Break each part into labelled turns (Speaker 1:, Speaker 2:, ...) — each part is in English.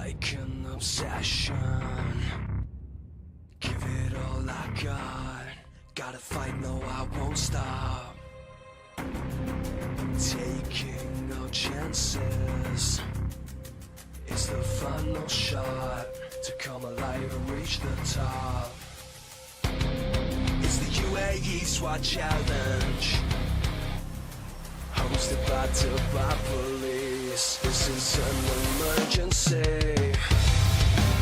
Speaker 1: like an obsession. Give it all I got. Gotta fight, no, I won't stop. Taking no chances. It's the final shot to come alive and reach the top. It's the Uae Swat challenge, hosted by Dubai police. This is an emergency.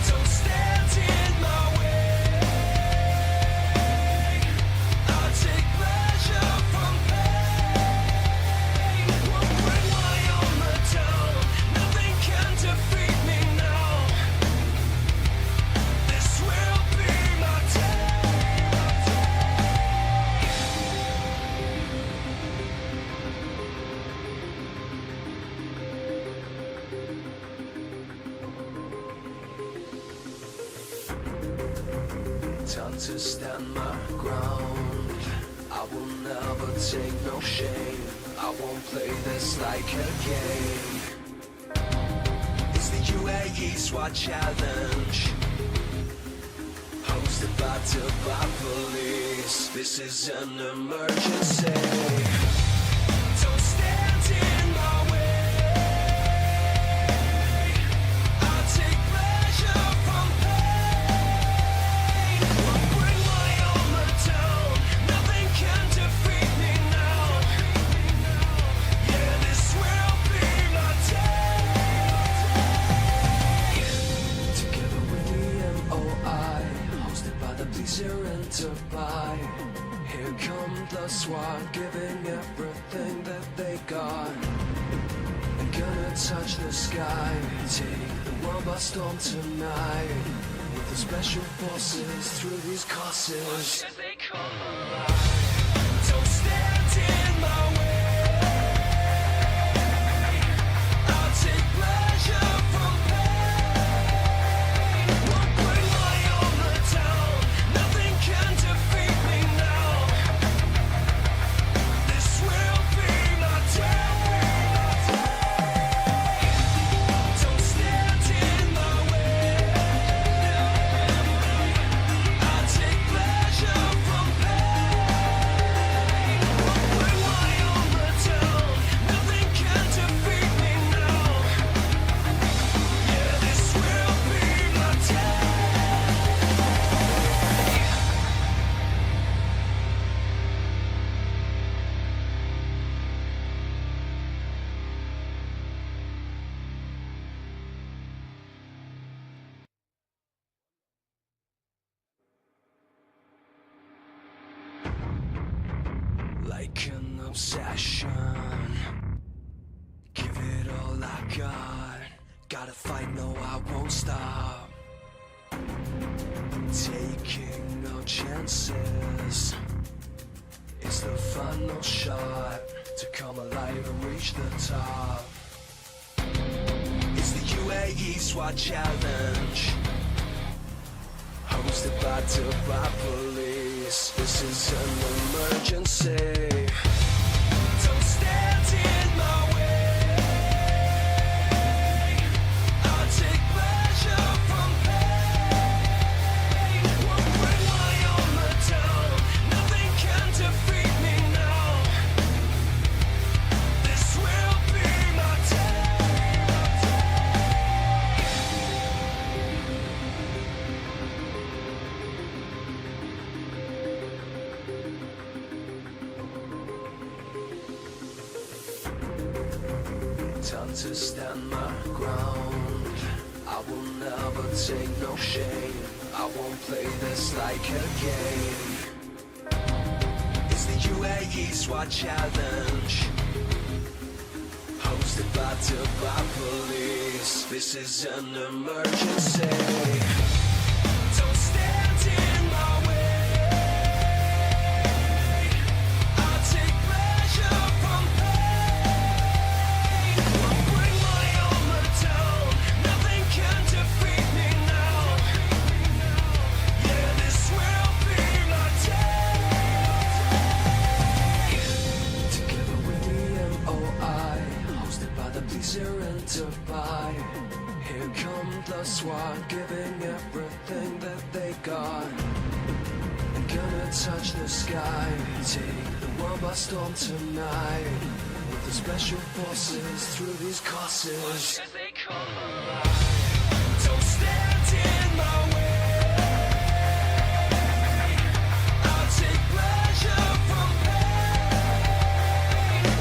Speaker 1: Don't stand in my way. I'll take pleasure from pain. Won't bring my armor down. Nothing can defeat me now. This will be my day. Time to stand my ground. I will never take no shame. I won't play this like a game. It's the Uae Swat challenge, hosted by Dubai police. This is an emergency. Don't stand in my way. I'll take pleasure from pain. Won't bring my armor down. Nothing can defeat me now. Yeah, this will be my day. Together with the MOI, hosted by the police here in Dubai. Here come the SWAT, giving everything that they got. I'm gonna touch the sky, take the world by storm tonight. With the special forces through these courses. Watch as they come alive. Don't stand in my way. I'll take pleasure from pain. Won't bring my armor down. Nothing can defeat me now. This will be my day. Don't stand in my way. I'll take pleasure from pain. Won't bring my armor down. Nothing can defeat me now. Yeah, this will be my day. Like an obsession. Give it all I got. Gotta fight, no, I won't stop. Taking no chances. It's the final shot to come alive and reach the top. It's the Uae Swat challenge, hosted by Dubai police. This is an emergency. Don't stand in my way. I'll take pleasure from pain. Won't bring my armor down. Nothing can defeat me now. This will be my day. Time to stand my ground. I will never take no shame. I won't play this like a game. It's the Uae Swat challenge, hosted by Dubai police. This is an emergency. Don't stand in my way. I'll take pleasure from pain. Won't bring my armor down. Nothing can defeat me now. Yeah, this will be my day. Together with the MOI, hosted by the please your rent to buy. Here come the SWAT, giving everything that they got. And gonna touch the sky, take the world by storm tonight. With the special forces through these courses. Watch as they come alive. Don't stand in my way. I'll take pleasure from pain.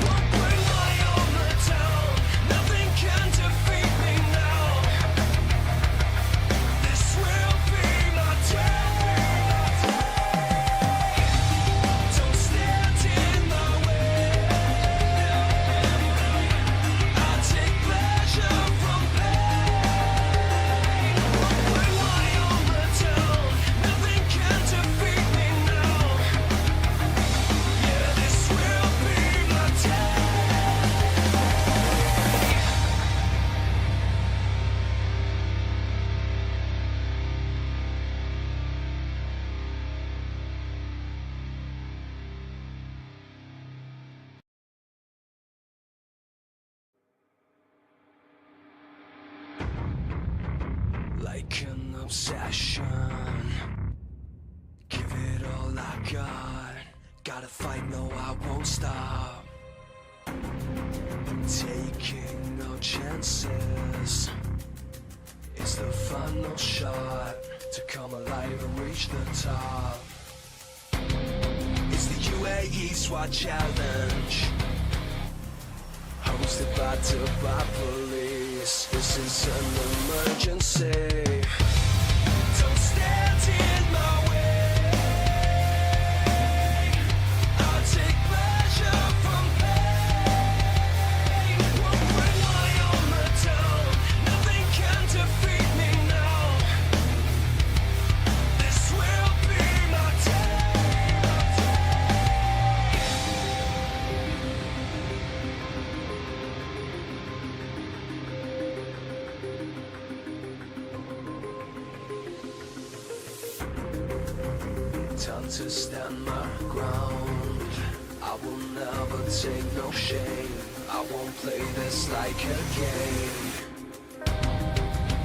Speaker 1: Won't bring my armor down. Nothing can defeat me now. This will be my day. Don't stand in my way. I'll take pleasure from pain. Won't bring my armor down. Nothing can defeat me now. Yeah, this will be my day. Like an obsession, give it all I got. Gotta fight, no, I won't stop. Taking no chances. It's the final shot to come alive and reach the top. It's the Uae Swat challenge, hosted by Dubai police. This is an emergency. Don't stand in my way. I'll take pleasure from pain. Won't bring my armor down. Nothing can defeat me now. This will be my day. Time to stand my ground. I will never take no shame. I won't play this like a game.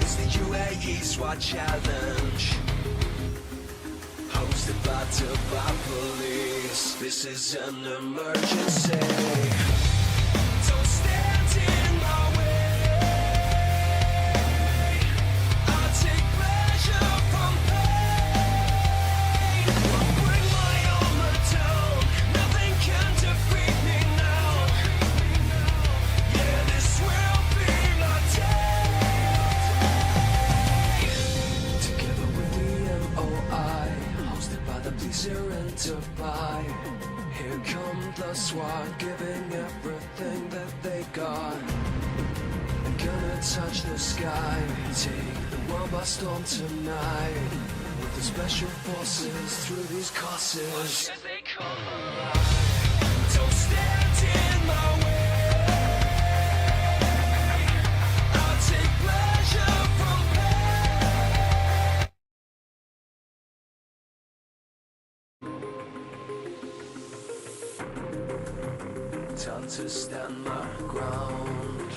Speaker 1: It's the Uae Swat challenge, hosted by Dubai police. This is an emergency. Don't stand in my way. I'll take pleasure from pain. Won't bring my armor down. Nothing can defeat me now. Yeah, this will be my day. Together with the MOI, hosted by the police here in Dubai. Here come the SWAT, giving everything that they got. And gonna touch the sky, take the world by storm tonight. With the special forces through these courses. Watch as they come alive. Don't stand in my way. I'll take pleasure from pain. Time to stand my ground.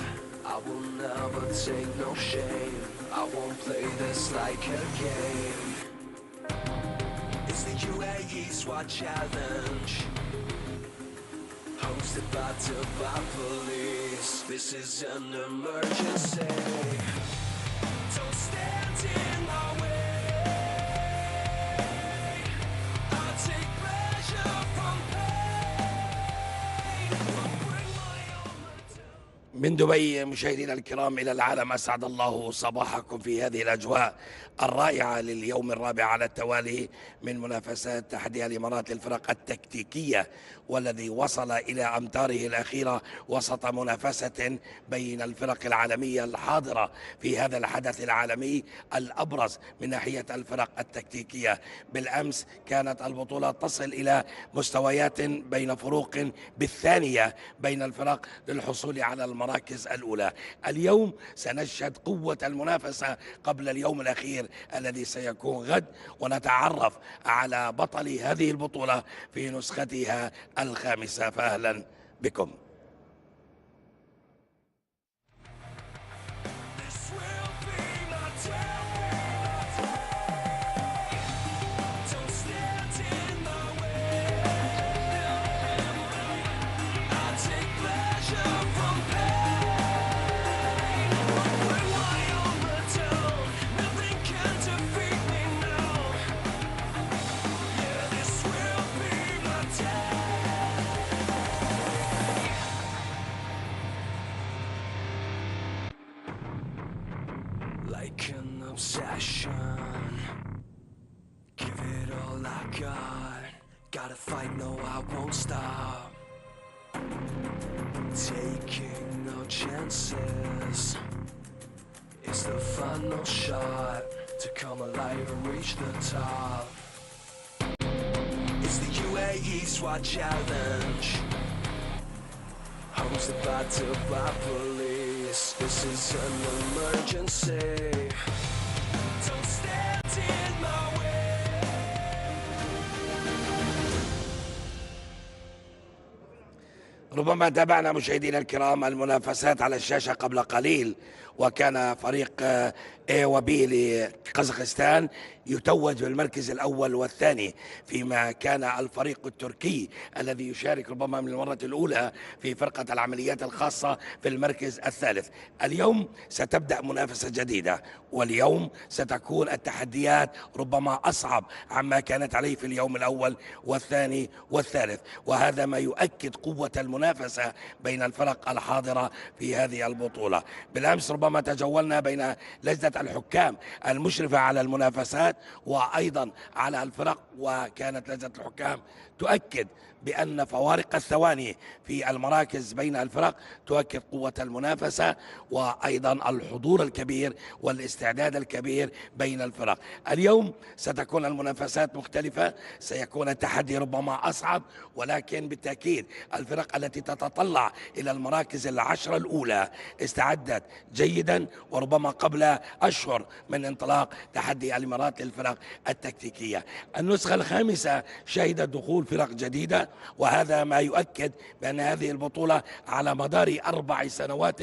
Speaker 1: I will never take no shame. I won't play this like a game. It's the Uae Swat challenge, hosted by Dubai police. This is an emergency. Don't stand in my way. I'll take pleasure from pain. Won't bring my armor down.
Speaker 2: من دبي مشاهدينا الكرام إلى العالم، أسعد الله صباحكم في هذه الأجواء الرائعة لليوم الرابع على التوالي من منافسات تحدي الامارات للفرق التكتيكية، والذي وصل إلى أمتاره الأخيرة وسط منافسة بين الفرق العالمية الحاضرة في هذا الحدث العالمي الأبرز من ناحية الفرق التكتيكية. بالأمس كانت البطولة تصل إلى مستويات بين فروق بالثانية بين الفرق للحصول على المراكز الأولى. اليوم سنشهد قوة المنافسة قبل اليوم الأخير الذي سيكون غد، ونتعرف على بطل هذه البطولة في نسختها الخامسة. فأهلا بكم.
Speaker 1: like an obsession. Give it all I got. Gotta fight, no, I won't stop. Taking no chances. It's the final shot to come alive and reach the top. It's the Uae Swat challenge, hosted by Dubai police. This is an emergency. Don't stand in my way.
Speaker 2: ربما تابعنا مشاهدينا الكرام المنافسات على الشاشة قبل قليل، وكان فريق A و B لقزاقستان يتوج بالمركز الأول والثاني، فيما كان الفريق التركي الذي يشارك ربما من المرة الأولى في فرقة العمليات الخاصة في المركز الثالث. اليوم ستبدأ منافسة جديدة، واليوم ستكون التحديات ربما أصعب عما كانت عليه في اليوم الأول والثاني والثالث، وهذا ما يؤكد قوة المنافسة بين الفرق الحاضرة في هذه البطولة. بالأمس ربما تجولنا بين لجنة الحكام المشرفة على المنافسات وأيضا على الفرق، وكانت لجنة الحكام تؤكد بأن فوارق الثواني في المراكز بين الفرق تؤكد قوة المنافسة، وأيضا الحضور الكبير والاستعداد الكبير بين الفرق. اليوم ستكون المنافسات مختلفة، سيكون التحدي ربما أصعب، ولكن بالتأكيد الفرق التي تتطلع إلى المراكز العشرة الأولى استعدت جيدا، وربما قبل أشهر من انطلاق تحدي الامارات للفرق التكتيكية. النسخة الخامسة شهدت دخول فرق جديدة، وهذا ما يؤكد بأن هذه البطولة على مدار 4 سنوات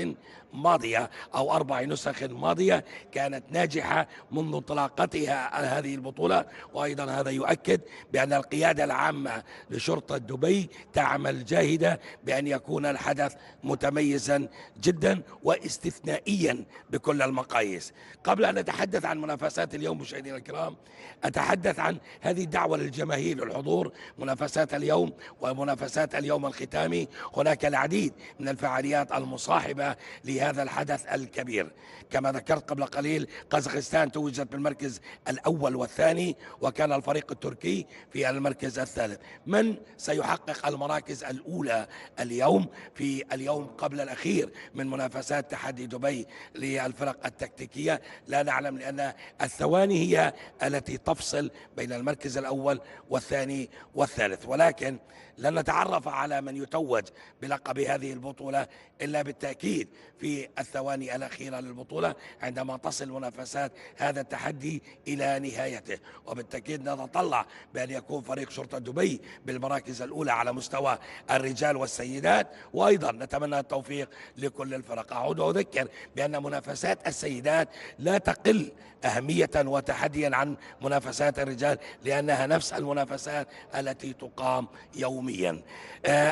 Speaker 2: ماضية أو 4 نسخ ماضية كانت ناجحة منذ انطلاقتها هذه البطولة. وأيضا هذا يؤكد بأن القيادة العامة لشرطة دبي تعمل جاهدة بأن يكون الحدث متميزا جدا واستثنائيا بكل المقاييس. قبل أن نتحدث عن منافسات اليوم مشاهدينا الكرام، أتحدث عن هذه الدعوة للجماهير للحضور منافسات اليوم ومنافسات اليوم الختامي. هناك العديد من الفعاليات المصاحبة لهذا الحدث الكبير. كما ذكرت قبل قليل، قزاقستان توجت بالمركز الأول والثاني، وكان الفريق التركي في المركز الثالث. من سيحقق المراكز الأولى اليوم في اليوم قبل الأخير من منافسات تحدي دبي للفرق التكتيكية لا نعلم، لأن الثواني هي التي تفصل بين المركز الأول والثاني والثالث. ولكن لن نتعرف على من يتوج بلقب هذه البطولة إلا بالتأكيد في الثواني الأخيرة للبطولة، عندما تصل منافسات هذا التحدي إلى نهايته. وبالتأكيد نتطلع بأن يكون فريق شرطة دبي بالمراكز الأولى على مستوى الرجال والسيدات، وأيضا نتمنى التوفيق لكل الفرق. أعود وأذكر بأن منافسات السيدات لا تقل أهمية وتحديا عن منافسات الرجال، لأنها نفس المنافسات التي تقام يوميا.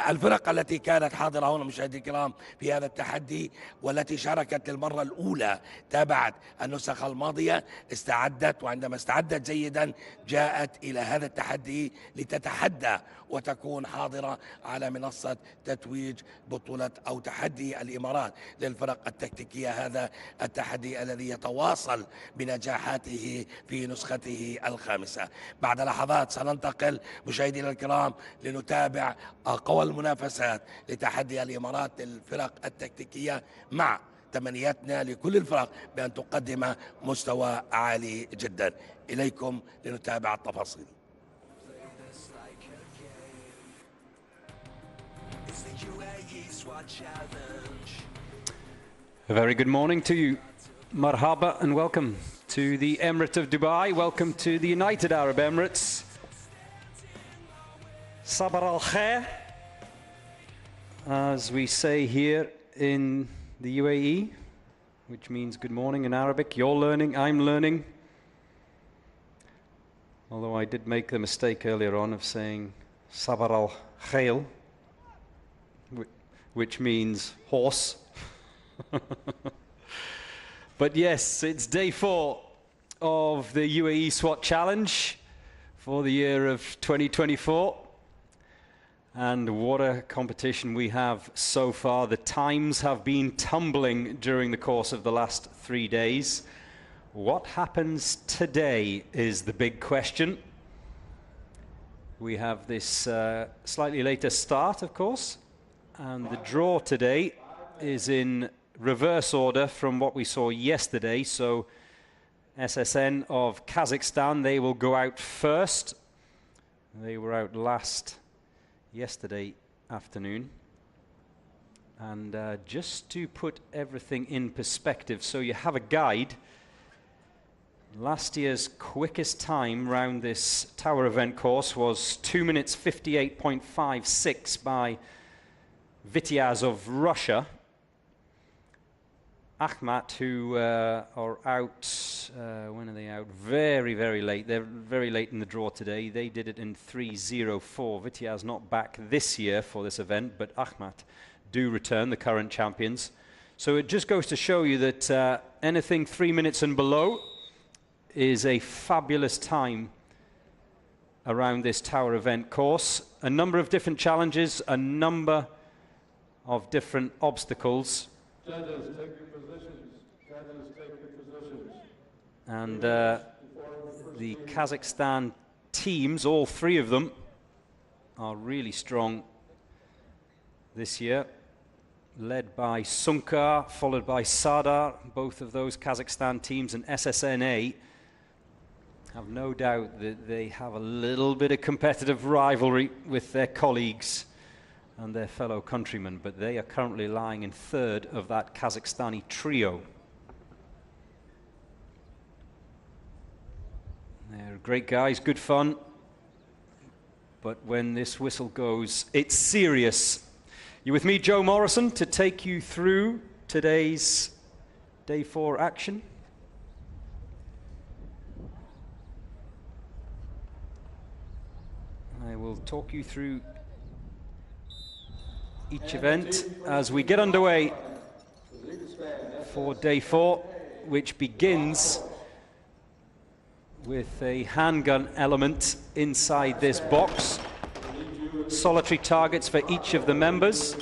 Speaker 2: الفرق التي كانت حاضرة هنا مشاهدي الكرام في هذا التحدي والتي شاركت للمرة الأولى تابعت النسخ الماضية استعدت، وعندما استعدت جيدا جاءت إلى هذا التحدي لتتحدى وتكون حاضرة على منصة تتويج بطولة أو تحدي الإمارات للفرق التكتيكية، هذا التحدي الذي يتواصل بنجاحاته في نسخته الخامسة. بعد لحظات سننتقل مشاهدينا الكرام لنتابع أقوى المنافسات لتحدي الإمارات للفرق التكتيكية، مع تمنياتنا لكل الفرق بأن تقدم مستوى عالي جدا. إليكم لنتابع التفاصيل.
Speaker 3: A very good morning to you. Marhaba and welcome to the Emirate of Dubai. Welcome to the United Arab Emirates. Sabar al khair, as we say here in the UAE, which means good morning in Arabic. You're learning, I'm learning. Although I did make the mistake earlier on of saying Sabar al khail, which means horse. But yes, it's day 4 of the Uae Swat Challenge for the year of 2024. And what a competition we have so far. The times have been tumbling during the course of the last 3 days. What happens today is the big question. We have this slightly later start, of course, and the draw today is in reverse order from what we saw yesterday. So SSN of Kazakhstan, they will go out first. They were out yesterday afternoon. And just to put everything in perspective, so you have a guide. Last year's quickest time round this tower event course was 2 minutes 58.56 by Vityaz of Russia. Akhmat, who are out, when are they out? Very, very late. They're very late in the draw today. They did it in 3:04. Vityaz not back this year for this event, but Akhmat do return, the current champions. So it just goes to show you that anything 3 minutes and below is a fabulous time around this tower event course. A number of different challenges, a number of different obstacles.
Speaker 4: Judges, take your positions. Judges, take your positions.
Speaker 3: And the Kazakhstan teams, all three of them, are really strong this year. Led by Sunkar, followed by Sadar, both of those Kazakhstan teams, and SSNA. Have no doubt that they have a little bit of competitive rivalry with their colleagues and their fellow countrymen, but they are currently lying in third of that Kazakhstani trio. They're great guys, good fun, but when this whistle goes, it's serious. You're with me, Joe Morrison, to take you through today's Day 4 action. I will talk you through each event as we get underway for Day 4, which begins with a handgun element inside this box. Solitary targets for each of the members.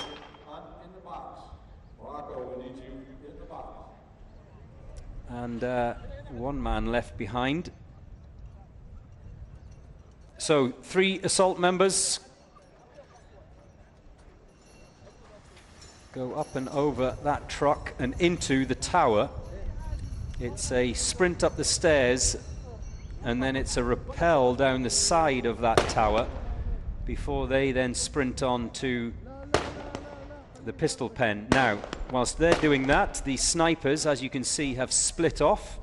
Speaker 3: And one man left behind. So 3 assault members go up and over that truck and into the tower. It's a sprint up the stairs, and then it's a rappel down the side of that tower before they then sprint on to the pistol pen. Now, whilst they're doing that, the snipers, as you can see, have split off.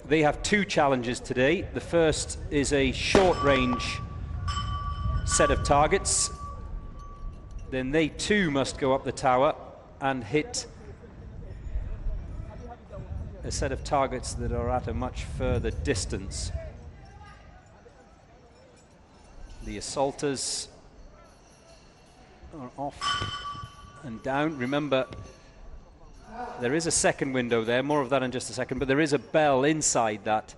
Speaker 3: They have 2 challenges today. The first is a short-range set of targets. Then they too must go up the tower and hit a set of targets that are at a much further distance. The assaulters are off and down. Remember, there is a second window there, more of that in just a second, but there is a bell inside that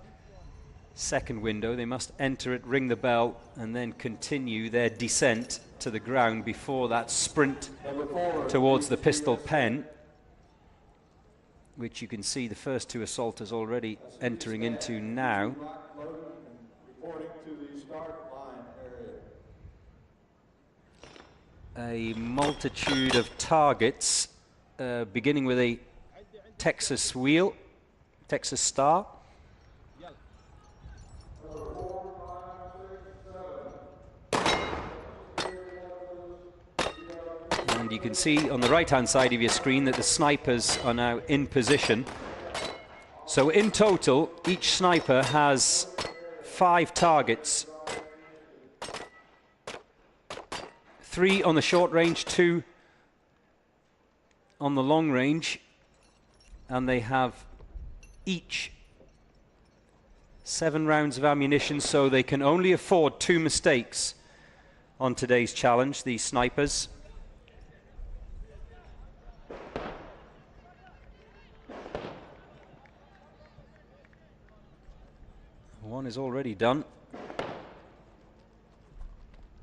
Speaker 3: second window. They must enter it, ring the bell, and then continue their descent to the ground before that sprint towards the pistol pen, which you can see the first 2 assaulters already entering into now. A multitude of targets, beginning with a Texas wheel, Texas star. And you can see on the right-hand side of your screen that the snipers are now in position. So in total, each sniper has 5 targets. 3 on the short range, 2 on the long range, and they have each 7 rounds of ammunition, so they can only afford 2 mistakes on today's challenge, these snipers. One is already done,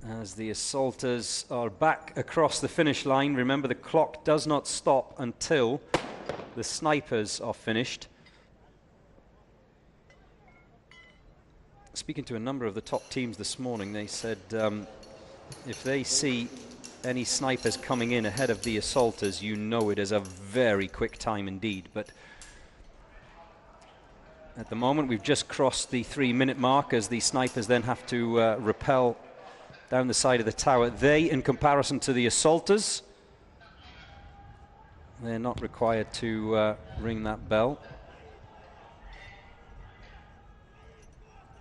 Speaker 3: as the assaulters are back across the finish line. Remember, the clock does not stop until the snipers are finished. speaking to a number of the top teams this morning, they said if they see any snipers coming in ahead of the assaulters, you know it is a very quick time indeed. But at the moment, we've just crossed the 3-minute mark as the snipers then have to rappel down the side of the tower. They, in comparison to the assaulters, they're not required to ring that bell.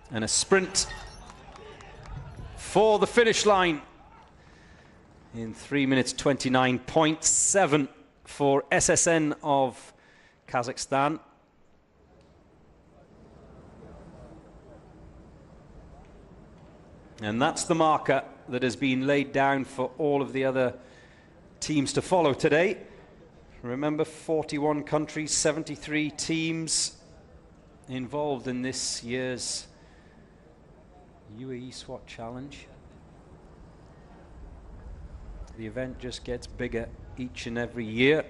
Speaker 3: And a sprint for the finish line in 3 minutes 29.7 for SSN of Kazakhstan. And that's the marker that has been laid down for all of the other teams to follow today. Remember, 41 countries, 73 teams involved in this year's UAE SWAT Challenge. The event just gets bigger each and every year.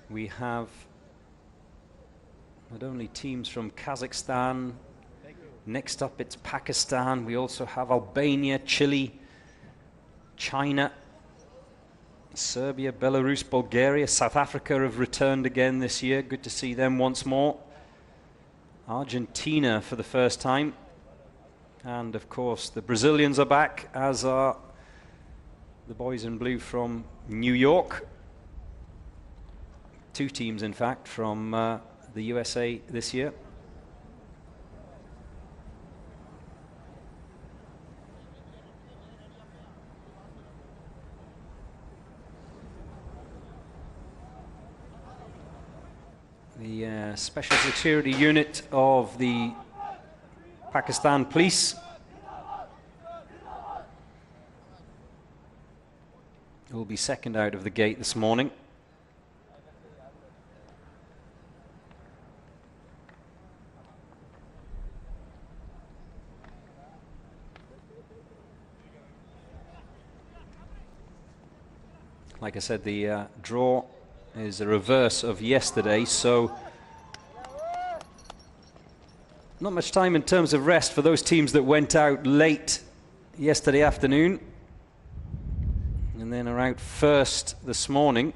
Speaker 3: We have not only teams from Kazakhstan, next up it's Pakistan, we also have Albania, Chile, China, Serbia, Belarus, Bulgaria, South Africa have returned again this year. Good to see them once more. Argentina for the first time. And of course the Brazilians are back, as are the boys in blue from New York. 2 teams, in fact, from the USA this year. The Special Security Unit of the Pakistan Police will be second out of the gate this morning. Like I said, the draw is a reverse of yesterday, so not much time in terms of rest for those teams that went out late yesterday afternoon and then are out first this morning.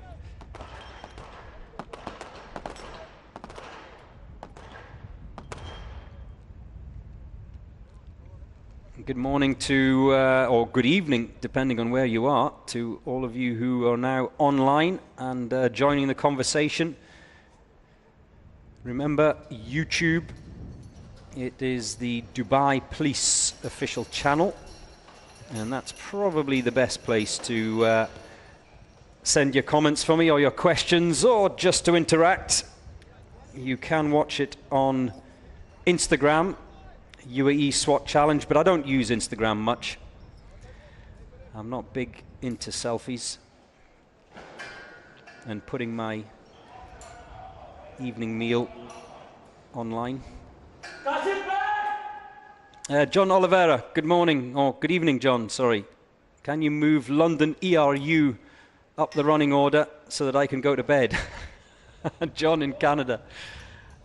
Speaker 3: Good morning to, or good evening, depending on where you are, to all of you who are now online and joining the conversation. Remember, YouTube, it is the Dubai Police official channel, and that's probably the best place to send your comments for me or your questions or just to interact. You can watch it on Instagram, UAE SWAT Challenge, but I don't use Instagram much. I'm not big into selfies and putting my evening meal online. John Oliveira, good morning, or good evening, John, sorry. Can you move London ERU up the running order so that I can go to bed? John in Canada.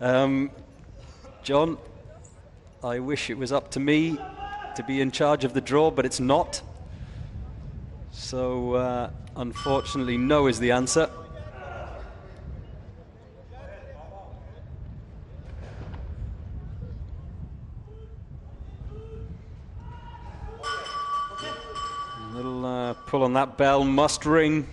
Speaker 3: John, I wish it was up to me to be in charge of the draw, but it's not. So, unfortunately, no is the answer. A little pull on that bell, must ring.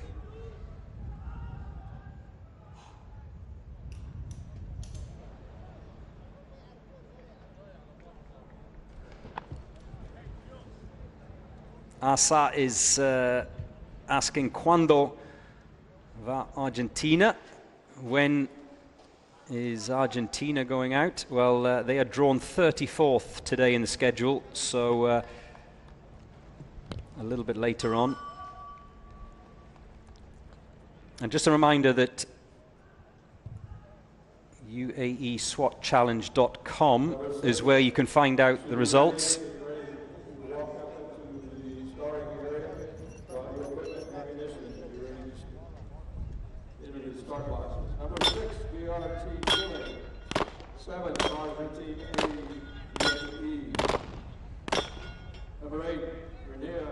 Speaker 3: Asa is asking cuando va Argentina? When is Argentina going out? Well, they are drawn 34th today in the schedule, so a little bit later on. And just a reminder that UAESWATchallenge.com is where you can find out the results.
Speaker 4: Number 8, Rania,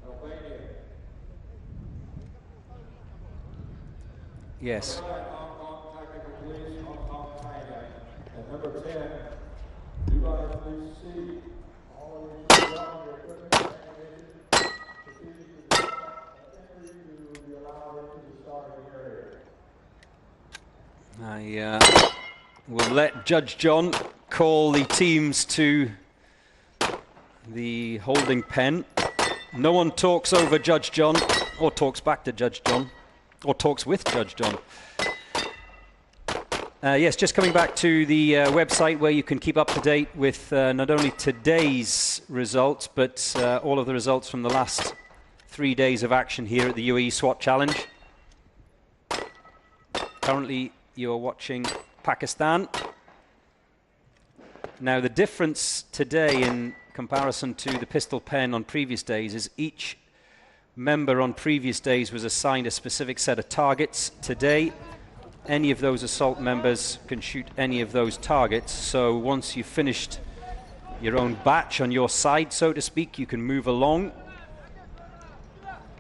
Speaker 4: Albania.
Speaker 3: Yes.
Speaker 4: Hong Kong Tactical Police, Hong Kong, Thailand. And number 10, Uae Swat. All of you allow your equipment and ammunition to proceed to the front. Assembly will be allowed into the starting area.
Speaker 3: I will let Judge John call the teams to the holding pen. No one talks over Judge John, or talks back to Judge John, or talks with Judge John. Yes, just coming back to the website where you can keep up to date with not only today's results, but all of the results from the last 3 days of action here at the UAE SWAT Challenge. Currently, you are watching Pakistan. Now, the difference today in comparison to the pistol pen on previous days is each member on previous days was assigned a specific set of targets. Today, any of those assault members can shoot any of those targets. So once you've finished your own batch on your side, so to speak, you can move along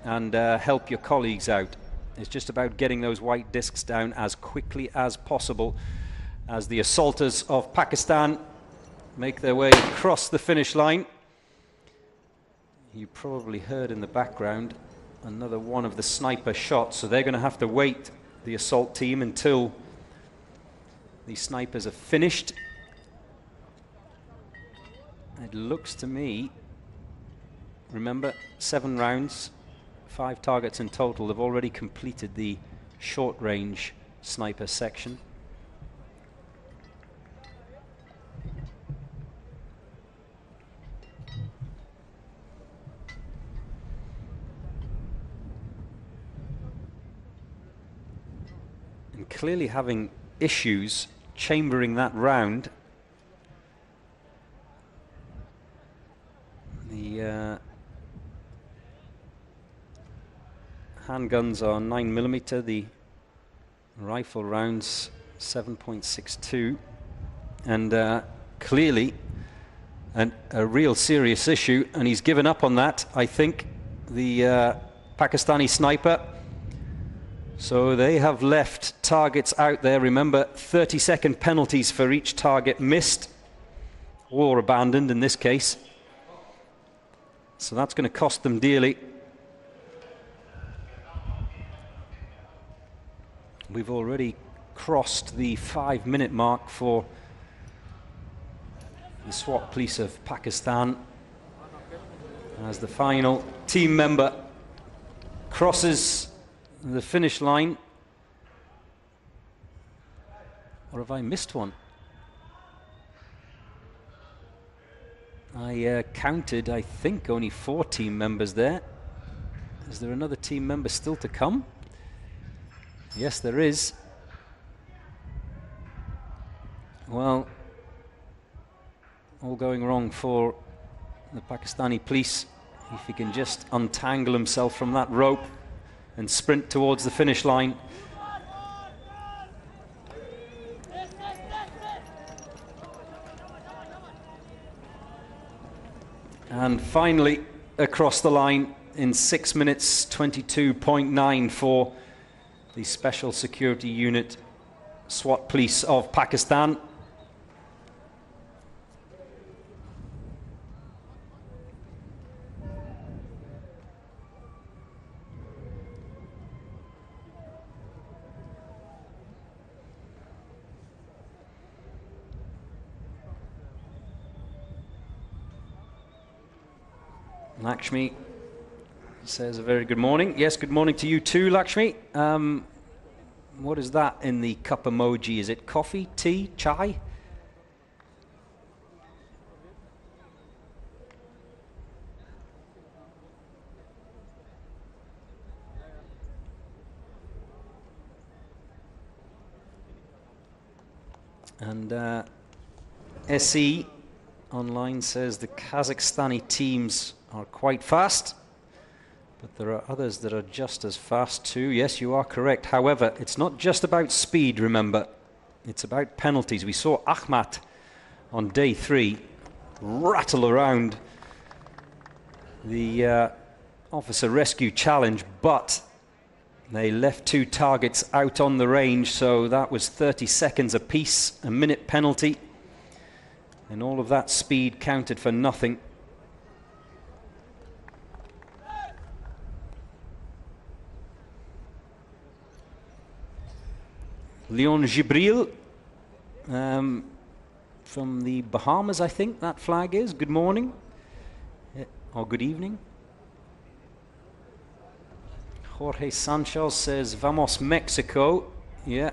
Speaker 3: and help your colleagues out. It's just about getting those white discs down as quickly as possible as the assaulters of Pakistan make their way across the finish line. You probably heard in the background another one of the sniper shots, so they're going to have to wait, the assault team, until the snipers are finished. It looks to me, remember, 7 rounds, 5 targets in total. They've already completed the short range sniper section. And clearly having issues chambering that round. The handguns are 9mm, the rifle rounds 7.62, and clearly a real serious issue, and he's given up on that, I think, the Pakistani sniper. So they have left targets out there. Remember, 30-second penalties for each target missed or abandoned in this case. So that's going to cost them dearly. We've already crossed the 5-minute mark for the SWAT police of Pakistan as the final team member crosses the finish line. Or have I missed one? I counted, I think, only 4 team members there. Is there another team member still to come? Yes, there is. Well, all going wrong for the Pakistani police. If he can just untangle himself from that rope and sprint towards the finish line. And finally across the line in 6 minutes 22.9 for the Special Security Unit SWAT Police of Pakistan. Lakshmi says a very good morning. Yes, good morning to you too, Lakshmi. What is that in the cup emoji? Is it coffee, tea, chai? And SE online says the Kazakhstani teams are quite fast, but there are others that are just as fast too. Yes, you are correct. However, it's not just about speed, remember. It's about penalties. We saw Ahmad on day 3 rattle around the officer rescue challenge, but they left 2 targets out on the range, so that was 30 seconds apiece, a minute penalty, and all of that speed counted for nothing. Leon Gibril from the Bahamas, I think that flag is. Good morning, or good evening. Jorge Sanchez says, Vamos Mexico. Yeah,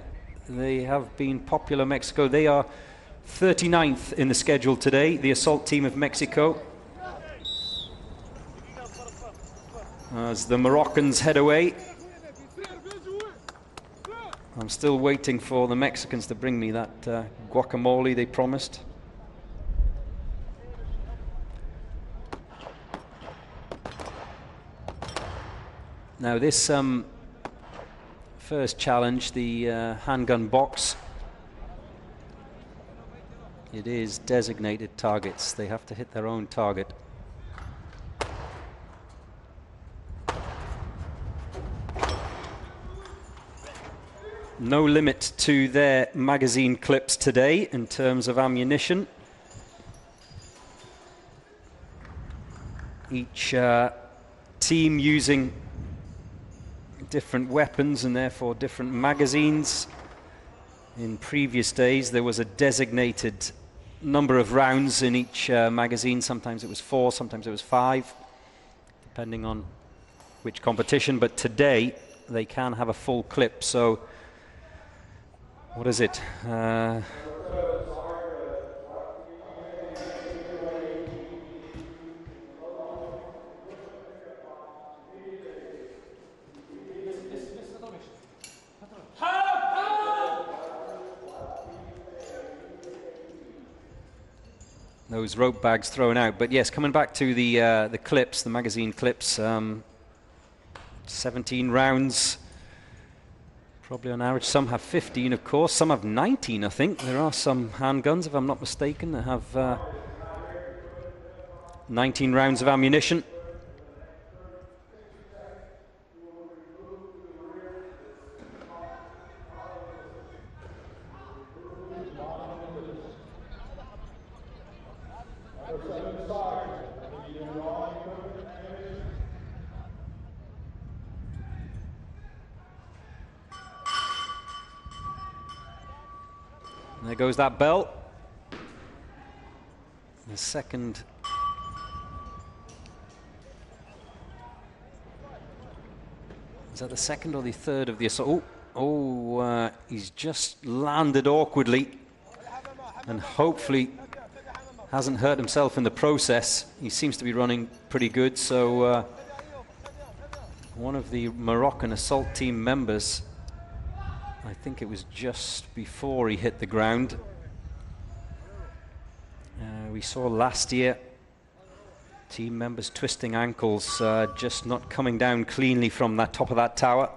Speaker 3: they have been popular, Mexico. They are 39th in the schedule today, the assault team of Mexico. As the Moroccans head away. I'm still waiting for the Mexicans to bring me that guacamole they promised. Now this first challenge, the handgun box, it is designated targets. They have to hit their own target. No limit to their magazine clips today in terms of ammunition. Each team using different weapons and therefore different magazines. In previous days there was a designated number of rounds in each magazine. Sometimes it was 4, sometimes it was 5, depending on which competition, but today they can have a full clip. So what is it? Those rope bags thrown out. But yes, coming back to the clips, the magazine clips, 17 rounds. Probably on average. Some have 15, of course. Some have 19, I think. There are some handguns, if I'm not mistaken, that have 19 rounds of ammunition. There goes that bell. The second. Is that the second or the third of the assault? He's just landed awkwardly and hopefully hasn't hurt himself in the process. He seems to be running pretty good. So one of the Moroccan assault team members, I think it was just before he hit the ground. We saw last year team members twisting ankles, just not coming down cleanly from that top of that tower.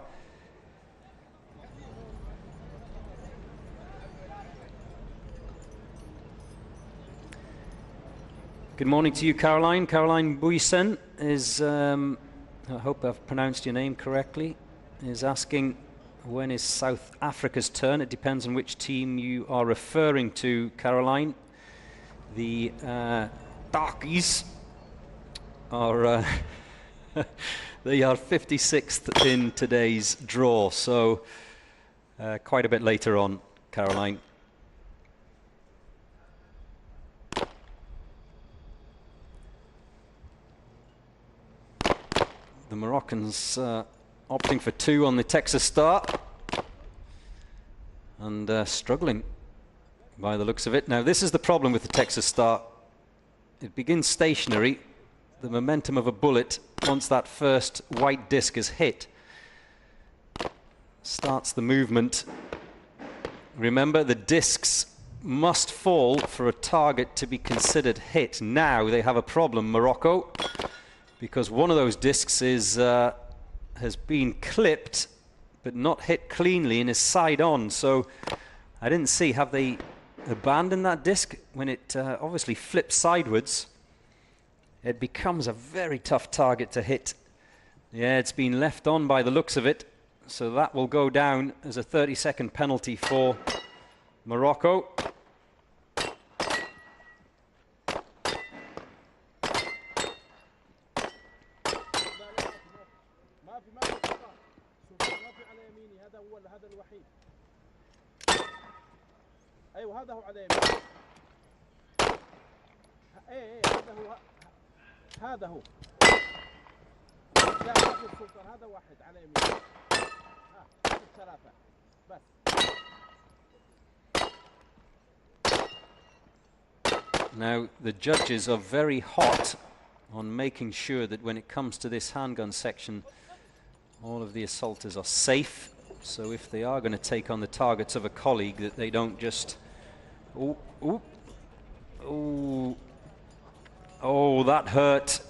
Speaker 3: Good morning to you, Caroline. Caroline Buysen is, I hope I've pronounced your name correctly, is asking, when is South Africa's turn? It depends on which team you are referring to, Caroline. The Darkies are they are 56th in today's draw, so quite a bit later on, Caroline. The Moroccans opting for 2 on the Texas start and struggling by the looks of it. Now this is the problem with the Texas start. It begins stationary. The momentum of a bullet, once that first white disc is hit, starts the movement. Remember, the discs must fall for a target to be considered hit. Now they have a problem, Morocco, because one of those discs is has been clipped but not hit cleanly and is side on. So I didn't see, have they abandon that disc, when it obviously flips sidewards, it becomes a very tough target to hit. Yeah, it's been left on by the looks of it, so that will go down as a 30-second penalty for Morocco.
Speaker 5: هذا هو على يمين. هذا هو لا هذا السلطان، هذا واحد على يمين. ثلاثة بس.
Speaker 3: Now the judges are very hot on making sure that when it comes to this handgun section, all of the assaulters are safe. So if they are going to take on the targets of a colleague, that they don't just oh, that hurt.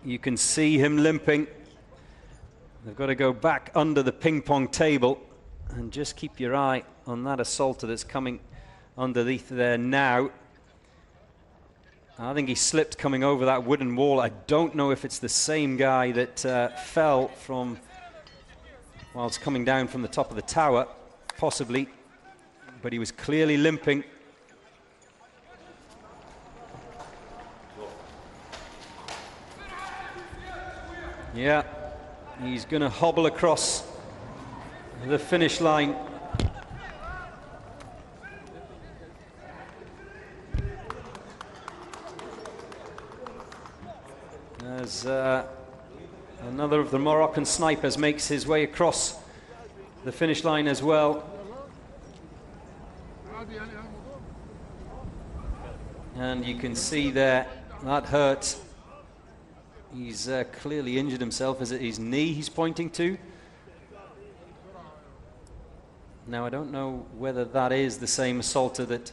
Speaker 3: You can see him limping. They've got to go back under the ping pong table and just keep your eye on that assaulter that's coming underneath there now. I think he slipped coming over that wooden wall. I don't know if it's the same guy that fell from whilst coming down from the top of the tower, possibly, but he was clearly limping. Yeah, he's going to hobble across the finish line. As another of the Moroccan snipers makes his way across the finish line as well. And you can see there, that hurt. He's clearly injured himself. Is it his knee he's pointing to? Now, I don't know whether that is the same assaulter that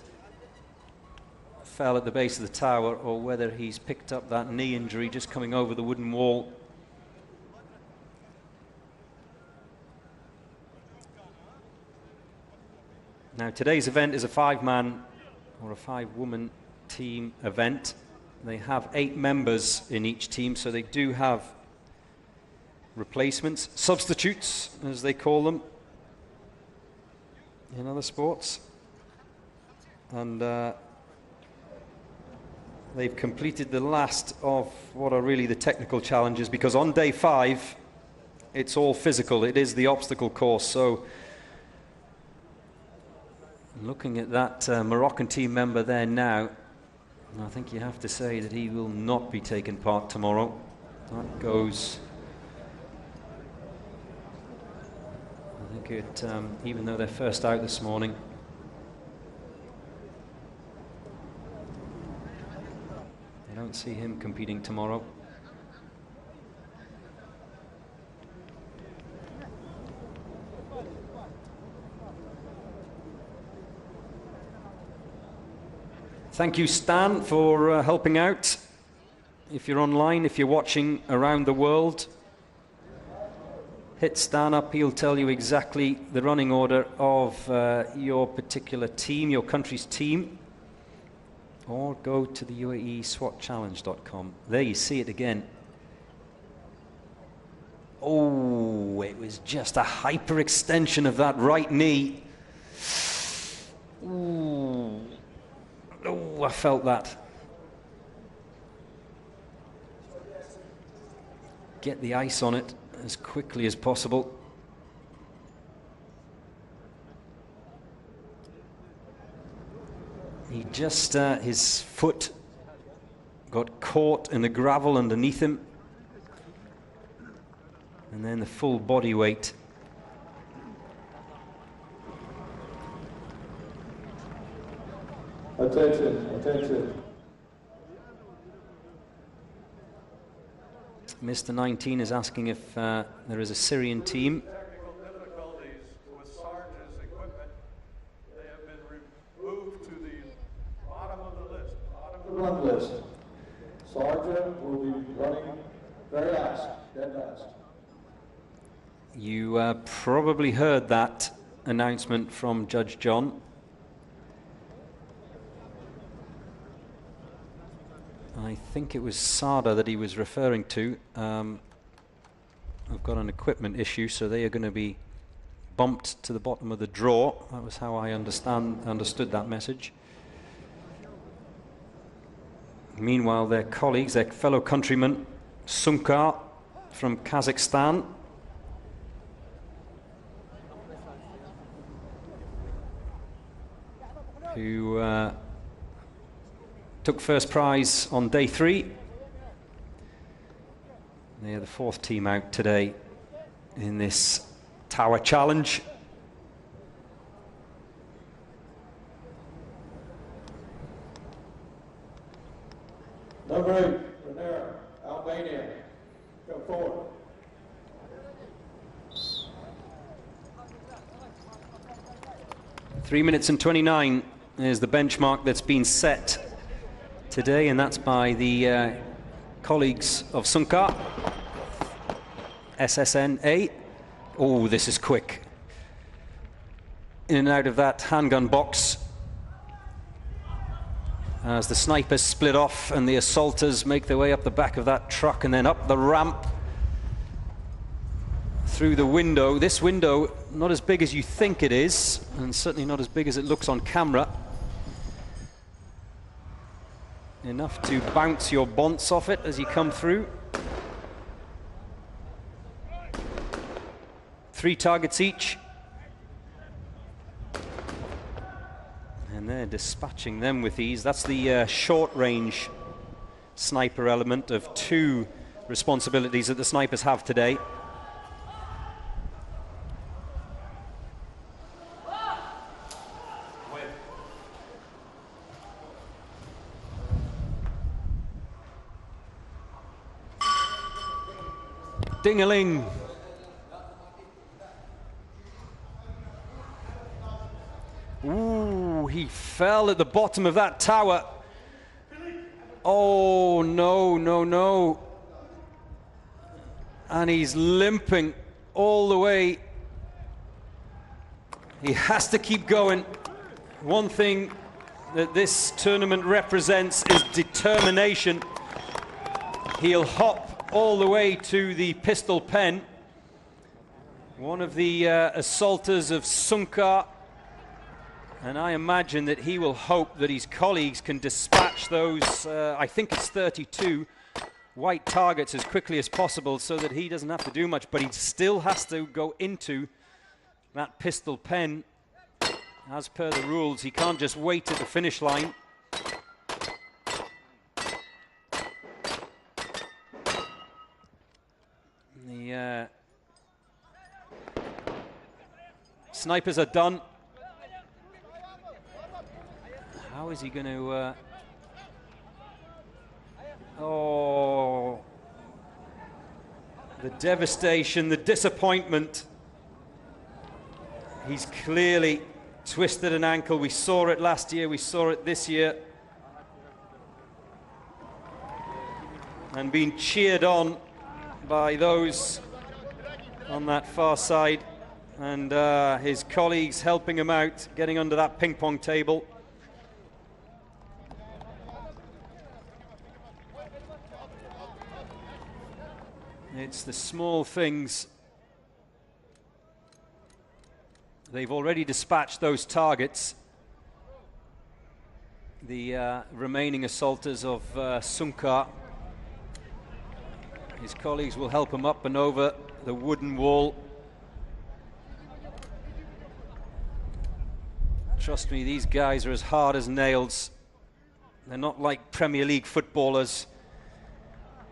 Speaker 3: fell at the base of the tower, or whether he's picked up that knee injury just coming over the wooden wall. Now, today's event is a 5-man or a 5-woman team event. They have 8 members in each team, so they do have replacements, substitutes, as they call them in other sports. And they've completed the last of what are really the technical challenges, because on day 5, it's all physical. It is the obstacle course. So looking at that Moroccan team member there now, I think you have to say that he will not be taking part tomorrow. That goes, I think it, even though they're first out this morning, I don't see him competing tomorrow. Thank you, Stan, for helping out. If you're online, if you're watching around the world, hit Stan up. He'll tell you exactly the running order of your particular team, your country's team. Or go to the UaeSwatChallenge.com. There you see it again. Oh, it was just a hyperextension of that right knee. Ooh. Oh, I felt that. Get the ice on it as quickly as possible. He just, his foot got caught in the gravel underneath him. And then the full body weight.
Speaker 4: Attention, attention.
Speaker 3: Mr. 19 is asking if there is a Syrian team.
Speaker 4: Technical difficulties with Sarge's equipment. They have been removed to the bottom of the list, bottom of the run list. Sarge will be running very fast, dead fast.
Speaker 3: You probably heard that announcement from Judge John. I think it was Sada that he was referring to. I've got an equipment issue, so they are going to be bumped to the bottom of the draw. That was how I understood that message. Meanwhile, their colleagues, their fellow countrymen, Sunkar from Kazakhstan, who took first prize on day 3. They are the 4th team out today in this tower challenge.
Speaker 4: Number 8, Renera, Albania. Go forward.
Speaker 3: Three minutes and 29 is the benchmark that's been set today, and that's by the colleagues of Sunkar. SSN-A. Oh, this is quick. In and out of that handgun box as the snipers split off and the assaulters make their way up the back of that truck and then up the ramp through the window. This window, not as big as you think it is, and certainly not as big as it looks on camera. Enough to bounce your bonce off it as you come through. 3 targets each. And they're dispatching them with ease. That's the short-range sniper element of 2 responsibilities that the snipers have today. Ding-a-ling. Ooh, he fell at the bottom of that tower. Oh, no, no, no. And he's limping all the way. He has to keep going. One thing that this tournament represents is determination. He'll hop all the way to the pistol pen. One of the assaulters of Sunkar. And I imagine that he will hope that his colleagues can dispatch those, I think it's 32 white targets as quickly as possible so that he doesn't have to do much, but he still has to go into that pistol pen. As per the rules, he can't just wait at the finish line. The snipers are done. How is he going to... Oh, the devastation, the disappointment. He's clearly twisted an ankle. We saw it last year, we saw it this year. And being cheered on by those on that far side. And his colleagues helping him out, getting under that ping pong table. It's the small things. They've already dispatched those targets. The remaining assaulters of Sunkar. His colleagues will help him up and over the wooden wall. Trust me, these guys are as hard as nails. They're not like Premier League footballers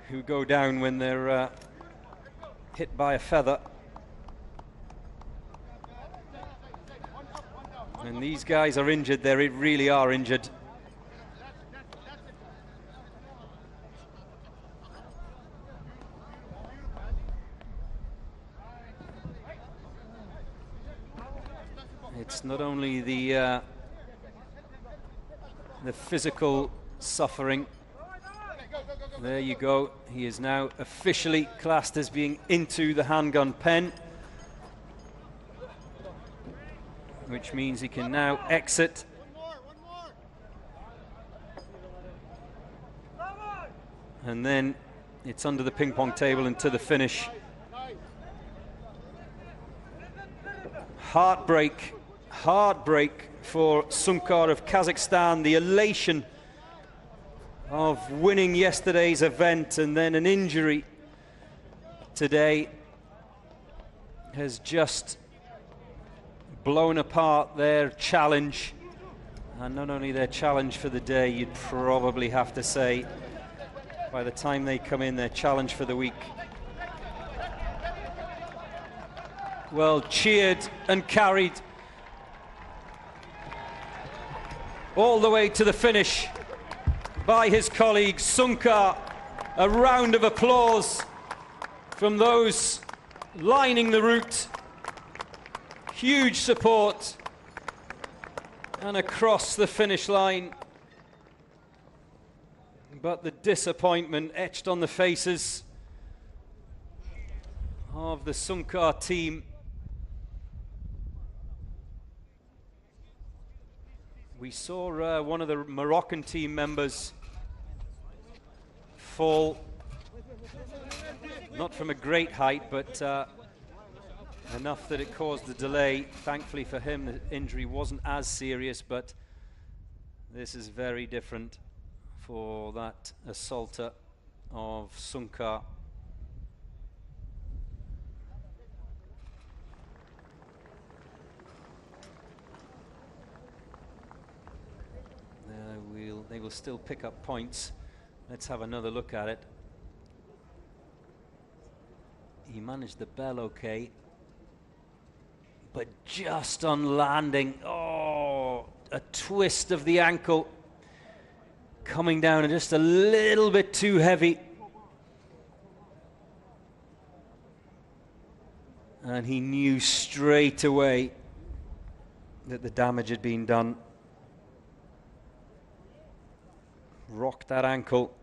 Speaker 3: who go down when they're hit by a feather. And these guys are injured, they really are injured. It's not only the physical suffering. There you go. He is now officially classed as being into the handgun pen, which means he can now exit. and then it's under the ping pong table and to the finish. Heartbreak for Sunkar of Kazakhstan. The elation of winning yesterday's event and then an injury today has just blown apart their challenge. And not only their challenge for the day, you'd probably have to say, by the time they come in, their challenge for the week. Well, cheered and carried all the way to the finish by his colleague Sunkar. A round of applause from those lining the route. Huge support. And across the finish line. But the disappointment etched on the faces of the Sunkar team. We saw one of the Moroccan team members fall, not from a great height, but enough that it caused the delay. Thankfully for him, the injury wasn't as serious, but this is very different for that assaulter of Sunkar. They will still pick up points. Let's have another look at it. He managed the bell okay, but just on landing, oh, a twist of the ankle, coming down and just a little bit too heavy. And he knew straight away that the damage had been done. Rocked that ankle,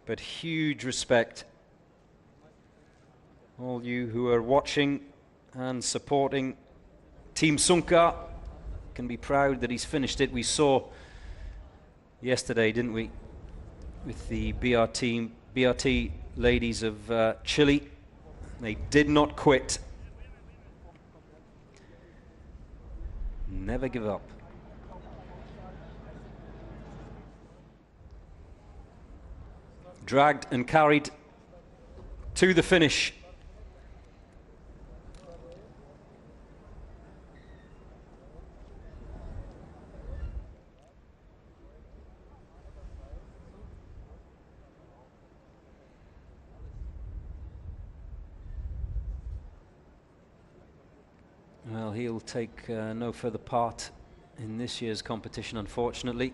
Speaker 3: but huge respect. All you who are watching and supporting Team Sunkar can be proud that he's finished it. We saw yesterday, didn't we, with the BRT ladies of Chile. They did not quit. Never give up. Dragged and carried to the finish. Well, he'll take no further part in this year's competition, unfortunately.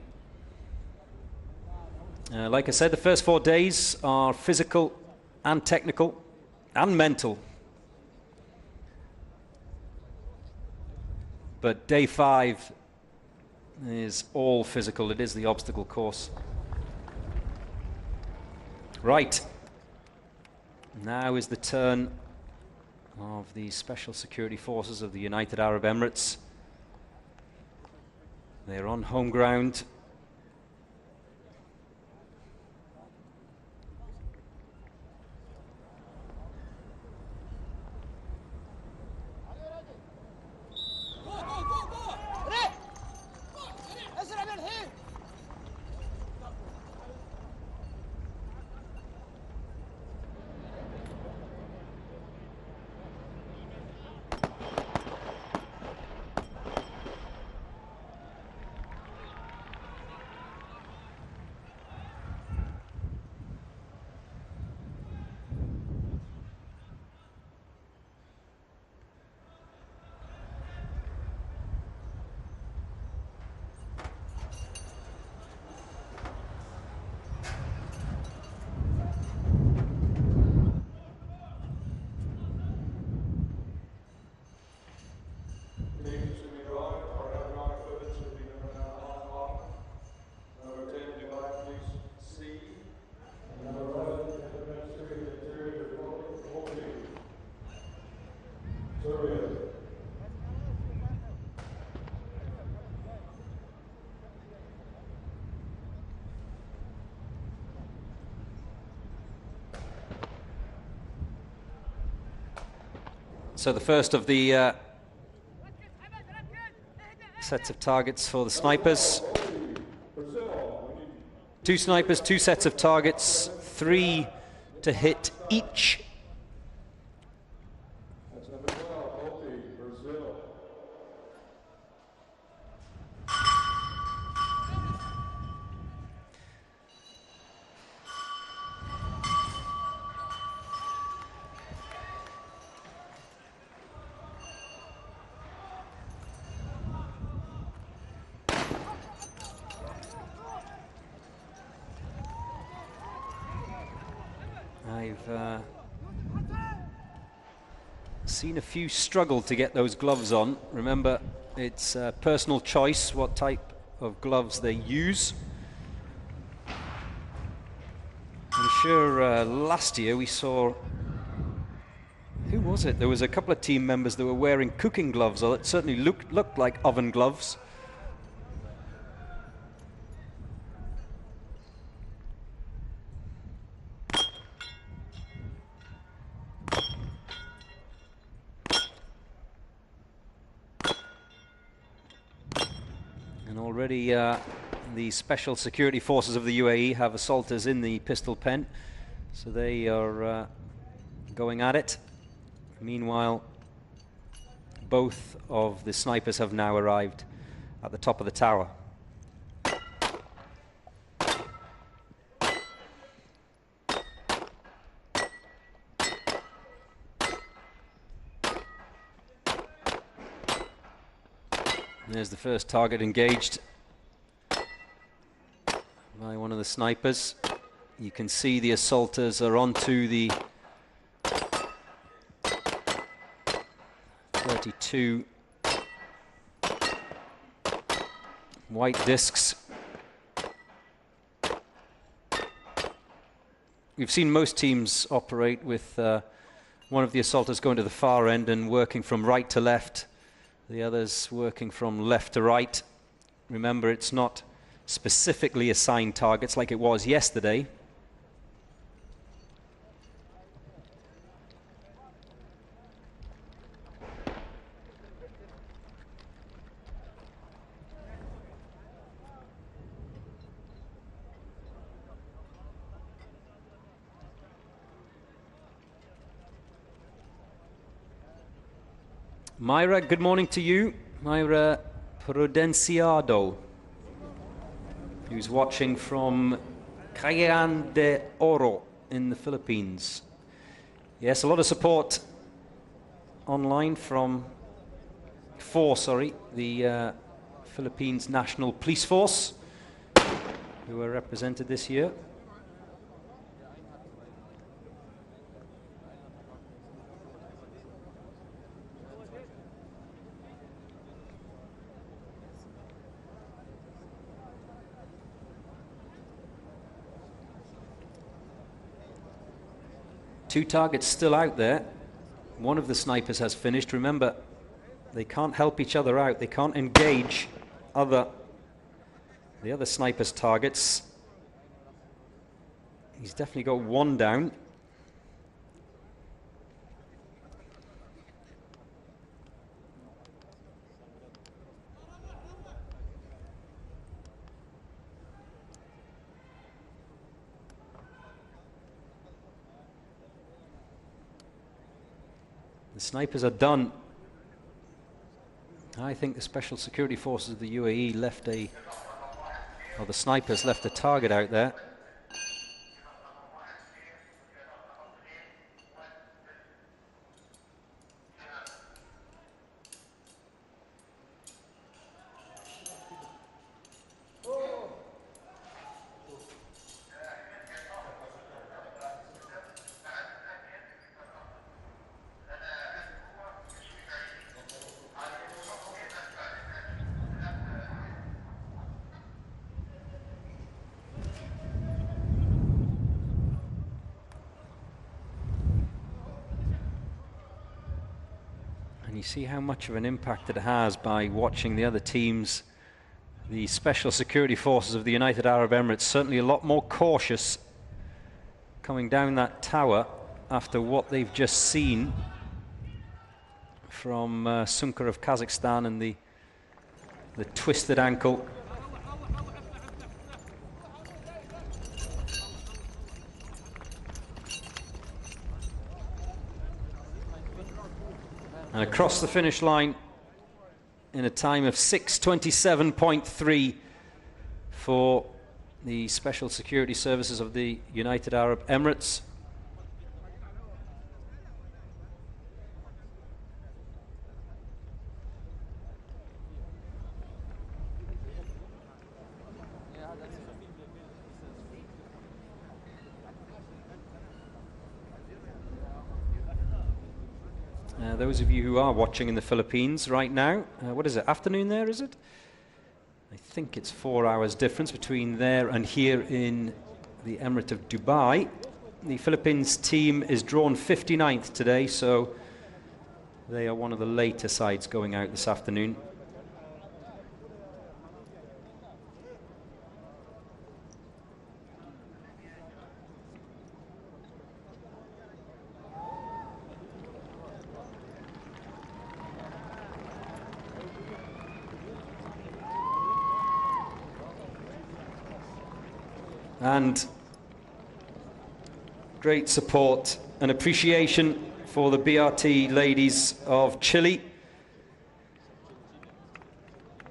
Speaker 3: Like I said, the first 4 days are physical and technical and mental. But day 5 is all physical. It is the obstacle course. Right. Now is the turn of the Special Security Forces of the United Arab Emirates. They're on home ground. So the first of the sets of targets for the snipers. 2 snipers, 2 sets of targets, 3 to hit each. I've seen a few struggle to get those gloves on. Remember, it's personal choice what type of gloves they use. I'm sure last year we saw, who was it? There was a couple of team members that were wearing cooking gloves, or it certainly looked like oven gloves. And already the special security forces of the UAE have assaulters in the pistol pen, so they are going at it. Meanwhile, both of the snipers have now arrived at the top of the tower. There's the first target engaged by one of the snipers. You can see the assaulters are onto the 32 white discs. We've seen most teams operate with one of the assaulters going to the far end and working from right to left, the others working from left to right. Remember, it's not specifically assigned targets like it was yesterday. Myra, good morning to you. Myra Prudenciado, who's watching from Cagayan de Oro in the Philippines. Yes, a lot of support online for the Philippines National Police Force, who are represented this year. Two targets still out there. One of the snipers has finished. Remember, they can't help each other out. They can't engage the other sniper's targets. He's definitely got one down. The snipers are done. I think the special security forces of the UAE left the snipers left a target out there. And you see how much of an impact it has by watching the other teams. The special security forces of the United Arab Emirates certainly a lot more cautious coming down that tower after what they've just seen. from Sunker of Kazakhstan and the twisted ankle. And across the finish line in a time of 6:27.3 for the Special Security Services of the United Arab Emirates. Those of you who are watching in the Philippines right now, what is it, afternoon there, is it? I think it's 4 hours difference between there and here in the Emirate of Dubai. The Philippines team is drawn 59th today, so they are one of the later sides going out this afternoon. And great support and appreciation for the BRT ladies of Chile.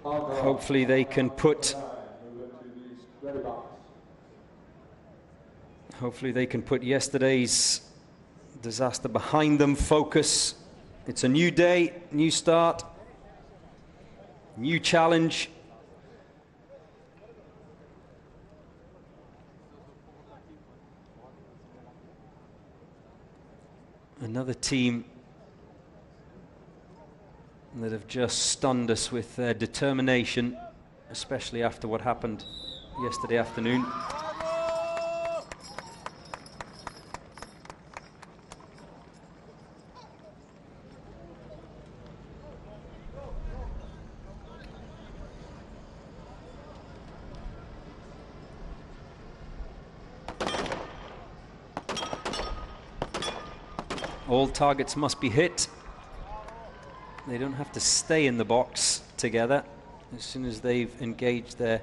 Speaker 3: Hopefully they can put yesterday's disaster behind them. Focus. It's a new day, new start, new challenge. Another team that have just stunned us with their determination, especially after what happened yesterday afternoon. All targets must be hit. They don't have to stay in the box together. As soon as they've engaged their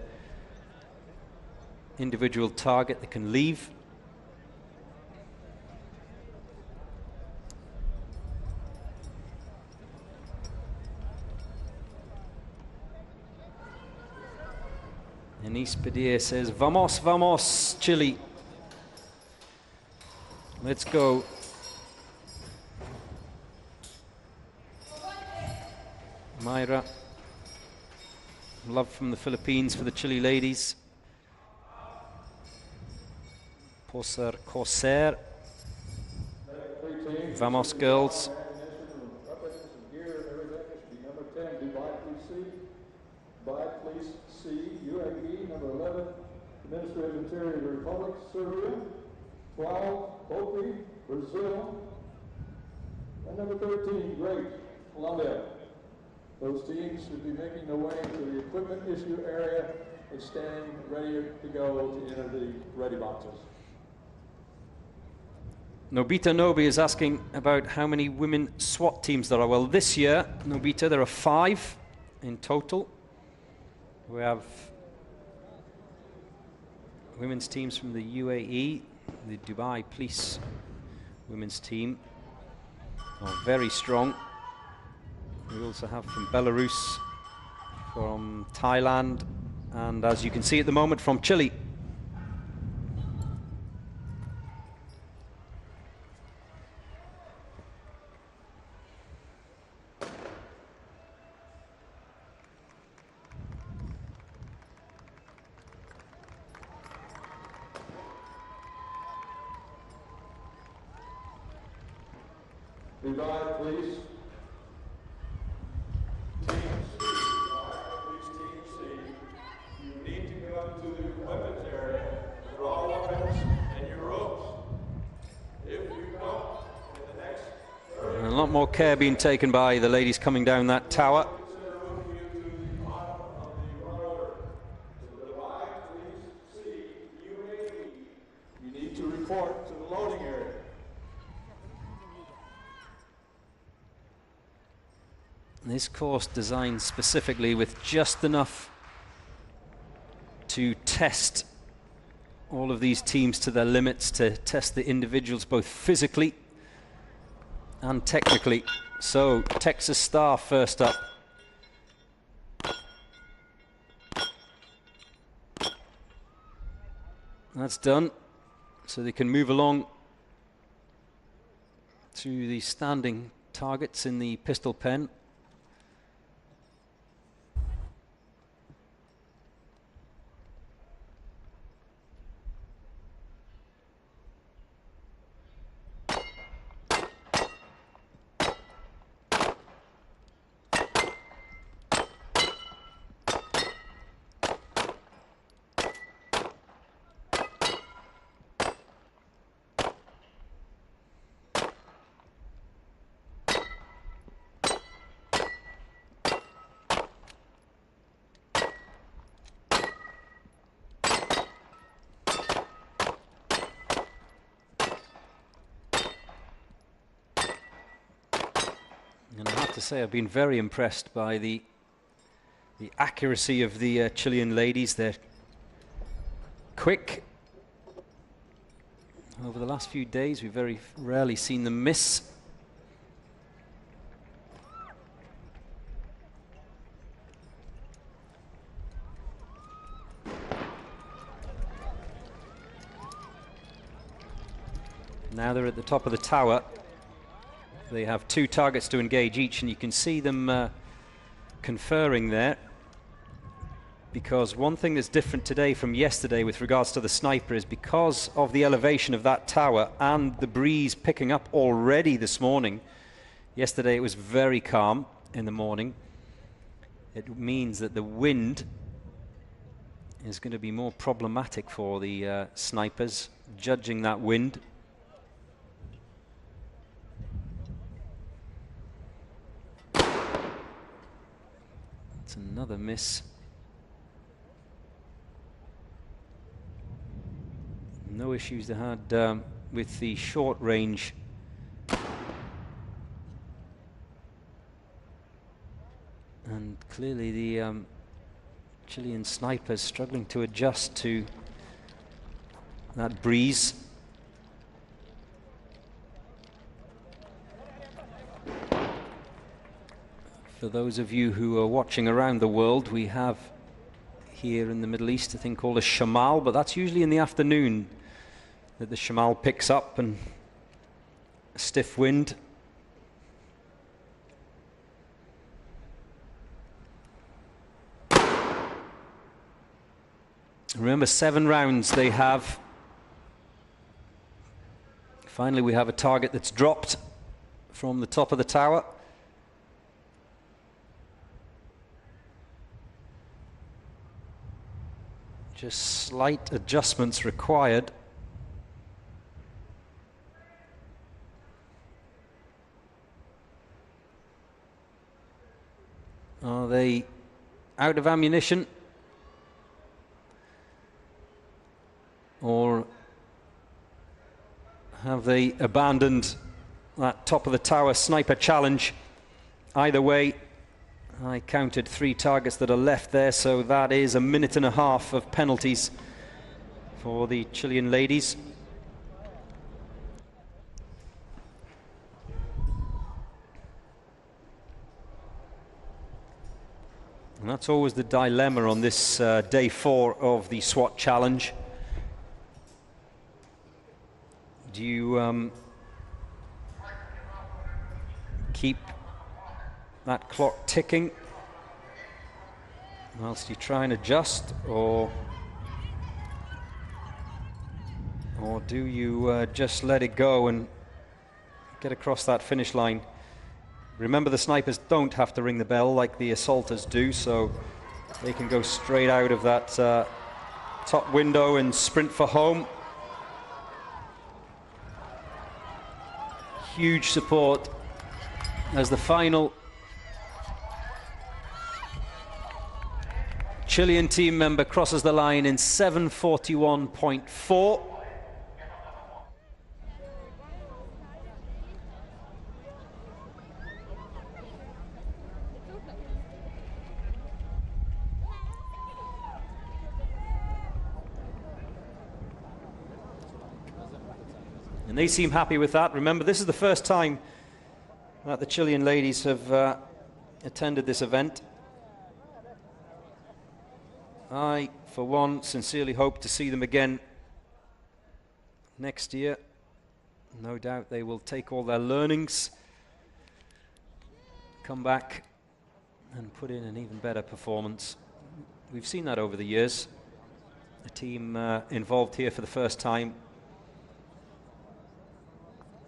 Speaker 3: individual target, they can leave. Enis Padilla says, "Vamos, vamos, Chile. Let's go." Myra, love from the Philippines for the Chile ladies. Poser Coser. Vamos girls.
Speaker 4: Number 10, Dubai Police C, UAE. Number 11, Ministry of Interior, Republic, Serbia. 12, Hopi, Brazil. And number 13, Great, Colombia. Those teams should be making their way to the equipment issue area and standing ready to go to enter the ready boxes.
Speaker 3: Nobita Nobi is asking about how many women SWAT teams there are. Well, this year, Nobita, there are 5 in total. We have women's teams from the UAE, the Dubai Police women's team are very strong. We also have from Belarus, from Thailand, and as you can see at the moment, from Chile.
Speaker 4: Dubai Police.
Speaker 3: A lot more care being taken by the ladies coming down that tower.
Speaker 4: You need to report to the loading area.
Speaker 3: This course designed specifically with just enough to test all of these teams to their limits, to test the individuals both physically and technically. So Texas Star first up. That's done, so they can move along to the standing targets in the pistol pen. And I have to say, I've been very impressed by the accuracy of the Chilean ladies. They're quick. Over the last few days, we've very rarely seen them miss. Now they're at the top of the tower. They have 2 targets to engage each, and you can see them conferring there. Because one thing that's different today from yesterday with regards to the sniper is because of the elevation of that tower and the breeze picking up already this morning. Yesterday it was very calm in the morning. It means that the wind is going to be more problematic for the snipers, judging that wind. It's another miss. No issues they had with the short range. And clearly the Chilean snipers struggling to adjust to that breeze. For those of you who are watching around the world, we have here in the Middle East a thing called a shamal, but that's usually in the afternoon that the shamal picks up and a stiff wind. Remember, 7 rounds they have. Finally, we have a target that's dropped from the top of the tower. Just slight adjustments required. Are they out of ammunition? Or have they abandoned that top of the tower sniper challenge? Either way, I counted 3 targets that are left there, so that is 1.5 minutes of penalties for the Chilean ladies. And that's always the dilemma on this day 4 of the SWAT challenge. Do you keep that clock ticking whilst you try and adjust, or do you just let it go and get across that finish line? Remember, the snipers don't have to ring the bell like the assaulters do, so they can go straight out of that top window and sprint for home. Huge support as the final Chilean team member crosses the line in 7:41.4. they seem happy with that. Remember, this is the first time that the Chilean ladies have attended this event. I, for one, sincerely hope to see them again next year. No doubt they will take all their learnings, come back and put in an even better performance. We've seen that over the years. A team involved here for the first time,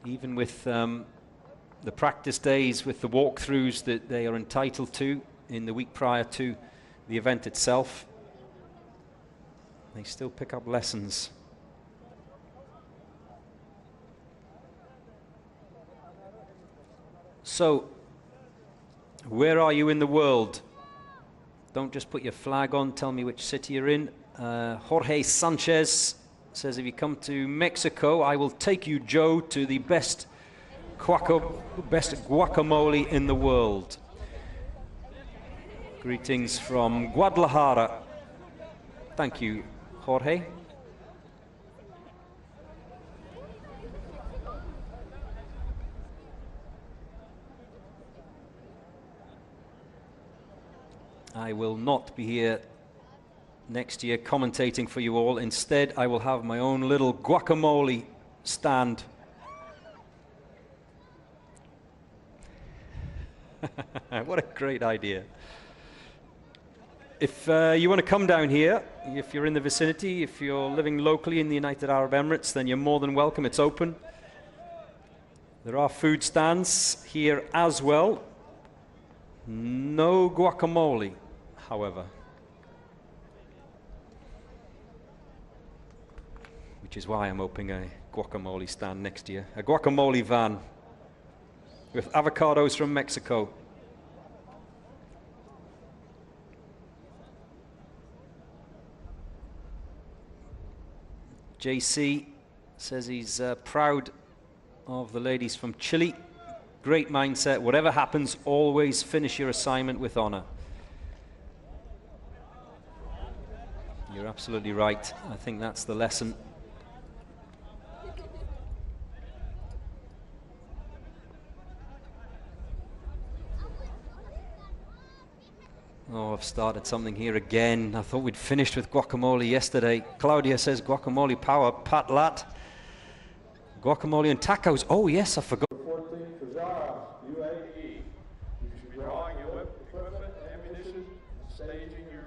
Speaker 3: even with the practice days, with the walkthroughs that they are entitled to in the week prior to the event itself, they still pick up lessons. So, where are you in the world? Don't just put your flag on, tell me which city you're in. Jorge Sanchez says, if you come to Mexico, I will take you, Joe, to the best guacamole in the world. Greetings from Guadalajara. Thank you, Jorge. I will not be here next year commentating for you all. Instead, I will have my own little guacamole stand. What a great idea. If you want to come down here, if you're in the vicinity, if you're living locally in the United Arab Emirates, then you're more than welcome. It's open. There are food stands here as well. No guacamole, however. Which is why I'm opening a guacamole stand next year. A guacamole van with avocados from Mexico. JC says he's proud of the ladies from Chile. Great mindset. Whatever happens, always finish your assignment with honor. You're absolutely right. I think that's the lesson. Oh, I've started something here again. I thought we'd finished with guacamole yesterday. Claudia says guacamole power, Pat Lat. Guacamole and tacos. Oh yes, I forgot.
Speaker 4: 14, UAE. You should be drawing your equipment, ammunition, staging your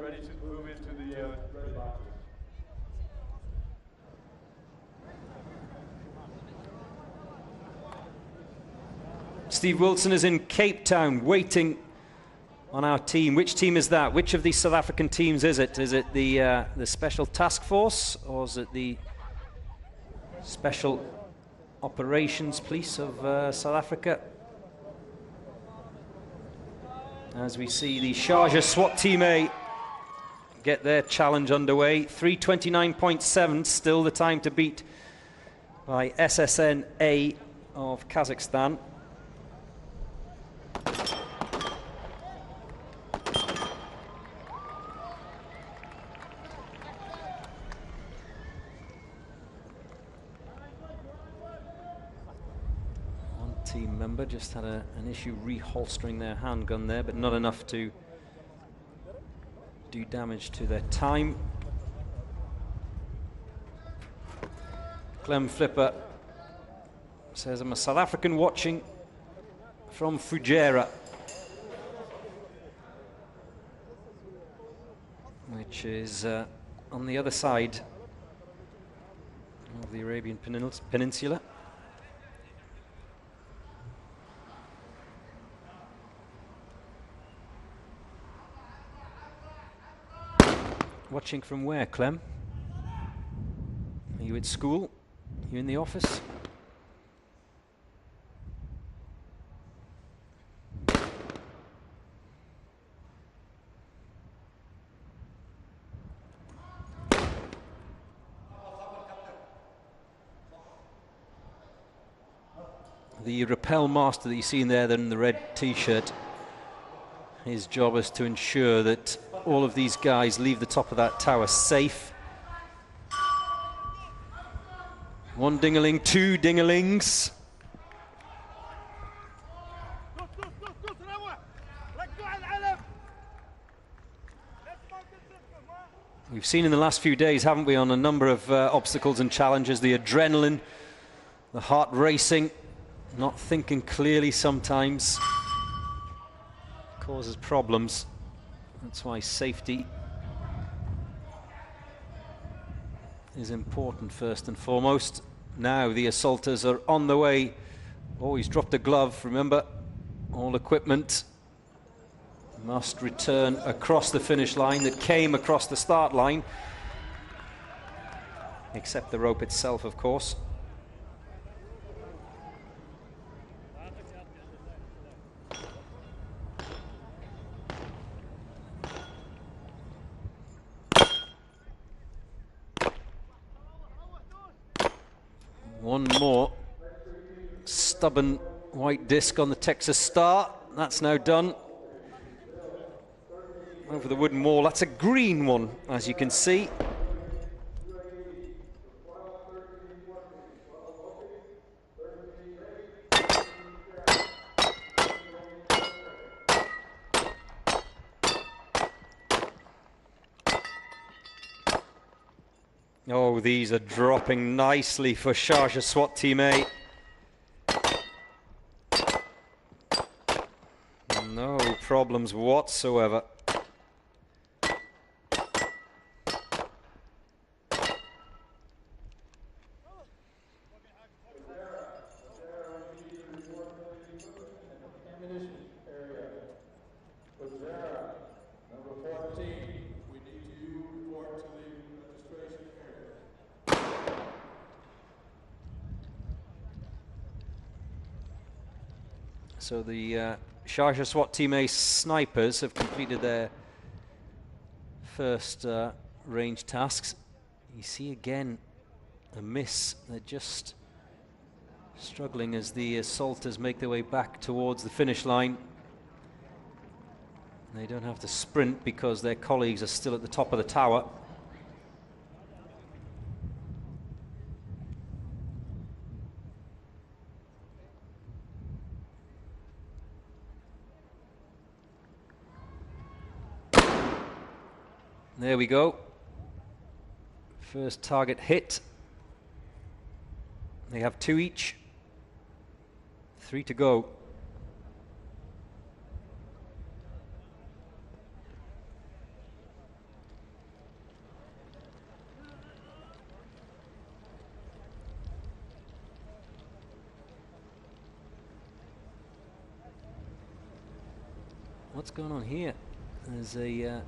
Speaker 4: ready to move into the red boxes.
Speaker 3: Steve Wilson is in Cape Town waiting on our team. Which team is that? Which of these South African teams is it? Is it the Special Task Force, or is it the Special Operations Police of South Africa? As we see the Sharjah SWAT Team A get their challenge underway. 3:29.7, still the time to beat by SSN A of Kazakhstan. Team member just had an issue reholstering their handgun there, but not enough to do damage to their time. Clem Flipper says, I'm a South African watching from Fujairah, which is on the other side of the Arabian Peninsula. Watching from where, Clem? Are you at school? Are you in the office? The rappel master that you see in there, in the red t-shirt, his job is to ensure that all of these guys leave the top of that tower safe. One ding-a-ling, two ding-a-lings. We've seen in the last few days, haven't we, on a number of obstacles and challenges, the adrenaline, the heart racing, not thinking clearly sometimes causes problems. That's why safety is important first and foremost. Now the assaulters are on the way. Oh, he's dropped a glove, remember, all equipment must return across the finish line that came across the start line, except the rope itself, of course. One more stubborn white disc on the Texas Star. That's now done. Over the wooden wall. That's a green one, as you can see. Oh, these are dropping nicely for Uae Swat Team A. No problems whatsoever. So the Uae Swat Team A snipers have completed their first range tasks. You see again a miss. They're just struggling as the assaulters make their way back towards the finish line. They don't have to sprint because their colleagues are still at the top of the tower. There we go. First target hit. They have 2 each. 3 to go. What's going on here? There's a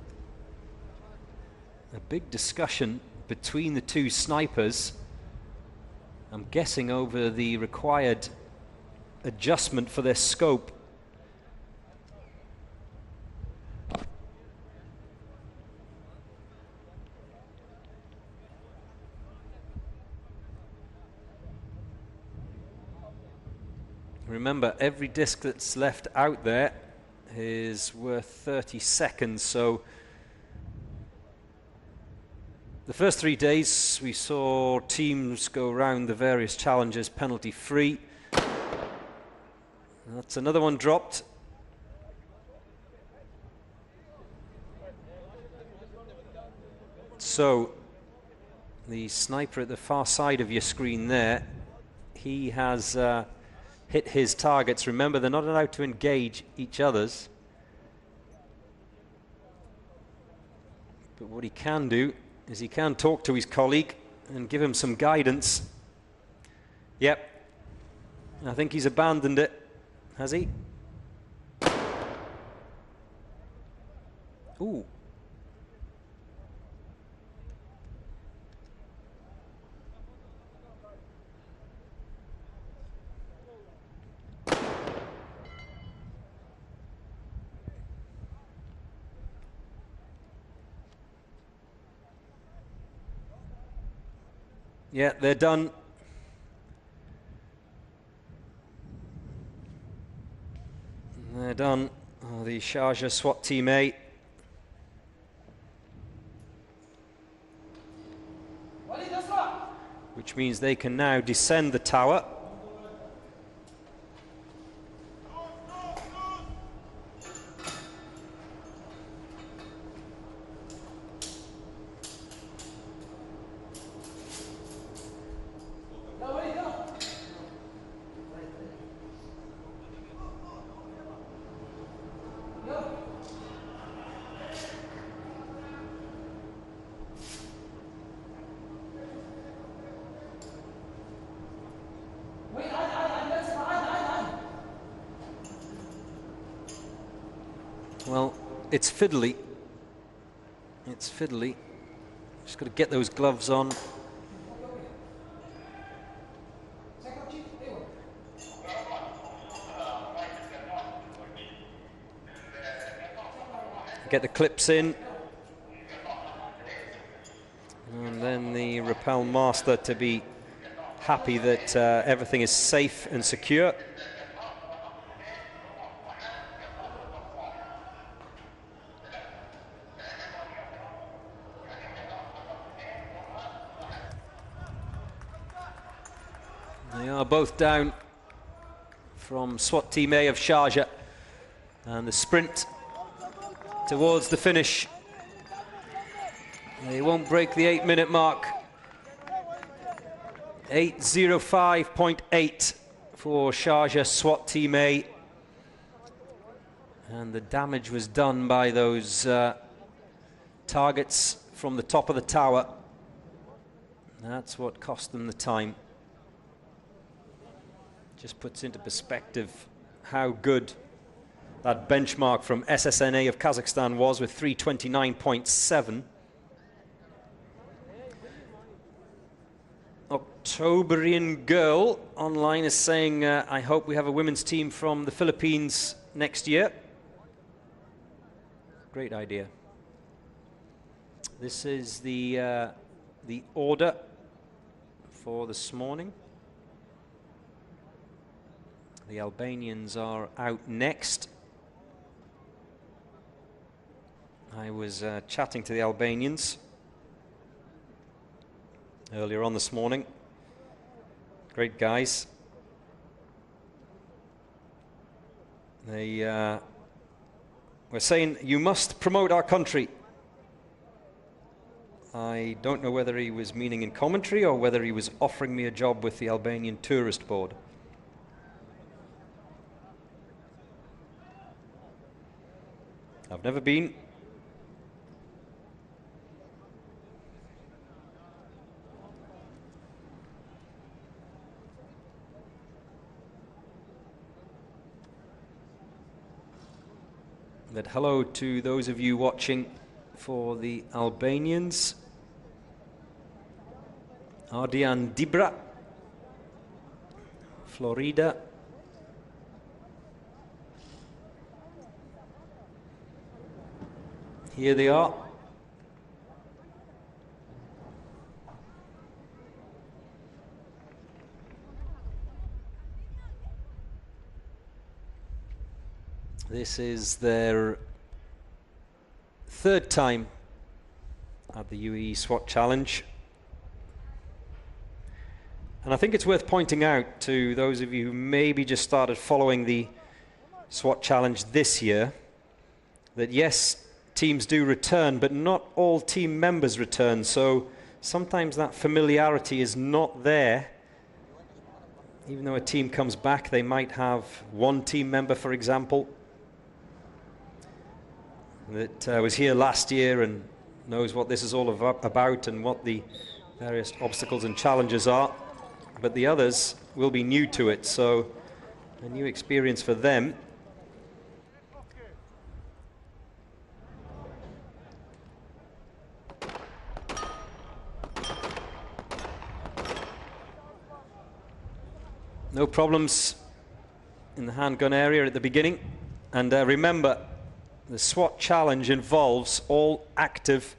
Speaker 3: big discussion between the 2 snipers. I'm guessing over the required adjustment for their scope. Remember, every disc that's left out there is worth 30 seconds, so the first 3 days we saw teams go around the various challenges penalty free. That's another one dropped. So the sniper at the far side of your screen there, he has hit his targets. Remember, they're not allowed to engage each other's. But what he can do is he can talk to his colleague and give him some guidance. Yep, I think he's abandoned it, has he? Ooh. Yeah, they're done. They're done. Oh, the Uae Swat Team A. We're which means they can now descend the tower. Well, it's fiddly. It's fiddly. Just got to get those gloves on. Get the clips in. And then the rappel master to be happy that everything is safe and secure. They are both down from SWAT Team A of Sharjah, and the sprint towards the finish. They won't break the 8-minute mark. 8:05.8 for Sharjah SWAT Team A. And the damage was done by those targets from the top of the tower. That's what cost them the time. Just puts into perspective how good that benchmark from SSNA of Kazakhstan was with 329.7. Octoberian Girl online is saying, I hope we have a women's team from the Philippines next year. Great idea. This is the order for this morning. The Albanians are out next. I was chatting to the Albanians earlier on this morning. Great guys. They were saying, you must promote our country. I don't know whether he was meaning in commentary or whether he was offering me a job with the Albanian Tourist Board. I've never been. But hello to those of you watching for the Albanians. Ardian Dibra, Florida. Here they are. This is their third time at the Uae Swat Challenge. And I think it's worth pointing out to those of you who maybe just started following the SWAT Challenge this year that yes, teams do return, but not all team members return. So sometimes that familiarity is not there. Even though a team comes back, they might have one team member, for example, that was here last year and knows what this is all about and what the various obstacles and challenges are. But the others will be new to it, so a new experience for them. No problems in the handgun area at the beginning. And remember, the SWAT Challenge involves all active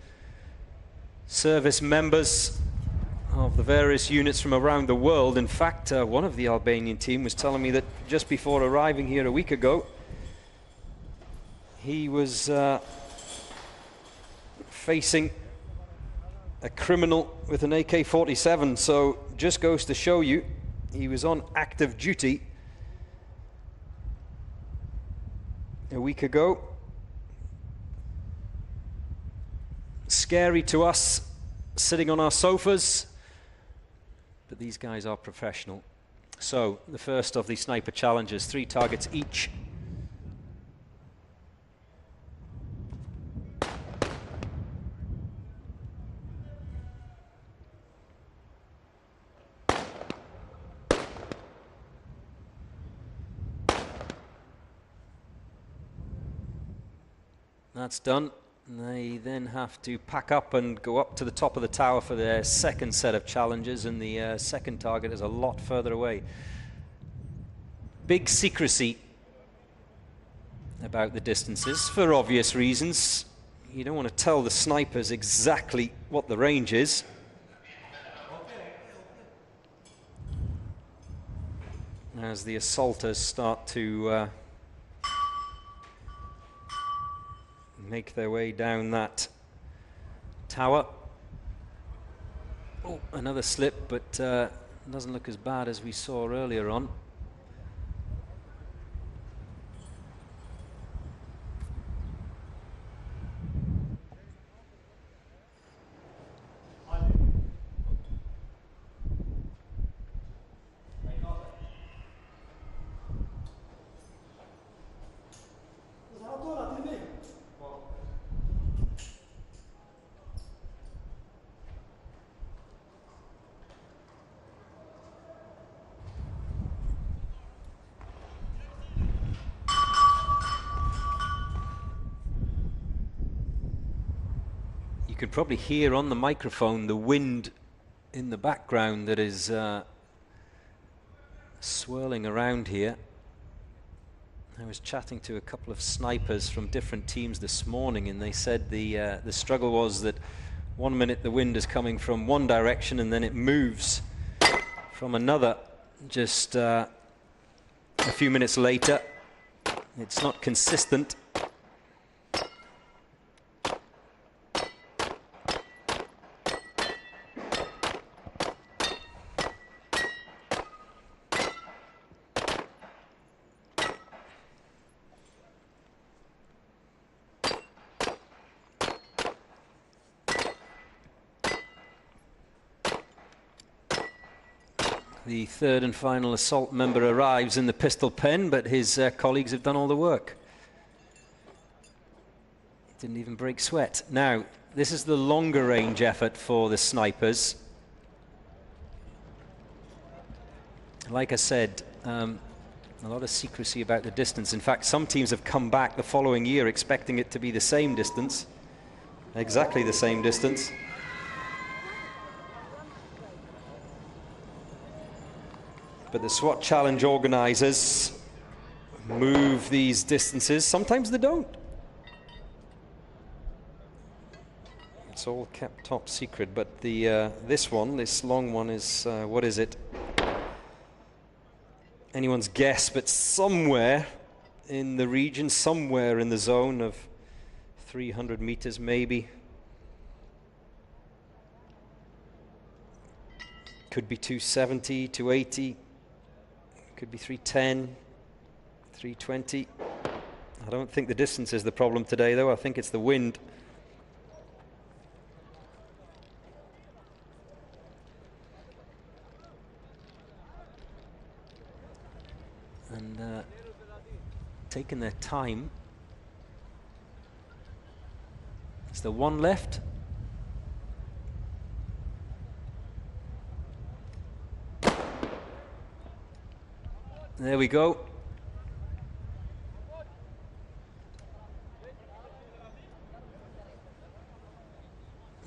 Speaker 3: service members of the various units from around the world. In fact, one of the Albanian team was telling me that just before arriving here a week ago, he was facing a criminal with an AK-47, so just goes to show you he was on active duty a week ago. Scary to us sitting on our sofas, but these guys are professional. So the first of the sniper challenges, 3 targets each. That's done. They then have to pack up and go up to the top of the tower for their second set of challenges, and the second target is a lot further away. Big secrecy about the distances for obvious reasons. You don't want to tell the snipers exactly what the range is. As the assaulters start to make their way down that tower. Oh, another slip, but doesn't look as bad as we saw earlier on. You can probably hear on the microphone the wind in the background that is swirling around here. I was chatting to a couple of snipers from different teams this morning, and they said the struggle was that 1 minute the wind is coming from one direction and then it moves from another just a few minutes later. It's not consistent. The third and final assault member arrives in the pistol pen, but his colleagues have done all the work. Didn't even break sweat. Now, this is the longer range effort for the snipers. Like I said, a lot of secrecy about the distance. In fact, some teams have come back the following year expecting it to be the same distance, exactly the same distance. But the SWAT challenge organizers move these distances. Sometimes they don't. It's all kept top secret, but the this long one is, what is it? Anyone's guess, but somewhere in the region, somewhere in the zone of 300 meters maybe. Could be 270, 280. Could be 310, 320. I don't think the distance is the problem today, though. I think it's the wind. And taking their time. Is there one left? There we go.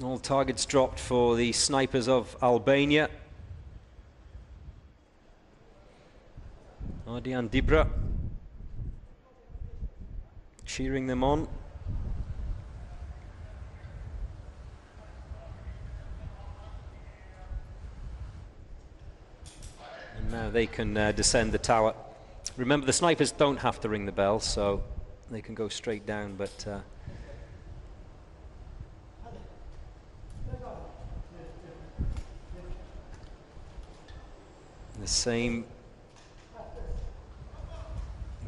Speaker 3: All targets dropped for the snipers of Albania. Ardian Dibra cheering them on. Now they can descend the tower. Remember, the snipers don't have to ring the bell, so they can go straight down, but The same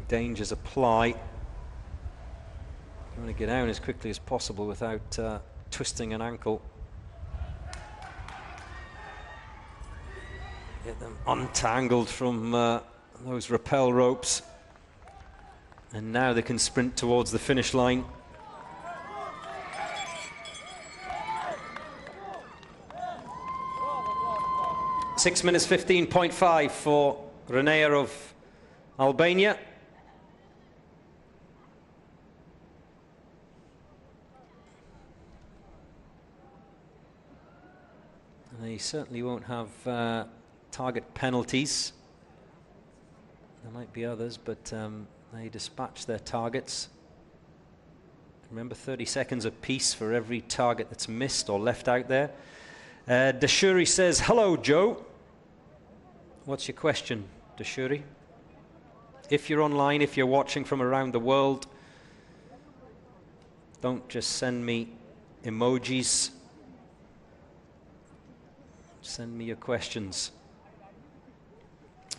Speaker 3: dangers apply. You want to get out as quickly as possible without twisting an ankle. Get them untangled from those rappel ropes. And now they can sprint towards the finish line. Six minutes 15.5 for Renea of Albania. And they certainly won't have target penalties. There might be others, but they dispatch their targets. Remember, 30 seconds apiece for every target that's missed or left out there. Dashuri says, hello, Joe. What's your question, Dashuri? If you're online, if you're watching from around the world, don't just send me emojis. Send me your questions.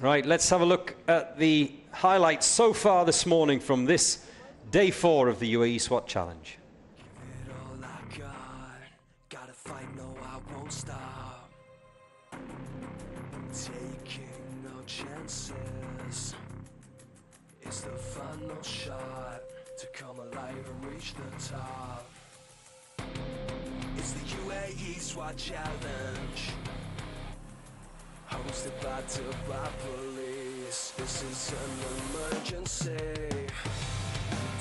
Speaker 3: Right, let's have a look at the highlights so far this morning from this day 4 of the UAE SWAT Challenge.
Speaker 1: Give it all I got. Gotta fight, no, I won't stop. Taking no chances. It's the final shot to come alive and reach the top. It's the UAE SWAT Challenge, hosted by Dubai Police. This is an emergency.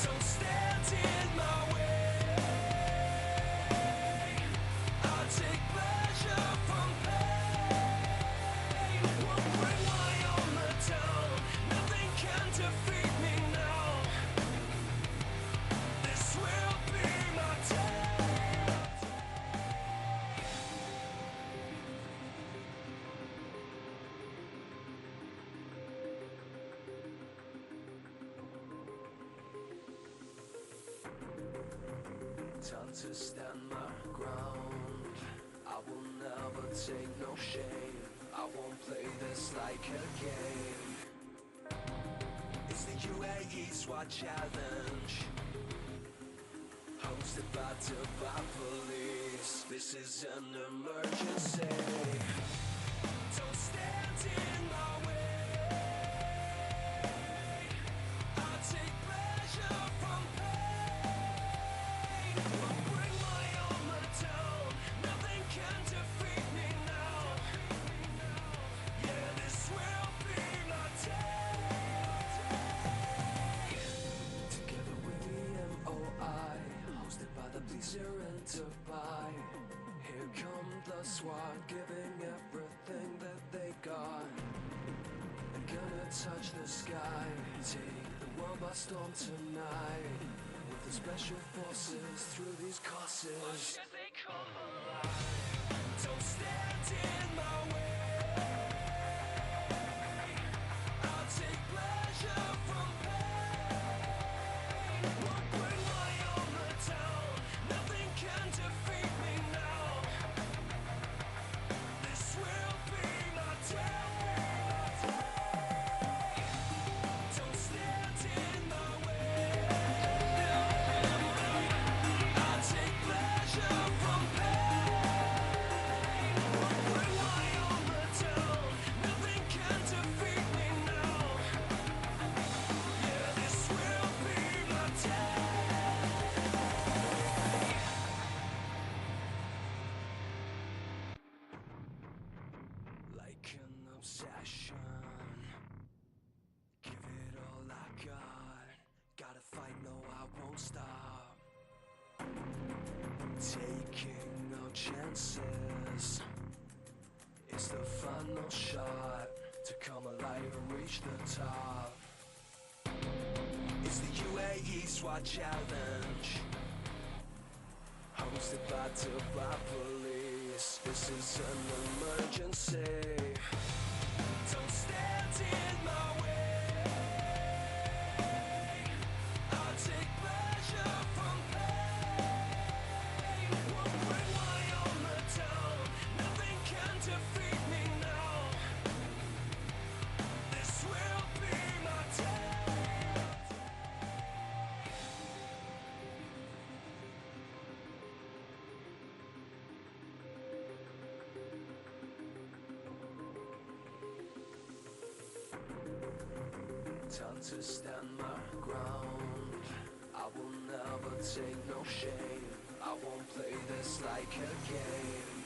Speaker 1: Don't stand in my way. I'll take pleasure from pain. Won't bring my armor down. Nothing can defeat me now. This will be my day. Time to stand my ground. I will never take no shame. I won't play this like a game. It's the UAE SWAT Challenge, hosted by Dubai Police. This is an emergency. Don't stand in my way. I'll take pleasure from pain. Won't bring my armor down. Nothing can defeat me now. Yeah, this will be my day. Together we MOI, hosted by the police here in Dubai. Here come the SWAT, giving everything that they got. They're gonna touch the sky, take the world by storm tonight. With the special forces through these courses. They come alive. Don't stand in my way. I'll take pleasure from pain. Won't bring my armor down. Nothing can defeat me now. This will be my day. Don't stand in my way. I'll take pleasure from pain. Won't bring my armor down. Nothing can defeat me now. Yeah, this will be my day. Like an obsession, give it all I got. Gotta fight, no, I won't stop. Taking no chances. It's the final shot to come alive and reach the top. It's the UAE SWAT Challenge, hosted by Dubai Police. This is an emergency. Don't stand in my way. I'll take pleasure from pain. Won't bring my armor down. Nothing can defeat me now. time to stand my ground. I will never take no shame. I won't play this like a game.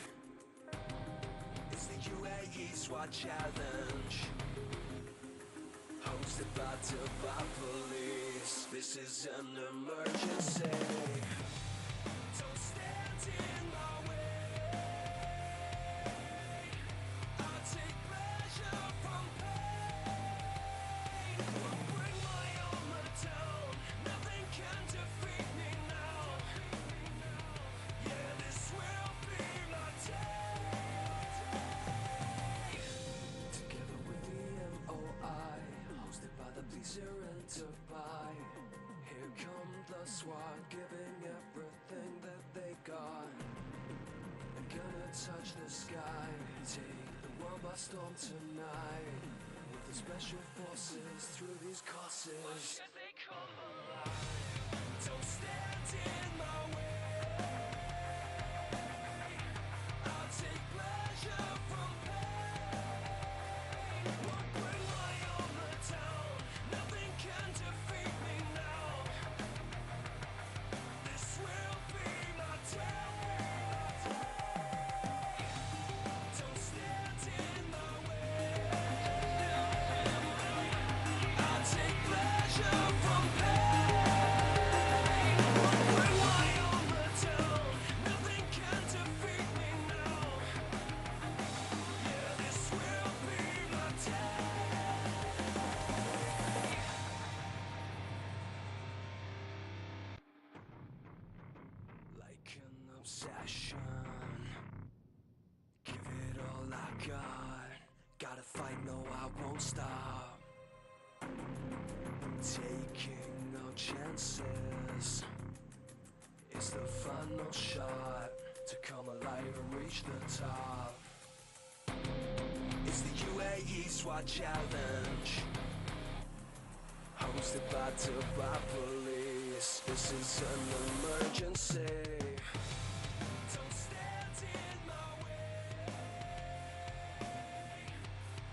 Speaker 1: It's the Uae Swat Challenge, hosted by Dubai Police. This is an emergency. Don't stand in my way. I take pleasure from pain. I'll bring my armor down. Nothing can defeat me now. Yeah, this will be my day. Together with the MOI, hosted by the police here in Dubai. Here come the SWAT, giving everything that they got. They're gonna touch the sky, take the world by storm tonight. With the special forces through these courses. Why should they come alive? Don't stand in my way. I'll take pleasure from pain. Won't bring my armor down. Nothing can defeat me now. This will be my day. Don't stand in my way. I'll take pleasure from pain. Won't bring my armor down. Nothing can defeat me now. Yeah, this will be my day. Like an obsession, give it all I got. Gotta fight, no, I won't stop. Taking no chances. It's the final shot to come alive and reach the top. It's the Uae Swat Challenge, hosted by Dubai Police. This is an emergency. Don't stand in my way.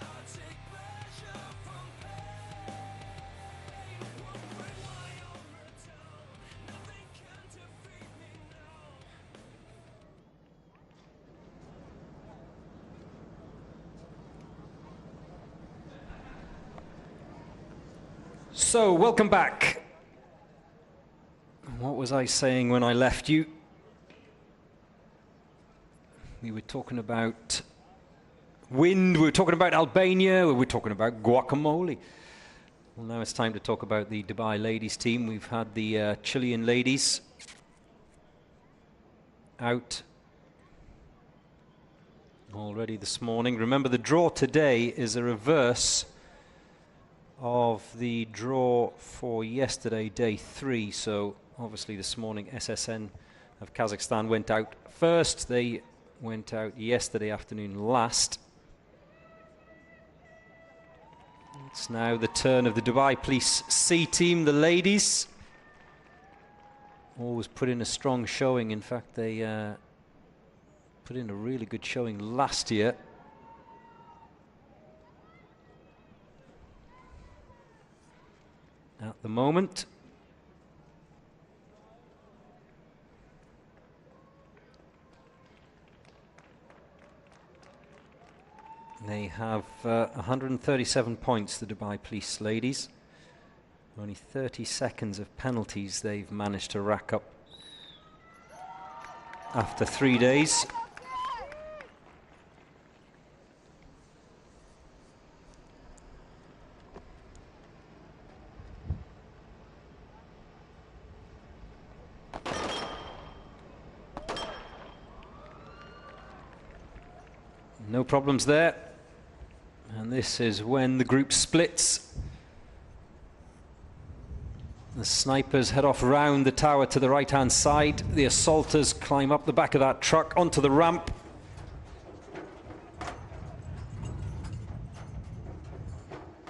Speaker 1: I'll take pleasure from pain. Won't bring my armor down. Nothing can defeat me now.
Speaker 3: So, welcome back. What was I saying when I left you? We were talking about wind, we were talking about Albania, we were talking about guacamole. Well, now it's time to talk about the Dubai ladies team. We've had the Chilean ladies out already this morning. Remember, the draw today is a reverse of the draw for yesterday, day 3. So obviously this morning SSN of Kazakhstan went out first. They went out yesterday afternoon last. It's now the turn of the Dubai Police C team, the ladies. Always put in a strong showing. In fact, they put in a really good showing last year. At the moment, they have 137 points, the Dubai Police ladies. Only 30 seconds of penalties they've managed to rack up after 3 days. No problems there. And this is when the group splits. The snipers head off round the tower to the right-hand side. The assaulters climb up the back of that truck onto the ramp.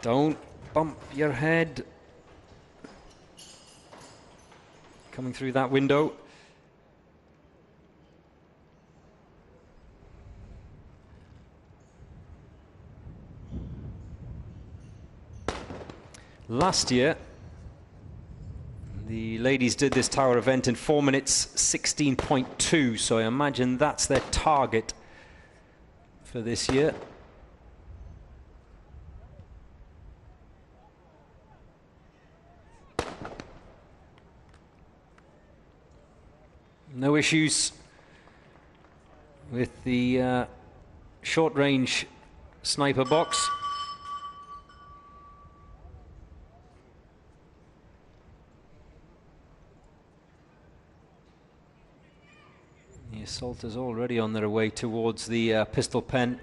Speaker 3: Don't bump your head. Coming through that window. Last year, the ladies did this tower event in 4 minutes 16.2, so I imagine that's their target for this year. No issues with the short-range sniper box. The assaulters already on their way towards the pistol pen.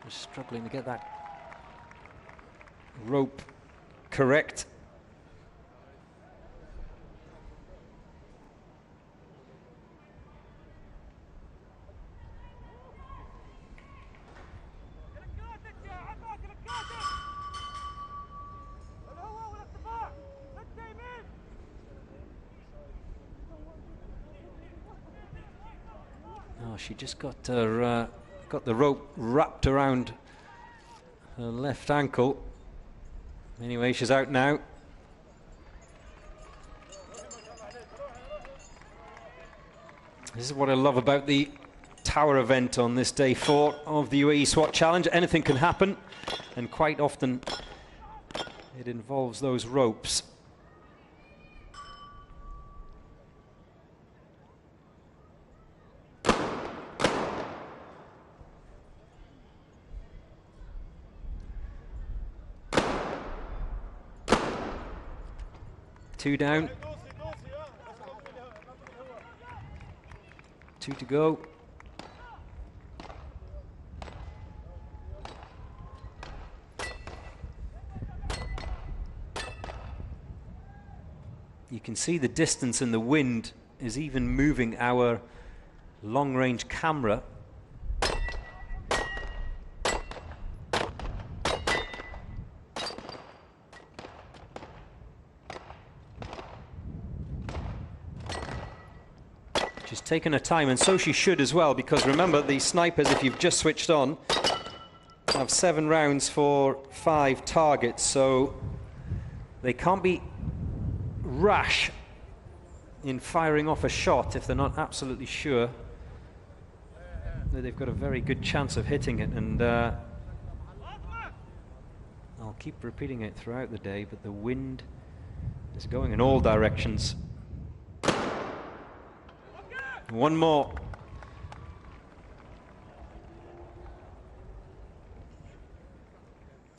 Speaker 3: Just struggling to get that rope correct. Oh, she just got her got the rope wrapped around her left ankle. Anyway, she's out now. This is what I love about the tower event on this day 4 of the UAE SWAT Challenge. Anything can happen, and quite often it involves those ropes. Two down. 2 to go. You can see the distance and the wind is even moving our long-range camera. She's taken her time, and so she should as well, because remember, the snipers, if you've just switched on, have 7 rounds for 5 targets, so they can't be rash in firing off a shot if they're not absolutely sure that they've got a very good chance of hitting it. And I'll keep repeating it throughout the day, but the wind is going in all directions. One more.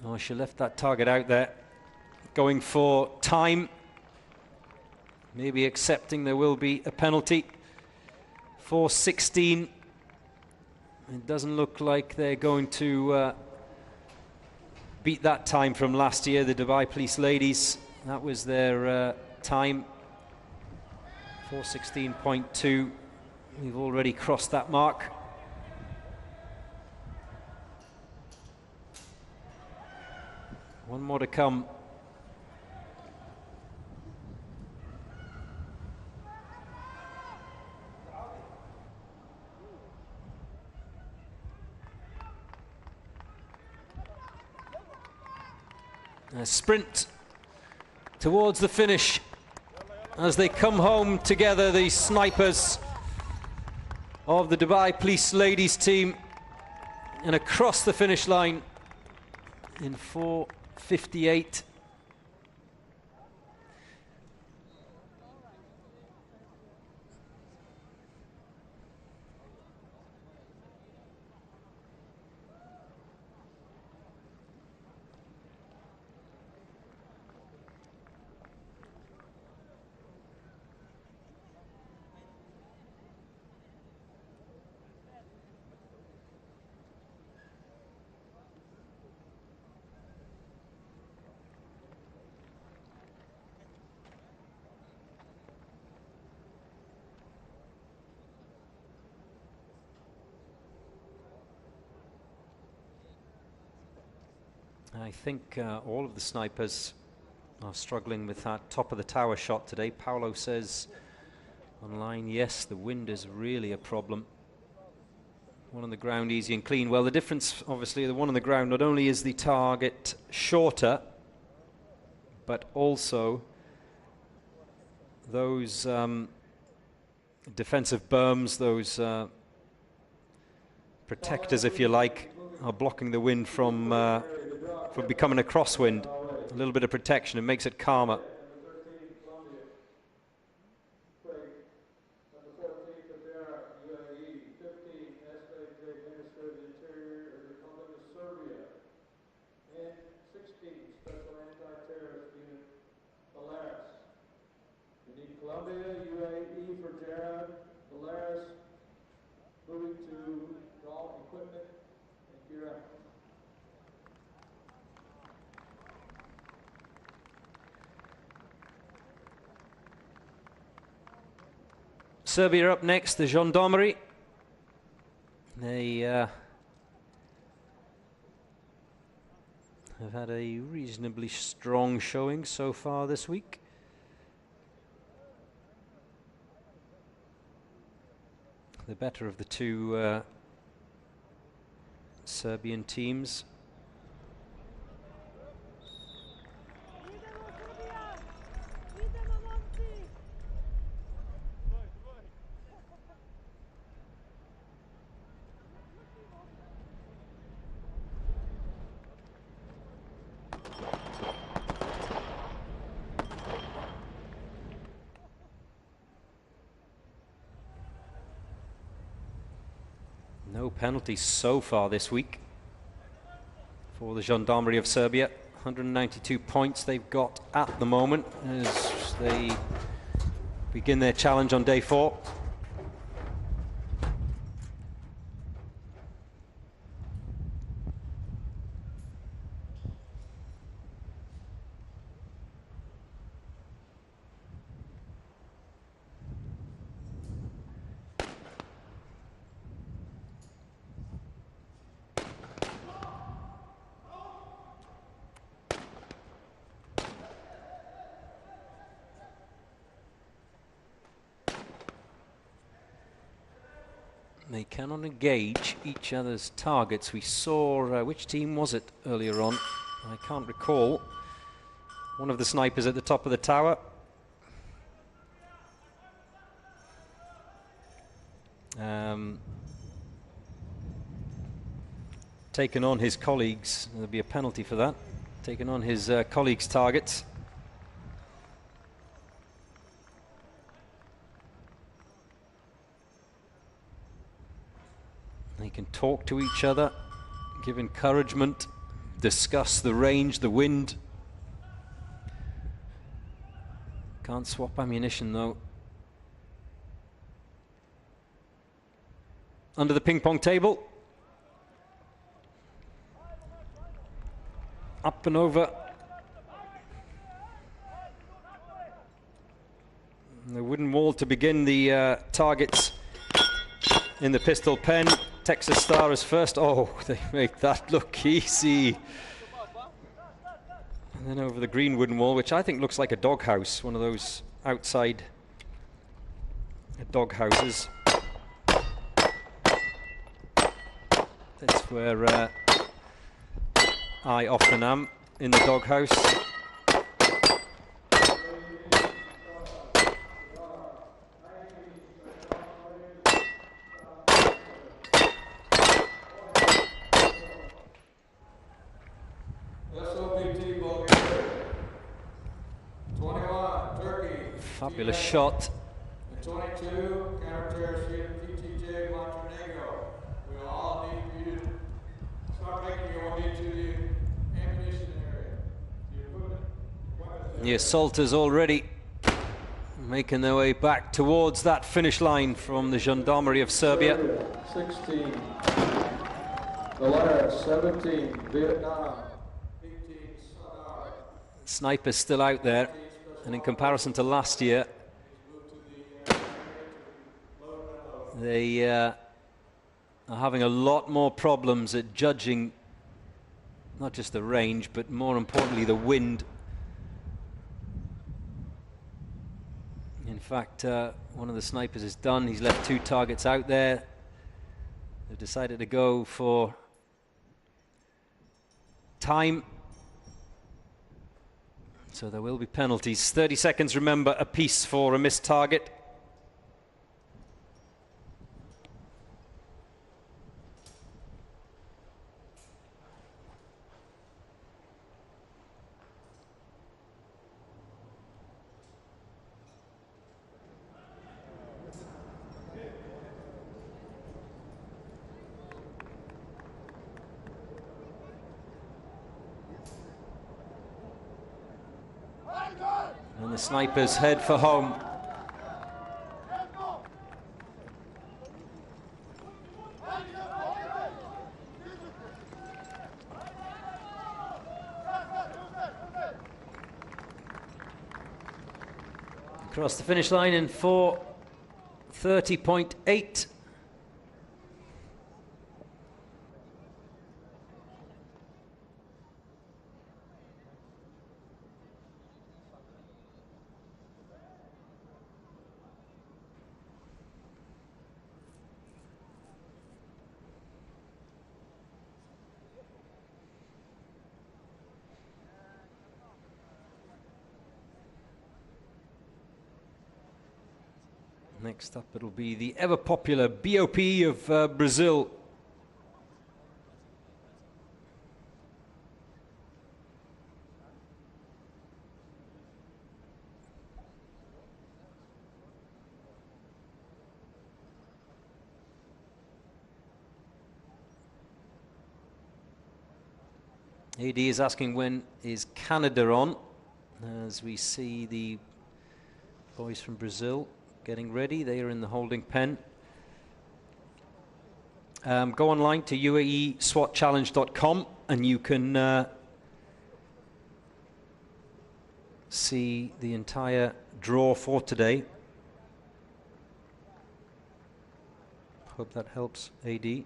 Speaker 3: Oh, she left that target out there, going for time, maybe accepting there will be a penalty. 4:16. It doesn't look like they're going to beat that time from last year, the Dubai Police ladies. That was their time, 4:16.2. We've already crossed that mark. One more to come. A sprint towards the finish as they come home together, the snipers of the Dubai Police ladies team, and across the finish line in 4:58. I think all of the snipers are struggling with that top of the tower shot today. Paolo says online, yes, the wind is really a problem. One on the ground, easy and clean. Well, the difference, obviously, the one on the ground, not only is the target shorter, but also those defensive berms, those protectors, if you like, are blocking the wind from becoming a crosswind. A little bit of protection, it makes it calmer.
Speaker 4: Colombia, UAE for Jared, Polaris, moving to golf equipment and gear up.
Speaker 3: Serbia up next, the Gendarmerie. They have had a reasonably strong showing so far this week. The better of the two Serbian teams. No penalties so far this week for the Gendarmerie of Serbia. 192 points they've got at the moment as they begin their challenge on day 4. They cannot engage each other's targets. We saw, which team was it earlier on? I can't recall. One of the snipers at the top of the tower. Taken on his colleagues, there'll be a penalty for that. Taken on his colleagues' targets. They can talk to each other, give encouragement, discuss the range, the wind. Can't swap ammunition though. Under the ping pong table. Up and over. And the wooden wall to begin the targets in the pistol pen. Texas Star is first. Oh, they make that look easy. And then over the green wooden wall, which I think looks like a doghouse, one of those outside dog houses. That's where I often am, in the doghouse. Fabulous shot.
Speaker 4: 22, counter-terrorist PTJ Montenegro. We all need you to start making your way to the ammunition area.
Speaker 3: The assaulters already making their way back towards that finish line from the Gendarmerie of Serbia.
Speaker 4: 16, Belarus, 17, Vietnam, 18, Sadar.
Speaker 3: Snipers still out there, and in comparison to last year, they are having a lot more problems at judging not just the range, but more importantly the wind. In fact, one of the snipers is done. He's left 2 targets out there. They've decided to go for time. So there will be penalties. 30 seconds, remember, apiece for a missed target. And the snipers head for home. Across the finish line in 4:30.8. Next up, it'll be the ever-popular BOP of Brazil. AD is asking when is Canada on, as we see the boys from Brazil getting ready. They are in the holding pen. Go online to uaeswatchallenge.com and you can see the entire draw for today. Hope that helps, AD.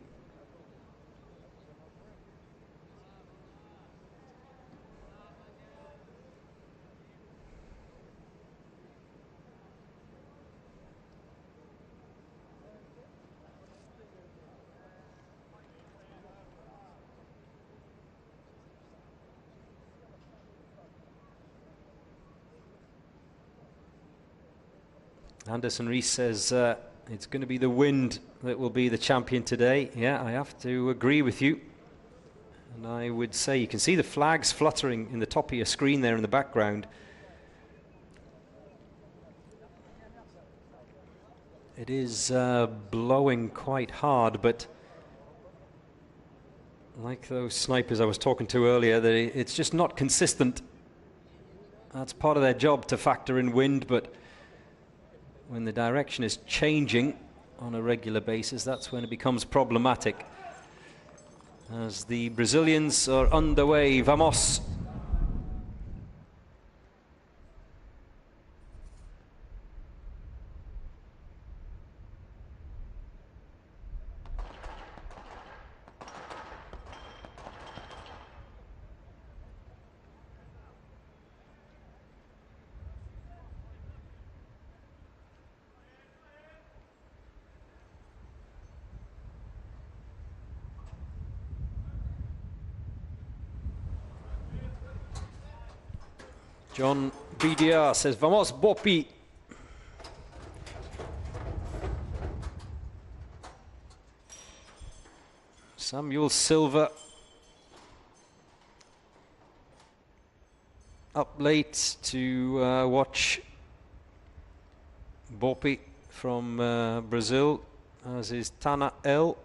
Speaker 3: Anderson Rees says it's going to be the wind that will be the champion today. Yeah, I have to agree with you. And I would say you can see the flags fluttering in the top of your screen there in the background. It is blowing quite hard, but like those snipers I was talking to earlier, it's just not consistent. That's part of their job, to factor in wind, but when the direction is changing on a regular basis, that's when it becomes problematic. As the Brazilians are underway, vamos. John BDR says, vamos, Bopi. Samuel Silva up late to watch Bopi from Brazil, as is Tana L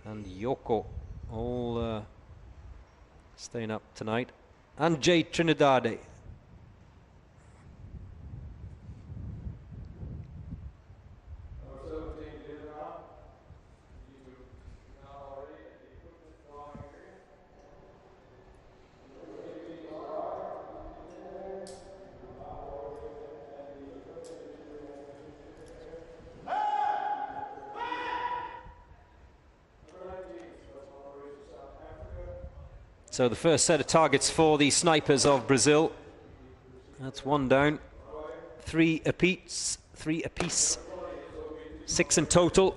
Speaker 3: and Yoko, all staying up tonight, and Jay Trinidad. So the first set of targets for the snipers of Brazil. That's one down. Three apiece. 6 in total.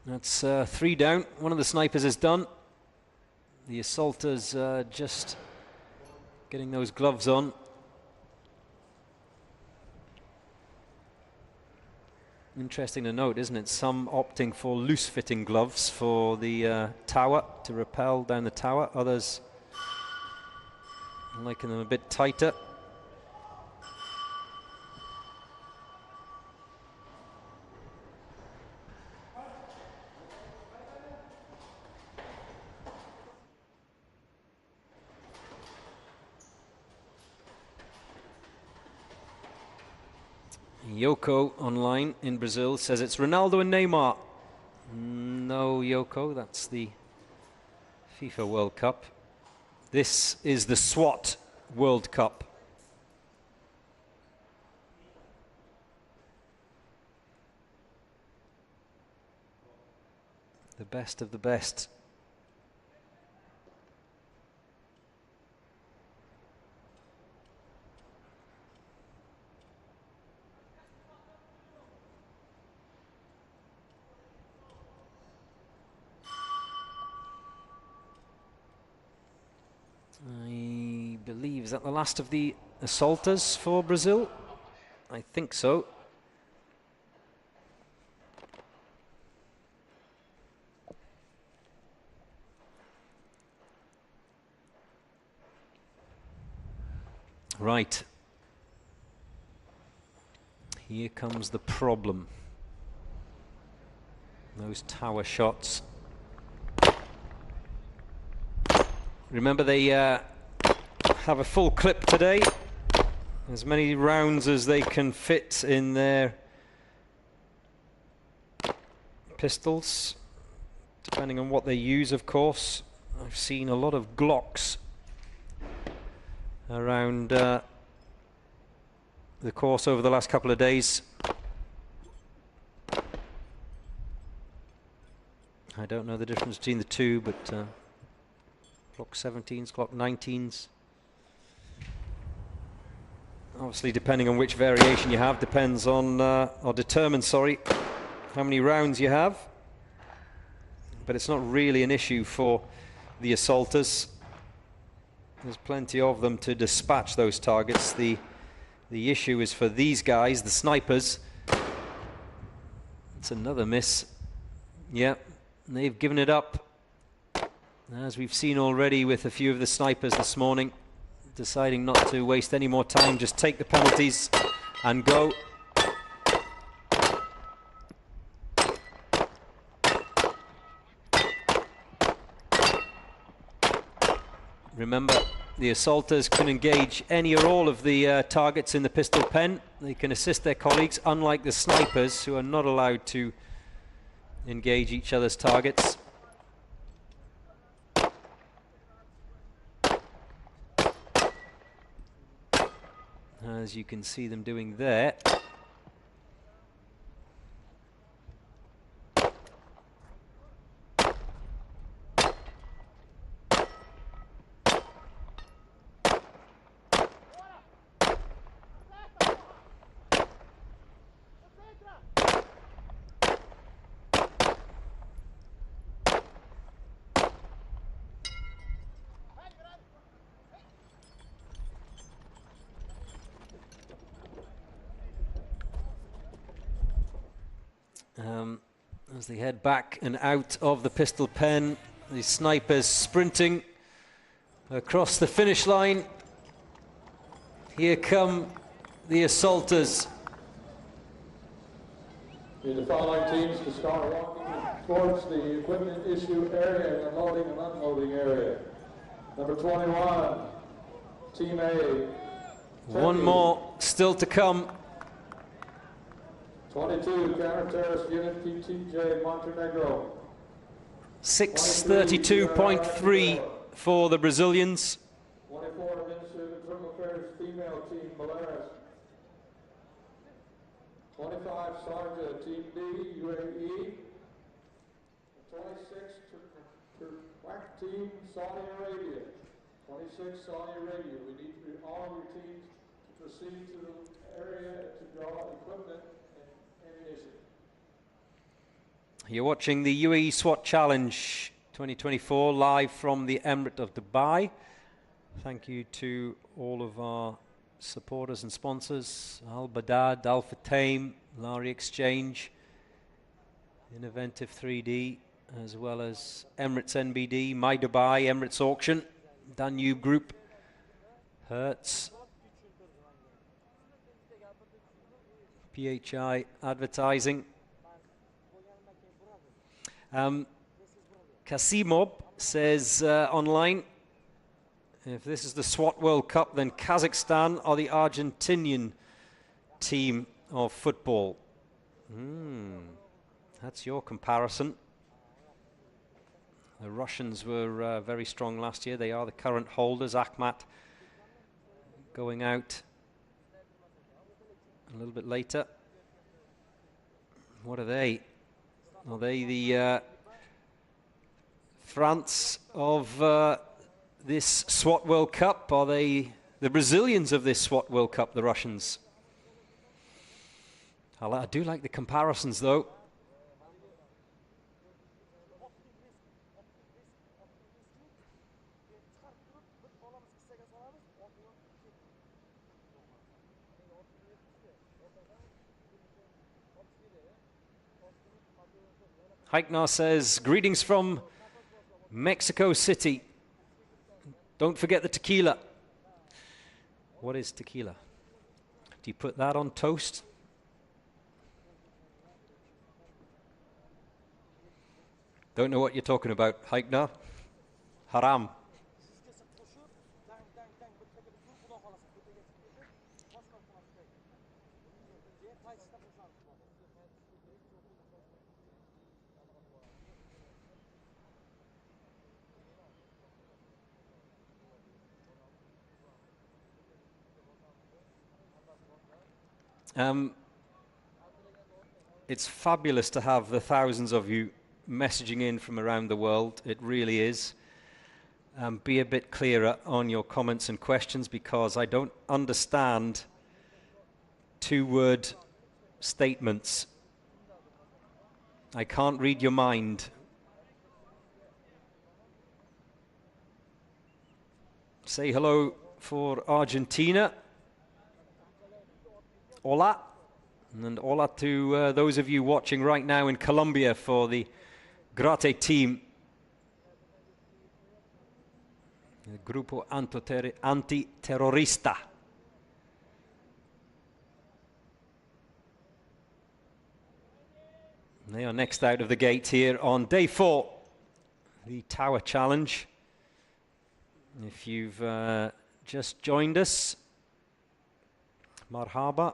Speaker 3: That's 3 down. One of the snipers is done. The assaulters just getting those gloves on. Interesting to note, isn't it? Some opting for loose-fitting gloves for the tower to rappel down the tower. Others liking them a bit tighter. Yoko online in Brazil says it's Ronaldo and Neymar. No, Yoko, that's the FIFA World Cup. This is the SWAT World Cup. The best of the best. I believe, is that the last of the assaulters for Brazil? I think so. Right. Here comes the problem. Those tower shots. Remember, they have a full clip today. As many rounds as they can fit in their pistols, depending on what they use, of course. I've seen a lot of Glocks around the course over the last couple of days. I don't know the difference between the two, but Glock 17s, Glock 19s. Obviously, depending on which variation you have, depends on, or determines, sorry, how many rounds you have. But it's not really an issue for the assaulters. There's plenty of them to dispatch those targets. The issue is for these guys, the snipers. It's another miss. Yeah, they've given it up. As we've seen already with a few of the snipers this morning, deciding not to waste any more time, just take the penalties and go. Remember, the assaulters can engage any or all of the targets in the pistol pen. They can assist their colleagues, unlike the snipers, who are not allowed to engage each other's targets. As you can see them doing there. As they head back and out of the pistol pen, the snipers sprinting across the finish line. Here come the assaulters.
Speaker 4: The following teams to start walking towards the equipment issue area and unloading and unloading area. Number 21, Team A.
Speaker 3: One more still to come.
Speaker 4: 22, Counter-Terrorist Unit PTJ Montenegro.
Speaker 3: 632.3 for the Brazilians.
Speaker 4: 24, Administrative Internal Affairs Female Team Belarus. 25, Sarja Team B, UAE. 26, Turk Team Saudi Arabia. 26, Saudi Arabia. We need all of your teams to proceed to the area to draw equipment.
Speaker 3: You're watching the UAE SWAT Challenge 2024 live from the Emirate of Dubai. Thank you to all of our supporters and sponsors, Al Badad, Al Fatame, Lari Exchange, Innovative 3D, as well as Emirates NBD, My Dubai, Emirates Auction, Danube Group, Hertz, PHI Advertising. Kasimob says online, if this is the SWAT World Cup, then Kazakhstan are the Argentinian team of football. That's your comparison. The Russians were very strong last year. They are the current holders. Akhmat going out a little bit later. What are they? Are they the France of this SWAT World Cup? Are they the Brazilians of this SWAT World Cup, the Russians? I do like the comparisons, though. Haiknar says, greetings from Mexico City. Don't forget the tequila. What is tequila? Do you put that on toast? Don't know what you're talking about, Haiknar. Haram. It's fabulous to have the thousands of you messaging in from around the world. It really is. Be a bit clearer on your comments and questions, because I don't understand two-word statements. I can't read your mind. Say hello for Argentina. Hola. And hola to those of you watching right now in Colombia for the Grate team. El Grupo Antiterrorista. They are next out of the gate here on day 4, the Tower Challenge. If you've just joined us, marhaba.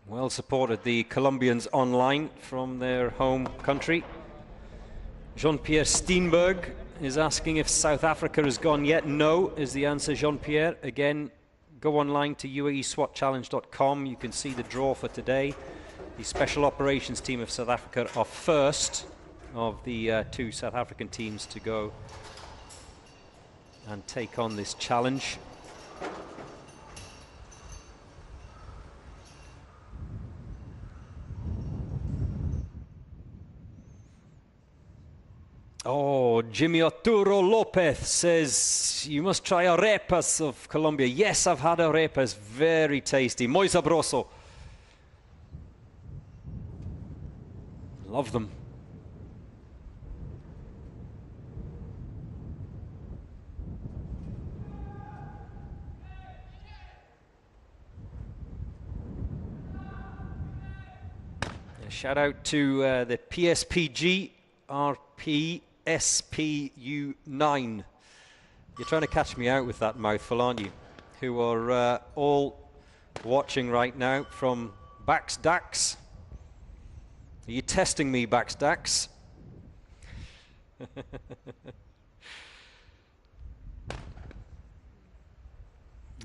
Speaker 3: Well supported, the Colombians online from their home country. Jean-Pierre Steenberg is asking if South Africa has gone yet. No, is the answer, Jean-Pierre. Again, go online to uaeswatchallenge.com. You can see the draw for today. The Special Operations team of South Africa are first of the 2 South African teams to go and take on this challenge. Oh, Jimmy Arturo Lopez says, you must try arepas of Colombia. Yes, I've had arepas, very tasty. Muy sabroso. Love them. A shout out to the PSPG RP SPU9. You're trying to catch me out with that mouthful, aren't you? Who are all watching right now from Baxdax. Are you testing me, Baxdax?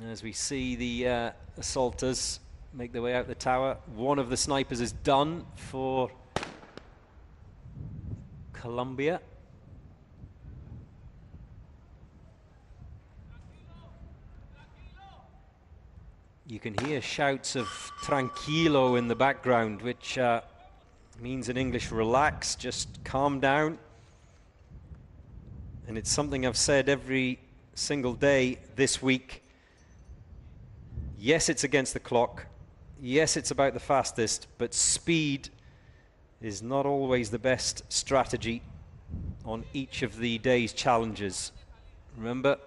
Speaker 3: As we see the assaulters make their way out the tower, one of the snipers is done for Colombia. You can hear shouts of tranquilo in the background, which means in English, relax, just calm down. And it's something I've said every single day this week. Yes, it's against the clock. Yes, it's about the fastest, but speed is not always the best strategy on each of the day's challenges. Remember,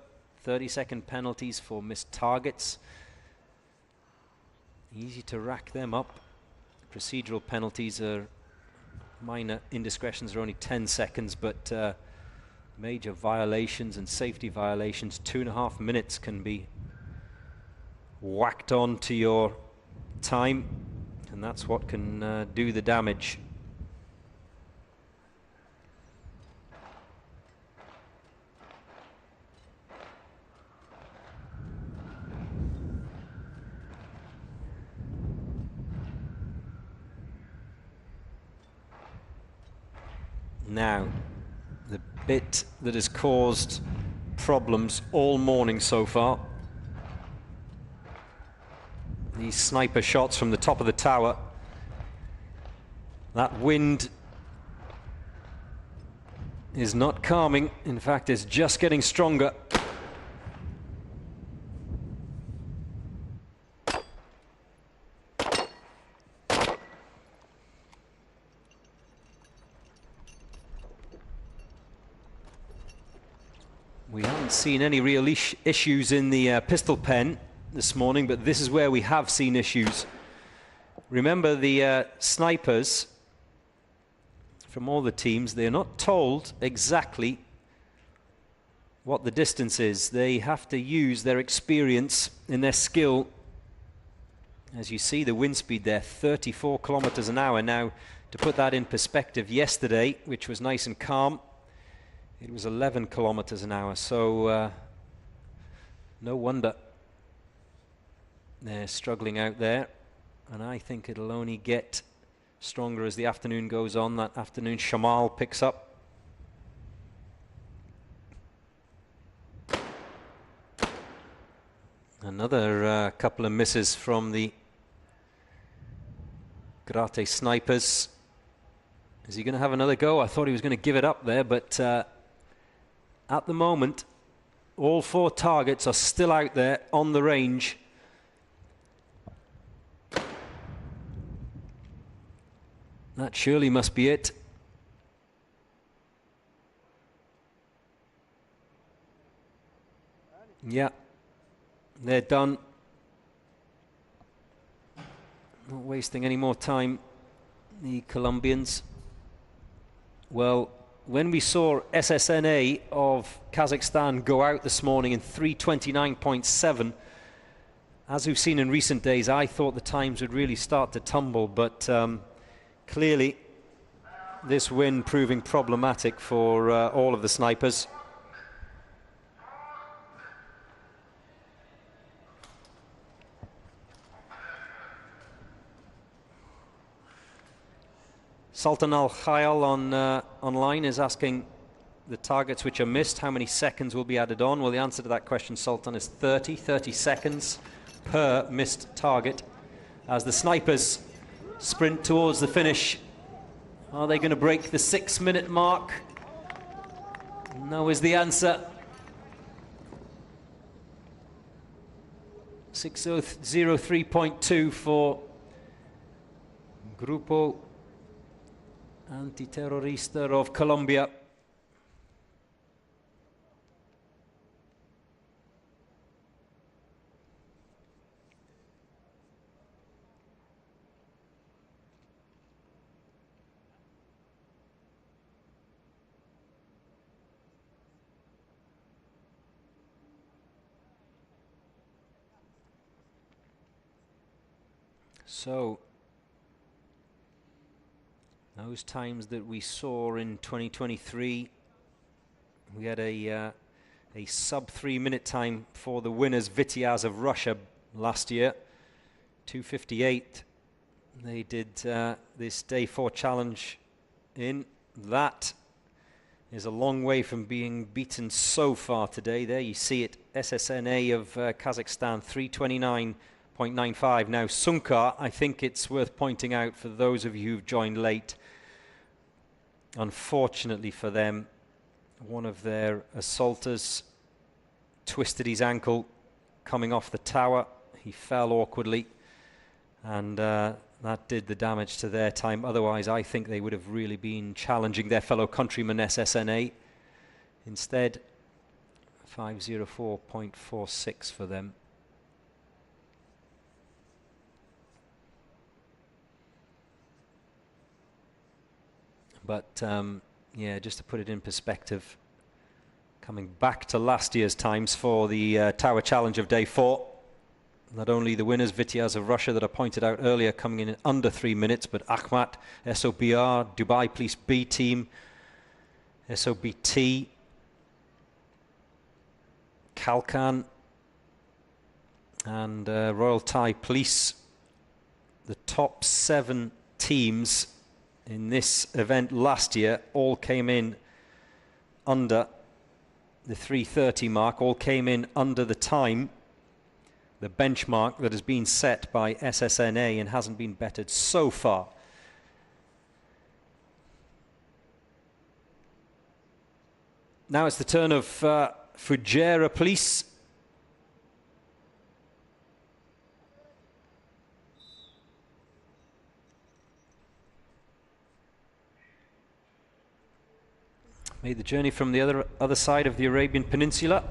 Speaker 3: 30-second penalties for missed targets. Easy to rack them up. Procedural penalties are minor indiscretions are only 10 seconds, but major violations and safety violations, 2.5 minutes can be whacked on to your time, and that's what can do the damage. Now, the bit that has caused problems all morning so far, these sniper shots from the top of the tower. That wind is not calming. In fact, it's just getting stronger. We haven't seen any real issues in the pistol pen this morning, but this is where we have seen issues. Remember, the snipers from all the teams, they're not told exactly what the distance is. They have to use their experience and their skill. As you see, the wind speed there, 34 kilometers an hour. Now, to put that in perspective, yesterday, which was nice and calm, it was 11 kilometers an hour. So no wonder they're struggling out there, and I think it'll only get stronger as the afternoon goes on. That afternoon shamal picks up. Another couple of misses from the Grate snipers. Is he going to have another go? I thought he was going to give it up there, but at the moment all 4 targets are still out there on the range. That surely must be it. Yeah, they're done. Not wasting any more time, the Colombians. Well, when we saw SSNA of Kazakhstan go out this morning in 3:29.7, as we've seen in recent days, I thought the times would really start to tumble, but clearly this win proving problematic for all of the snipers. Sultan Al Khayal on online is asking the targets which are missed, how many seconds will be added on? Well, the answer to that question, Sultan, is 30 seconds per missed target as the snipers sprint towards the finish. Are they going to break the 6-minute mark? No is the answer. 6:03.2 for Grupo Antiterrorista of Colombia. So those times that we saw in 2023, we had a sub-3 minute time for the winners, Vitiaz of Russia, last year, 2:58. They did this day 4 challenge in. That is a long way from being beaten so far today. There you see it, SSNA of Kazakhstan, 329.95. Now Sunkar, I think it's worth pointing out for those of you who've joined late, unfortunately for them, one of their assaulters twisted his ankle coming off the tower. He fell awkwardly, and that did the damage to their time. Otherwise, I think they would have really been challenging their fellow countryman SSNA. Instead, 504.46 for them. But yeah, just to put it in perspective, coming back to last year's times for the Tower Challenge of Day 4, not only the winners, Vityaz of Russia, that I pointed out earlier, coming in under 3 minutes, but Akhmat, SOBR, Dubai Police B Team, SOBT, Kalkan, and Royal Thai Police. The top 7 teams in this event last year all came in under the 3:30 mark, all came in under the time, the benchmark that has been set by SSNA and hasn't been bettered so far. Now it's the turn of Fujairah Police. Made the journey from the other side of the Arabian Peninsula.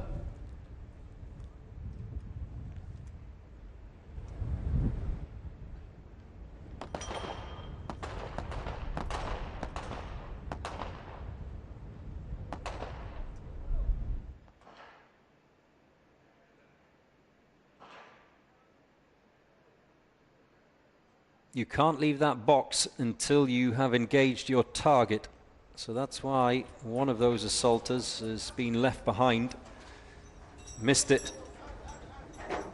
Speaker 3: You can't leave that box until you have engaged your target. So that's why one of those assaulters has been left behind. Missed it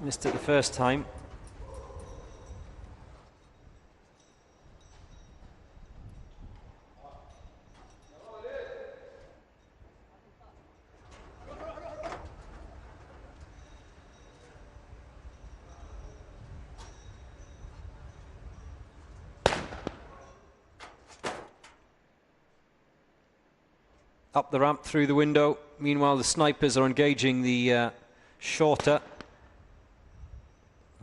Speaker 3: the first time. Up the ramp through the window. Meanwhile, the snipers are engaging the shorter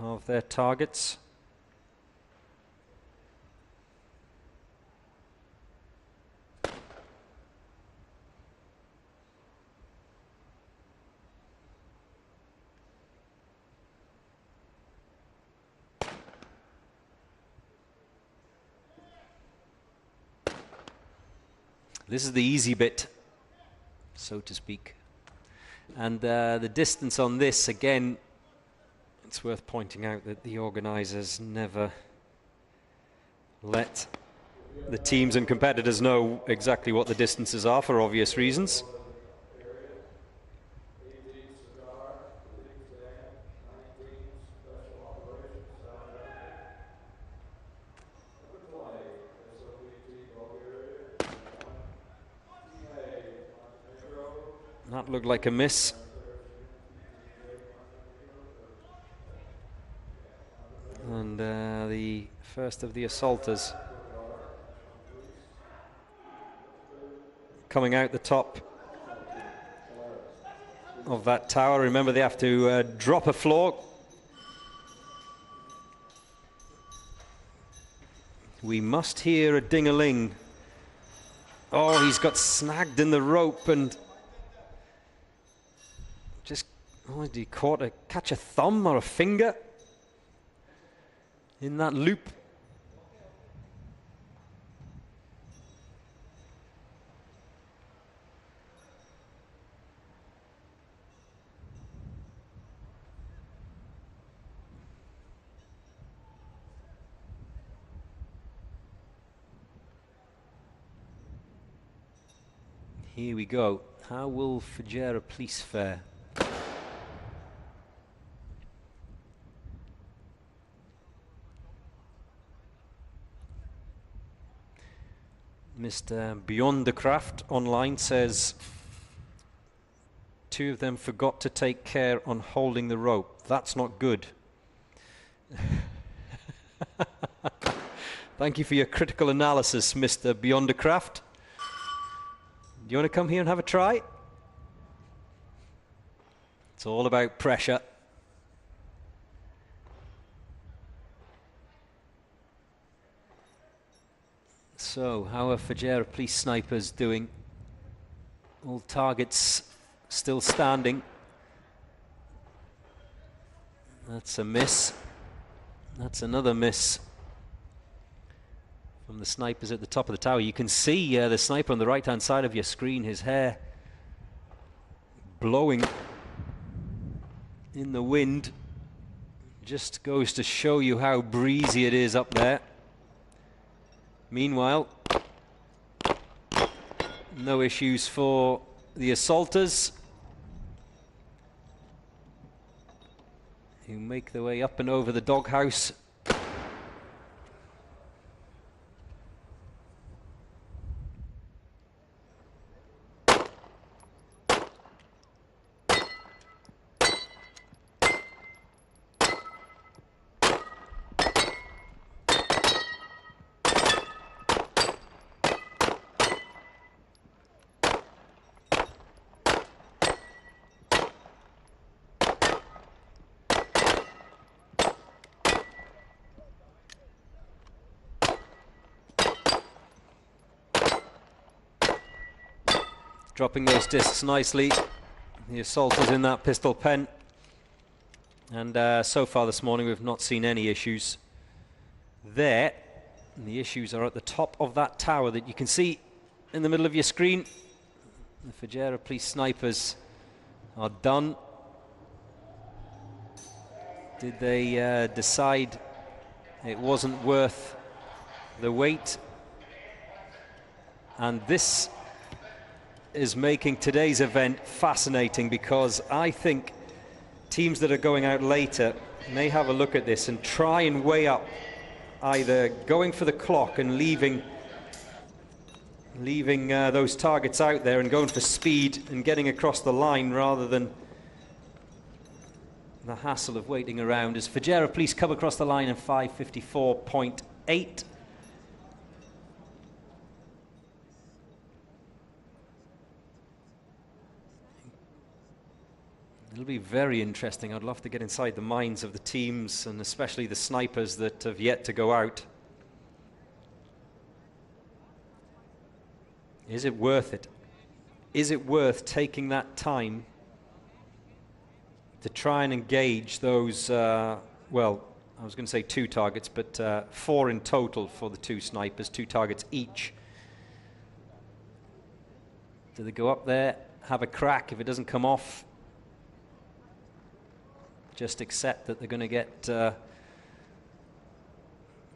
Speaker 3: of their targets. This is the easy bit, so to speak. And the distance on this, again, it's worth pointing out that the organisers never let the teams and competitors know exactly what the distances are for obvious reasons. That looked like a miss. And the first of the assaulters coming out the top of that tower. Remember, they have to drop a floor. We must hear a ding-a-ling. Oh, he's got snagged in the rope and just, oh, did he catch a thumb or a finger in that loop? Here we go. How will Fujairah Police fare? Mr. Beyond the Craft online says 2 of them forgot to take care on holding the rope. That's not good. Thank you for your critical analysis, Mr. Beyond the Craft. Do you want to come here and have a try? It's all about pressure. So, how are Fujairah Police snipers doing? All targets still standing. That's a miss. That's another miss from the snipers at the top of the tower. You can see the sniper on the right-hand side of your screen, his hair blowing in the wind. Just goes to show you how breezy it is up there. Meanwhile, no issues for the assaulters, who make their way up and over the doghouse. Dropping those discs nicely. The assaulters in that pistol pen. And so far this morning we've not seen any issues there. And the issues are at the top of that tower that you can see in the middle of your screen. The Fujairah Police snipers are done. Did they decide it wasn't worth the wait? And this is making today's event fascinating, because I think teams that are going out later may have a look at this and try and weigh up either going for the clock and leaving those targets out there and going for speed and getting across the line, rather than the hassle of waiting around. As Fujairah Police come across the line in 5:54.8. It'll be very interesting. I'd love to get inside the minds of the teams, and especially the snipers that have yet to go out. Is it worth it? Is it worth taking that time to try and engage those, well, I was going to say 2 targets, but 4 in total for the 2 snipers, 2 targets each. Do they go up there, have a crack? If it doesn't come off, just accept that they're going to get,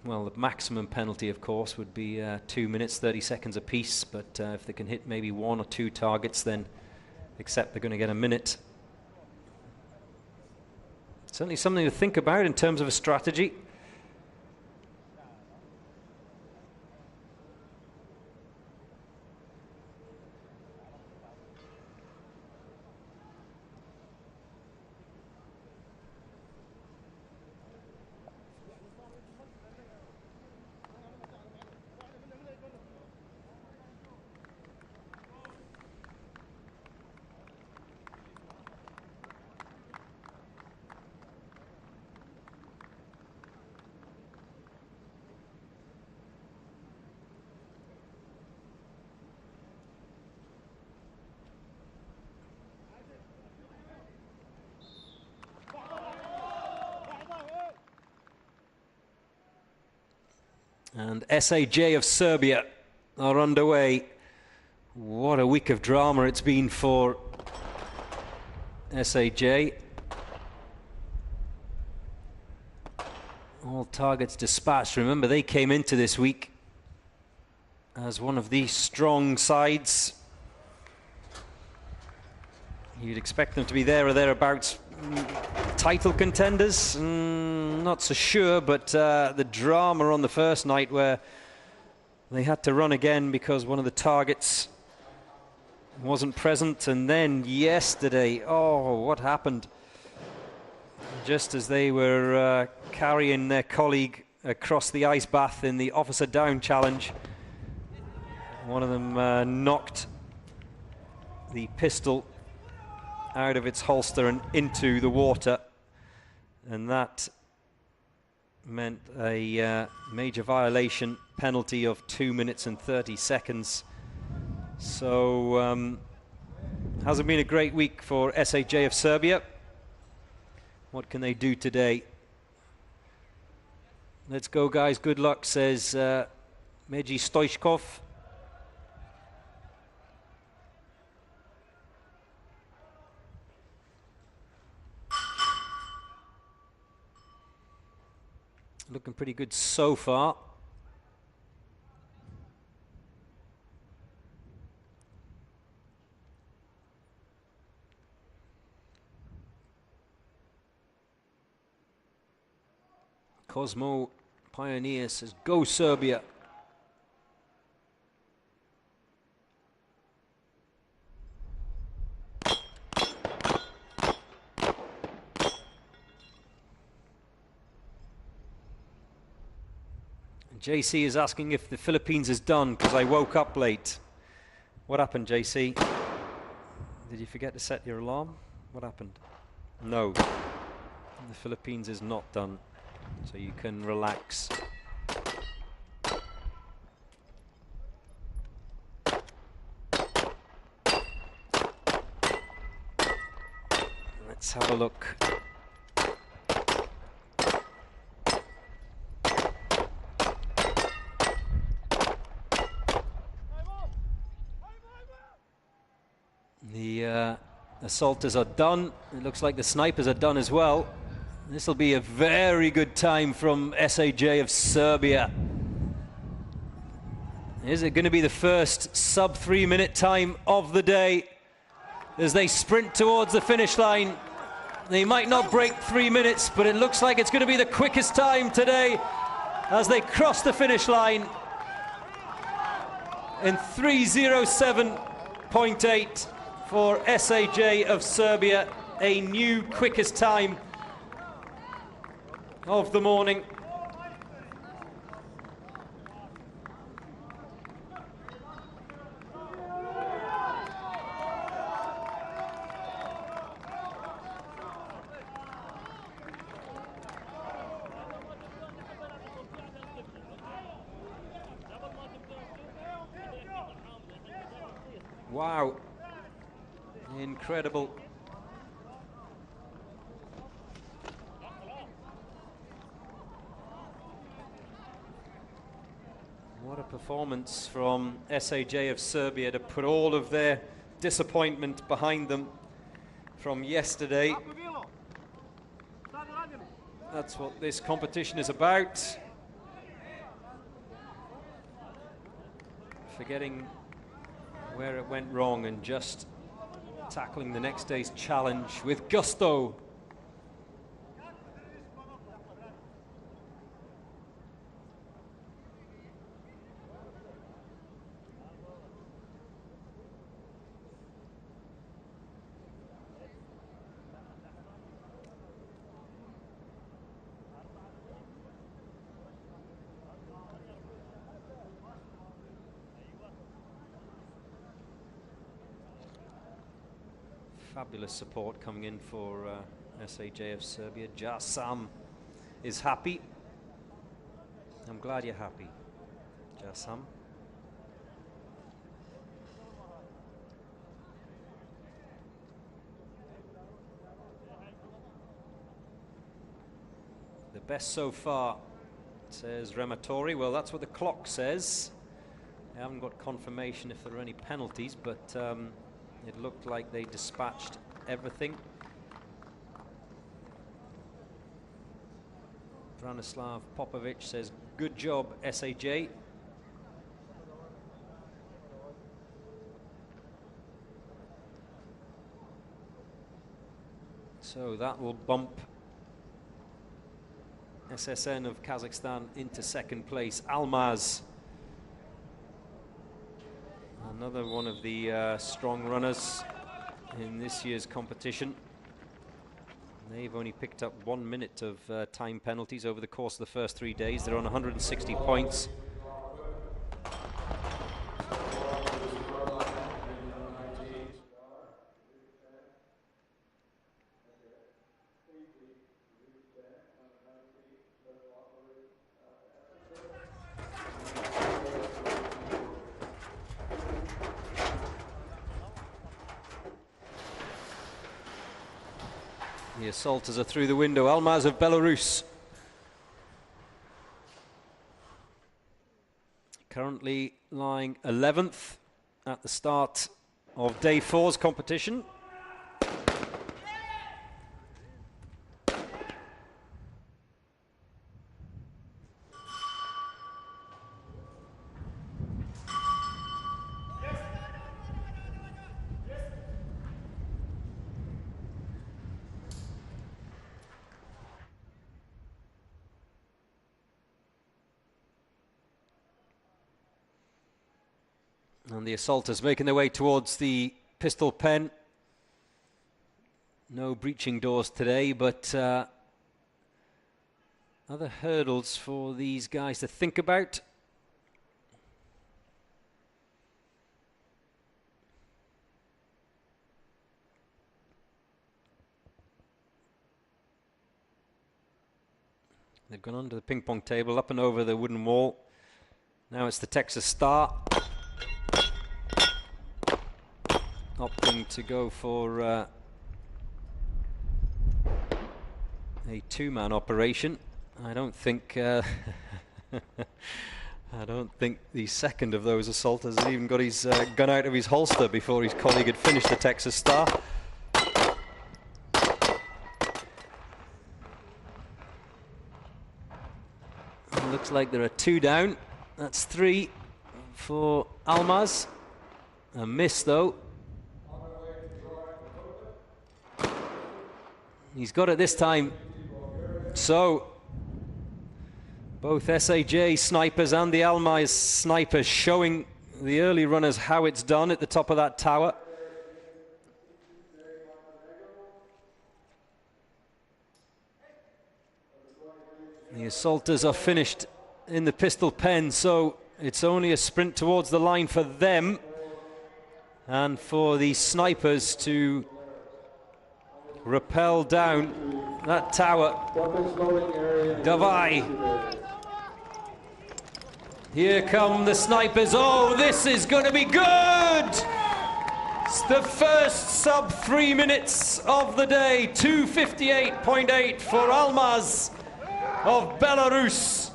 Speaker 3: well, the maximum penalty, of course, would be 2 minutes, 30 seconds apiece. But if they can hit maybe 1 or 2 targets, then accept they're going to get a minute. Certainly something to think about in terms of a strategy. And SAJ of Serbia are underway. What a week of drama it's been for SAJ. All targets dispatched. Remember, they came into this week as one of the strong sides. You'd expect them to be there or thereabouts. Title contenders? Not so sure, but the drama on the first night, where They had to run again because one of the targets wasn't present. And then yesterday, oh, what happened? Just as they were carrying their colleague across the ice bath in the officer down challenge, one of them knocked the pistol out of its holster and into the water, and that meant a major violation penalty of 2 minutes and 30 seconds. So hasn't been a great week for SAJ of Serbia. What can they do today? Let's go, guys. Good luck, says Meji Stojkov. Looking pretty good so far. Cosmo Pioneer says, go Serbia. JC is asking if the Philippines is done because I woke up late. What happened, JC? Did you forget to set your alarm? What happened? No, the Philippines is not done, so you can relax. Let's have a look. The assaulters are done. It looks like the snipers are done as well. This will be a very good time from SAJ of Serbia. Is it going to be the first sub 3 minute time of the day as they sprint towards the finish line? They might not break 3 minutes, but it looks like it's going to be the quickest time today as they cross the finish line in 3:07.8 for SAJ of Serbia, a new quickest time of the morning. Wow. Incredible. What a performance from SAJ of Serbia to put all of their disappointment behind them from yesterday. That's what this competition is about. Forgetting where it went wrong and just tackling the next day's challenge with gusto. Fabulous support coming in for SAJ of Serbia. Jasam is happy. I'm glad you're happy, Jasam. The best so far, says Rematori. Well, that's what the clock says. I haven't got confirmation if there are any penalties, but it looked like they dispatched everything. Branislav Popovic says, good job, SAJ. So that will bump SSN of Kazakhstan into second place. Almaz Another one of the strong runners in this year's competition. They've only picked up 1 minute of time penalties over the course of the first 3 days. They're on 160 points. The assaulters are through the window. Almaz of Belarus. Currently lying 11th at the start of day 4's competition. And the assaulters making their way towards the pistol pen. No breaching doors today, but other hurdles for these guys to think about. They've gone under the ping pong table, up and over the wooden wall. Now it's the Texas Star. Opting to go for a two-man operation. I don't think I don't think the second of those assaulters has even got his gun out of his holster before his colleague had finished the Texas Star. It looks like there are 2 down. That's 3 for Almaz. A miss though. He's got it this time. So both SAJ snipers and the Almaz snipers showing the early runners how it's done at the top of that tower. The assaulters are finished in the pistol pen, so it's only a sprint towards the line for them and for the snipers to rappel down that tower. Davai. Here come the snipers. Oh, this is going to be good! It's the first sub 3 minutes of the day. 2:58.8 for Almaz of Belarus.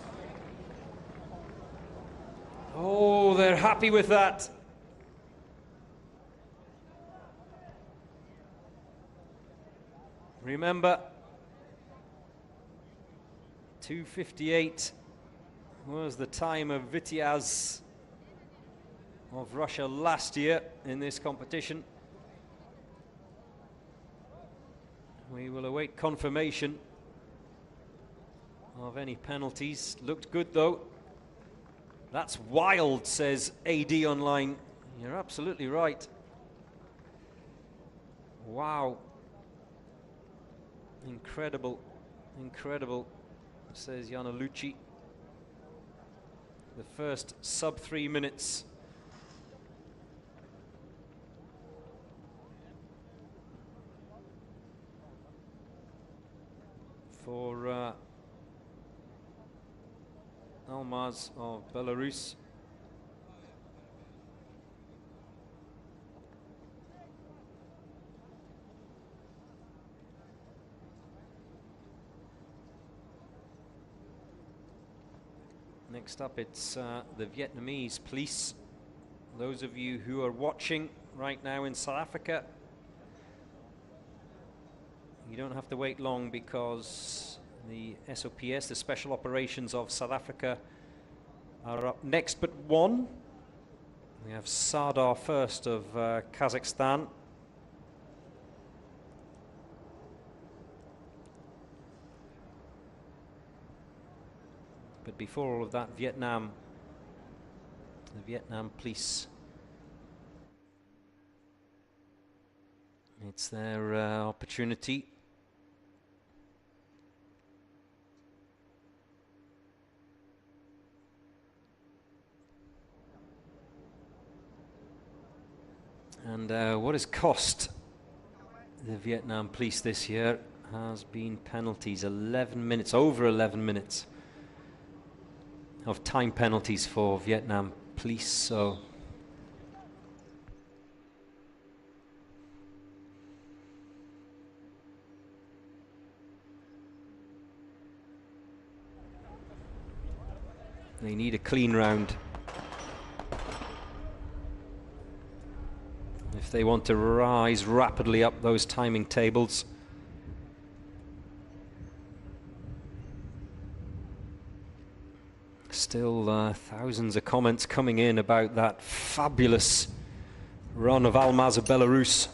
Speaker 3: Oh, they're happy with that. Remember, 2:58 was the time of Vitiaz of Russia last year in this competition. We will await confirmation of any penalties. Looked good though. That's wild, says AD Online. You're absolutely right. Wow. Incredible, incredible, says Jana Lucci. The first sub 3 minutes. For Almaz of Belarus. Next up, it's the Vietnamese police. Those of you who are watching right now in South Africa, you don't have to wait long because the SOPS, the Special Operations of South Africa, are up next but one. We have Sardar first of Kazakhstan. But before all of that, Vietnam, the Vietnam police It's their opportunity. And what has cost the Vietnam police this year has been penalties. 11 minutes, over 11 minutes of time penalties for Vietnam police. So they need a clean round if they want to rise rapidly up those timing tables. Still thousands of comments coming in about that fabulous run of Almaz of Belarus.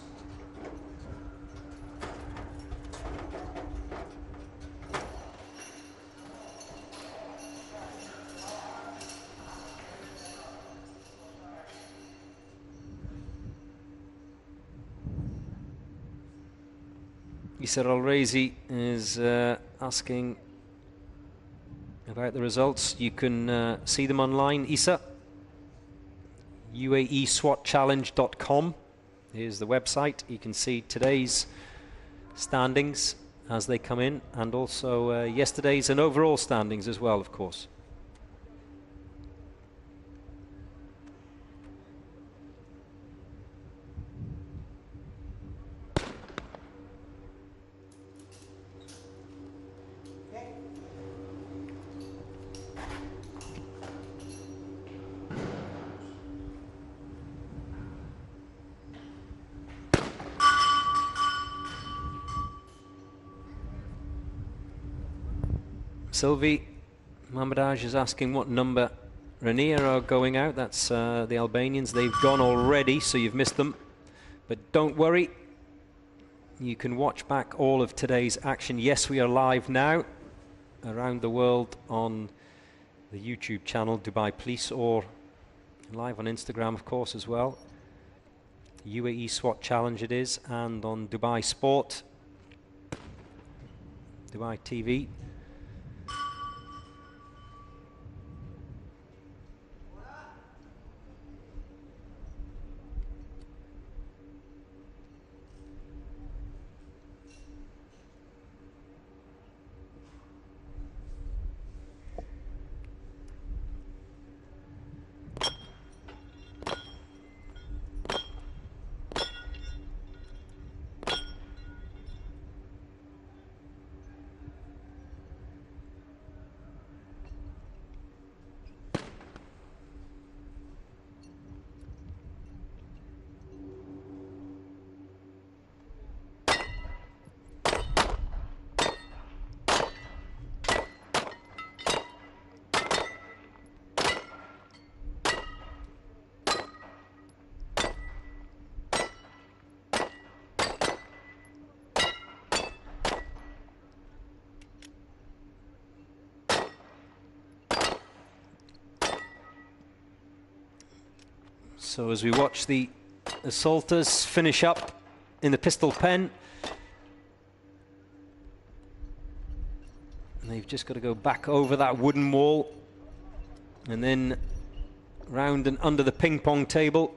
Speaker 3: Isar Al-Razi is asking about the results. You can see them online, Isa. UaeSwatChallenge.com is the website. You can see today's standings as they come in, and also yesterday's and overall standings as well, of course. Sylvie Mamadaj is asking what number Ranier are going out. That's the Albanians. They've gone already, so you've missed them. But don't worry, you can watch back all of today's action. Yes, we are live now around the world on the YouTube channel Dubai Police, or live on Instagram, of course, as well. UAE SWAT Challenge it is, and on Dubai Sport, Dubai TV. So as we watch the assaulters finish up in the pistol pen, they've just got to go back over that wooden wall and then round and under the ping pong table.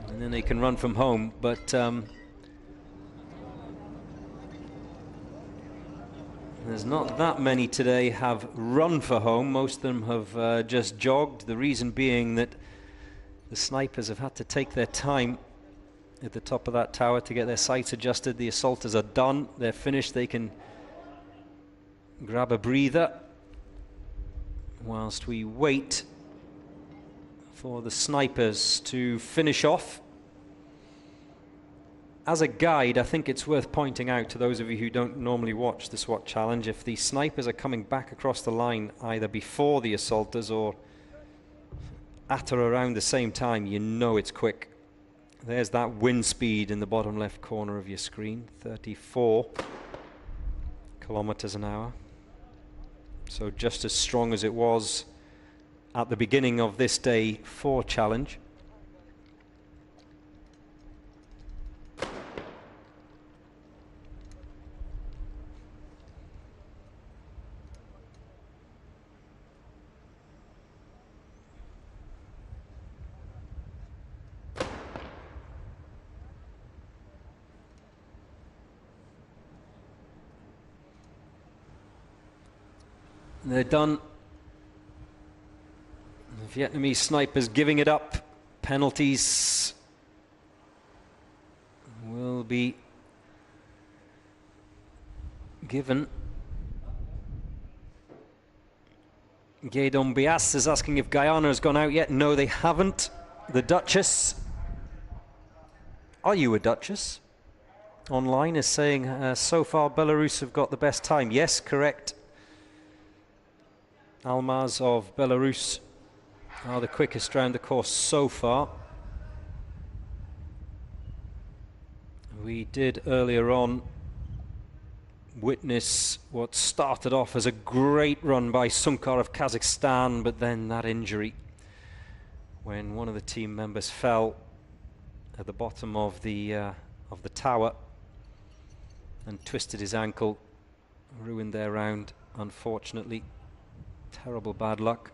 Speaker 3: And then they can run from home, but there's not that many today have run for home. Most of them have just jogged. The reason being that the snipers have had to take their time at the top of that tower to get their sights adjusted. The assaulters are done. They're finished. They can grab a breather whilst we wait for the snipers to finish off. As a guide, I think it's worth pointing out to those of you who don't normally watch the SWAT challenge, if the snipers are coming back across the line either before the assaulters or at or around the same time, you know it's quick. There's that wind speed in the bottom left corner of your screen, 34 kilometers an hour. So just as strong as it was at the beginning of this day 4 challenge. They're done. The Vietnamese snipers giving it up. Penalties will be given. Gaydon Bias is asking if Guyana has gone out yet. No, they haven't. The Duchess. Are you a Duchess? Online is saying so far Belarus have got the best time. Yes, correct. Almaz of Belarus are the quickest round the course so far. We did earlier on witness what started off as a great run by Sunkar of Kazakhstan, but then that injury when one of the team members fell at the bottom of the tower and twisted his ankle, ruined their round, unfortunately. Terrible bad luck.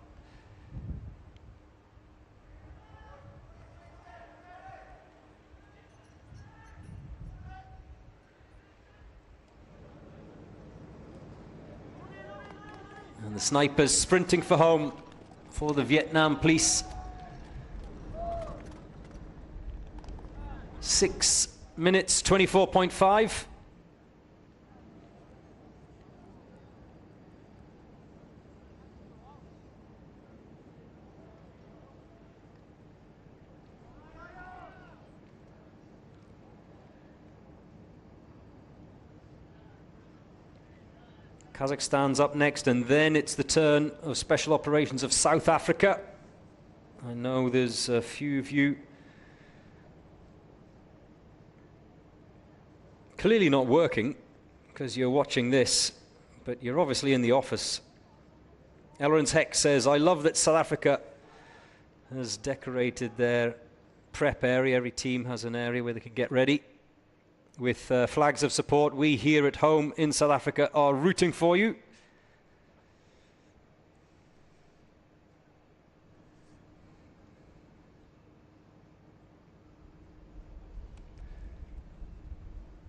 Speaker 3: And the snipers sprinting for home for the Vietnam police. 6 minutes 24.5. Kazakhstan's up next, and then it's the turn of Special Operations of South Africa. I know there's a few of you clearly not working because you're watching this, but you're obviously in the office. Elrons Heck says, I love that South Africa has decorated their prep area. Every team has an area where they can get ready with flags of support. We here at home in South Africa are rooting for you.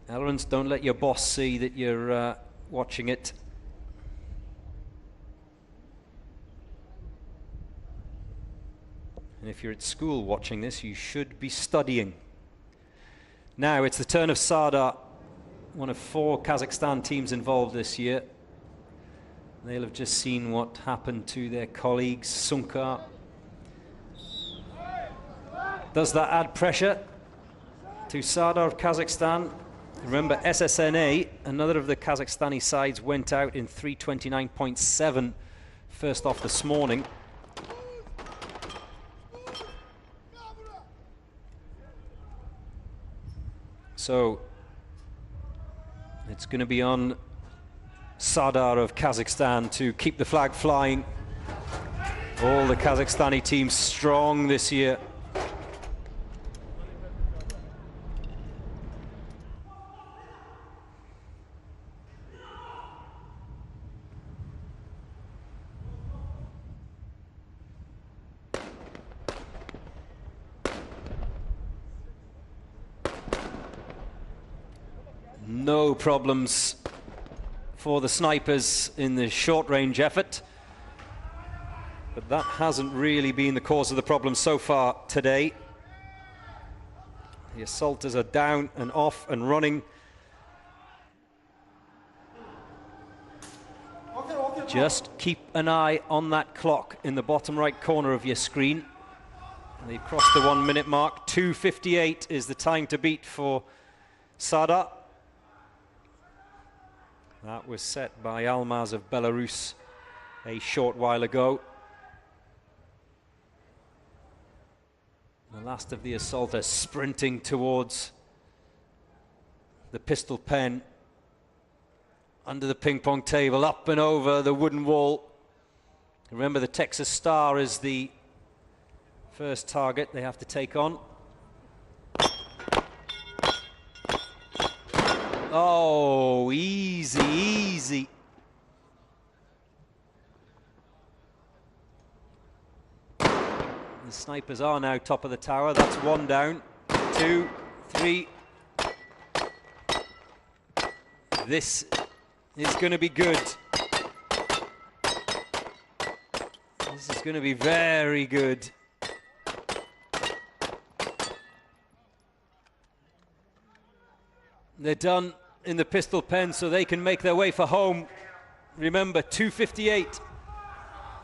Speaker 3: Elrons, don't let your boss see that you're watching it. And if you're at school watching this, you should be studying. Now it's the turn of Sardar, one of 4 Kazakhstan teams involved this year. They'll have just seen what happened to their colleagues, Sunkar. Does that add pressure to Sardar of Kazakhstan? Remember, SSNA, another of the Kazakhstani sides, went out in 3:29.7 first off this morning. So it's going to be on Sardar of Kazakhstan to keep the flag flying. All the Kazakhstani teams strong this year. No problems for the snipers in the short-range effort, but that hasn't really been the cause of the problem so far today. The assaulters are down and off and running. Just keep an eye on that clock in the bottom right corner of your screen. They've crossed the 1 minute mark. 2:58 is the time to beat for Sardar. That was set by Almaz of Belarus a short while ago. The last of the assaulters sprinting towards the pistol pen under the ping pong table, up and over the wooden wall. Remember, the Texas Star is the first target they have to take on. Oh, easy, easy. The snipers are now top of the tower. That's one down. 2, 3. This is going to be good. This is going to be very good. They're done in the pistol pen, so they can make their way for home. Remember, 2:58.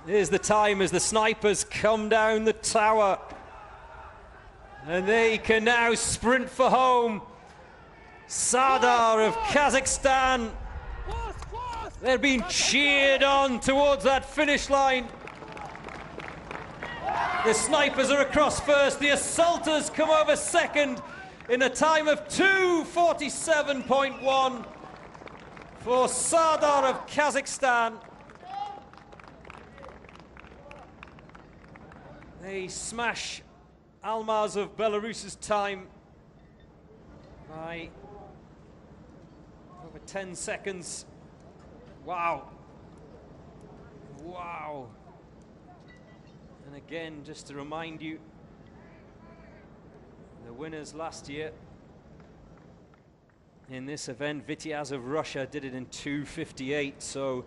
Speaker 3: Here's the time as the snipers come down the tower. And they can now sprint for home. Sardar of Kazakhstan. They're being cheered on towards that finish line. The snipers are across first. The assaulters come over second in a time of 2:47.1 for Sardar of Kazakhstan. They smash Almaz of Belarus's time by over 10 seconds. Wow. Wow. And again, just to remind you, the winners last year in this event, Vityaz of Russia did it in 2:58, so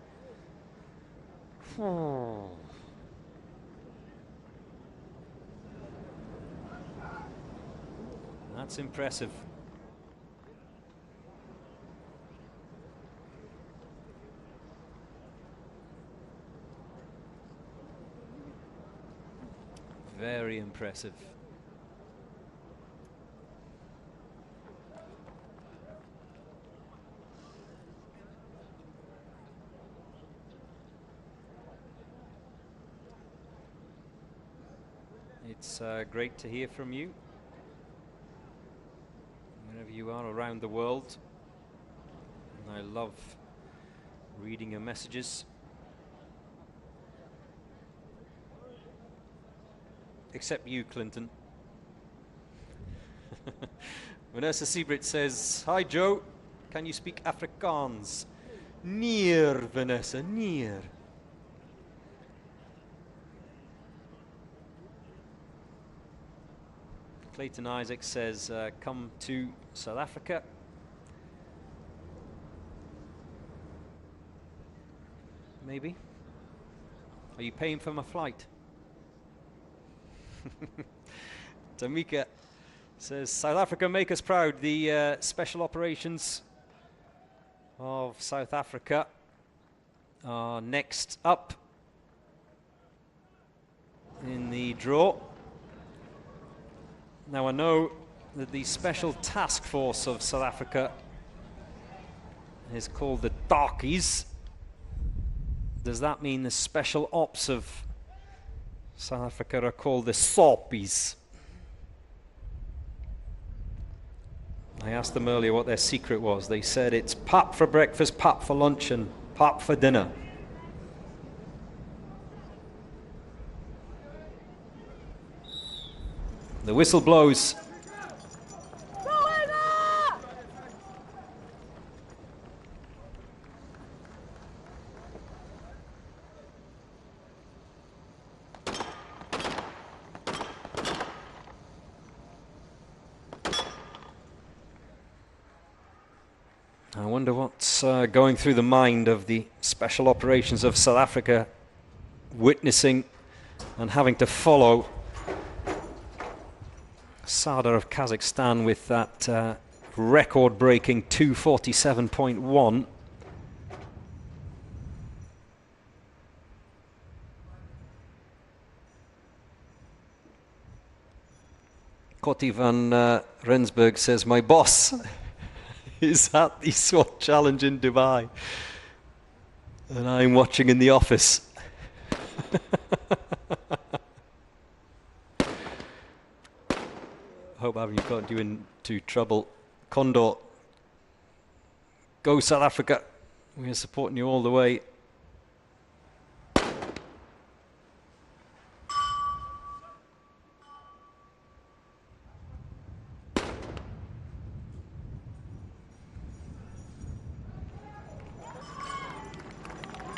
Speaker 3: that's impressive. Very impressive. It's great to hear from you wherever you are around the world. And I love reading your messages. Except you, Clinton. Vanessa Siebert says, "Hi Joe, can you speak Afrikaans?" Near, Vanessa, near. Clayton Isaac says, come to South Africa. Maybe. Are you paying for my flight? Tamika says, South Africa make us proud. The special operations of South Africa are next up in the draw. Now I know that the special task force of South Africa is called the Darkies. Does that mean the special ops of South Africa are called the Soppies? I asked them earlier what their secret was. They said it's pap for breakfast, pap for lunch, and pap for dinner. The whistle blows. I wonder what's going through the mind of the special operations of South Africa, witnessing and having to follow Sardar of Kazakhstan with that record-breaking 2:47.1. Kotti van Rensburg says, my boss is at the SWAT challenge in Dubai and I'm watching in the office. Hope I haven't got you into trouble. Condor, go South Africa. We are supporting you all the way.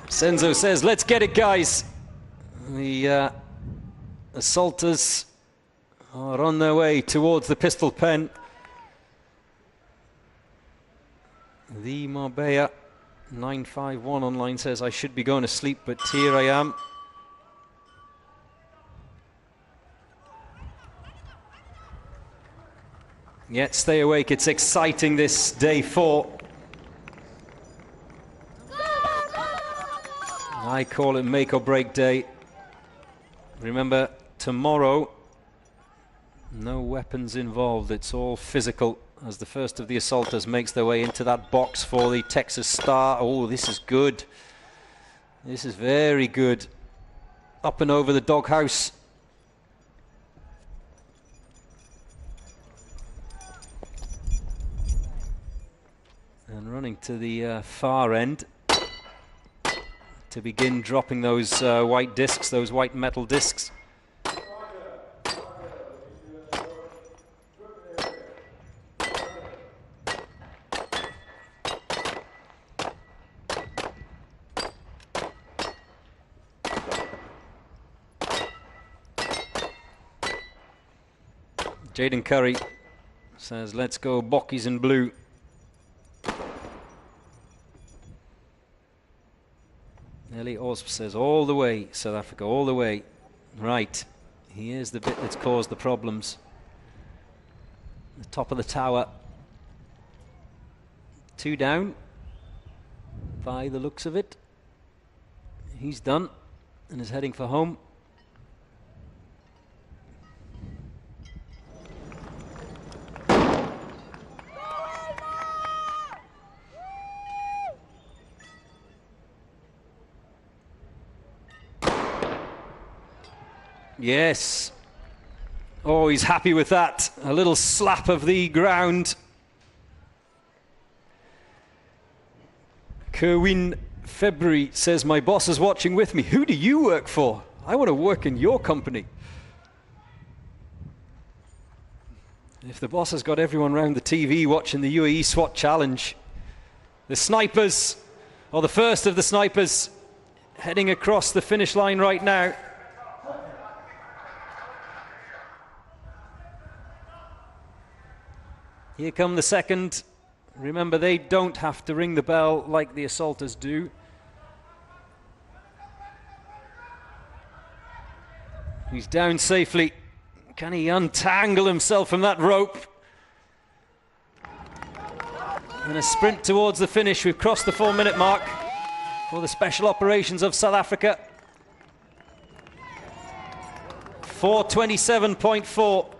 Speaker 3: Senzo says, let's get it, guys. The assaulters are on their way towards the pistol pen. The Marbella 951 online says, I should be going to sleep, but here I am. Yet stay awake, it's exciting this day 4. I call it make or break day. Remember, tomorrow, no weapons involved. It's all physical as the first of the assaulters makes their way into that box for the Texas Star. Oh, this is good. This is very good. Up and over the doghouse. And running to the far end to begin dropping those white discs, those white metal discs. Jaden Curry says, let's go bockies in blue. Ellie Osp says, all the way, South Africa, all the way. Right, here's the bit that's caused the problems. The top of the tower. 2 down, by the looks of it. He's done, and is heading for home. Yes. Oh, he's happy with that. A little slap of the ground. Kerwin February says, my boss is watching with me. Who do you work for? I want to work in your company. If the boss has got everyone around the TV watching the UAE SWAT challenge, the snipers, or the first of the snipers, heading across the finish line right now. Here come the second. Remember, they don't have to ring the bell like the assaulters do. He's down safely. Can he untangle himself from that rope? And a sprint towards the finish. We've crossed the 4-minute mark for the Special Operations of South Africa. 4:27.4.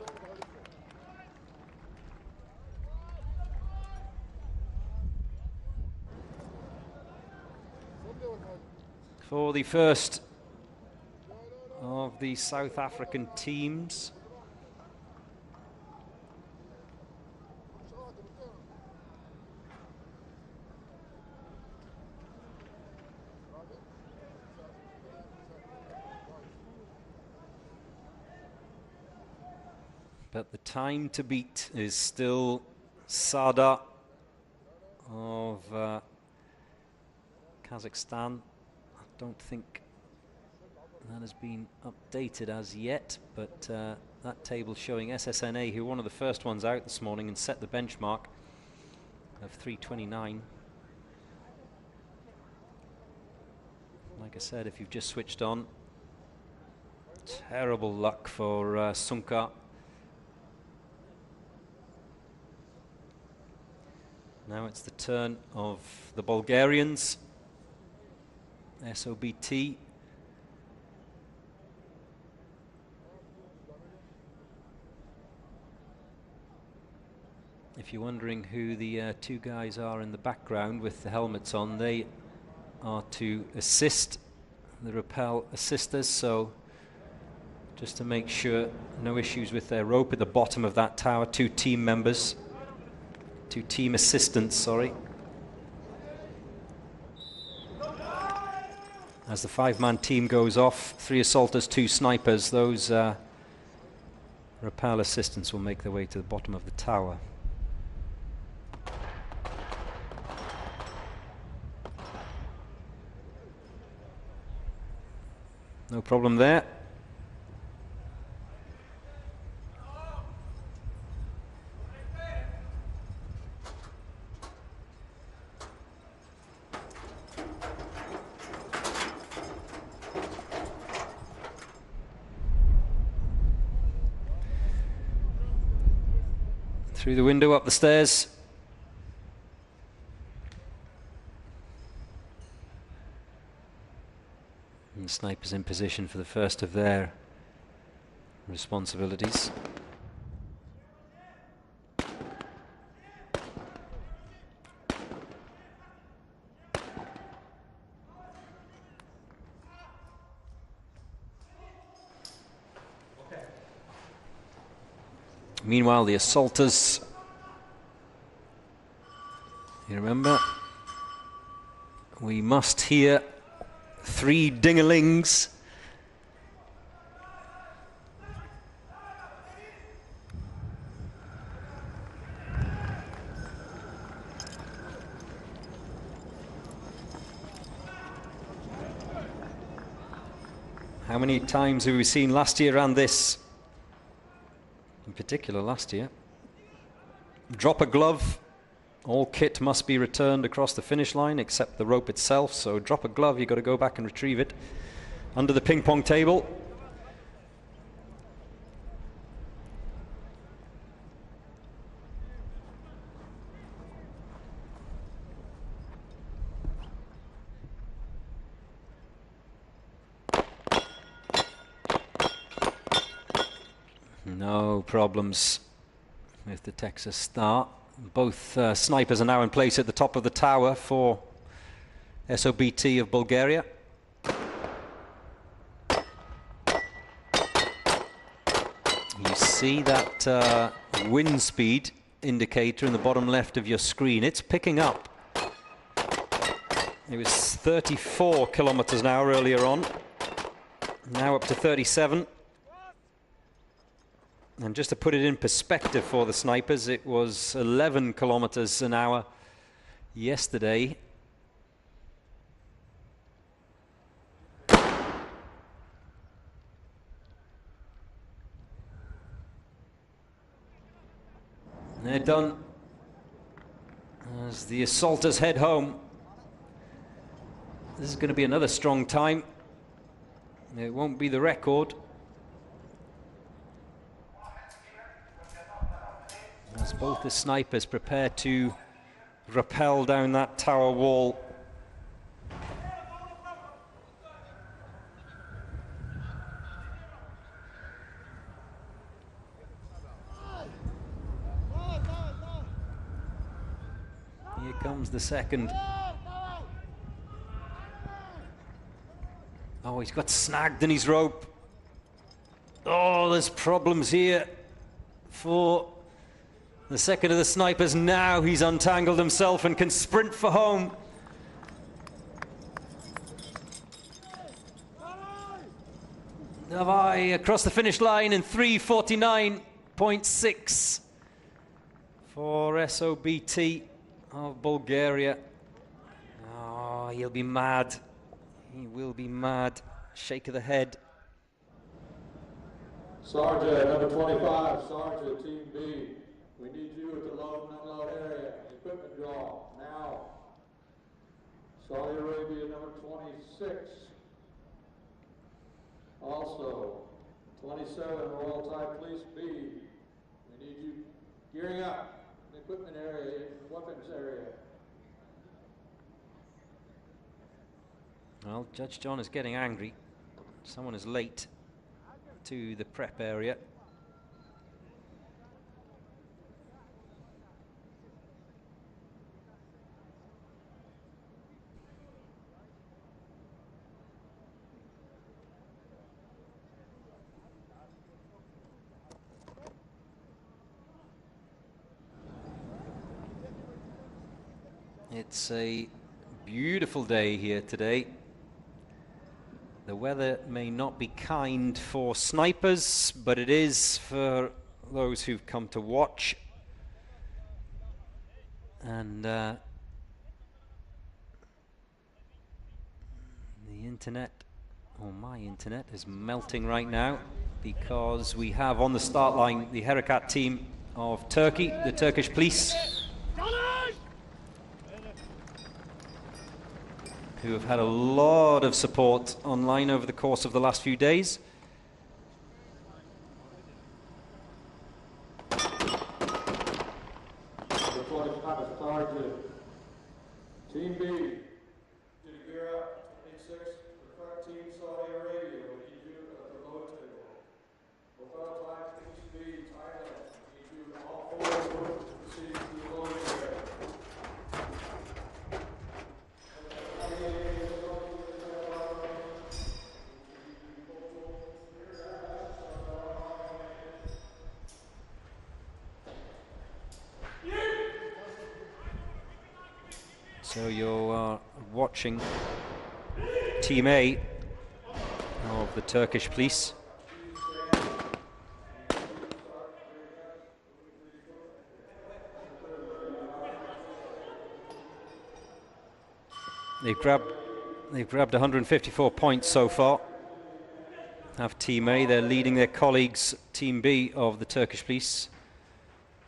Speaker 3: For the first of the South African teams. But the time to beat is still Sada of Kazakhstan. Don't think that has been updated as yet, but that table showing SSNA, who were one of the first ones out this morning and set the benchmark of 3:29. Like I said, if you've just switched on, terrible luck for Sunka. Now it's the turn of the Bulgarians. SOBT. If you're wondering who the 2 guys are in the background with the helmets on, they are to assist the rappel assisters, so just to make sure no issues with their rope at the bottom of that tower. 2 team members, 2 team assistants, sorry. As the 5-man team goes off, 3 assaulters, 2 snipers, those rappel assistants will make their way to the bottom of the tower. No problem there. Through the window, up the stairs. And the snipers in position for the first of their responsibilities. Meanwhile, the assaulters, you remember, we must hear 3 ding-a-lings. How many times have we seen last year around this? In particular last year. Drop a glove, all kit must be returned across the finish line except the rope itself, so drop a glove, you've got to go back and retrieve it under the ping pong table. No problems with the Texas start. Both snipers are now in place at the top of the tower for SOBT of Bulgaria. You see that wind speed indicator in the bottom left of your screen. It's picking up. It was 34 kilometers an hour earlier on, now up to 37. And just to put it in perspective for the snipers, it was 11 kilometers an hour yesterday. They're done as the assaulters head home. This is going to be another strong time. It won't be the record, as both the snipers prepare to rappel down that tower wall. Here comes the second. Oh, he's got snagged in his rope. Oh, there's problems here for the second of the snipers. Now he's untangled himself and can sprint for home. Uae across the finish line in 3:49.6 for SOBT of Bulgaria. Oh, he'll be mad. He will be mad. Shake of the head.
Speaker 4: Sergeant, number 25, Sergeant, Team B. We need you at the load and unload area. Equipment draw, now. Saudi Arabia, number 26. Also, 27, Royal Thai Police B. We need you gearing up in the equipment area, weapons area.
Speaker 3: Well, Judge John is getting angry. Someone is late to the prep area. It's a beautiful day here today. The weather may not be kind for snipers, but it is for those who've come to watch. And the internet, or my internet, is melting right now because we have on the start line the Harekat team of Turkey, the Turkish police, who have had a lot of support online over the course of the last few days.
Speaker 4: Team B, get a gear up, 86, the front team Saudi Arabia, we need you at the low table. Without time, Team B, Thailand, we need you all four to proceed to the low table.
Speaker 3: So you're watching Team A of the Turkish police. They've grabbed 154 points so far. Have Team A, they're leading their colleagues, Team B of the Turkish police.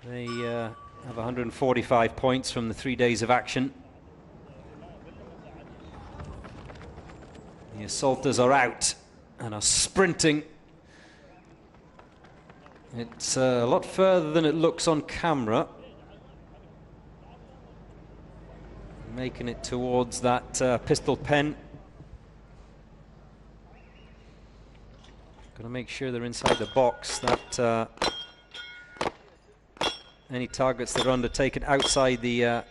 Speaker 3: They have 145 points from the 3 days of action. The assaulters are out and are sprinting. It's a lot further than it looks on camera. Making it towards that pistol pen. Got to make sure they're inside the box. That any targets that are undertaken outside the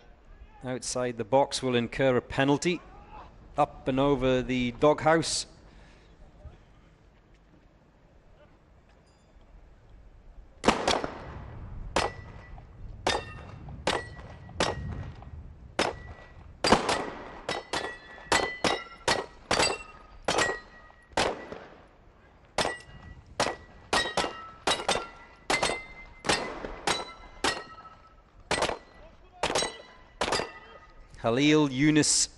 Speaker 3: box will incur a penalty. Up and over the doghouse. Halil, Yunus,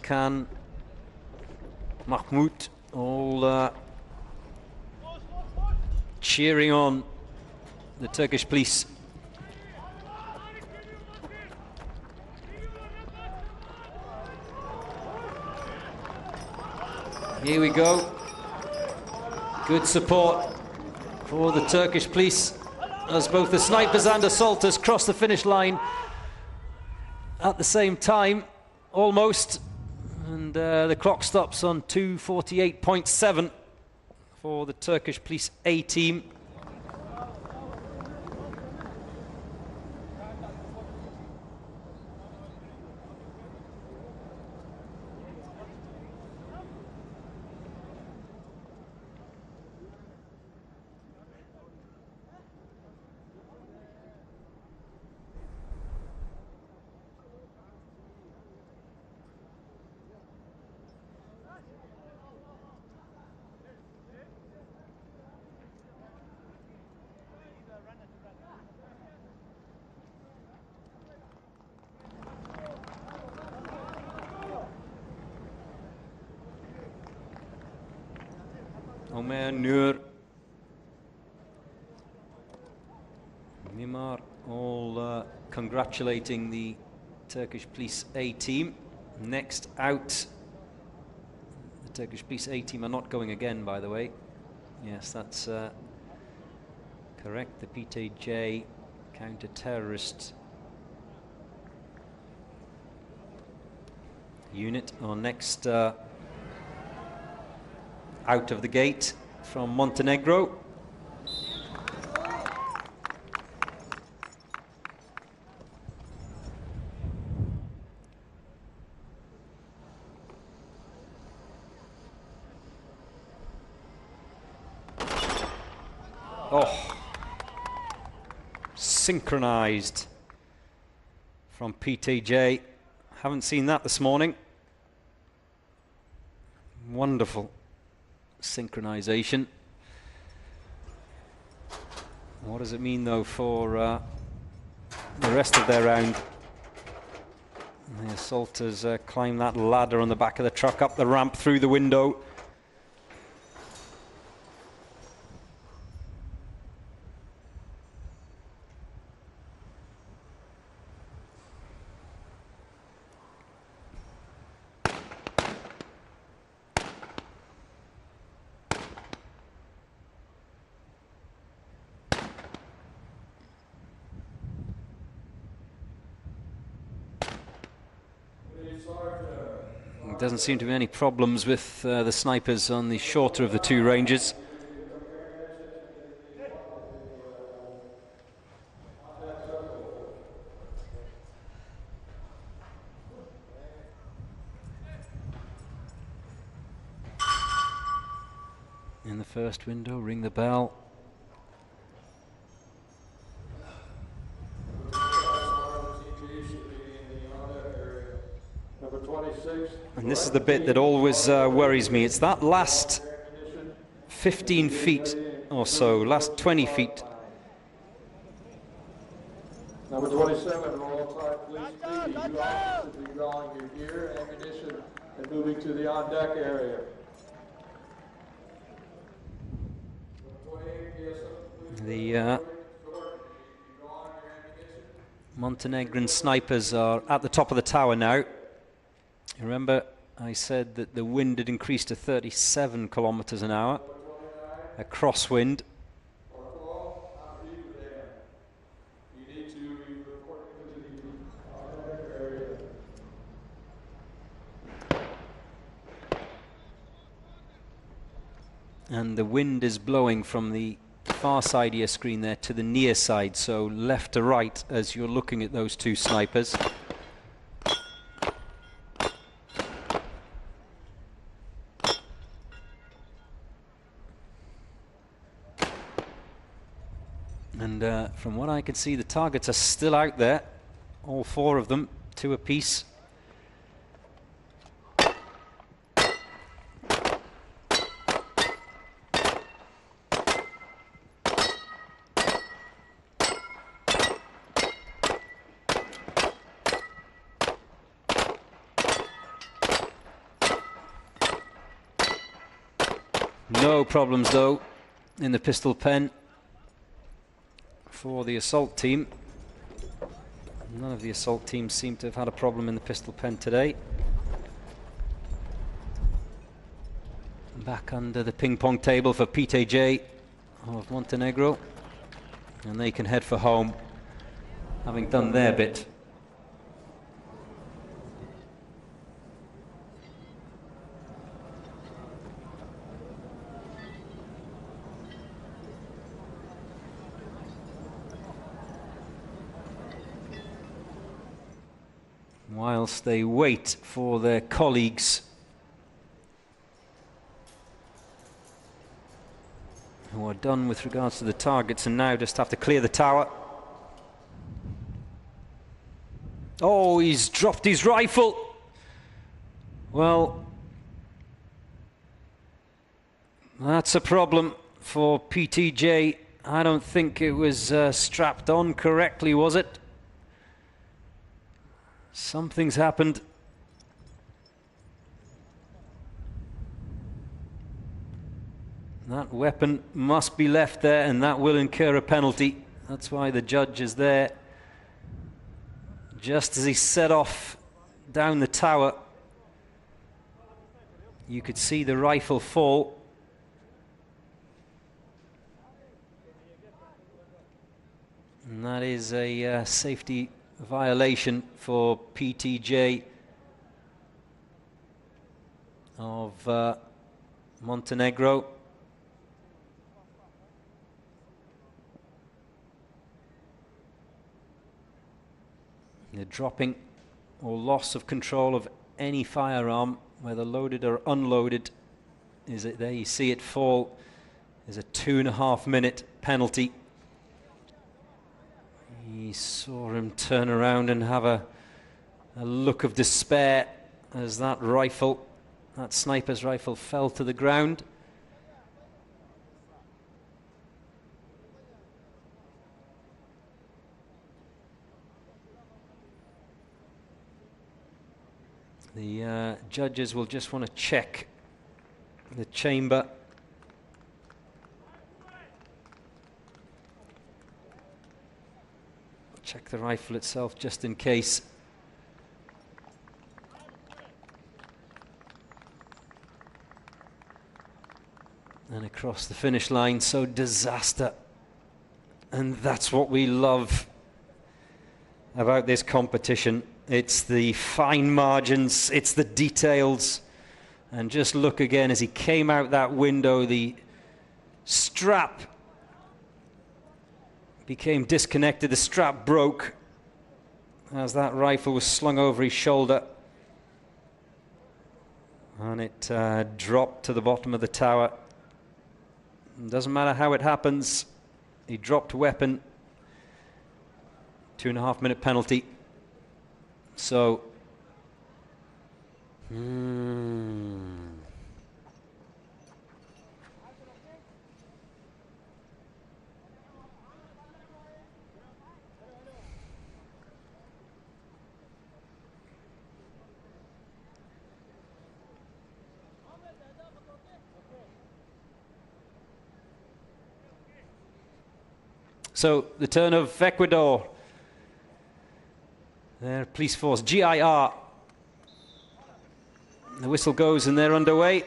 Speaker 3: Khan, Mahmoud, all cheering on the Turkish police. Here we go. Good support for the Turkish police as both the snipers and assaulters cross the finish line at the same time, almost. And the clock stops on 2:48.7 for the Turkish police A team. Omer, Nur, Mimar, all congratulating the Turkish police A team. Next out, the Turkish police A team are not going again, by the way. Yes, that's correct. The PTJ counter-terrorist unit are next out of the gate from Montenegro. Oh, synchronized from PTJ. Haven't seen that this morning. Wonderful synchronization. What does it mean though for the rest of their round? The assaulters climb that ladder on the back of the truck, up the ramp, through the window. Doesn't seem to be any problems with the snipers on the shorter of the two ranges. In the first window, ring the bell. And this is the bit that always worries me. It's that last 15 feet or so, last 20 feet.
Speaker 4: Number 27, roll time, please. You all should be drawing your gear, ammunition, and moving to the on-deck area.
Speaker 3: The Montenegrin snipers are at the top of the tower now. Remember, I said that the wind had increased to 37 kilometers an hour, a crosswind. And the wind is blowing from the far side of your screen there to the near side, so left to right as you're looking at those two snipers. And from what I can see, the targets are still out there, all four of them, two apiece. No problems though in the pistol pen for the assault team. None of the assault teams seem to have had a problem in the pistol pen today. Back under the ping pong table for PTJ of Montenegro, and they can head for home having done their bit. Whilst they wait for their colleagues who are done with regards to the targets and now just have to clear the tower. Oh, he's dropped his rifle. Well, that's a problem for PTJ. I don't think it was strapped on correctly, was it? Something's happened. That weapon must be left there, and that will incur a penalty. That's why the judge is there. Just as he set off down the tower, you could see the rifle fall. And that is a safety violation for PTJ of Montenegro. The dropping or loss of control of any firearm, whether loaded or unloaded, is it there? You see it fall. Is a 2.5 minute penalty. He saw him turn around and have a look of despair as that rifle That sniper's rifle fell to the ground. The judges will just want to check the chamber. Check the rifle itself just in case. And across the finish line, so disaster. And that's what we love about this competition. It's the fine margins, it's the details. And just look again as he came out that window, the strap became disconnected, the strap broke as that rifle was slung over his shoulder. And it dropped to the bottom of the tower. It doesn't matter how it happens, he dropped weapon. 2.5 minute penalty. So, so the turn of Ecuador. Their police force, GIR. The whistle goes and they're underway.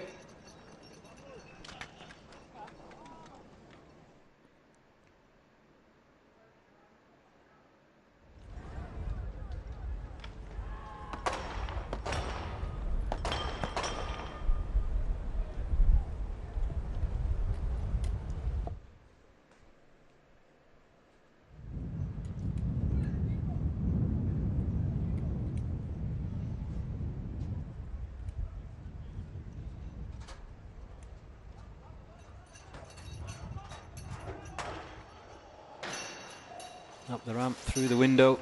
Speaker 3: Up the ramp, through the window.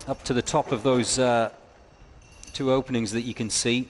Speaker 3: Up to the top of those two openings that you can see.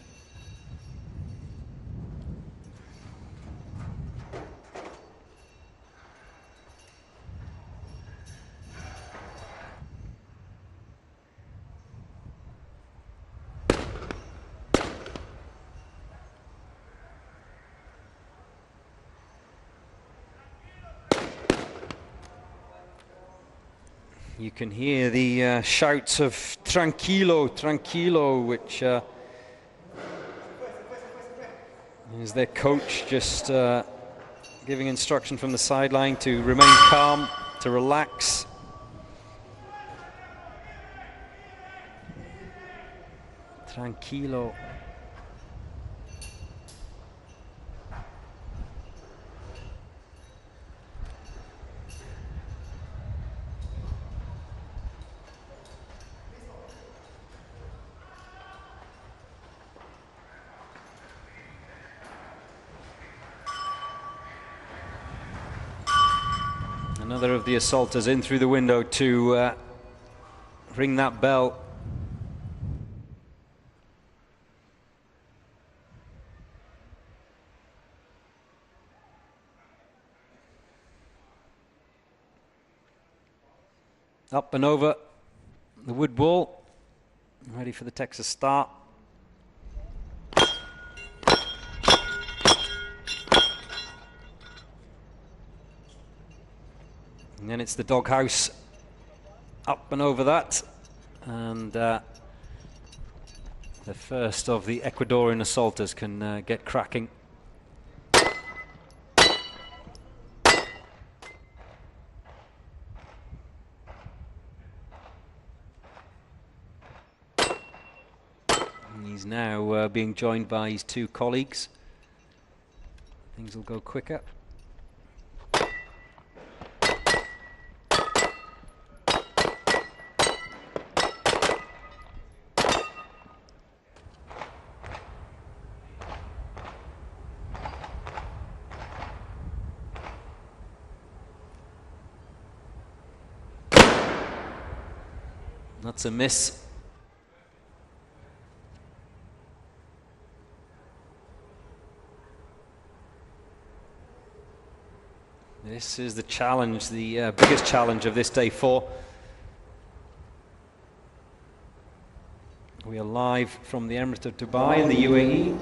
Speaker 3: You can hear the shouts of tranquilo, tranquilo, which is their coach just giving instruction from the sideline to remain calm, to relax. Tranquilo. Another of the assaulters in through the window to ring that bell. Up and over the wood wall, ready for the Texas start. And then it's the doghouse, up and over that, and the first of the Ecuadorian assaulters can get cracking. And he's now being joined by his two colleagues. Things will go quicker. That's a miss. This is the challenge, the biggest challenge of this day 4. We are live from the Emirate of Dubai in the UAE.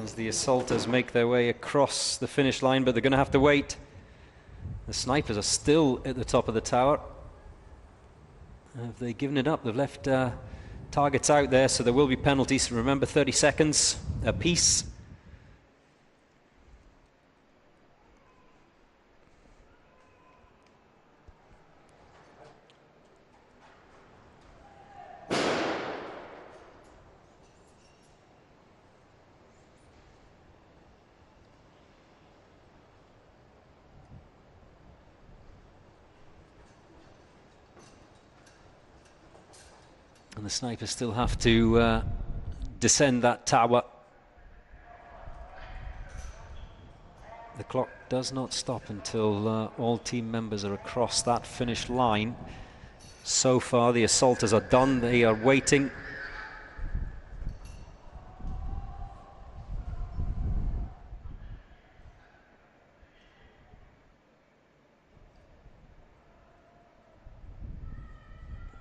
Speaker 3: As the assaulters make their way across the finish line, but they're going to have to wait. The snipers are still at the top of the tower. Have they given it up? They've left targets out there, so there will be penalties. Remember, 30 seconds apiece. And the snipers still have to descend that tower. The clock does not stop until all team members are across that finish line. So far, the assaulters are done. They are waiting.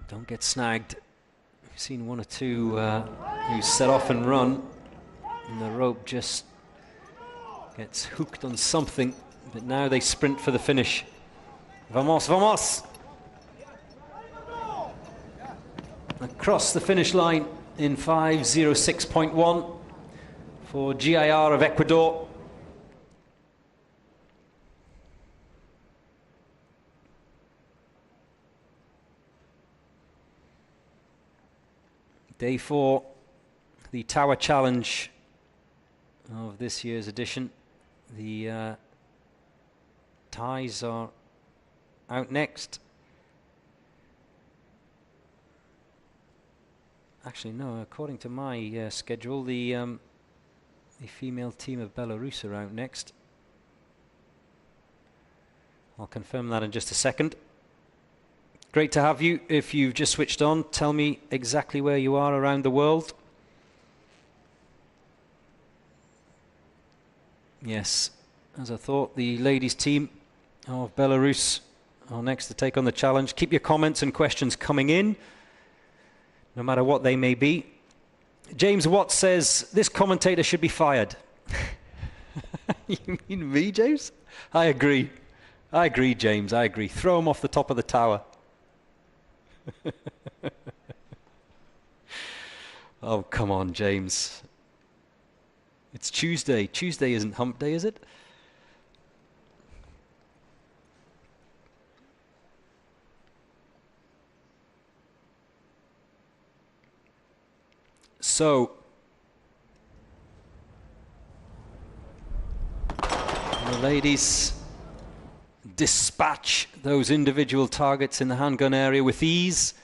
Speaker 3: Don't get snagged. We've seen one or two who set off and run, and the rope just gets hooked on something, but now they sprint for the finish. Vamos, vamos! Across the finish line in 5:06.1 for GIR of Ecuador. Day 4, the Tower Challenge of this year's edition. The ties are out next. Actually, no, according to my schedule, the female team of Belarus are out next. I'll confirm that in just a second. Great to have you. If you've just switched on, tell me exactly where you are around the world. Yes, as I thought, the ladies team of Belarus are next to take on the challenge. Keep your comments and questions coming in, no matter what they may be. James Watt says, this commentator should be fired. You mean me, James? I agree. I agree, James. I agree. Throw him off the top of the tower. Oh, come on, James. It's Tuesday. Tuesday isn't hump day, is it? So, the ladies dispatch those individual targets in the handgun area with ease.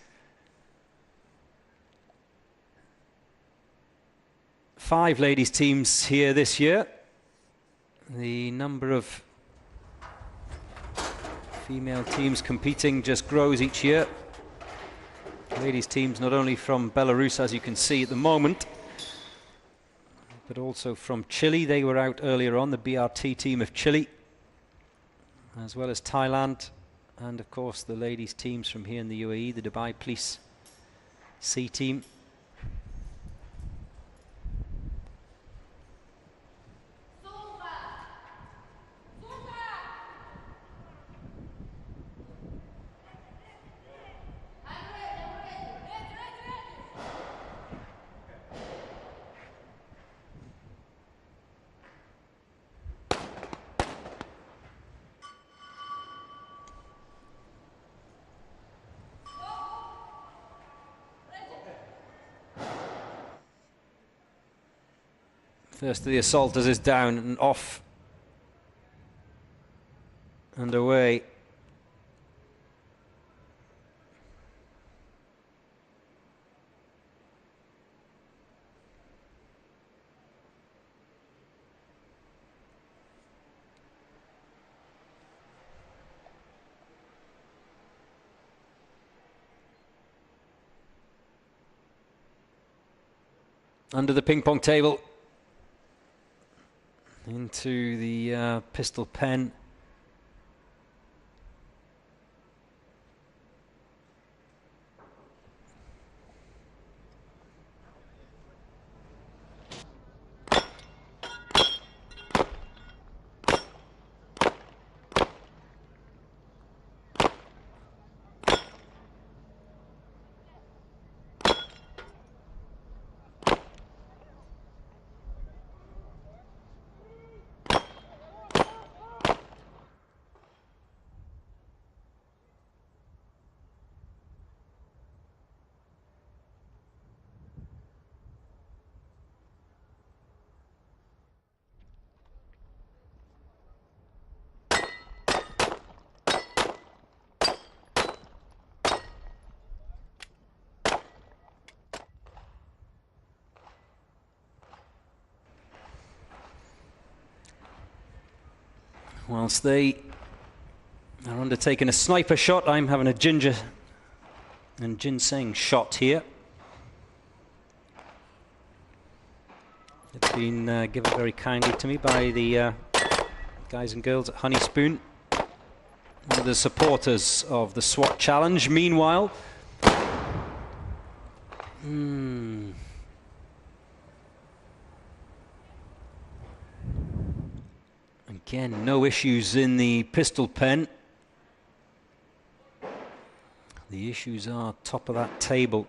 Speaker 3: 5 ladies teams here this year. The number of female teams competing just grows each year. Ladies teams not only from Belarus, as you can see at the moment, but also from Chile. They were out earlier on, the BRT team of Chile, as well as Thailand, and of course the ladies teams from here in the UAE, the Dubai Police C team. First of the assaulters is down and off and away. under the ping pong table into the pistol pen. Whilst they are undertaking a sniper shot, I'm having a ginger and ginseng shot here. It's been given very kindly to me by the guys and girls at Honey Spoon, one of the supporters of the SWAT challenge. Meanwhile, again, no issues in the pistol pen. The issues are top of that table.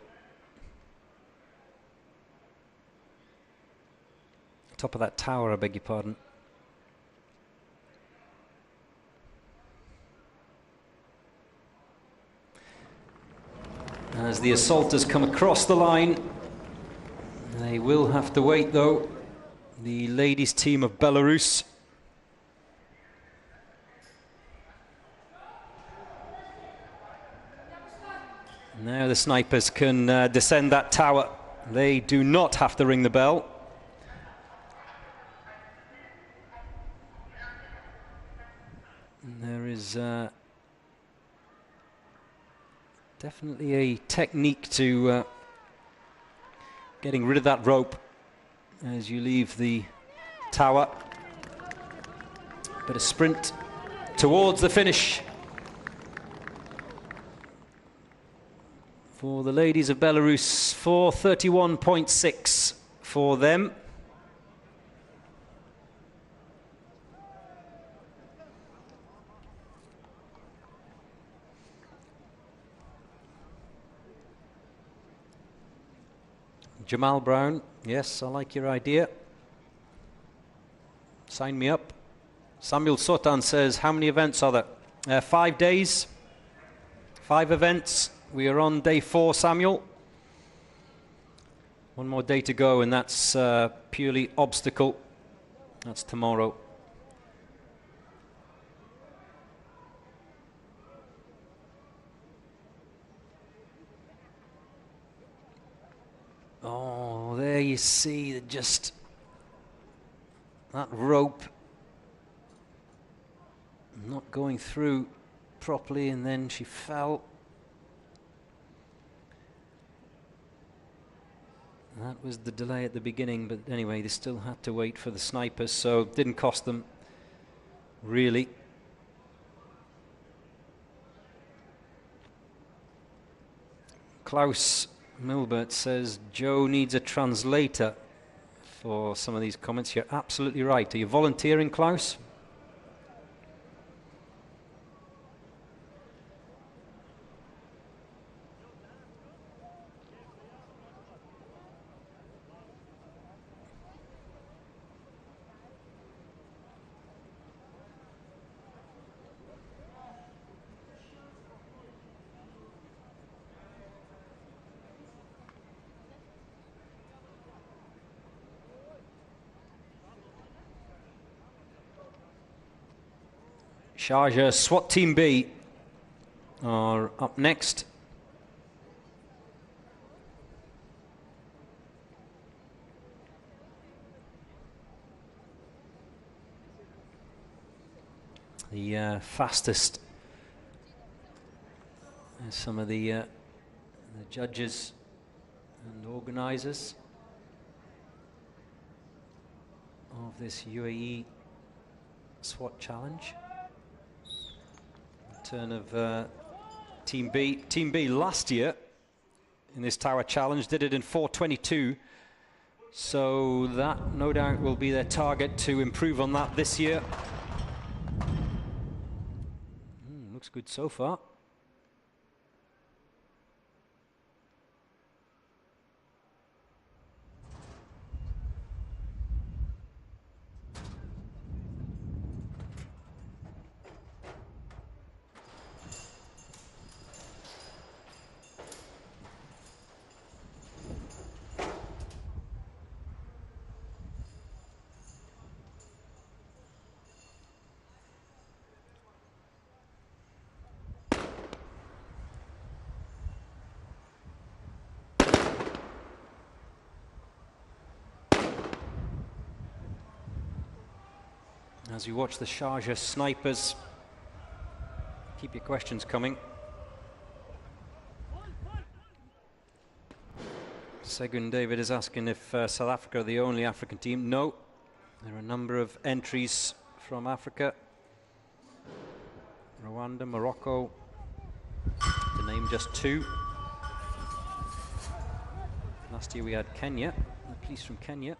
Speaker 3: Top of that tower, I beg your pardon. As the assaulters come across the line, they will have to wait though. The ladies' team of Belarus. Now the snipers can descend that tower. They do not have to ring the bell. And there is definitely a technique to getting rid of that rope as you leave the tower. Bit of sprint towards the finish for the ladies of Belarus. 4:31.6 for them. Jamal Brown, yes, I like your idea. Sign me up. Samuel Sotan says, how many events are there? 5 days, 5 events. We are on day 4, Samuel. One more day to go, and that's purely obstacle. That's tomorrow. Oh, there you see just that rope not going through properly, and then she fell. That was the delay at the beginning, but anyway, they still had to wait for the snipers, so it didn't cost them, really. Klaus Milbert says, Joe needs a translator for some of these comments. You're absolutely right. Are you volunteering, Klaus? Sharjah SWAT Team B are up next. The fastest, some of the judges and organisers. of this UAE SWAT challenge. Return of Team B. Team B last year in this tower challenge did it in 4:22. So that no doubt will be their target to improve on that this year. Looks good so far. As you watch the Sharjah snipers, keep your questions coming. Segun David is asking if South Africa are the only African team. No, there are a number of entries from Africa. Rwanda, Morocco, to name just two. Last year we had Kenya, the police from Kenya.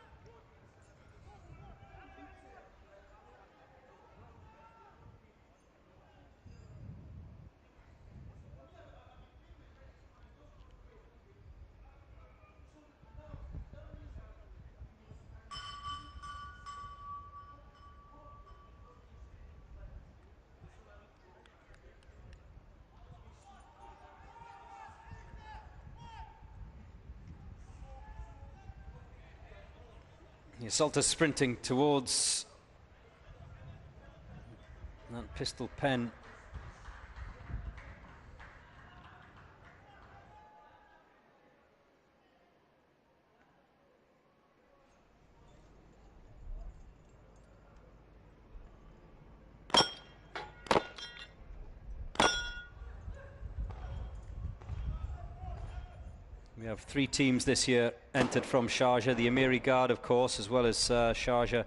Speaker 3: The assaulter sprinting towards that pistol pen. We have 3 teams this year entered from Sharjah, the Amiri Guard, of course, as well as Sharjah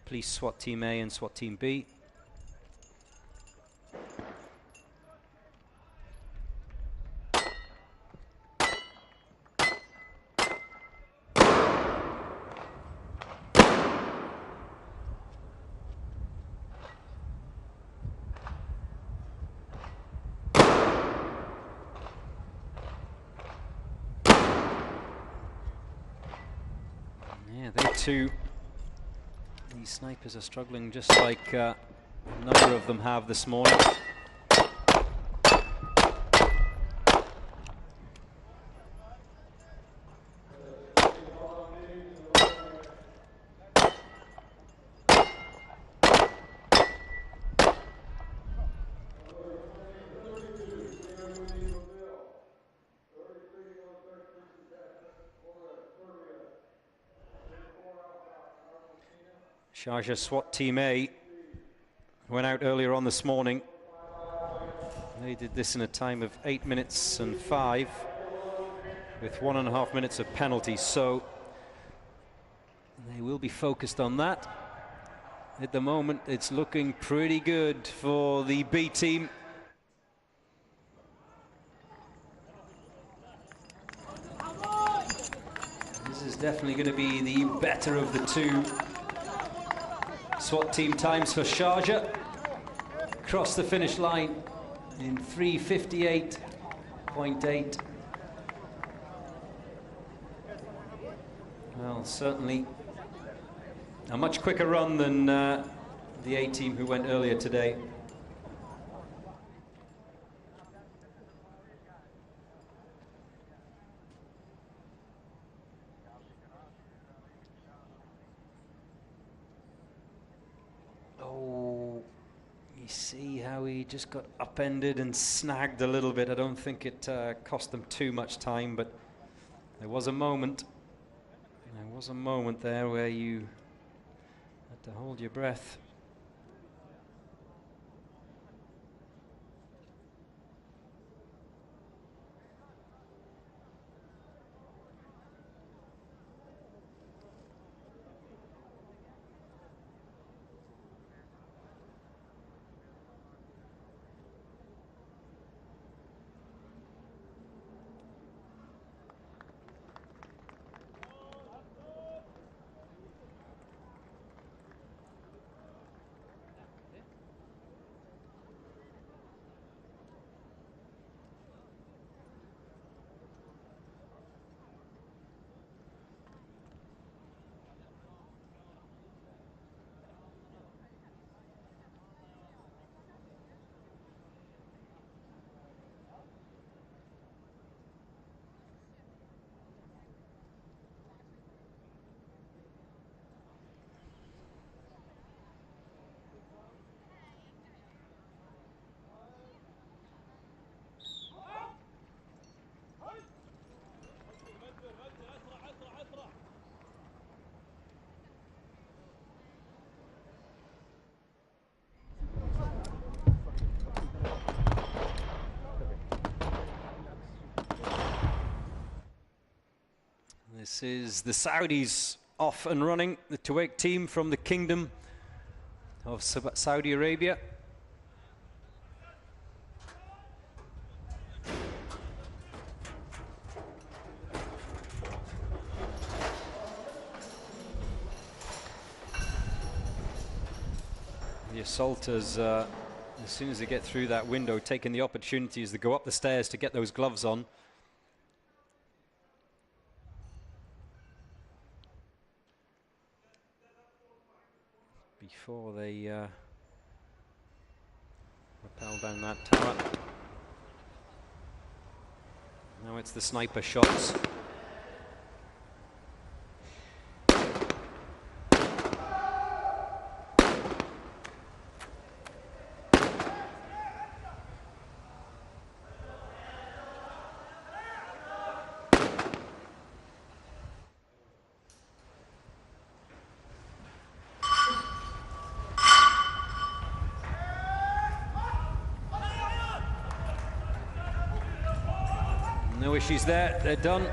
Speaker 3: Police SWAT Team A and SWAT Team B. These snipers are struggling just like a number of them have this morning. Sharjah SWAT Team A went out earlier on this morning. They did this in a time of 8 minutes and 5 with 1.5 minutes of penalty, so they will be focused on that. At the moment it's looking pretty good for the B team. This is definitely going to be the better of the 2 SWAT team times for Sharjah. Crossed the finish line in 3:58.8. Well, certainly a much quicker run than the A team who went earlier today. See how he just got upended and snagged a little bit. I don't think it cost them too much time, but there was a moment. There was a moment there where you had to hold your breath. This is the Saudis off and running, the Uae team from the Kingdom of Saudi Arabia. The assaulters, as soon as they get through that window, taking the opportunity as they go up the stairs to get those gloves on. Before they rappel down that tower. Now it's the sniper shots. No issues there, they're done.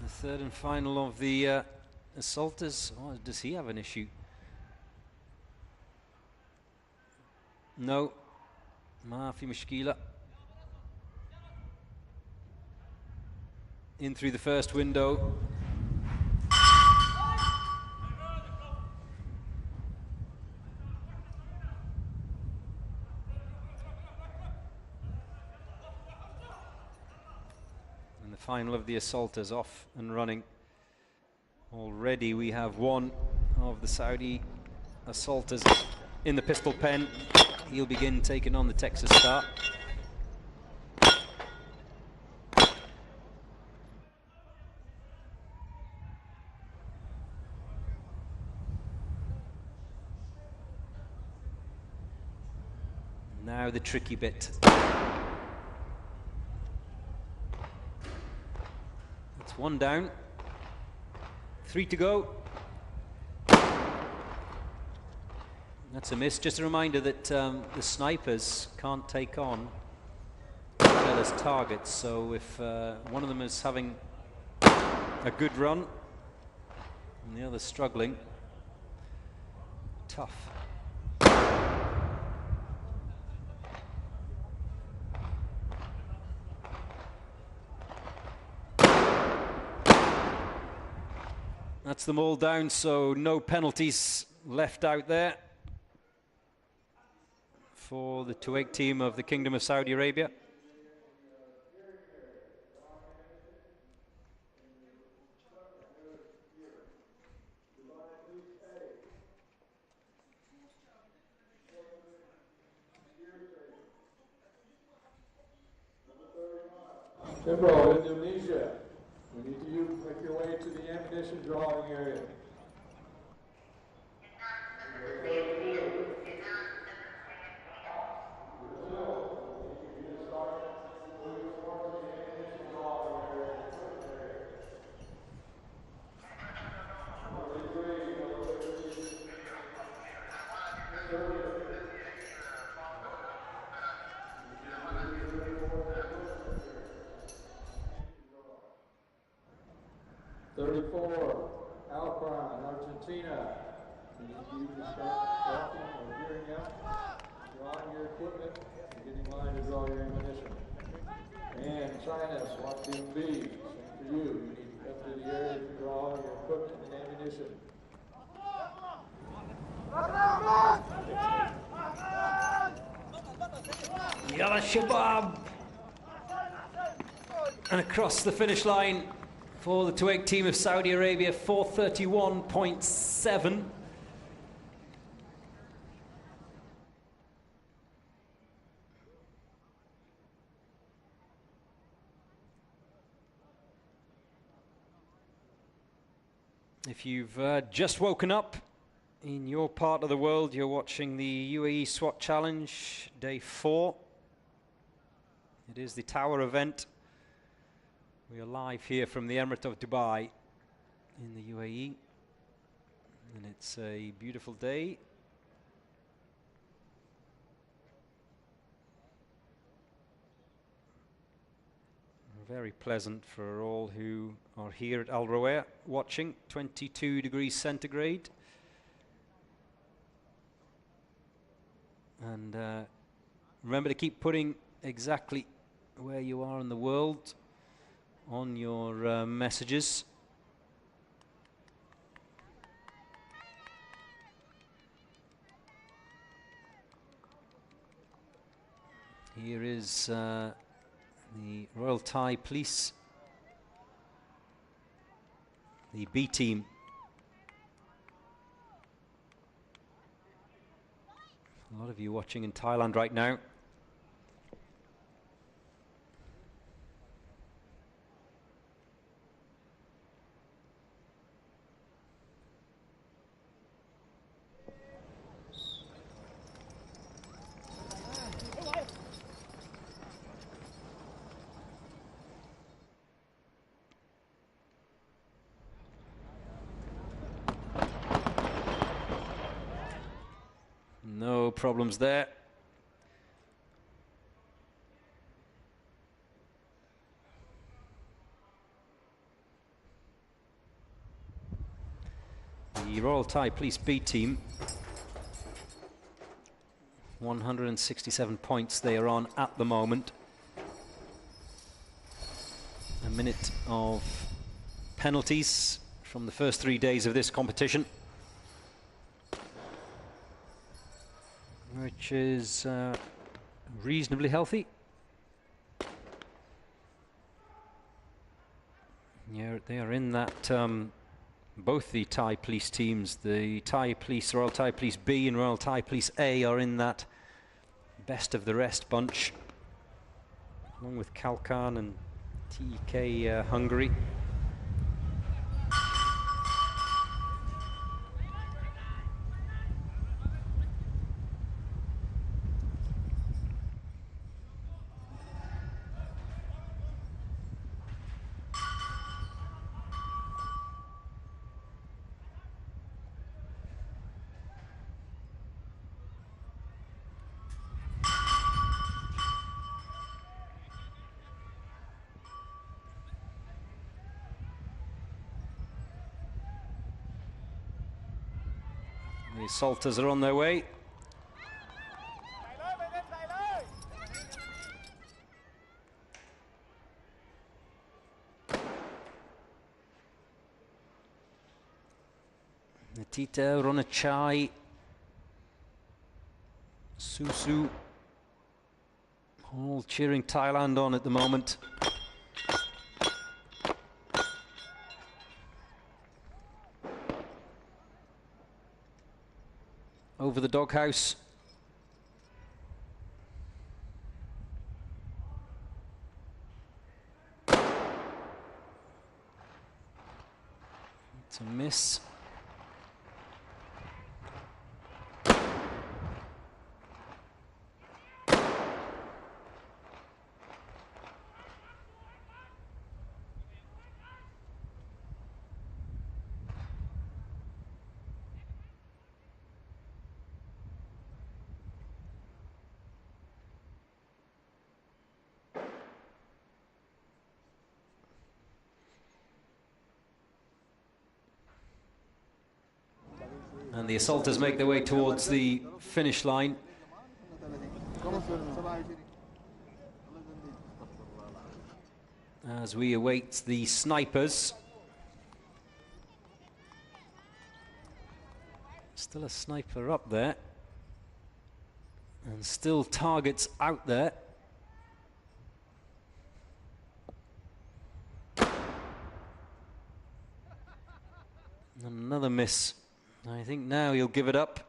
Speaker 3: The third and final of the assaulters. Oh, does he have an issue? No. ما في مشكلة. In through the first window. Final of the assaulters off and running. Already we have one of the Saudi assaulters in the pistol pen. He'll begin taking on the Texas Star. Now the tricky bit. One down, 3 to go. That's a miss. Just a reminder that the snipers can't take on each other's targets. So if one of them is having a good run and the other's struggling, tough. That's them all down, so no penalties left out there for the Uae team of the Kingdom of Saudi Arabia.
Speaker 4: Timbo, Indonesia. We need you to make your way to the ammunition drawing area. Argentina. We need you to start walking or gearing up, drawing your equipment, and getting in line to draw your ammunition. And China, SWAT Team B, same for you. You need to come to the area to draw your equipment and ammunition.
Speaker 3: Yalla Shabab! And across the finish line for the Uae team of Saudi Arabia, 431.7. If you've just woken up in your part of the world, you're watching the UAE SWAT Challenge, day 4. It is the Tower event. We are live here from the Emirate of Dubai in the UAE, and it's a beautiful day. Very pleasant for all who are here at Al Rawaya watching. 22 degrees centigrade. And remember to keep putting exactly where you are in the world on your messages. Here is the Royal Thai Police, the B team. A lot of you watching in Thailand right now. No problems there. The Royal Thai Police B team, 167 points they are on at the moment. A minute of penalties from the first 3 days of this competition, which is reasonably healthy. Yeah, they are in that, both the Thai police teams, the Thai Police, Royal Thai Police B and Royal Thai Police A, are in that best of the rest bunch, along with Kalkan and TK Hungary. The assaulters are on their way. Natita, Ronachai, Susu, all cheering Thailand on at the moment. Over the doghouse. It's a miss. And the assaulters make their way towards the finish line. As we await the snipers. Still a sniper up there. And still targets out there. Another miss. I think now he'll give it up.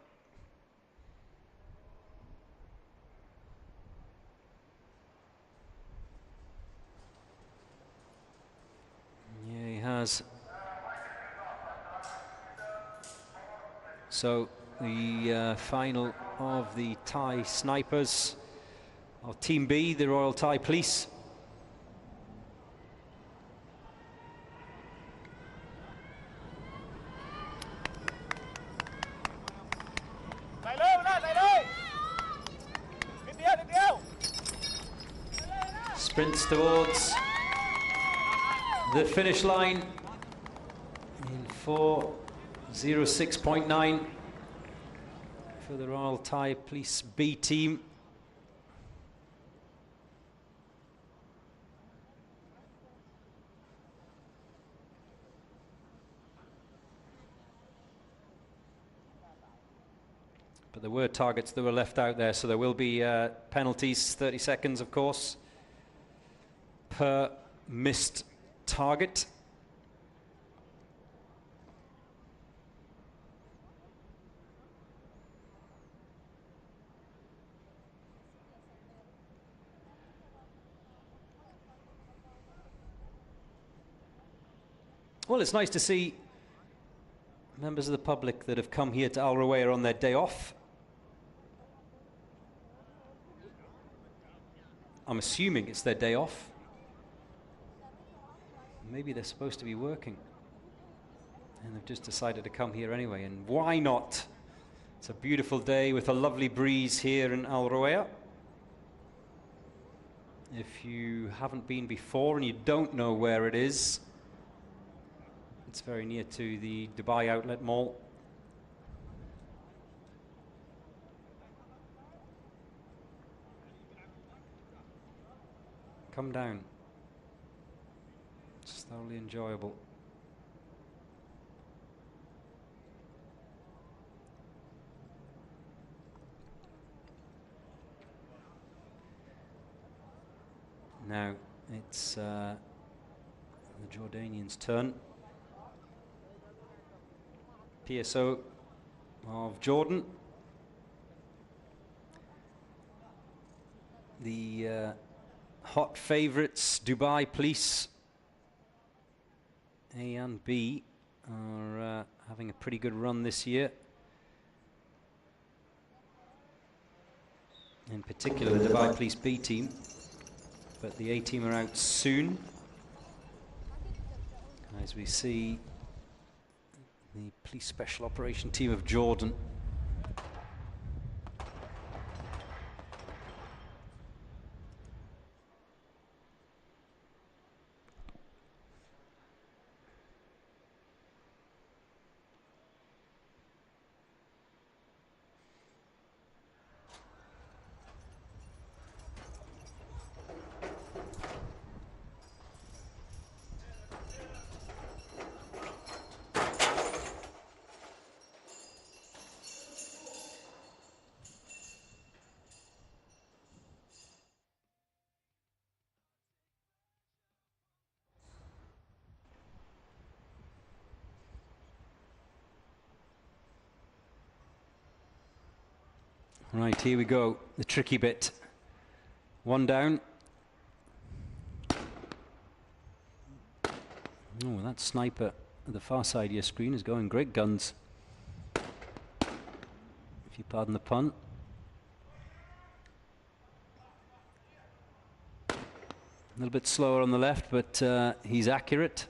Speaker 3: Yeah, he has. So the final of the Thai snipers of Team B, the Royal Thai Police. Sprints towards the finish line in 4:06.9 for the Royal Thai Police B team. But there were targets that were left out there, so there will be penalties, 30 seconds, of course, per missed target. Well, it's nice to see members of the public that have come here to Al Rawaya on their day off. I'm assuming it's their day off. Maybe they're supposed to be working. And they've just decided to come here anyway. And why not? It's a beautiful day with a lovely breeze here in Al Rawaya. If you haven't been before and you don't know where it is, it's very near to the Dubai Outlet Mall. Come down. It's thoroughly enjoyable. Now it's the Jordanians' turn. PSO of Jordan. The hot favourites, Dubai Police A and B, are having a pretty good run this year. In particular, the Dubai Police B team, but the A team are out soon. As we see the Police Special Operation Team of Jordan. Right, here we go, the tricky bit. One down. Oh, that sniper at the far side of your screen is going great guns, if you pardon the pun. A little bit slower on the left, but he's accurate.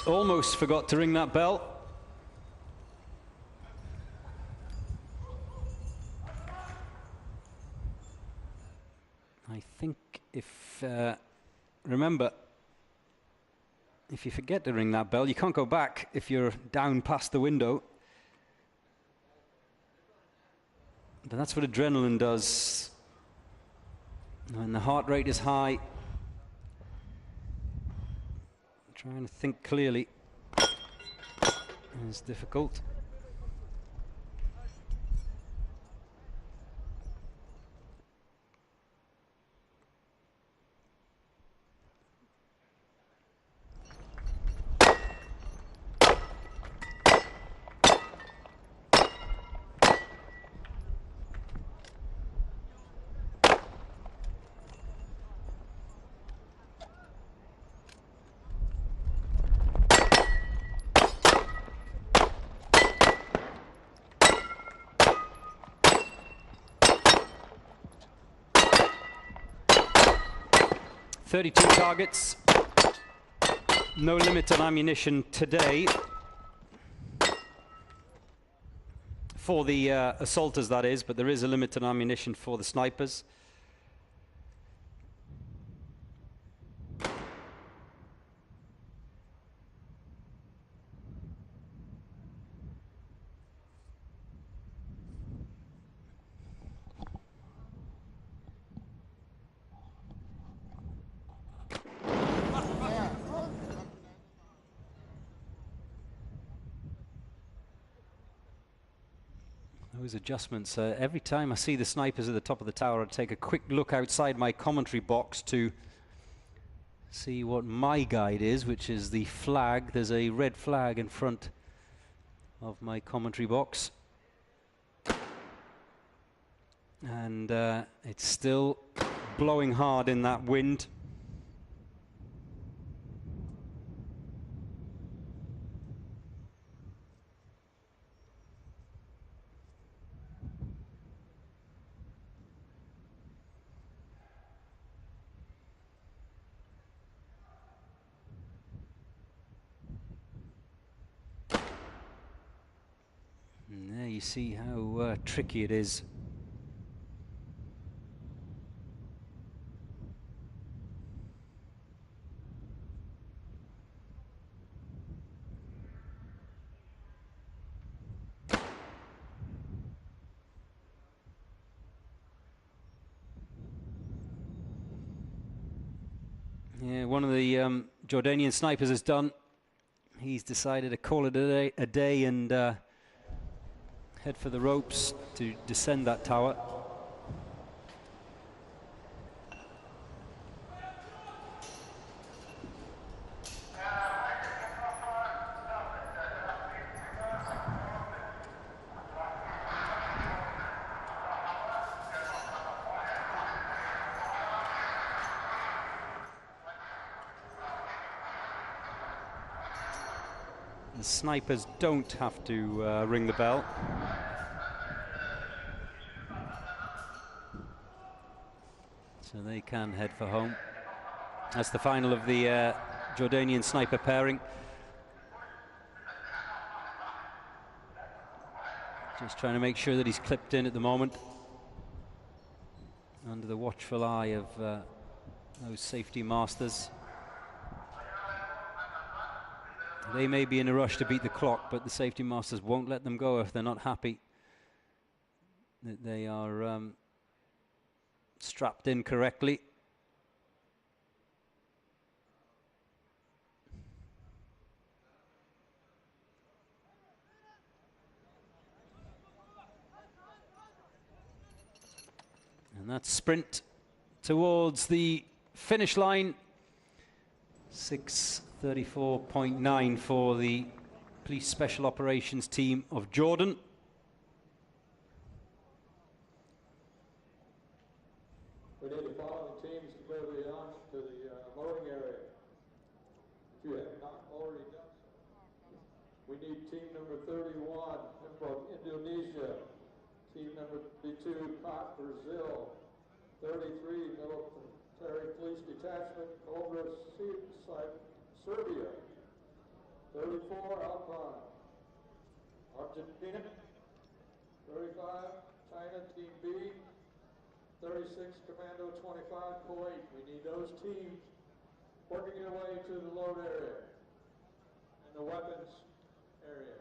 Speaker 3: Almost forgot to ring that bell. I think remember, if you forget to ring that bell, you can't go back if you're down past the window. But that's what adrenaline does. When the heart rate is high, trying to think clearly is difficult. 32 targets. No limit on ammunition today. For the assaulters, that is, but there is a limit on ammunition for the snipers. Those adjustments, every time I see the snipers at the top of the tower, I take a quick look outside my commentary box to see what my guide is, which is the flag. There's a red flag in front of my commentary box. And it's still blowing hard in that wind. And there you see how tricky it is. Yeah, one of the Jordanian snipers has done. He's decided to call it a day and head for the ropes to descend that tower. The snipers don't have to ring the bell. So they can head for home. That's the final of the Jordanian sniper pairing. Just trying to make sure that he's clipped in at the moment, under the watchful eye of those safety masters. They may be in a rush to beat the clock, but the safety masters won't let them go if they're not happy that they are strapped in correctly. And that sprint towards the finish line, 6:34.9 for the Police Special Operations Team of Jordan.
Speaker 4: We need the following teams to go to the loading area. If you have not already done so. We need team number 31 from Indonesia, team number 32, COT Brazil, 33 Military Police Detachment, Cobra Serbia, 34 Alpine, Argentina, 35 China, Team B, 36 Commando 25 Kuwait. We need those teams working their way to the load area and the weapons area.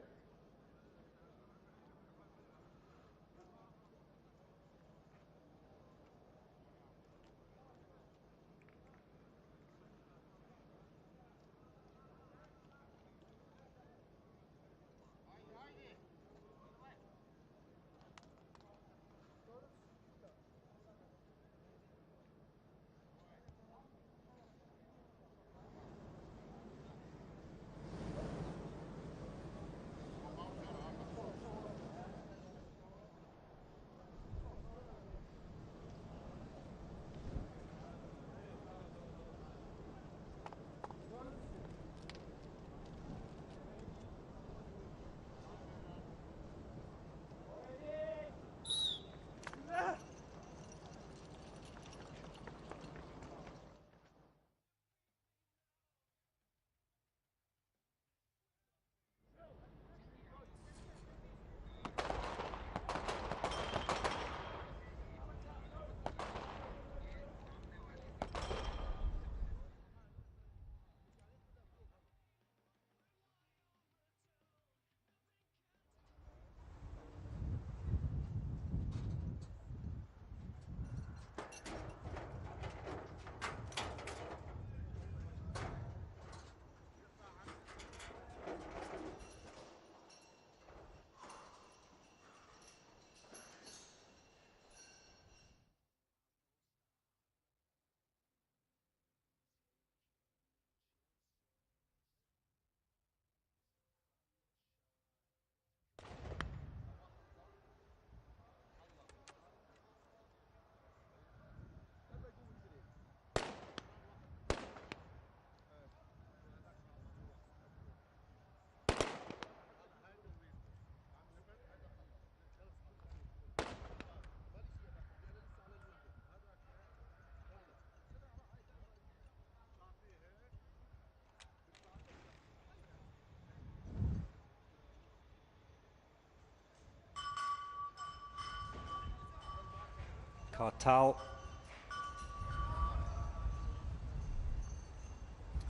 Speaker 3: Kartal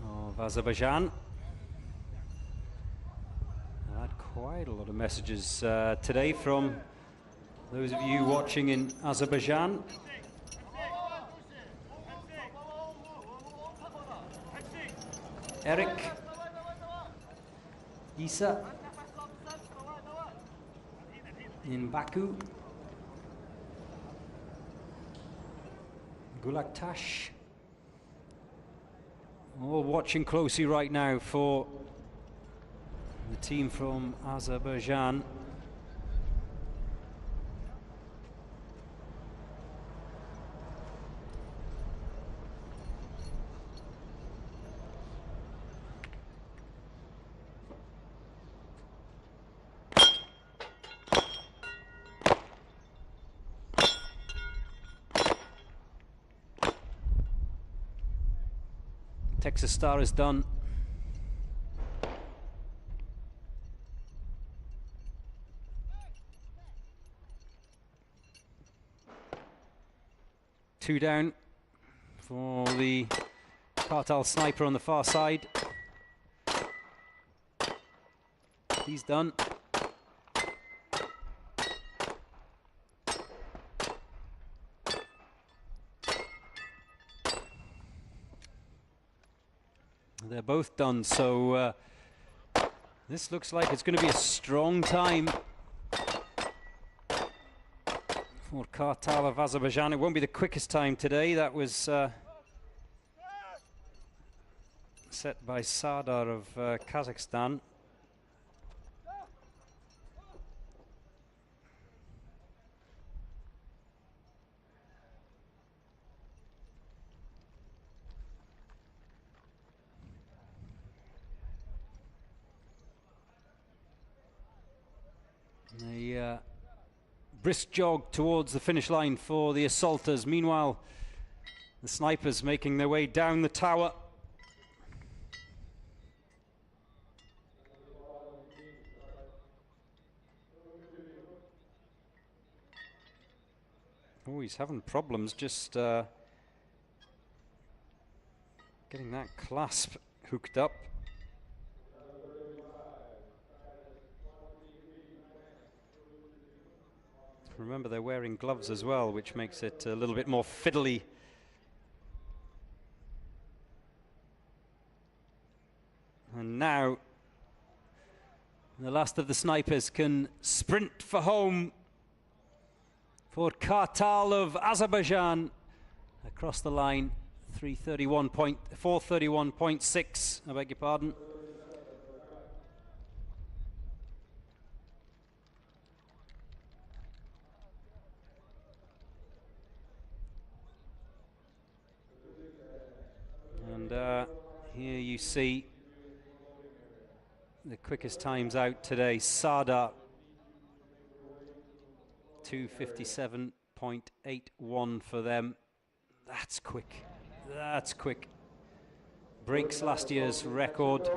Speaker 3: of Azerbaijan. I had quite a lot of messages today from those of you watching in Azerbaijan. Eric, Isa in Baku, Gulaktash, all watching closely right now for the team from Azerbaijan. Texas Star is done. Two down for the Kartal sniper on the far side. He's done. They're both done, so this looks like it's going to be a strong time for Kartal of Azerbaijan. It won't be the quickest time today. That was set by Sardar of Kazakhstan. A brisk jog towards the finish line for the assaulters. Meanwhile, the snipers making their way down the tower. Oh, he's having problems just getting that clasp hooked up. Remember, they're wearing gloves as well, which makes it a little bit more fiddly. And now the last of the snipers can sprint for home for Kartal of Azerbaijan across the line. 431.6, I beg your pardon. And here you see the quickest times out today. Sardar 2:57.81 for them. That's quick. That's quick. Breaks last year's record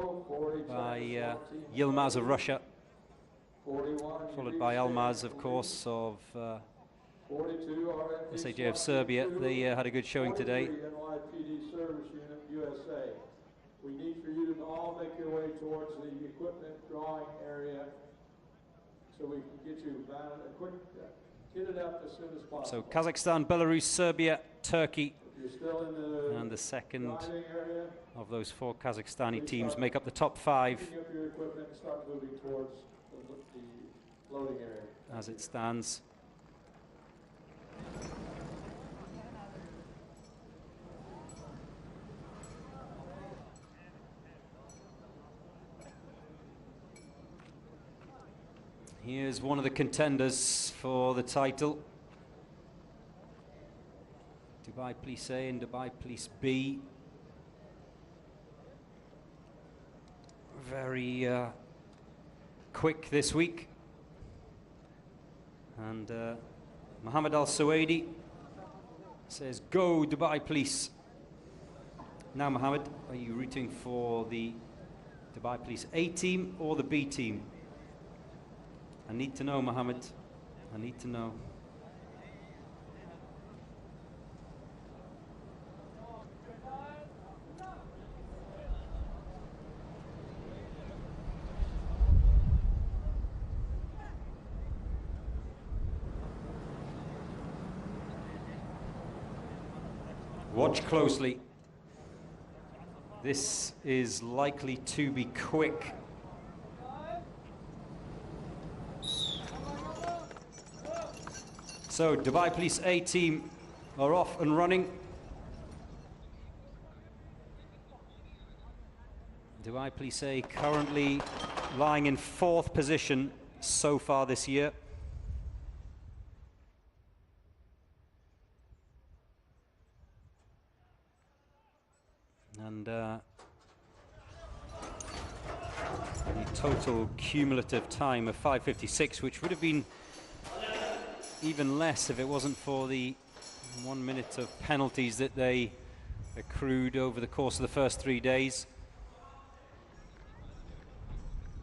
Speaker 3: by Yilmaz of Russia, followed by Almaz, of course, of SAJ of Serbia. They had a good showing today.
Speaker 4: We need for you to all make your way towards the equipment drawing area so we can get you bound and quick, get it up as soon as possible.
Speaker 3: So Kazakhstan, Belarus, Serbia, Turkey, and the second of those four Kazakhstani teams make up the top five
Speaker 4: Pick up your equipment and start moving towards the loading area.
Speaker 3: as it stands. Here's one of the contenders for the title. Dubai Police A and Dubai Police B. Very quick this week. And Mohammed Al Suwaidi says, go Dubai Police. Now, Mohammed, are you rooting for the Dubai Police A team or the B team? I need to know, Mohammed. I need to know. Watch closely. This is likely to be quick. So Dubai Police A team are off and running. Dubai Police A currently lying in 4th position so far this year. And the total cumulative time of 5:56, which would have been even less if it wasn't for the 1 minute of penalties that they accrued over the course of the first 3 days.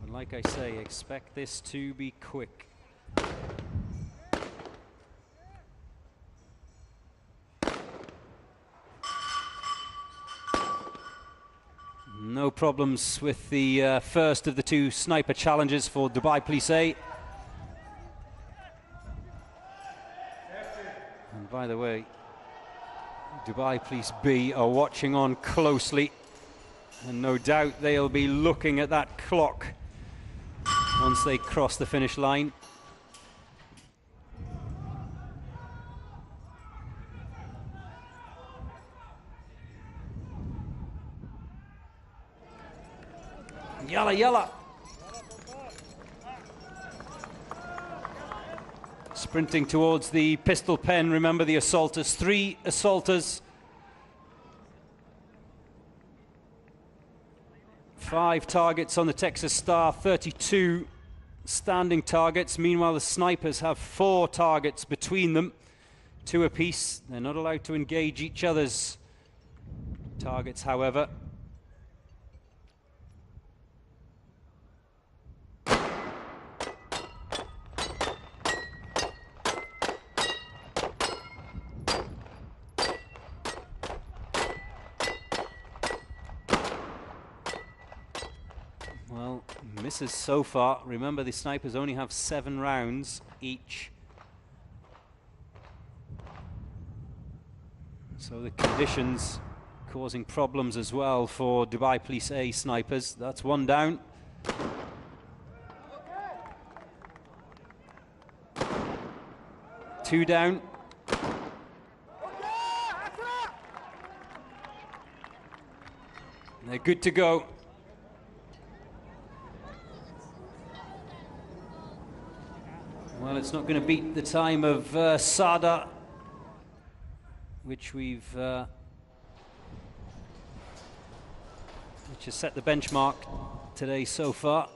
Speaker 3: But like I say, expect this to be quick. No problems with the first of the 2 sniper challenges for Dubai Police A. And by the way, Dubai Police B are watching on closely, and no doubt they'll be looking at that clock once they cross the finish line. Yalla, yalla. Sprinting towards the pistol pen, remember the assaulters, 3 assaulters. 5 targets on the Texas Star, 32 standing targets. Meanwhile, the snipers have 4 targets between them, 2 apiece. They're not allowed to engage each other's targets, however. Well, misses so far. Remember, the snipers only have 7 rounds each. So the conditions causing problems as well for Dubai Police A snipers. That's 1 down. Two down. They're good to go. Well, it's not going to beat the time of Sada, which we've which has set the benchmark today so far.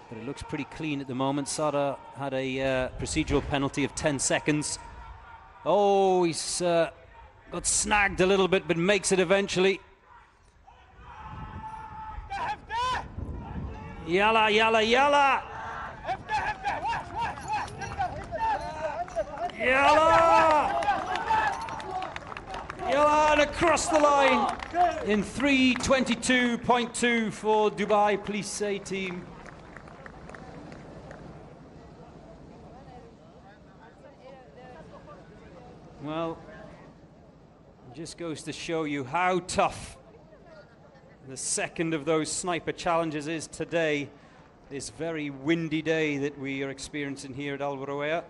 Speaker 3: But it looks pretty clean at the moment. Sada had a procedural penalty of 10 seconds. Oh, he's got snagged a little bit, but makes it eventually. Yalla, yalla, yalla! Yalla! Yalla, and across the line in 3:22.2 for Dubai Police A team. Well, it just goes to show you how tough the second of those sniper challenges is today, this very windy day that we are experiencing here at Uae.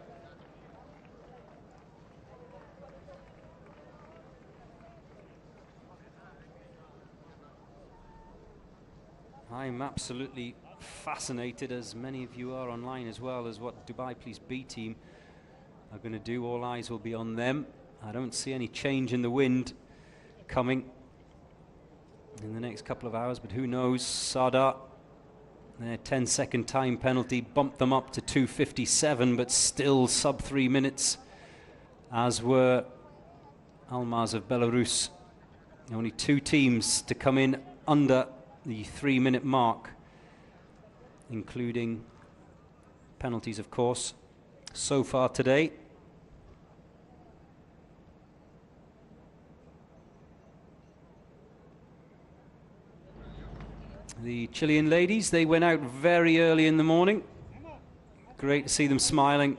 Speaker 3: I'm absolutely fascinated, as many of you are online as well, as what Dubai Police B team are going to do. All eyes will be on them. I don't see any change in the wind coming in the next couple of hours, but who knows? Sada, their 10-second time penalty bumped them up to 2:57, but still sub 3 minutes, as were Almaz of Belarus. Only 2 teams to come in under the 3-minute mark, including penalties, of course, so far today. The Chilean ladies, they went out very early in the morning. Great to see them smiling.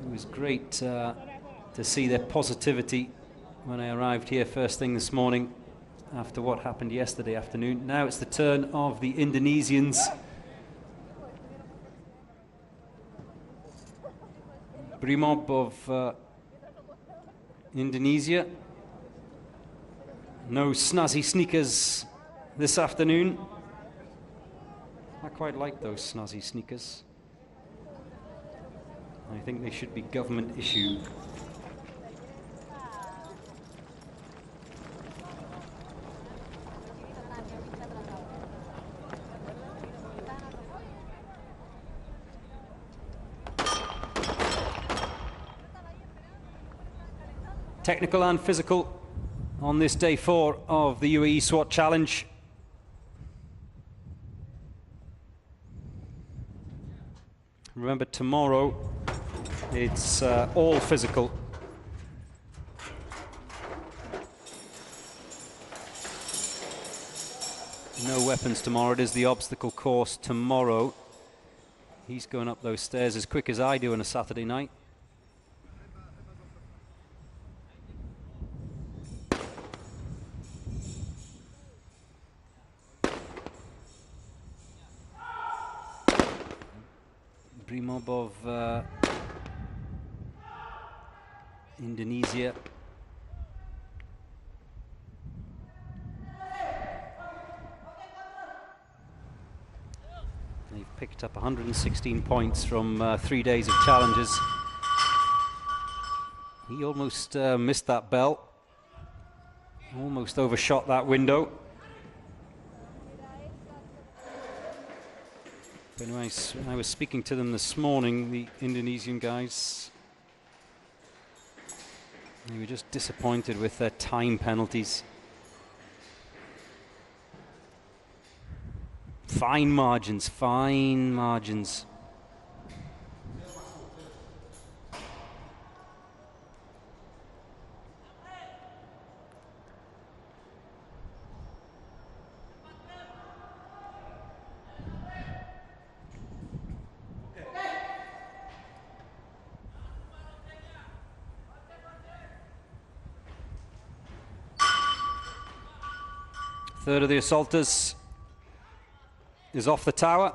Speaker 3: It was great to see their positivity when I arrived here first thing this morning after what happened yesterday afternoon. Now it's the turn of the Indonesians. Brimob of Indonesia. No snazzy sneakers this afternoon. I quite like those snazzy sneakers. I think they should be government issued. Technical and physical on this day 4 of the Uae Swat Challenge. Remember, tomorrow it's all physical. No weapons tomorrow. It is the obstacle course tomorrow. He's going up those stairs as quick as I do on a Saturday night. Brimob of Indonesia. They've picked up 116 points from 3 days of challenges. He almost missed that bell. Almost overshot that window. But anyway, I was speaking to them this morning, the Indonesian guys. They were just disappointed with their time penalties. Fine margins, fine margins. Third of the assaulters is off the tower.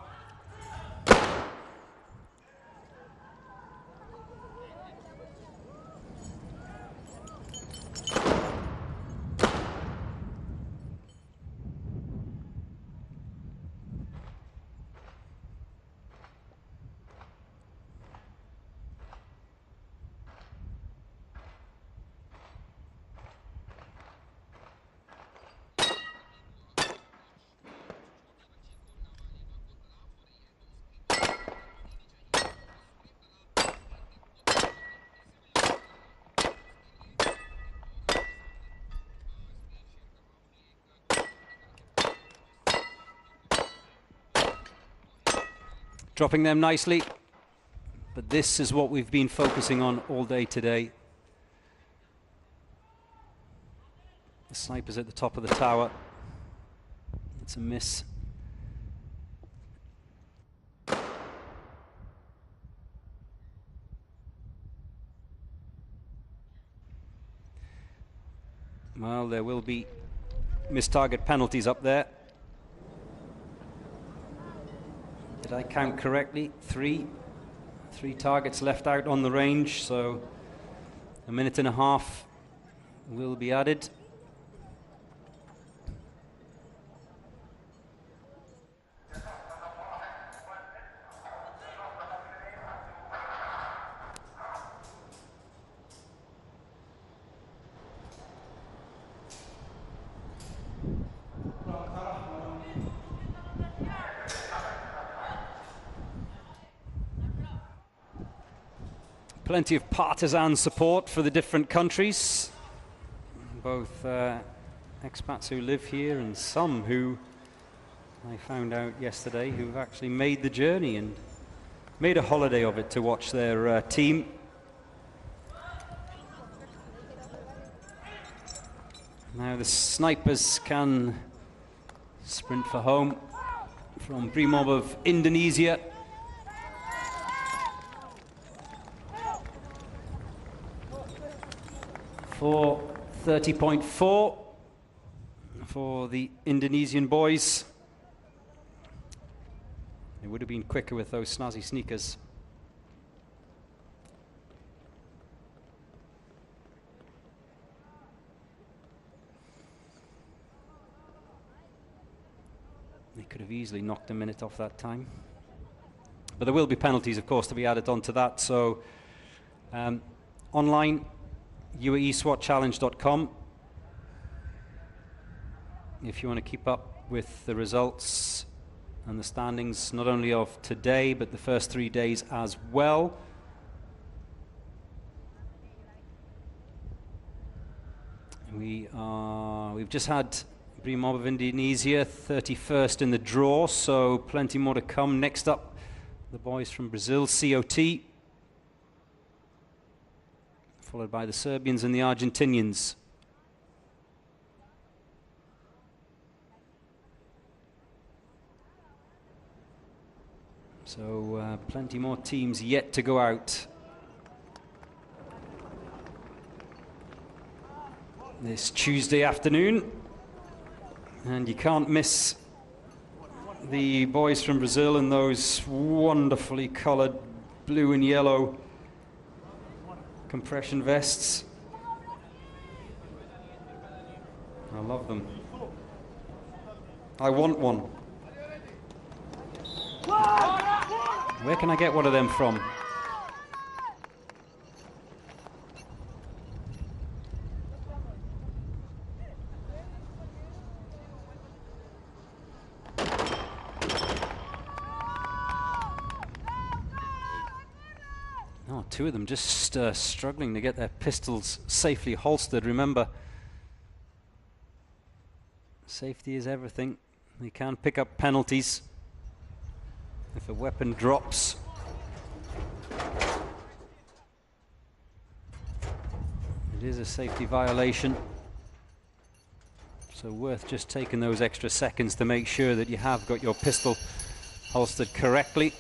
Speaker 3: Dropping them nicely, but this is what we've been focusing on all day today. The sniper's at the top of the tower. It's a miss. Well, there will be missed target penalties up there. Did I count correctly? Three targets left out on the range, so a minute and a half will be added. Plenty of partisan support for the different countries, both expats who live here and some who I found out yesterday who've actually made the journey and made a holiday of it to watch their team. Now the snipers can sprint for home from Brimob of Indonesia. for 30.4 for the Indonesian boys. They would have been quicker with those snazzy sneakers. They could have easily knocked a minute off that time. But there will be penalties, of course, to be added onto that. So online, uaeswatchallenge.com. If you want to keep up with the results and the standings, not only of today, but the first 3 days as well. We've just had Brimob of Indonesia, 31st in the draw, so plenty more to come. Next up, the boys from Brazil, COT, followed by the Serbians and the Argentinians. So plenty more teams yet to go out this Tuesday afternoon. And you can't miss the boys from Brazil in those wonderfully colored blue and yellow compression vests. I love them. I want one. Where can I get one of them from? Oh, two of them just struggling to get their pistols safely holstered. Remember, safety is everything. They can pick up penalties if a weapon drops. It is a safety violation, so worth just taking those extra seconds to make sure that you have got your pistol holstered correctly.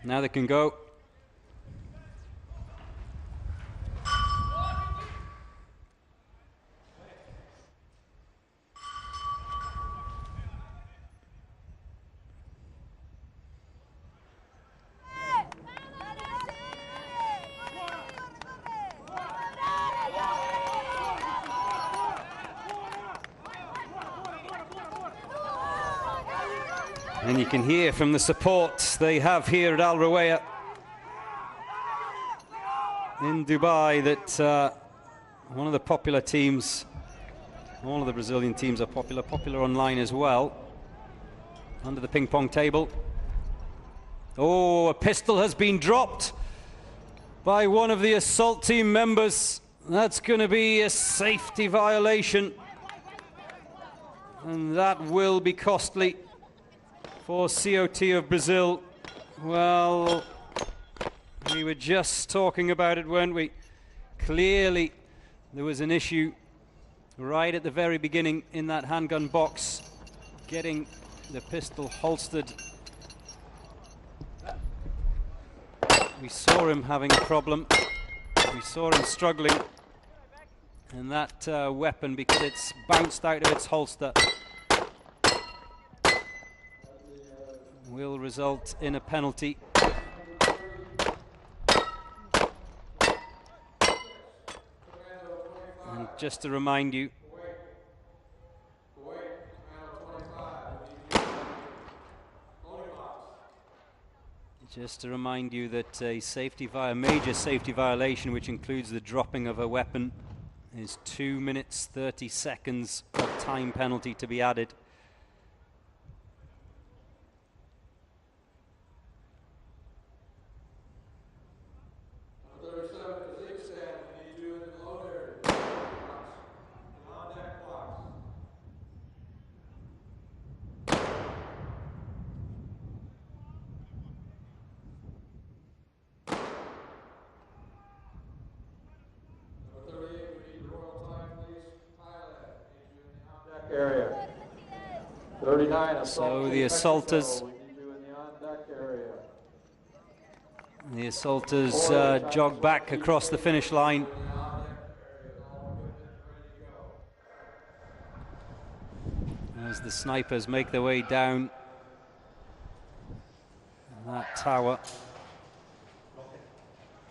Speaker 3: Now they can go. And you can hear from the support they have here at Al Rawaya in Dubai that one of the popular teams, all of the Brazilian teams are popular online as well. Under the ping pong table. Oh, a pistol has been dropped by one of the assault team members. That's going to be a safety violation, and that will be costly for COT of Brazil. Well, we were just talking about it, weren't we? Clearly, there was an issue right at the very beginning in that handgun box, getting the pistol holstered. We saw him having a problem. We saw him struggling. And that weapon, because it's bounced out of its holster, will result in a penalty. And just to remind you, that a major safety violation, which includes the dropping of a weapon, is 2 minutes 30 seconds of time penalty to be added.
Speaker 4: 39,
Speaker 3: So
Speaker 4: Assault
Speaker 3: the
Speaker 4: Team
Speaker 3: assaulters,
Speaker 4: Mexico. We need you in the on-deck area.
Speaker 3: the assaulters jog back across the finish line. As the snipers make their way down that tower.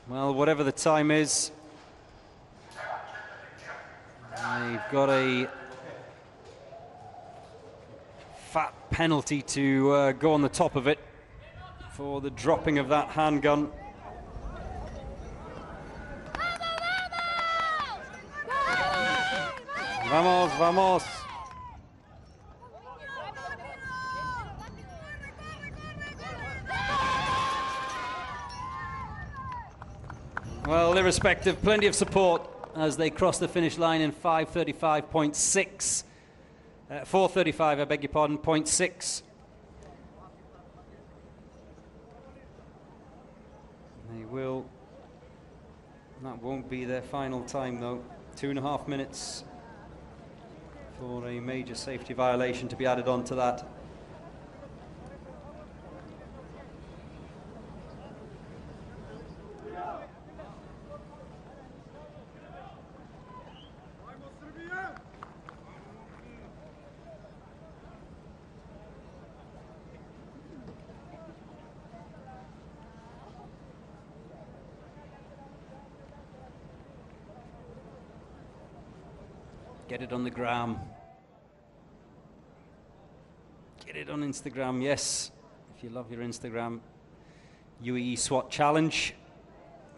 Speaker 3: Well, whatever the time is, they've got a fat penalty to go on the top of it for the dropping of that handgun. Vamos, vamos. Well, irrespective, plenty of support as they cross the finish line in 5:35.6. 4:35, I beg your pardon, 0.6. They will. That won't be their final time, though. 2.5 minutes for a major safety violation to be added on to that. Get it on the gram. Get it on Instagram, yes. If you love your Instagram, Uae Swat Challenge.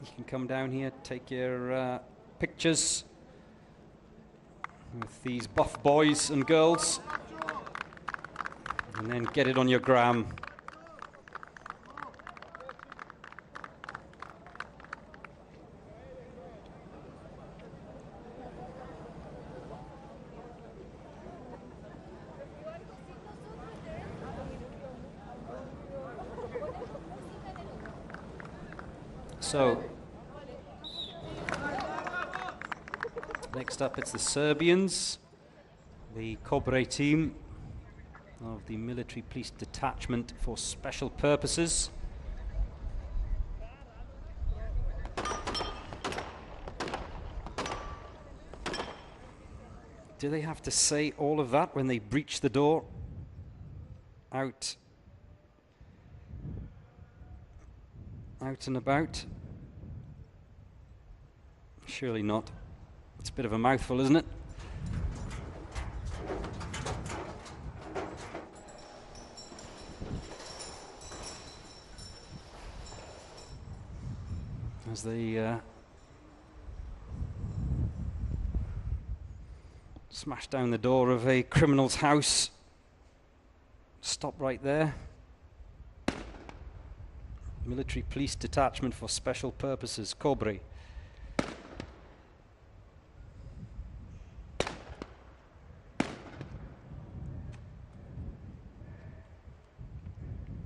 Speaker 3: You can come down here, take your pictures with these buff boys and girls, and then get it on your gram. So, next up it's the Serbians, the Cobre team of the Military Police Detachment for Special Purposes. Do they have to say all of that when they breach the door out and about? Surely not. It's a bit of a mouthful, isn't it? As they smash down the door of a criminal's house. Stop right there. Military Police Detachment for Special Purposes, Cobre.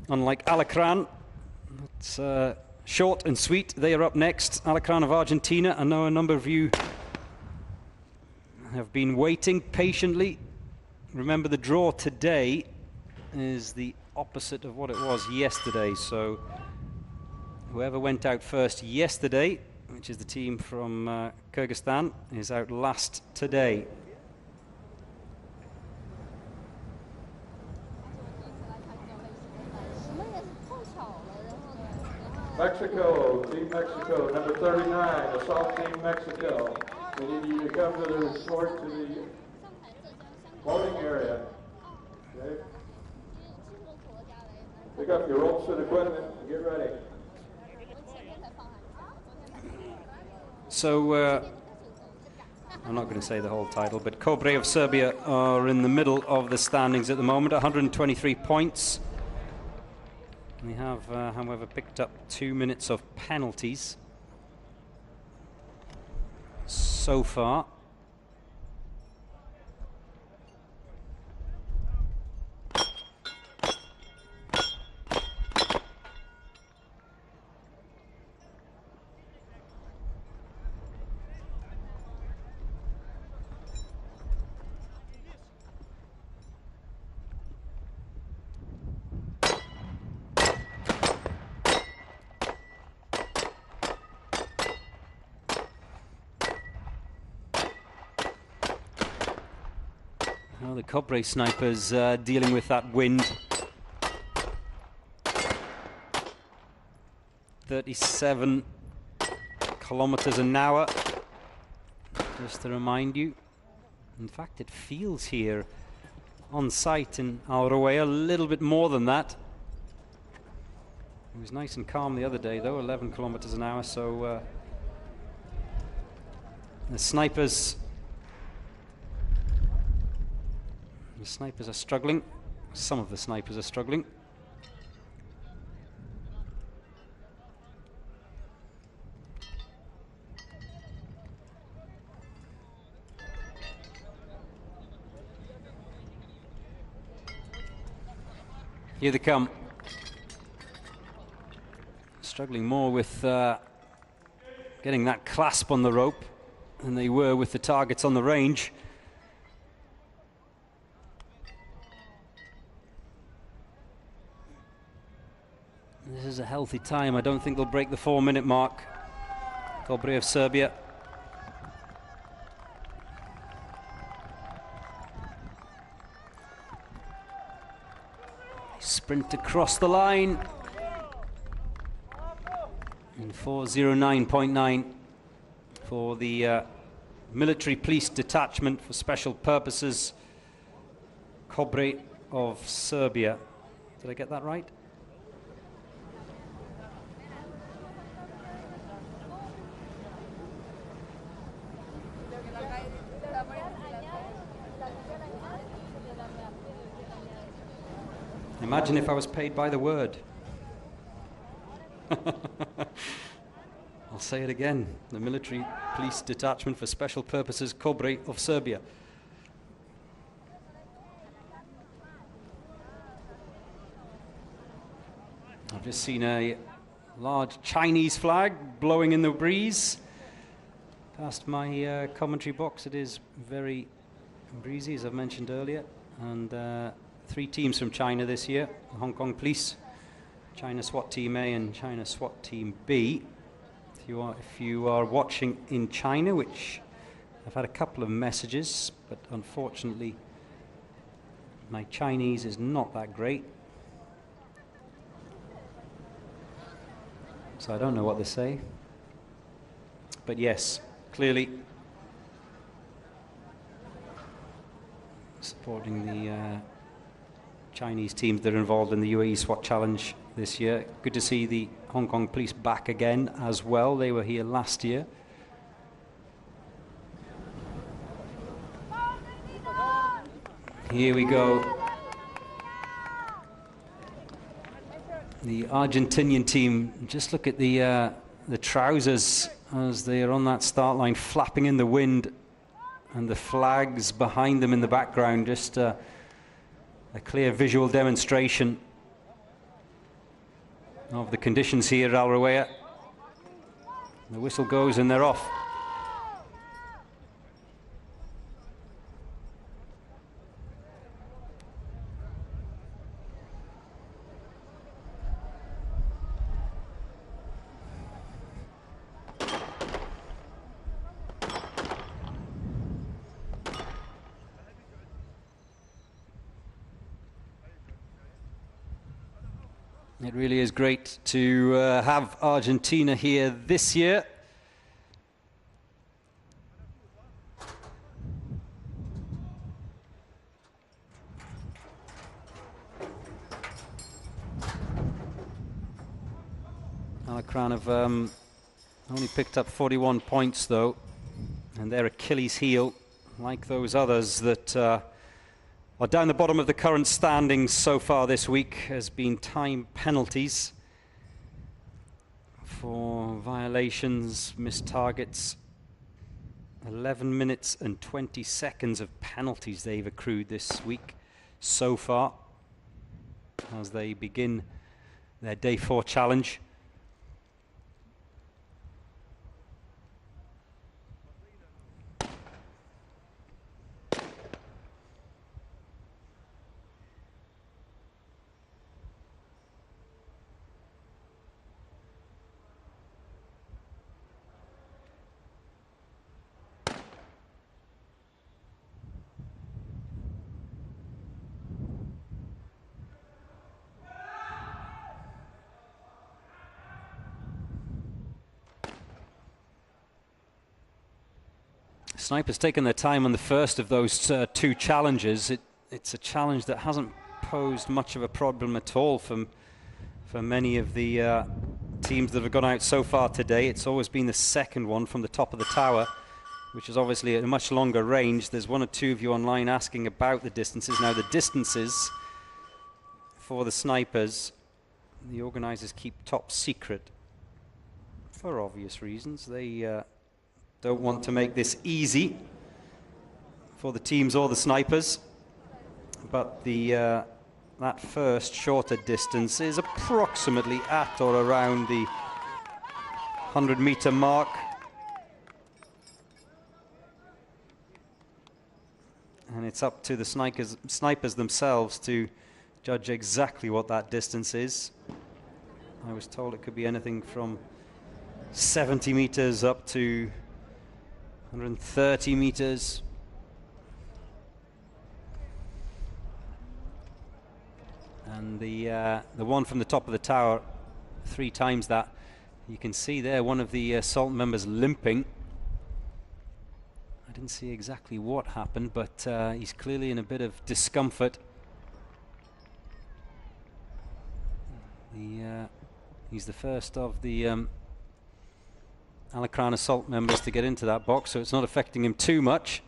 Speaker 3: Unlike Alacran, it's short and sweet. They are up next. Alacran of Argentina. I know a number of you have been waiting patiently. Remember, the draw today is the opposite of what it was yesterday. So whoever went out first yesterday, which is the team from Kyrgyzstan, is out last today.
Speaker 4: Mexico, Team Mexico, number 39, Assault Team Mexico. We need you to come to the resort to the voting area. Okay? Pick up your ropes and equipment and get ready.
Speaker 3: So, I'm not going to say the whole title, but Cobre of Serbia are in the middle of the standings at the moment, 123 points. They have, however, picked up 2 minutes of penalties so far. Well, the Cobre snipers dealing with that wind. 37 kilometers an hour, just to remind you. In fact, it feels here on site in Uae a little bit more than that. It was nice and calm the other day though, 11 kilometers an hour, so the snipers are struggling. Some of the snipers are struggling. Here they come. Struggling more with getting that clasp on the rope than they were with the targets on the range. This is a healthy time. I don't think they'll break the 4-minute mark. Cobre of Serbia. Sprint across the line in 4:09.9 for the military police detachment for special purposes, Cobre of Serbia. Did I get that right? Imagine if I was paid by the word. I'll say it again. The military police detachment for special purposes, Cobre of Serbia. I've just seen a large Chinese flag blowing in the breeze past my commentary box. It is very breezy, as I've mentioned earlier, and 3 teams from China this year: the Hong Kong Police, China SWAT Team A and China SWAT Team B. If you are watching in China, which I've had a couple of messages, but unfortunately my Chinese is not that great, so I don't know what they say. But yes, clearly supporting the Chinese teams that are involved in the Uae Swat Challenge this year. Good to see the Hong Kong Police back again as well. They were here last year. Here we go. The Argentinian team, just look at the trousers as they are on that start line, flapping in the wind, and the flags behind them in the background, just a clear visual demonstration of the conditions here at Uae. The whistle goes and they're off. It really is great to have Argentina here this year. Alacran have only picked up 41 points though, and their Achilles heel, like those others that are down the bottom of the current standings so far this week, has been time penalties for violations, missed targets. 11 minutes and 20 seconds of penalties they've accrued this week so far as they begin their Day 4 challenge. Snipers taken their time on the first of those two challenges. It's a challenge that hasn't posed much of a problem at all for many of the teams that have gone out so far today. It's always been the second one from the top of the tower, which is obviously at a much longer range. There's one or two of you online asking about the distances. Now, the distances for the snipers, the organisers keep top secret for obvious reasons. They don't want to make this easy for the teams or the snipers, but that first shorter distance is approximately at or around the 100-meter mark. And it's up to the snipers themselves to judge exactly what that distance is. I was told it could be anything from 70 meters up to 130 meters. And the one from the top of the tower, 3 times that. You can see there one of the assault members limping. I didn't see exactly what happened, but he's clearly in a bit of discomfort. He's the first of the Alakran assault members to get into that box, so it's not affecting him too much.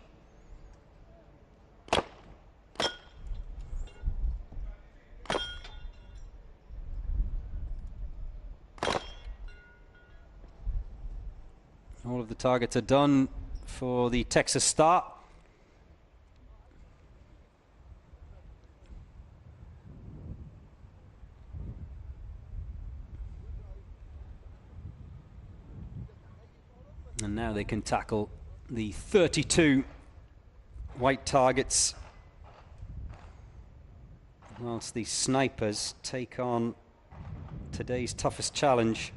Speaker 3: All of the targets are done for the Texas start. And now they can tackle the 32 white targets, whilst the snipers take on today's toughest challenge.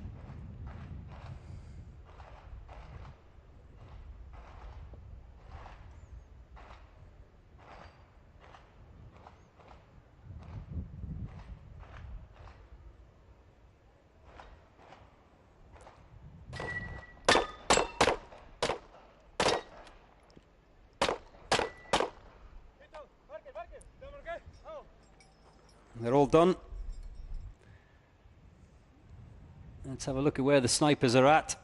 Speaker 3: They're all done. Let's have a look at where the snipers are at.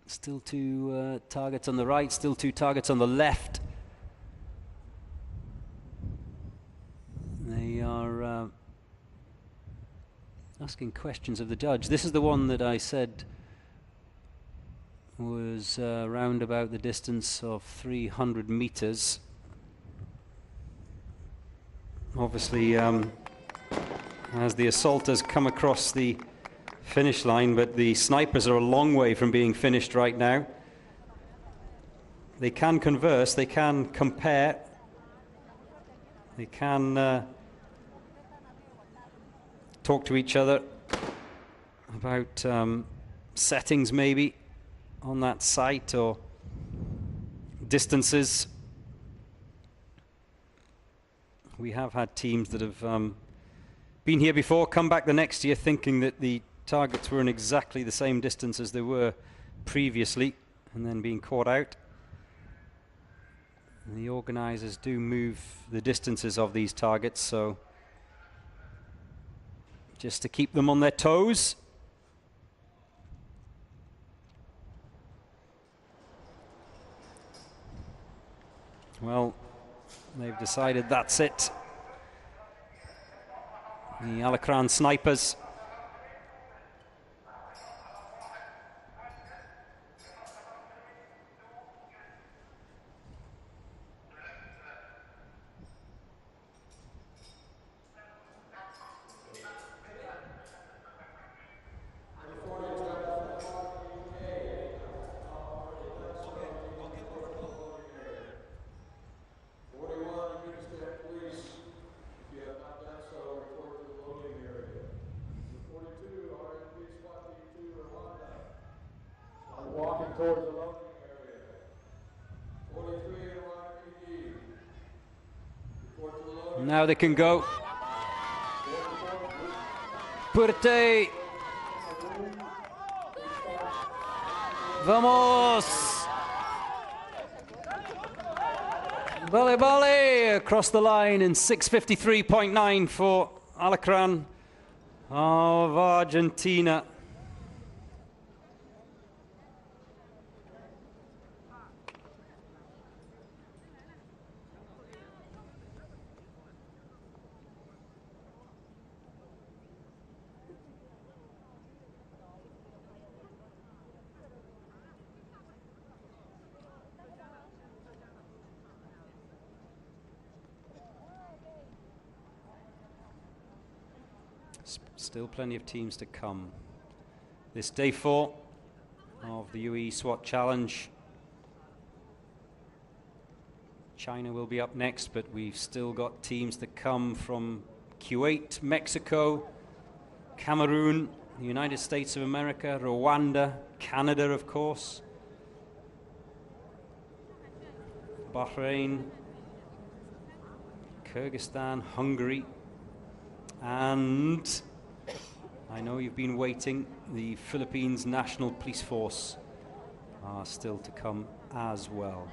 Speaker 3: Still 2 targets on the right, still 2 targets on the left. They are asking questions of the judge. This is the one that I said was round about the distance of 300 meters. Obviously, as the assaulters come across the finish line, but the snipers are a long way from being finished right now. They can converse, they can compare, they can talk to each other about settings maybe on that site or distances. We have had teams that have been here before, come back the next year thinking that the targets were in exactly the same distance as they were previously, and then being caught out. And the organisers do move the distances of these targets, so just to keep them on their toes. Well, they've decided that's it. The Alakran snipers.
Speaker 4: Towards the loading area. 43 NYPD. Report to the loading.
Speaker 3: Now they can go. Puerte. Vamos! Bale Bale across the line in 6:53.9 for Alacran of Argentina. Still plenty of teams to come. This day 4 of the Uae Swat Challenge. China will be up next, but we've still got teams to come from Kuwait, Mexico, Cameroon, the United States of America, Rwanda, Canada, of course, Bahrain, Kyrgyzstan, Hungary, and I know you've been waiting, the Philippines National Police Force are still to come as well.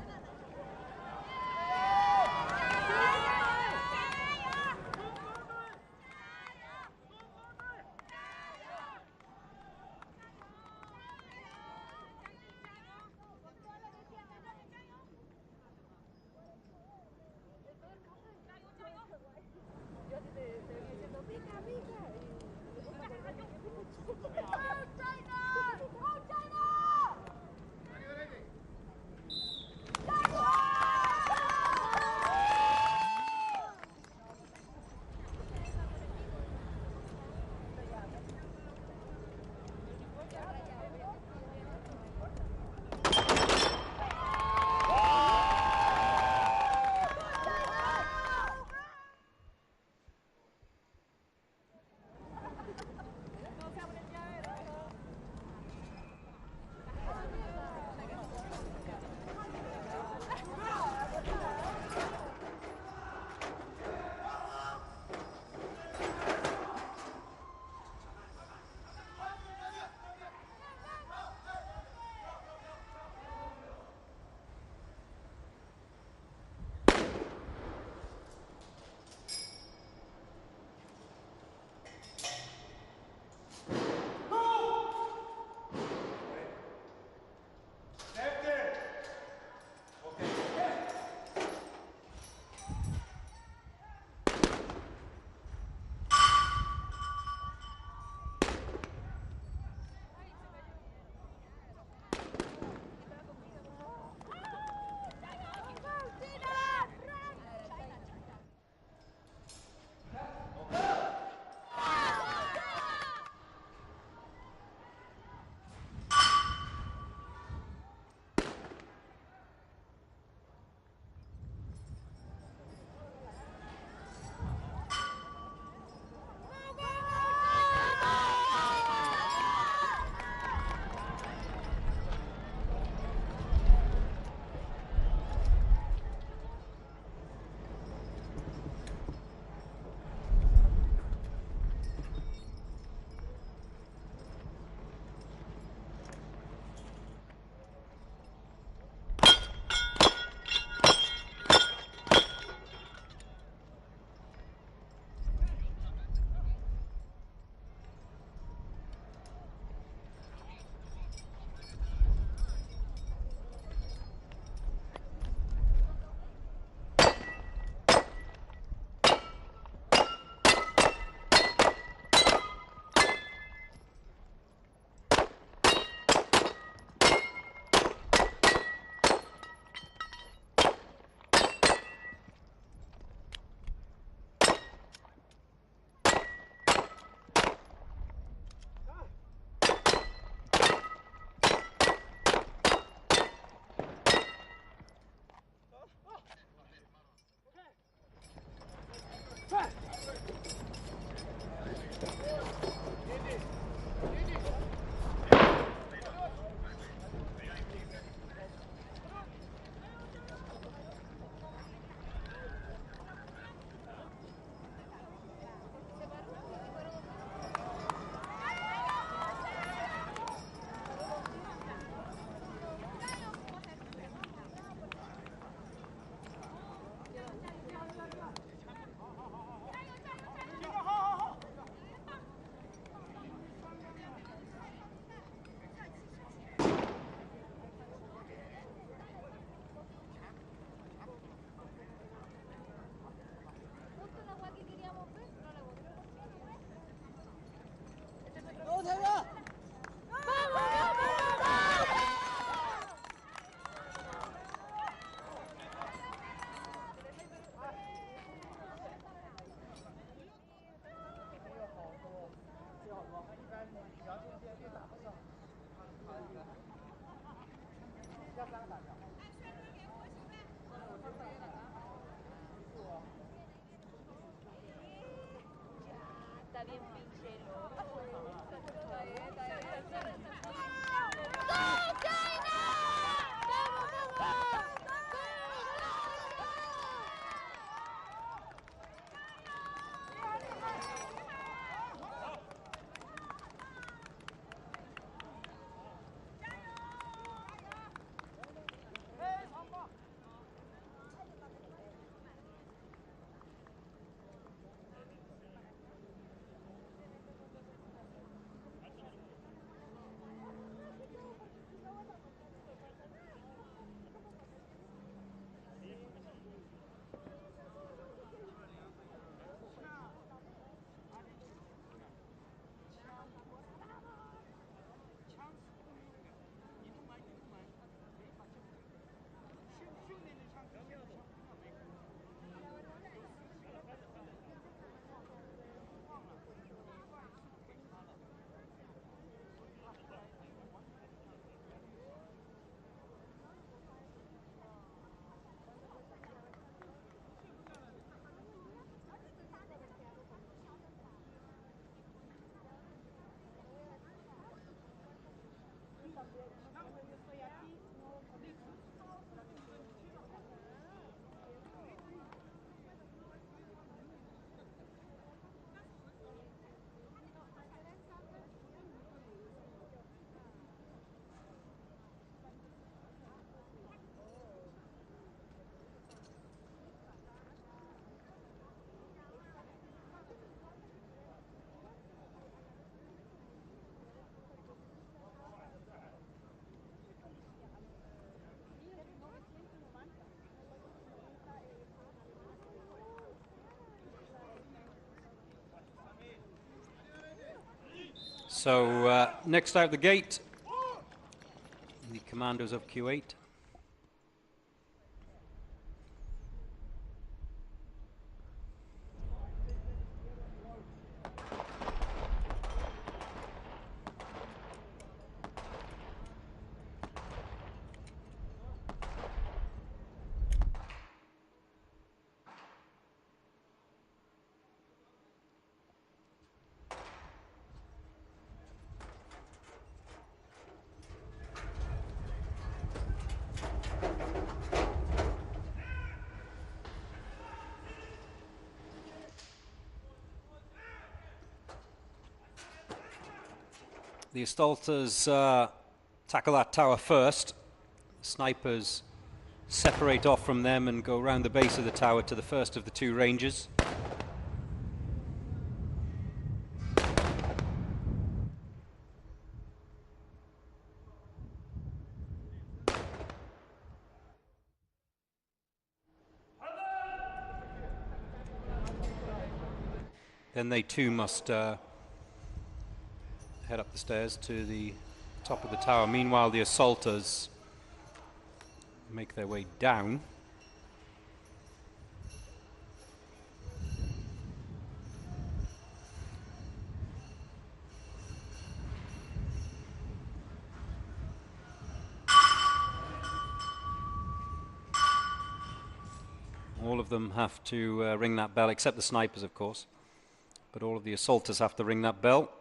Speaker 3: So next out the gate, the commandos of Kuwait. The assaulters tackle that tower first. Snipers separate off from them and go around the base of the tower to the first of the two ranges. Then they too must head up the stairs to the top of the tower. Meanwhile, the assaulters make their way down. All of them have to ring that bell, except the snipers, of course. But all of the assaulters have to ring that bell.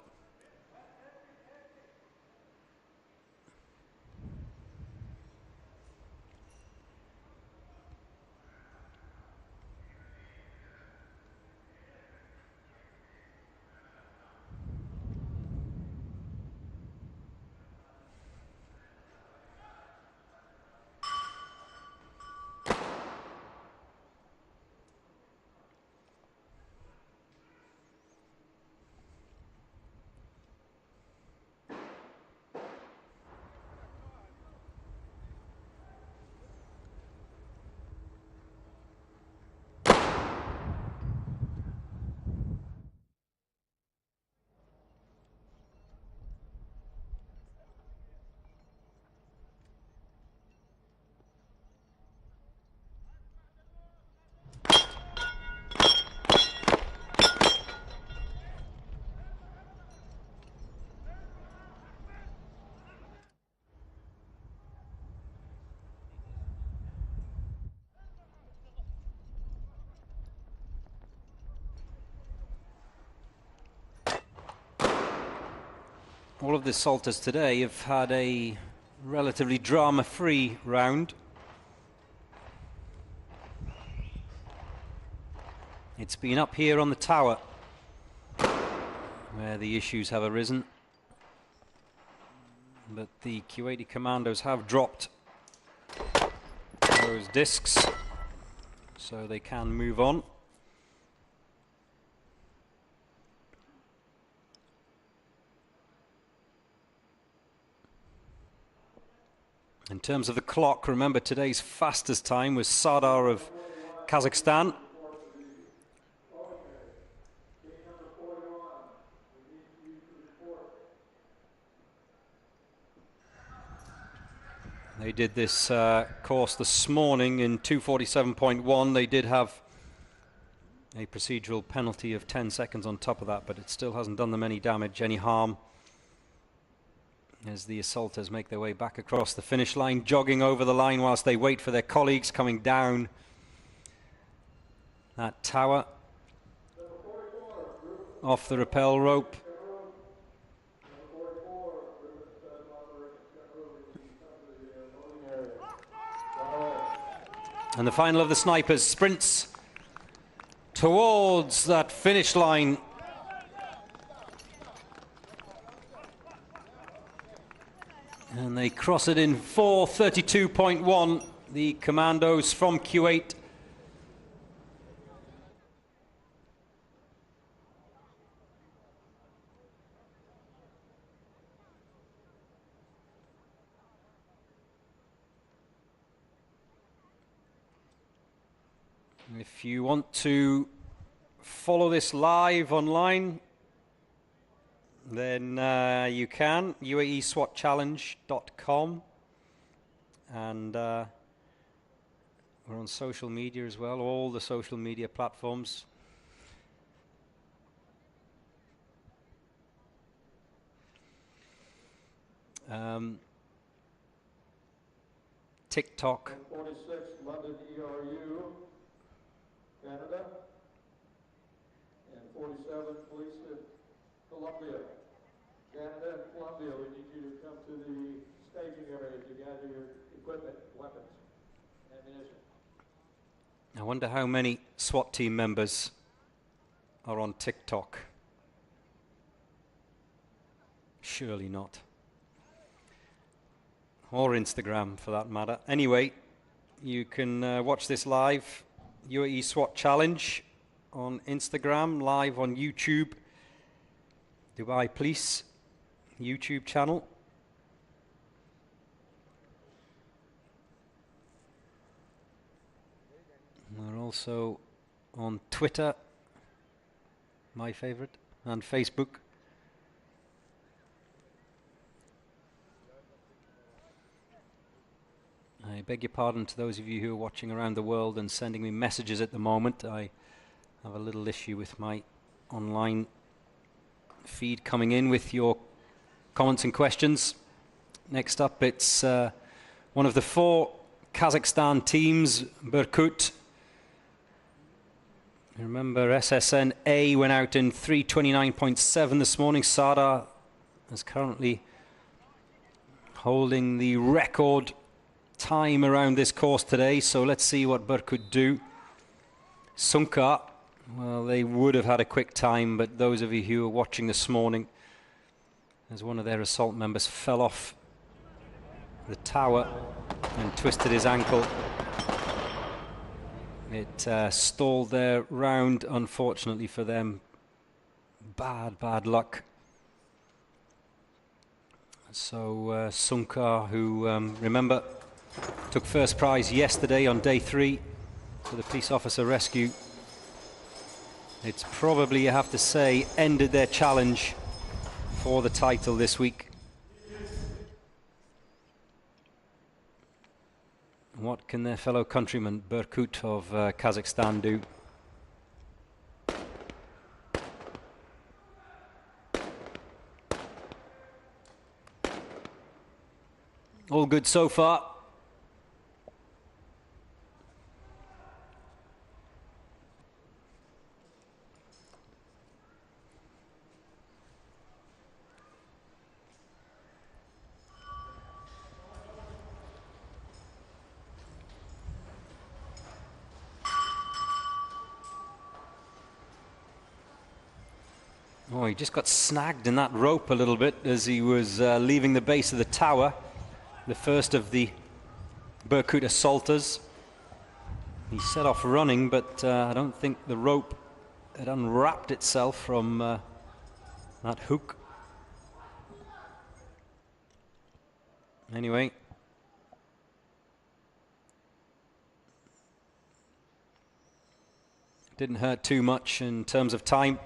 Speaker 3: all of the salters today have had a relatively drama-free round. It's been up here on the tower where the issues have arisen, but the Kuwaiti commandos have dropped those discs so they can move on. In terms of the clock, remember today's fastest time was Sardar of Kazakhstan. They did this course this morning in 2:47.1. They did have a procedural penalty of 10 seconds on top of that, but it still hasn't done them any damage, any harm, as the assaulters make their way back across the finish line, jogging over the line whilst they wait for their colleagues coming down that tower off the rappel rope. And the final of the snipers sprints towards that finish line. And they cross it in 4:32.1, the commandos from Kuwait. If you want to follow this live online, then you can, uaeswatchallenge.com, and we're on social media as well, all the social media platforms. TikTok.
Speaker 4: 46, London ERU, Canada. And 47, police in Colombia. Canada and Colombia, we need you to come to the staging area to gather your equipment, weapons, ammunition.
Speaker 3: I wonder how many SWAT team members are on TikTok. Surely not. Or Instagram, for that matter. Anyway, you can watch this live, UAE SWAT Challenge, on Instagram, live on YouTube, Dubai Police YouTube channel. We're also on Twitter, my favorite, and Facebook. I beg your pardon to those of you who are watching around the world and sending me messages at the moment. I have a little issue with my online feed coming in with your comments and questions. Next up, it's one of the 4 Kazakhstan teams, Berkut. Remember, SSN A went out in 3:29.7 this morning. Sada is currently holding the record time around this course today, so let's see what Berkut do. Sunka, well, they would have had a quick time, but those of you who were watching this morning, as one of their assault members fell off the tower and twisted his ankle, it stalled their round, unfortunately for them. Bad luck. So Sunka, who, remember, took first prize yesterday on day 3 for the police officer rescue. It's probably, you have to say, ended their challenge for the title this week. What can their fellow countryman, Berkut of Kazakhstan, do? All good so far. Oh, he just got snagged in that rope a little bit as he was leaving the base of the tower. The first of the Berkut assaulters. He set off running, but I don't think the rope had unwrapped itself from that hook. Anyway. Didn't hurt too much in terms of time.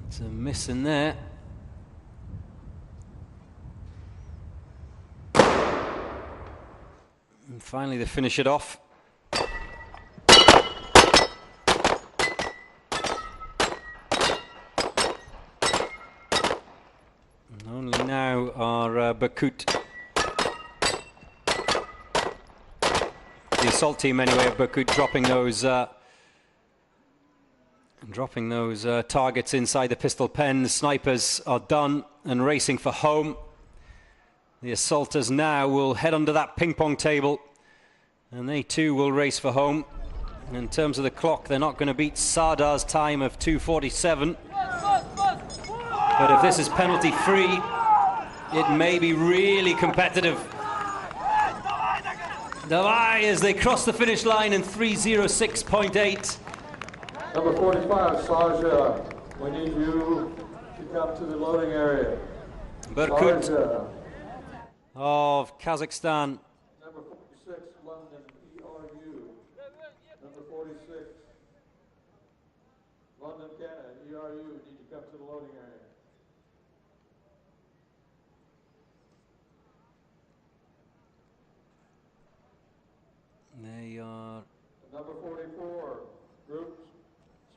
Speaker 3: It's a miss in there. And finally they finish it off. And only now are Berkut, the assault team anyway of Berkut, dropping those targets inside the pistol pen. The snipers are done and racing for home. The assaulters now will head under that ping pong table and they too will race for home. In terms of the clock, they're not going to beat Sardar's time of 2:47. But if this is penalty free, it may be really competitive. Uae as they cross the finish line in 3:06.8.
Speaker 4: Number 45, Saja, we need you to come to the loading area.
Speaker 3: Berkut
Speaker 4: Saja.
Speaker 3: of Kazakhstan.
Speaker 4: Number 46, London, ERU. Number 46, London, Canada, ERU, need to come to the loading area.
Speaker 3: They are
Speaker 4: Number 44, groups,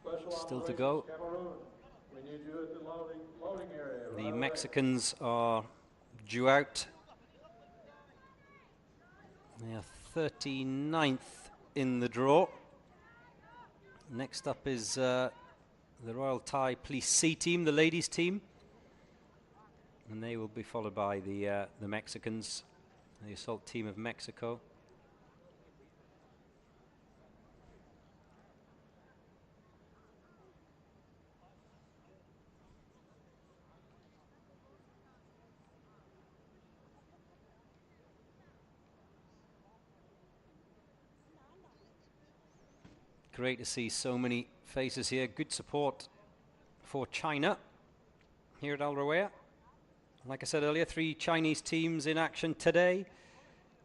Speaker 4: special
Speaker 3: still to
Speaker 4: operations,
Speaker 3: go.
Speaker 4: Cameroon. We need you at the loading area.
Speaker 3: The
Speaker 4: right away.
Speaker 3: Mexicans are due out. They are 39th in the draw. Next up is the Royal Thai Police C team, the ladies team. And they will be followed by the Mexicans, the assault team of Mexico. Great to see so many faces here. Good support for China here at Al Rawaya. Like I said earlier, 3 Chinese teams in action today.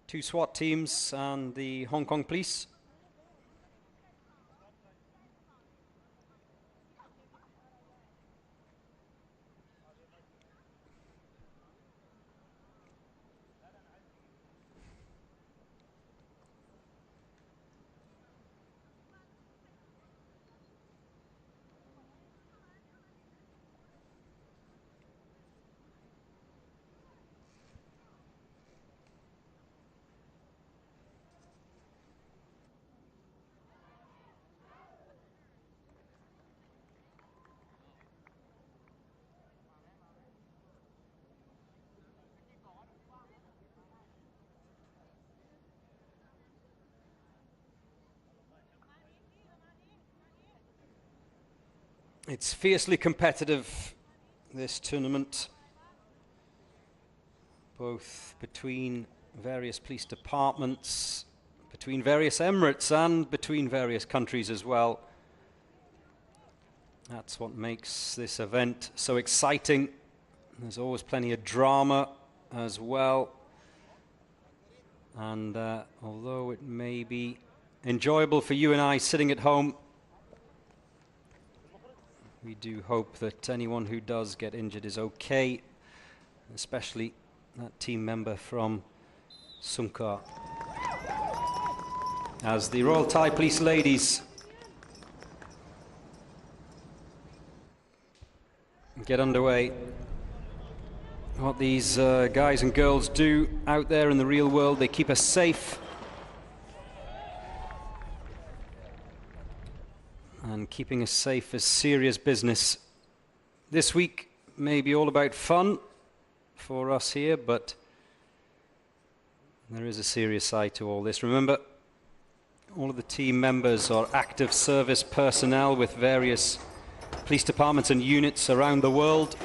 Speaker 3: 2 SWAT teams and the Hong Kong police. It's fiercely competitive, this tournament, both between various police departments, between various emirates and between various countries as well. That's what makes this event so exciting. There's always plenty of drama as well. And although it may be enjoyable for you and I sitting at home, we do hope that anyone who does get injured is okay, especially that team member from Sumkar. As the Royal Thai Police ladies get underway what these guys and girls do out there in the real world. They keep us safe. And keeping us safe is serious business. This week may be all about fun for us here, but there is a serious side to all this. Remember, all of the team members are active service personnel with various police departments and units around the world.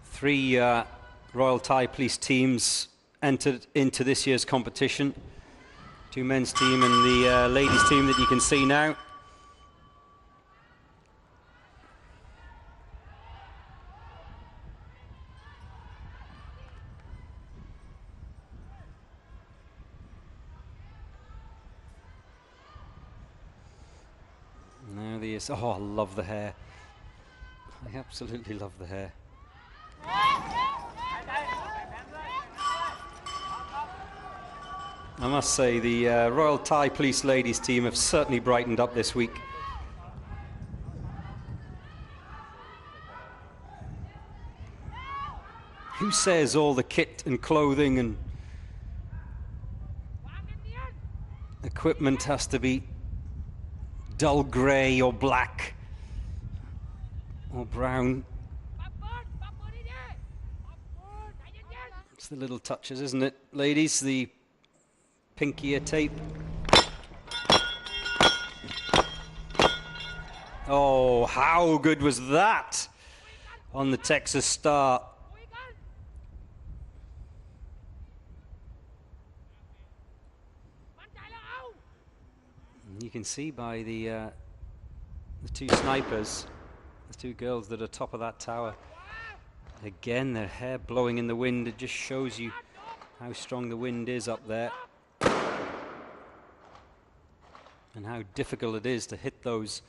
Speaker 3: Three Royal Thai Police teams entered into this year's competition. Two men's team and the ladies team that you can see now. Now the oh, I love the hair. I absolutely love the hair. I must say the Royal Thai Police ladies team have certainly brightened up this week. Who says all the kit and clothing and equipment has to be dull grey or black or brown? It's the little touches, isn't it, ladies? The pinkier tape. Oh, how good was that on the Texas Star? You can see by the two snipers, the two girls that are top of that tower. Again, their hair blowing in the wind. It just shows you how strong the wind is up there and how difficult it is to hit those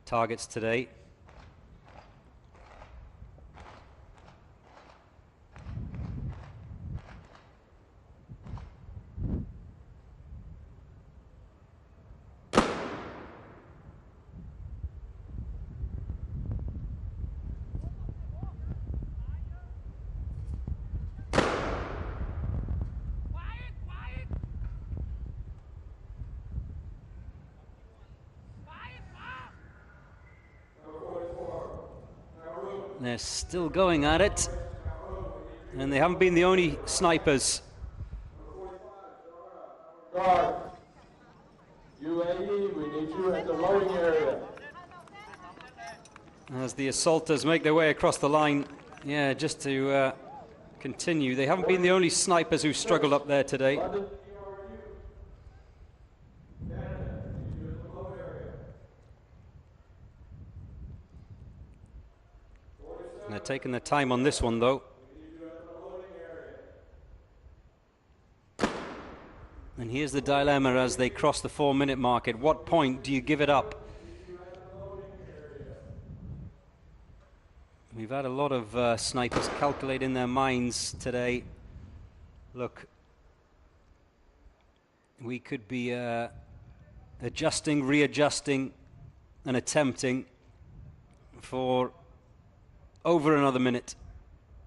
Speaker 3: targets today. They're still going at it, and they haven't been the only snipers.
Speaker 4: Guard, UAE, we need you at the loading area.
Speaker 3: As the assaulters make their way across the line, yeah, just to continue. They haven't been the only snipers who struggled up there today. They're taking their time on this one, though. And here's the dilemma as they cross the 4-minute mark. At what point do you give it up? We've had a lot of snipers calculate in their minds today. Look, we could be adjusting, readjusting, and attempting for over another minute,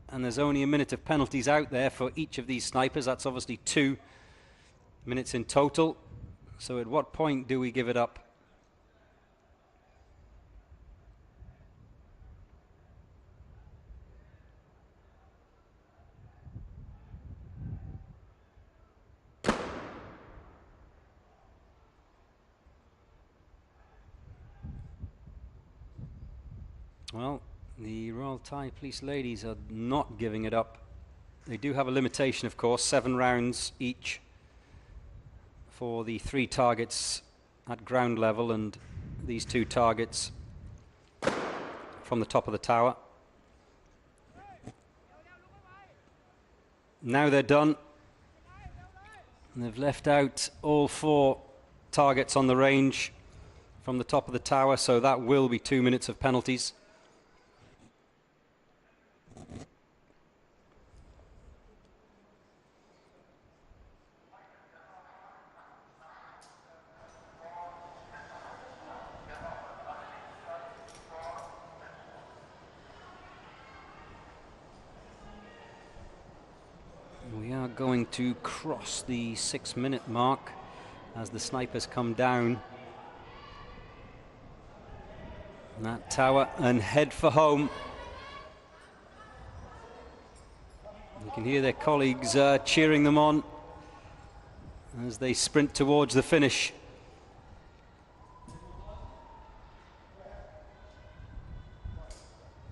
Speaker 3: and there's only a minute of penalties out there for each of these snipers. That's obviously 2 minutes in total. So at what point do we give it up? Well, the Royal Thai Police ladies are not giving it up. They do have a limitation, of course, 7 rounds each for the 3 targets at ground level, and these two targets from the top of the tower. Now they're done. And they've left out all 4 targets on the range from the top of the tower, so that will be 2 minutes of penalties. We are going to cross the 6-minute mark as the snipers come down that tower and head for home. You can hear their colleagues cheering them on as they sprint towards the finish.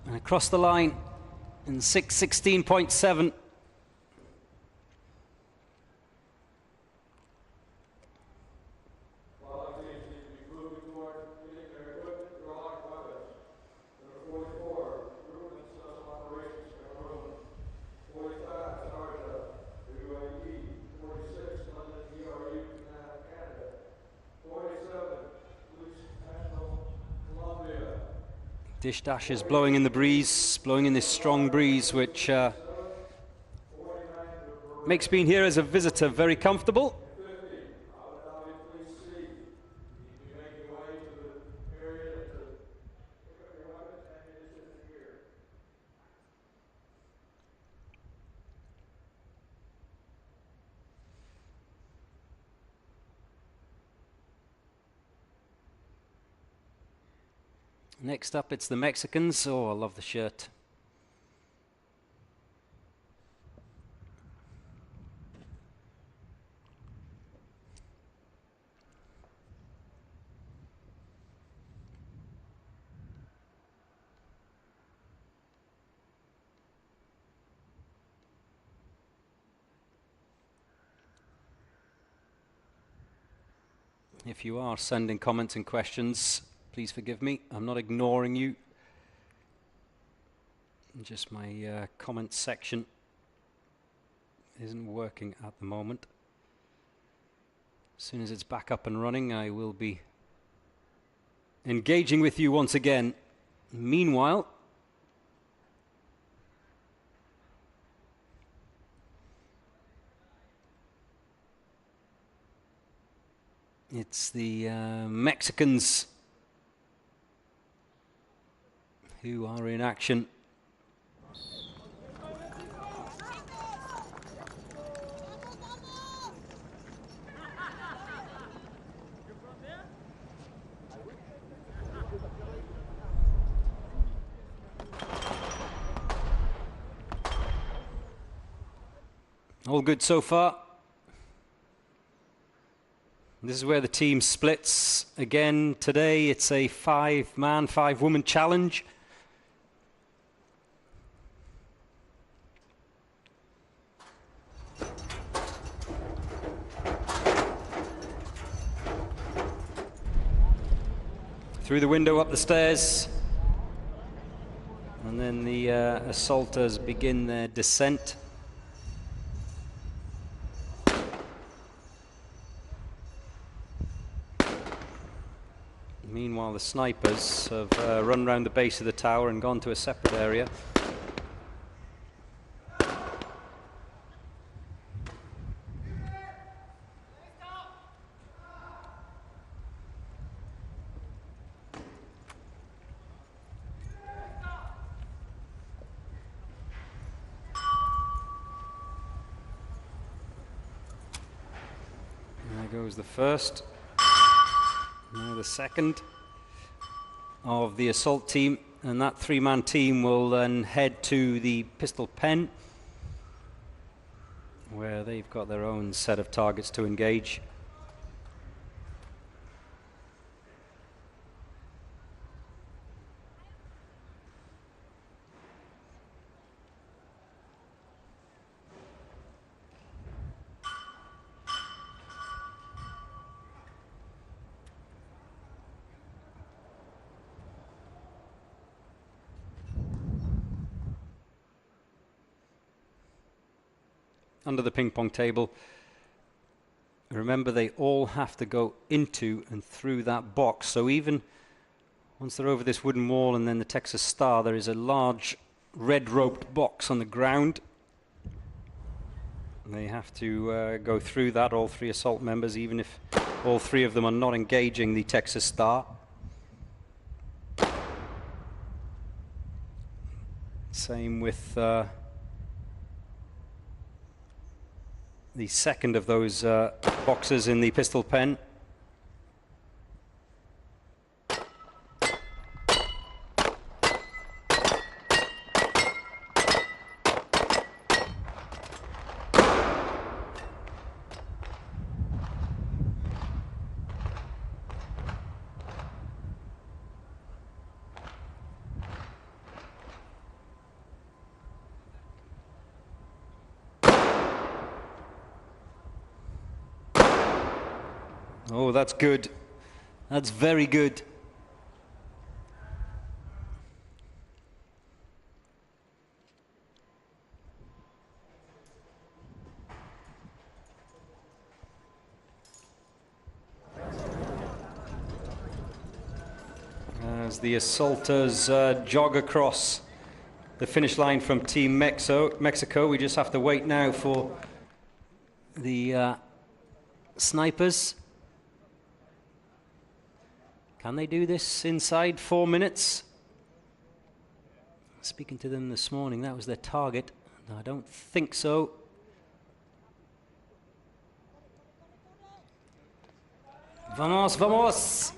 Speaker 3: And across the line in 6:16.7. Dish dashes blowing in the breeze, blowing in this strong breeze, which makes being here as a visitor very comfortable. Next up, it's the Mexicans. Oh, I love the shirt. If you are sending comments and questions, please forgive me. I'm not ignoring you. Just my comment section isn't working at the moment. As soon as it's back up and running, I will be engaging with you once again. Meanwhile, it's the Mexicans who are in action. All good so far. This is where the team splits. Again, today it's a 5-man, 5-woman challenge. Through the window, up the stairs. And then the assaulters begin their descent. Meanwhile, the snipers have run around the base of the tower and gone to a separate area. There goes the first. Now the second of the assault team, and that 3-man team will then head to the pistol pen where they've got their own set of targets to engage. under the ping pong table. Remember, they all have to go into and through that box. So even once they're over this wooden wall and then the Texas Star, there is a large red roped box on the ground. They have to go through that, all three assault members, even if all three of them are not engaging the Texas Star. Same with the second of those boxes in the pistol pen. Oh, that's good. That's very good. As the assaulters jog across the finish line from Team Mexico, we just have to wait now for the snipers. Can they do this inside 4 minutes? Speaking to them this morning, that was their target. I don't think so. Vamos, vamos!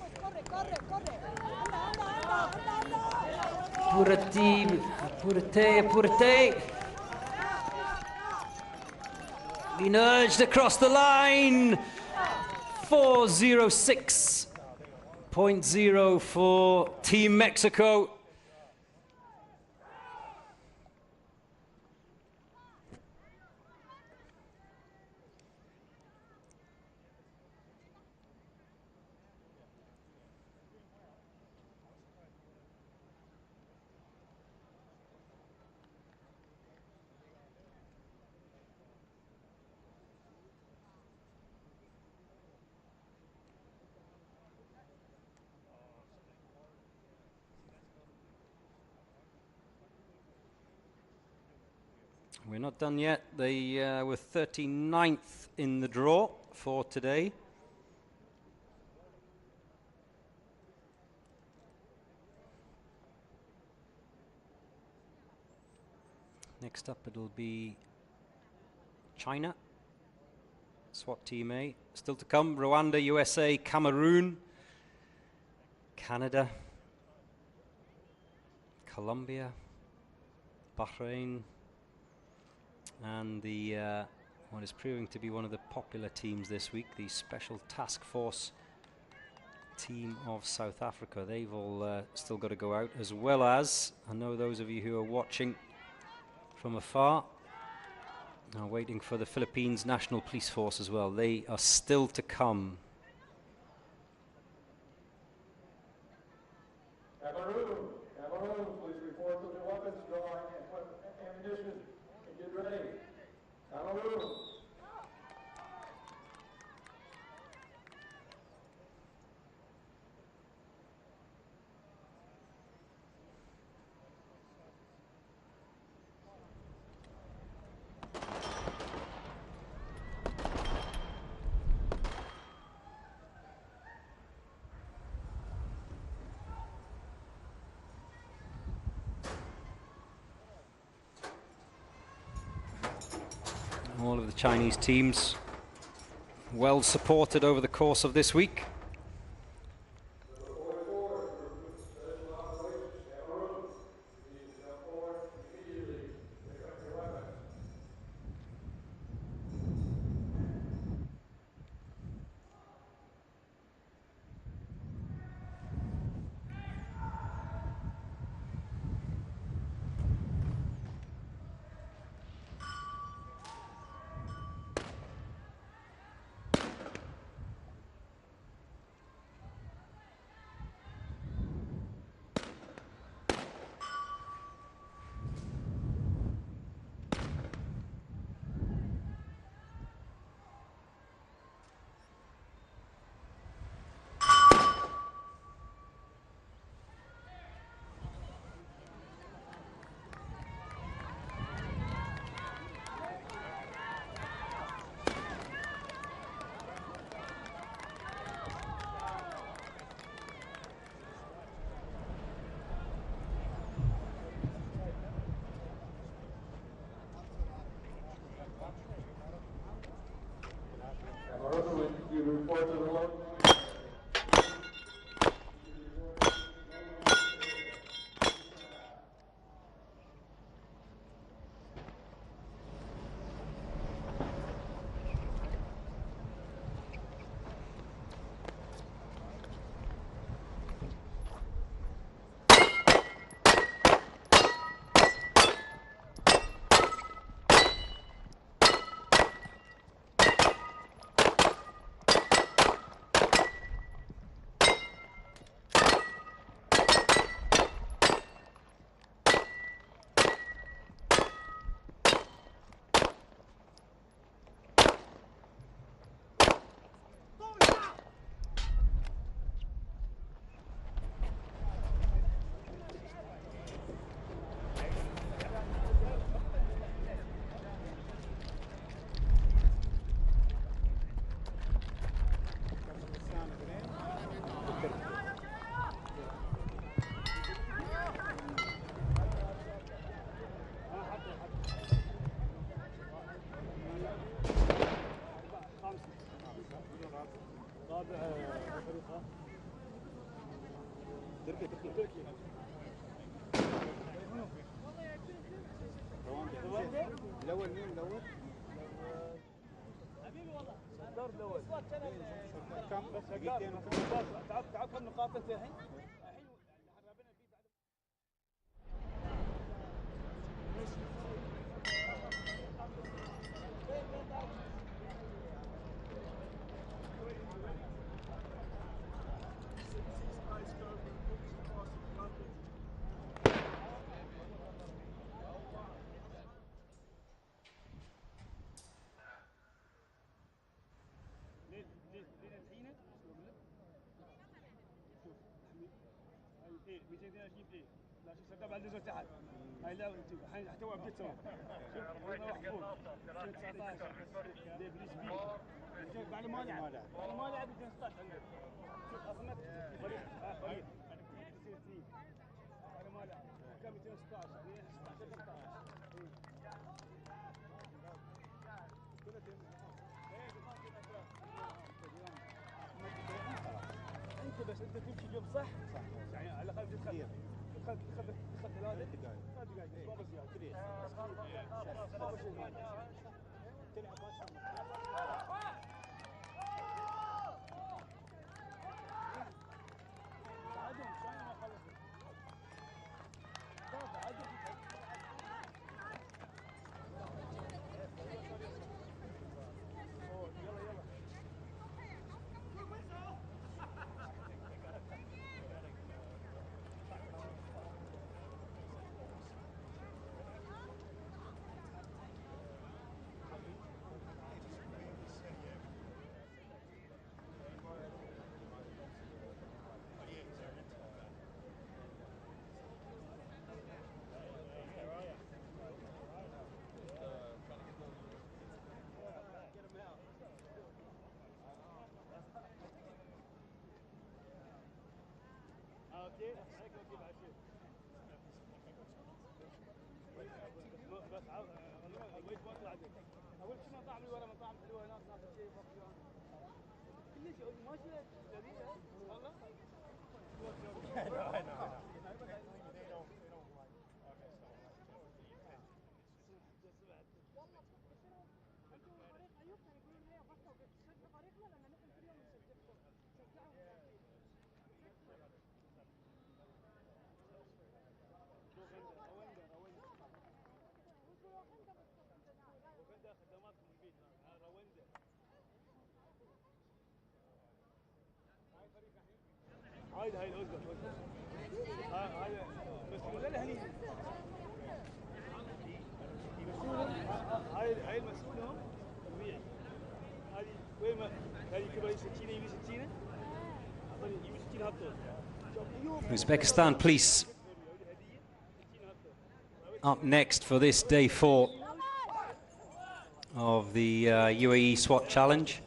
Speaker 3: Apúrate, apúrate, apúrate! Being urged across the line! 4:06.0 for Team Mexico. We're not done yet. They were 39th in the draw for today. Next up it'll be China, SWAT Team A. Still to come, Rwanda, USA, Cameroon, Canada, Colombia, Bahrain, and the what is proving to be one of the popular teams this week, the Special Task Force team of South Africa. They've all still got to go out, as well as, I know those of you who are watching from afar are waiting for the Philippines National Police Force as well. They are still to come.
Speaker 4: Cameroon, please report to the weapons drawing and ammunition and get ready. Cameroon.
Speaker 3: All of the Chinese teams well supported over the course of this week.
Speaker 5: الاول مين الاول؟ حبيبي والله صدر الاول كم بس دقيقتين تعال كم نقاط انت الحين؟ بعد نزلت تحت هاي لا الحين احتوى بجد سوا شوف بعد ما لعب بعد ما لعب 15 عنده شوف اصمت فريق فريق بعد ما لعب كم 216 يعني 16 انت بس انت تمشي جنب صح يعني على الاقل تتخيل خذ ثلاث دقائق ما بس تلعب تعادل شلون ما خلص تعادل اول شيء مطاعم ولا مطاعم حلوه هناك ناكل شيء كل شيء ماشي جميله والله هاي الأوزة هاي مسؤول لا هني هاي المسؤول هم طبيعي هذه وين ما هذه كبر 60 يبي 60 اعطني يبي 60 هالطول
Speaker 3: Uzbekistan police up next for this day 4 of the UAE SWAT challenge.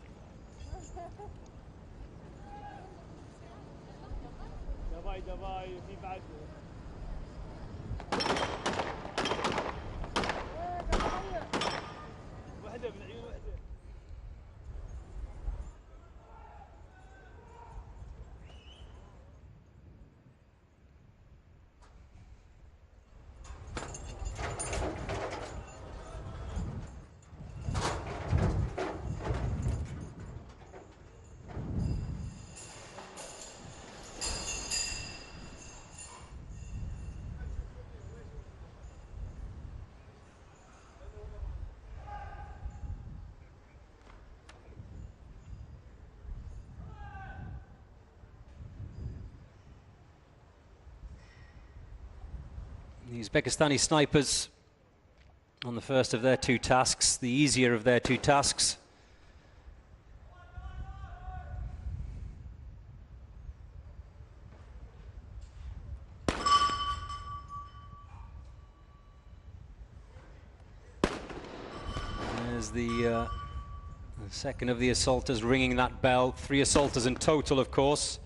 Speaker 3: The Uzbekistani snipers on the first of their two tasks, the easier of their two tasks. There's the second of the assaulters ringing that bell. 3 assaulters in total, of course.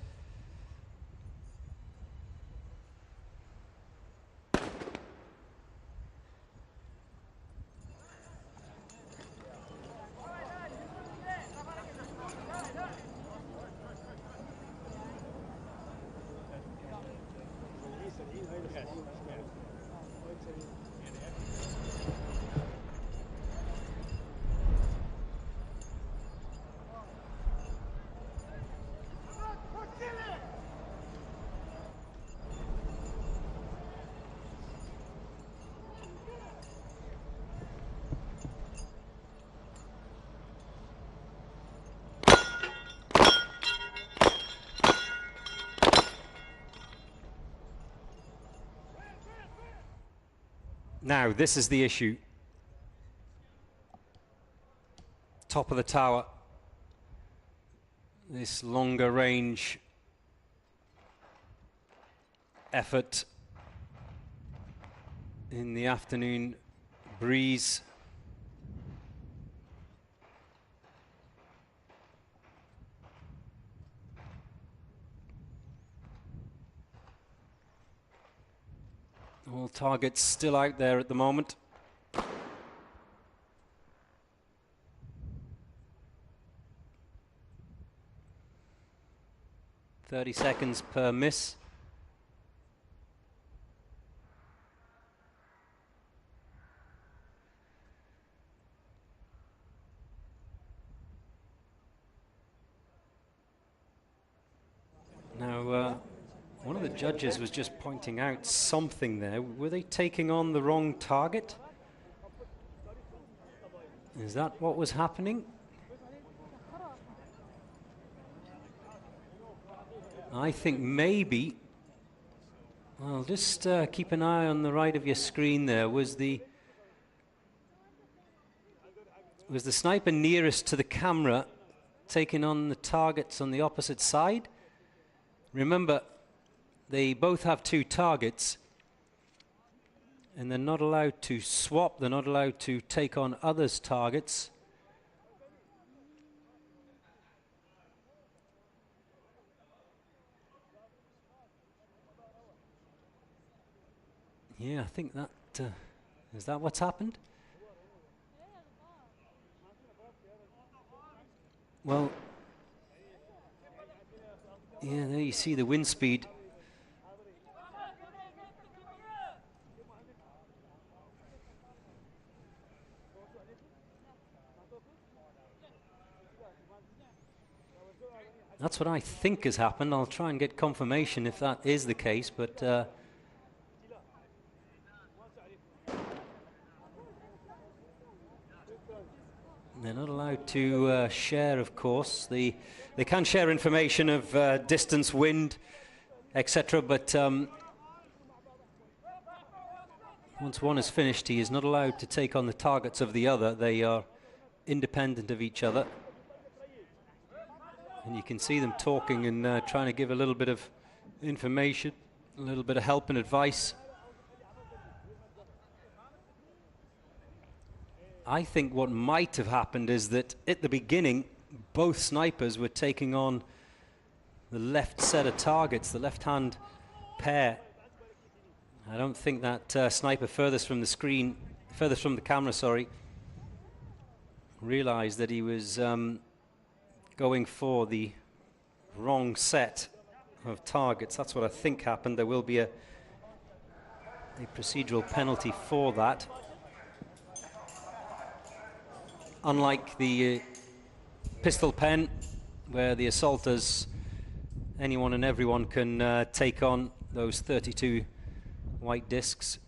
Speaker 3: Now, this is the issue. Top of the tower. This longer range effort in the afternoon breeze. All targets still out there at the moment. "30 seconds per miss." Now, one of the judges was just pointing out something there. Were they taking on the wrong target? Is that what was happening? I think maybe. Well, just keep an eye on the right of your screen there. Was the sniper nearest to the camera taking on the targets on the opposite side? Remember, they both have 2 targets, and they're not allowed to swap. They're not allowed to take on others' targets. Yeah, I think that is that what's happened? Well, yeah, there you see the wind speed. That's what I think has happened. I'll try and get confirmation if that is the case, but they're not allowed to share, of course. They can share information of distance, wind, etc., but once one is finished, he is not allowed to take on the targets of the other. They are independent of each other. And you can see them talking and trying to give a little bit of information, a little bit of help and advice. I think what might have happened is that at the beginning, both snipers were taking on the left set of targets, the left-hand pair. I don't think that sniper furthest from the screen, furthest from the camera, sorry, realized that he was going for the wrong set of targets. That's what I think happened. There will be a procedural penalty for that. Unlike the pistol pen, where the assaulters, anyone and everyone can take on those 32 white discs.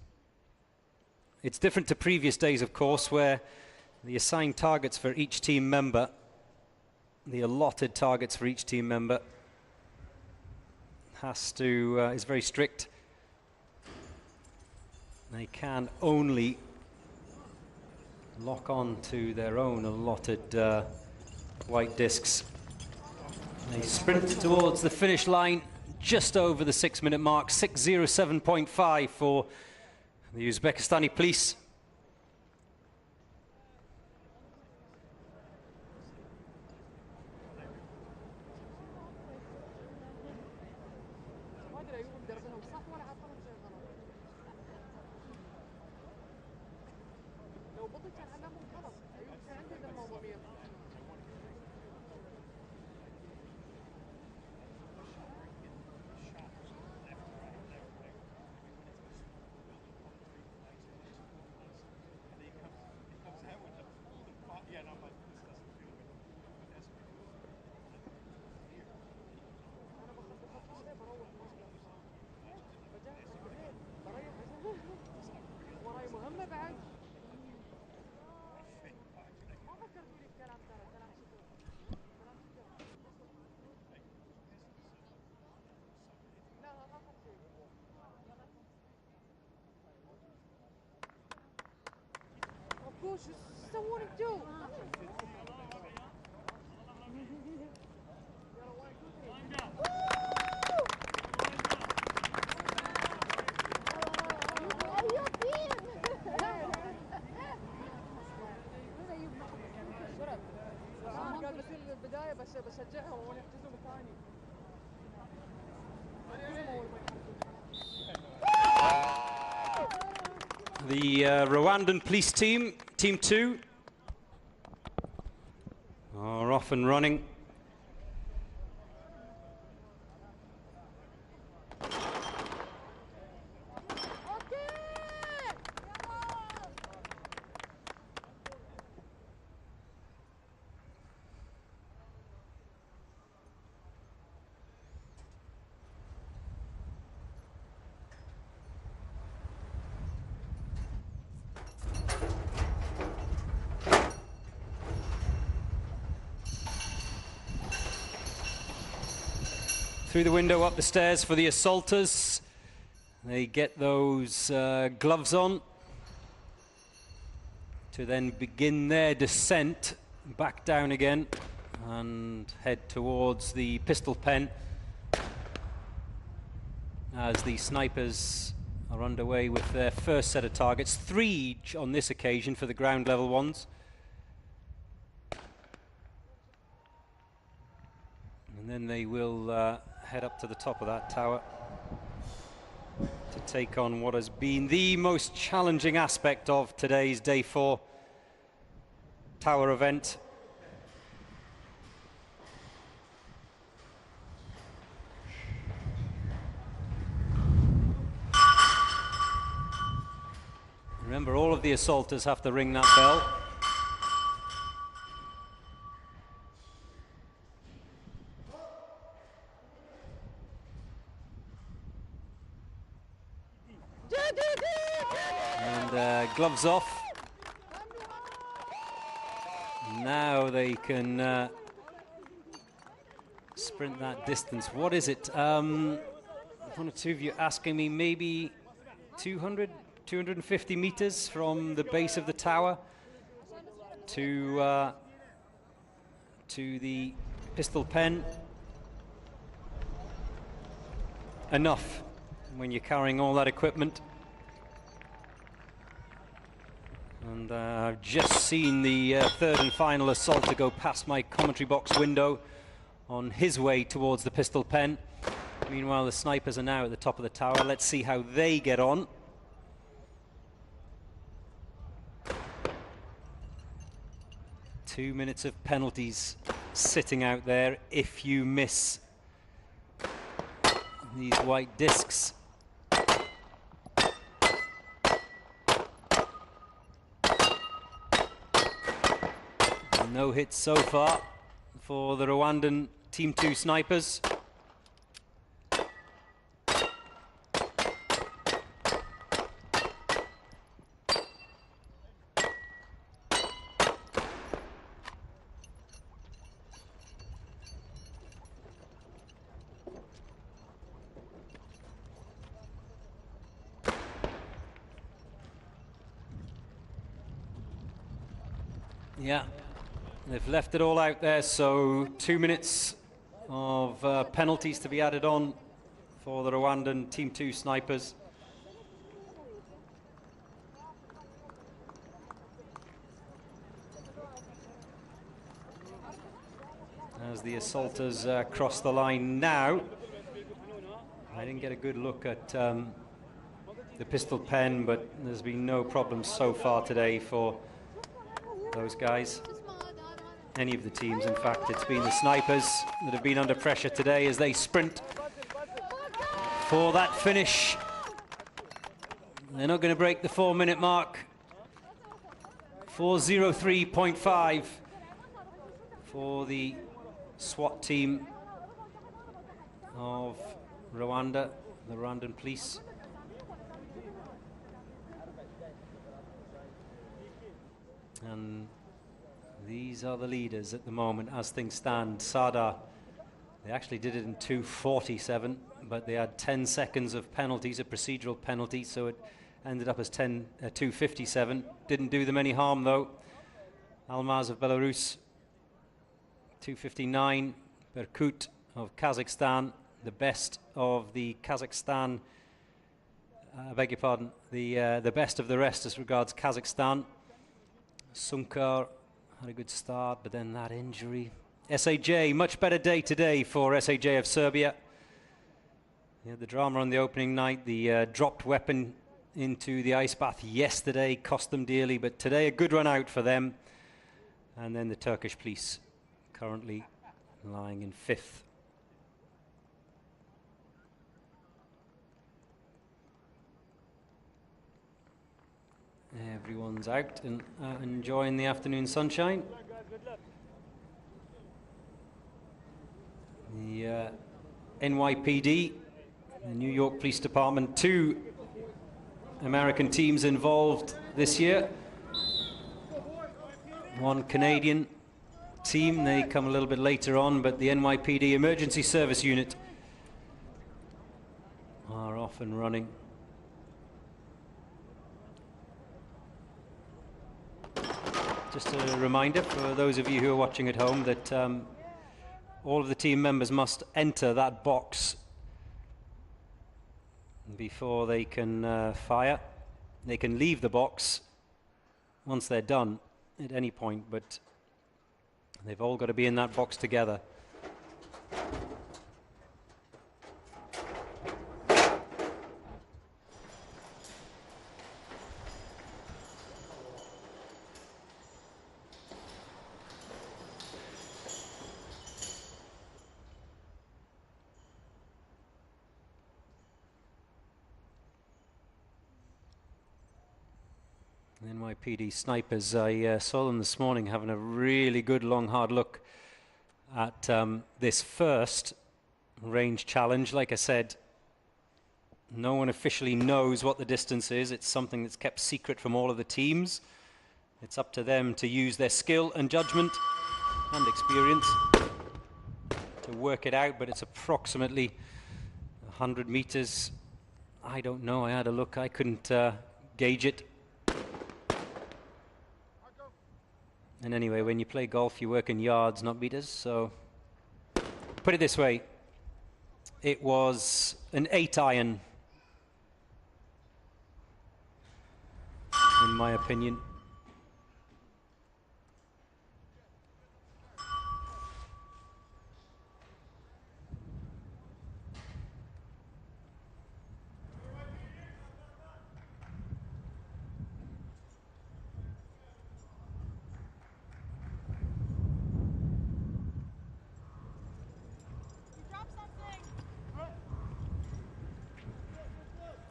Speaker 3: It's different to previous days, of course, where the assigned targets for each team member, the allotted targets for each team member, is very strict. They can only lock on to their own allotted white discs. They sprint towards the finish line just over the 6-minute mark, 6:07.5 for the Uzbekistani police.
Speaker 6: كوش يسوون انتو؟ قال بس البداية بشجعهم ونحجزوا مكاني.
Speaker 3: The Rwandan police team, Team 2, are off and running. Through the window, up the stairs for the assaulters. They get those gloves on to then begin their descent back down again and head towards the pistol pen as the snipers are underway with their first set of targets. 3 each on this occasion for the ground level ones. And then they will head up to the top of that tower to take on what has been the most challenging aspect of today's Day 4 tower event. Remember, all of the assaulters have to ring that bell. And gloves off. Now they can sprint that distance. What is it? One or two of you asking me, maybe 200, 250 meters from the base of the tower to the pistol pen. Enough when you're carrying all that equipment. And I've just seen the third and final assaulter go past my commentary box window on his way towards the pistol pen. Meanwhile, the snipers are now at the top of the tower. Let's see how they get on. Two minutes of penalties sitting out there if you miss these white discs. No hits so far for the Rwandan Team 2 snipers. Yeah. They've left it all out there, so 2 minutes of penalties to be added on for the Rwandan Team 2 snipers. As the assaulters cross the line now. I didn't get a good look at the pistol pen, but there's been no problems so far today for those guys. Any of the teams, in fact. It's been the snipers that have been under pressure today as they sprint for that finish. They're not going to break the 4-minute mark. 4:03.5 for the SWAT team of Rwanda, the Rwandan police. And these are the leaders at the moment as things stand. Sada, they actually did it in 2:47, but they had 10 seconds of penalties, a procedural penalty, so it ended up as 257. Didn't do them any harm though. Almaz of Belarus, 259. Berkut of Kazakhstan, the best of the Kazakhstan, I beg your pardon, the best of the rest as regards Kazakhstan. Sunkar had a good start, but then that injury. SAJ, much better day today for SAJ of Serbia. Yeah, the drama on the opening night, the dropped weapon into the ice bath yesterday cost them dearly, but today a good run out for them. And then the Turkish police currently lying in 5th. Everyone's out and enjoying the afternoon sunshine. The NYPD, the New York Police Department, 2 American teams involved this year. 1 Canadian team, they come a little bit later on, but the NYPD Emergency Service Unit are off and running. Just a reminder for those of you who are watching at home that all of the team members must enter that box before they can fire. They can leave the box once they're done at any point, but they've all got to be in that box together. NYPD snipers, I saw them this morning having a really good long hard look at this first range challenge. Like I said, no one officially knows what the distance is. It's something that's kept secret from all of the teams. It's up to them to use their skill and judgment and experience to work it out, but it's approximately 100 meters. I don't know, I had a look, I couldn't gauge it. And anyway, when you play golf, you work in yards, not meters. So, put it this way, it was an 8-iron, in my opinion.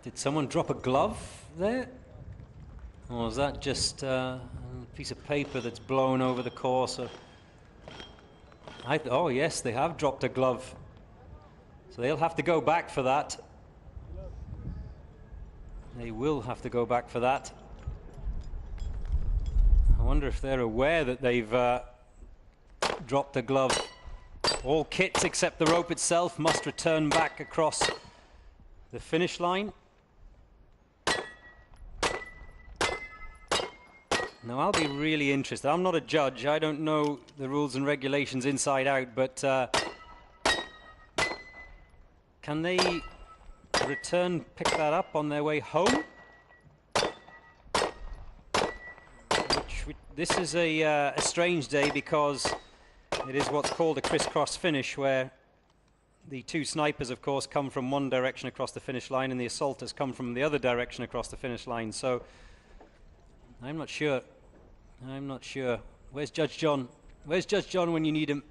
Speaker 3: Did someone drop a glove there? Or is that just a piece of paper that's blown over the course? Or oh yes, they have dropped a glove. So they'll have to go back for that. They will have to go back for that. I wonder if they're aware that they've dropped a glove. All kits except the rope itself must return back across the finish line. Now I'll be really interested. I'm not a judge. I don't know the rules and regulations inside out, but can they pick that up on their way home? This is a strange day because it is what's called a crisscross finish, where the 2 snipers, of course, come from one direction across the finish line and the assaulters come from the other direction across the finish line. So I'm not sure. I'm not sure. Where's Judge John? Where's Judge John when you need him?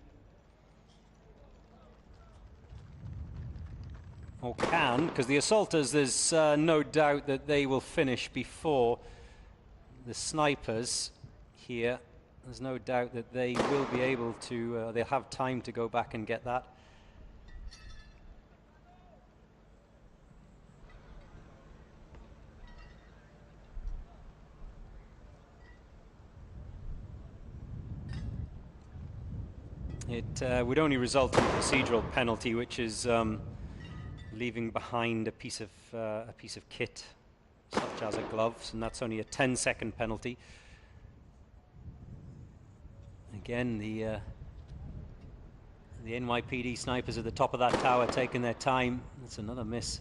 Speaker 3: Or can, because the assaulters, there's no doubt that they will finish before the snipers here. There's no doubt that they will be able to, they'll have time to go back and get that. It would only result in a procedural penalty, which is leaving behind a piece of kit such as a gloves, and that's only a 10-second penalty. Again, the NYPD snipers at the top of that tower taking their time. That's another miss.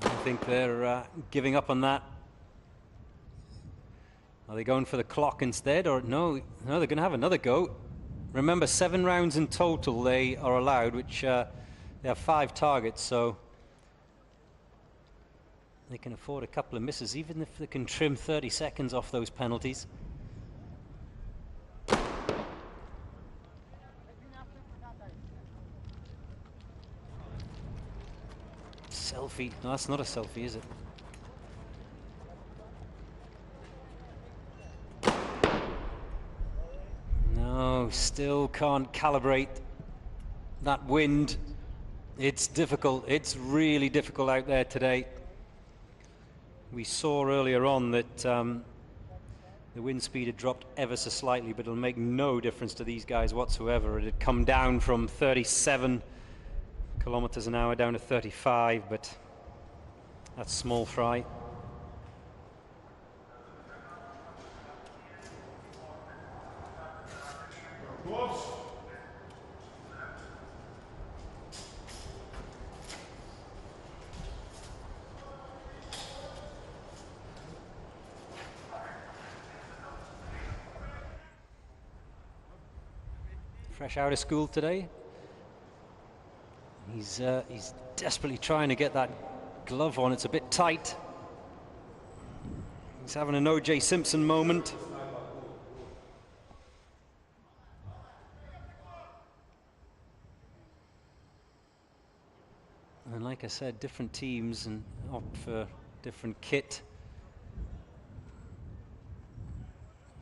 Speaker 3: I think they're giving up on that. Are they going for the clock instead, or no, they're going to have another go. Remember, 7 rounds in total they are allowed, which they have 5 targets, so they can afford a couple of misses, even if they can trim 30 seconds off those penalties. Selfie. No, that's not a selfie, is it? No, still can't calibrate that wind. It's difficult. It's really difficult out there today. We saw earlier on that the wind speed had dropped ever so slightly, but it'll make no difference to these guys whatsoever. It had come down from 37 kilometers an hour down to 35, but that's small fry. Fresh out of school today. He's desperately trying to get that glove on. It's a bit tight. He's having an O.J. Simpson moment. And like I said, different teams and opt for different kit.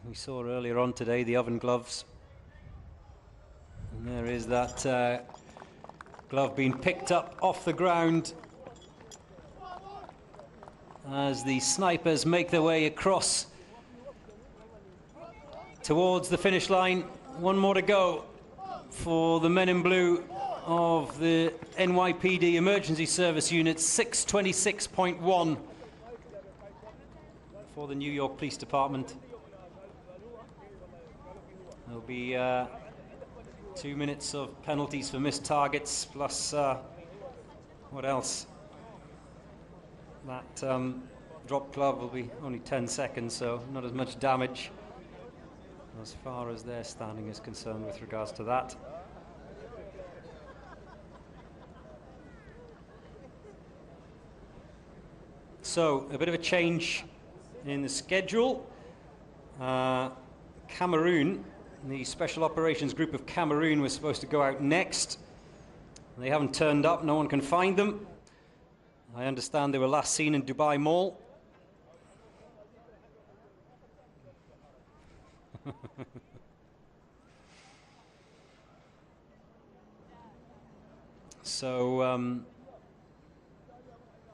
Speaker 3: We saw earlier on today the oven gloves. And there is that glove being picked up off the ground as the snipers make their way across towards the finish line. One more to go for the men in blue of the NYPD Emergency Service Unit. 6:26.1 for the New York Police Department. There'll be 2 minutes of penalties for missed targets, plus what else? That drop glove will be only 10 seconds, so not as much damage as far as their standing is concerned with regards to that. So, a bit of a change in the schedule. Cameroon, the Special Operations Group of Cameroon, was supposed to go out next. They haven't turned up, no one can find them. I understand they were last seen in Dubai Mall. So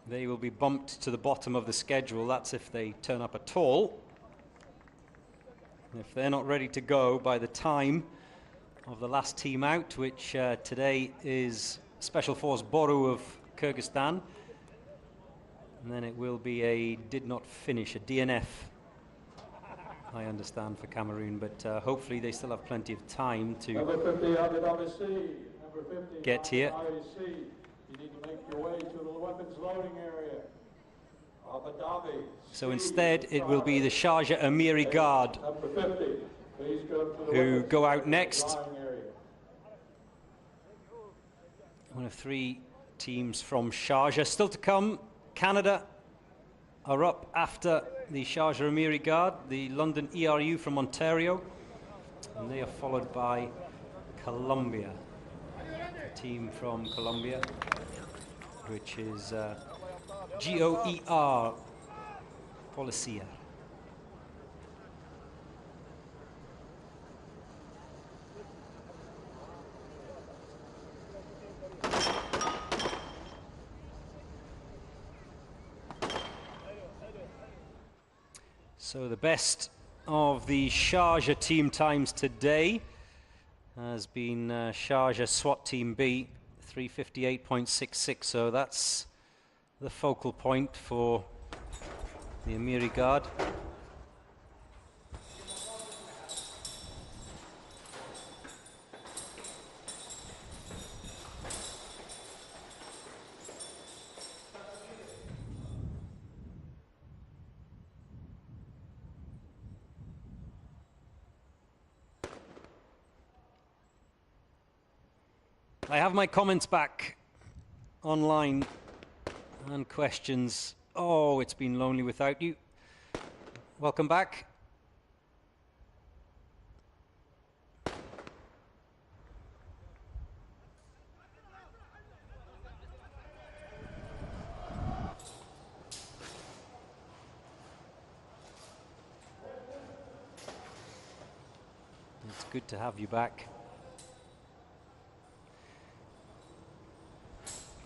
Speaker 3: they will be bumped to the bottom of the schedule. That's if they turn up at all. If they're not ready to go by the time of the last team out, which today is Special Force Boru of Kyrgyzstan, and then it will be a did not finish, a DNF, I understand, for Cameroon, but hopefully they still have plenty of time to get here.
Speaker 4: You need to make your way to the weapons loading area.
Speaker 3: So instead it will be the Sharjah Amiri Guard who go out next. One of 3 teams from Sharjah. Still to come, Canada are up after the Sharjah Amiri Guard, the London ERU from Ontario, and they are followed by Colombia, a team from Colombia, which is GOER, Policia. So the best of the Sharjah team times today has been Sharjah SWAT Team B, 358.66, so that's the focal point for the Amiri guard. I have my comments back online and questions. Oh, it's been lonely without you. Welcome back. It's good to have you back.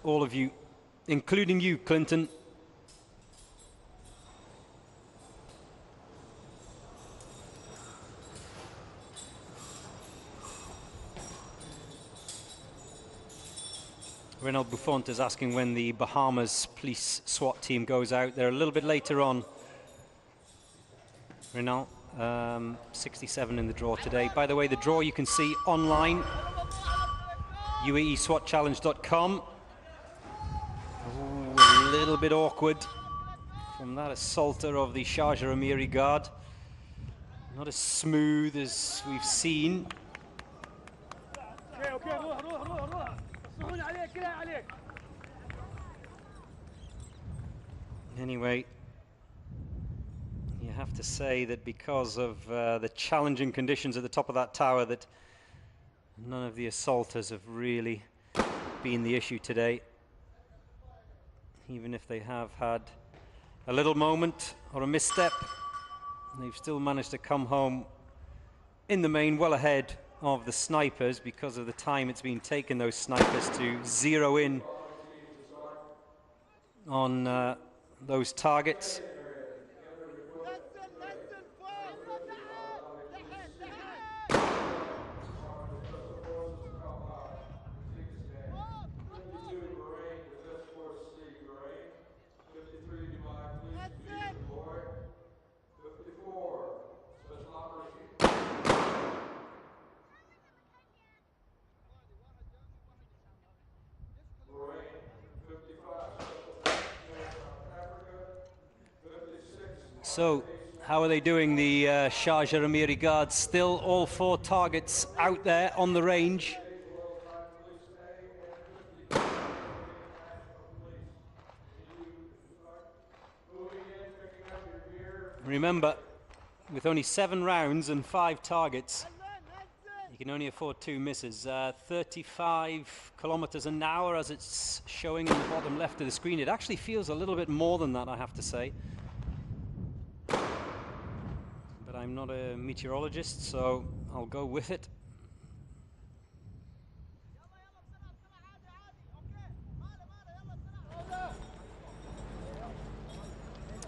Speaker 3: All of you, including you, Clinton. Renaud Buffont is asking when the Bahamas police SWAT team goes out. They're a little bit later on. Renaud, 67 in the draw today. By the way, the draw you can see online, uaeswatchallenge.com. A little bit awkward from that assaulter of the Sharjah Amiri guard. Not as smooth as we've seen. Anyway, you have to say that because of the challenging conditions at the top of that tower, that none of the assaulters have really been the issue today. Even if they have had a little moment or a misstep, they've still managed to come home in the main well ahead of the snipers because of the time it's been taken those snipers to zero in on those targets. So, how are they doing, the Sharjah Amiri guards? Still all 4 targets out there on the range. Remember, with only 7 rounds and 5 targets, you can only afford 2 misses. 35 kilometers an hour as it's showing in the bottom left of the screen. It actually feels a little bit more than that, I have to say. But I'm not a meteorologist, so I'll go with it.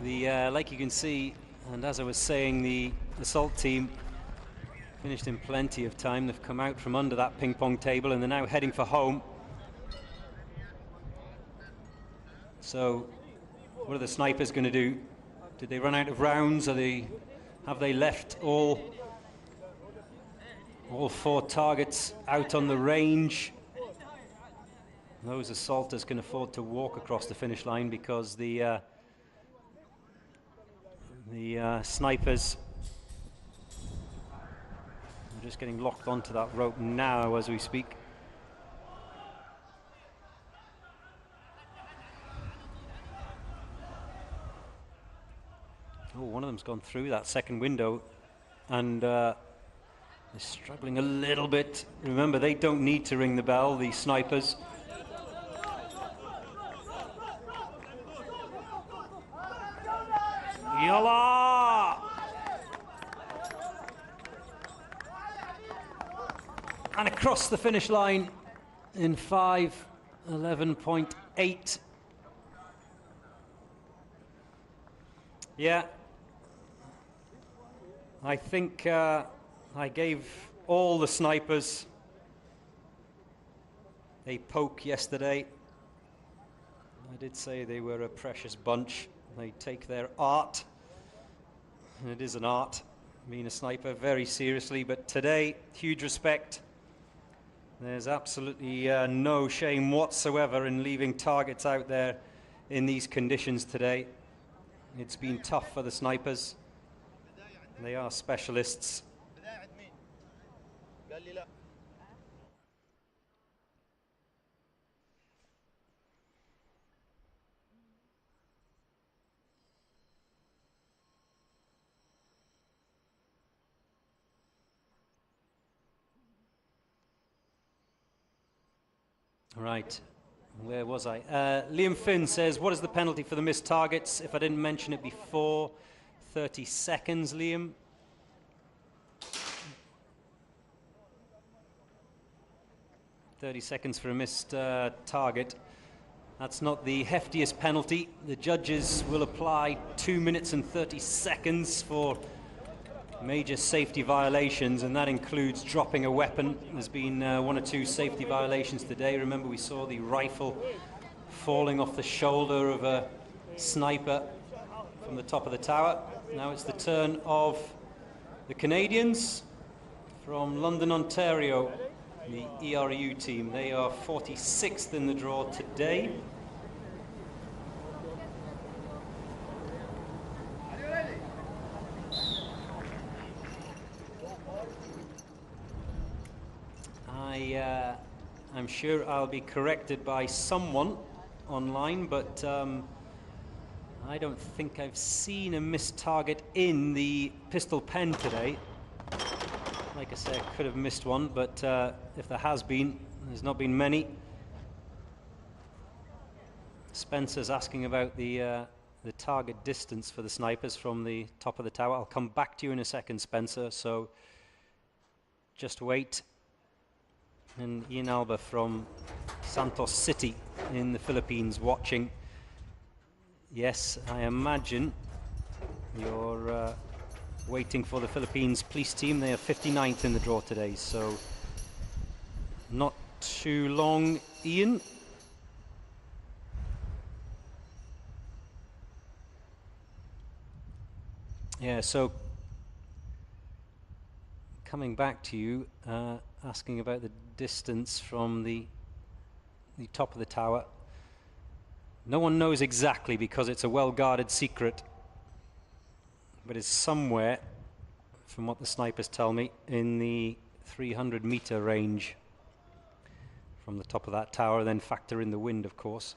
Speaker 3: Like you can see, and as I was saying, the assault team finished in plenty of time. They've come out from under that ping pong table and they're now heading for home. So what are the snipers going to do? Did they run out of rounds? Have they left all 4 targets out on the range? Those assaulters can afford to walk across the finish line because the snipers are just getting locked onto that rope now as we speak. Oh, one of them's gone through that second window and they're struggling a little bit. Remember, they don't need to ring the bell, the snipers. Yalla! And across the finish line in 5:11.8. Yeah, I think I gave all the snipers a poke yesterday. I did say they were a precious bunch. They take their art, and it is an art, being a sniper, very seriously. But today, huge respect. There's absolutely no shame whatsoever in leaving targets out there in these conditions today. It's been tough for the snipers. They are specialists. Right, where was I? Liam Finn says, what is the penalty for the missed targets? If I didn't mention it before, 30 seconds, Liam. $30 for a missed target. That's not the heftiest penalty. The judges will apply 2 minutes and 30 seconds for major safety violations, and that includes dropping a weapon. There's been 1 or 2 safety violations today. Remember, we saw the rifle falling off the shoulder of a sniper from the top of the tower. Now it's the turn of the Canadians from London, Ontario, the ERU team. They are 46th in the draw today. I'm sure I'll be corrected by someone online, but I don't think I've seen a missed target in the pistol pen today. Like I say, I could have missed one, but if there has been, there's not been many. Spencer's asking about the target distance for the snipers from the top of the tower. I'll come back to you in a second, Spencer, so just wait. And Ian Alba from Santos City in the Philippines watching. Yes, I imagine you're waiting for the Philippines police team. They are 59th in the draw today, so not too long, Ian. Yeah, so coming back to you, asking about the distance from the top of the tower. No one knows exactly because it's a well-guarded secret, but it's somewhere, from what the snipers tell me, in the 300-meter range from the top of that tower. Then factor in the wind, of course.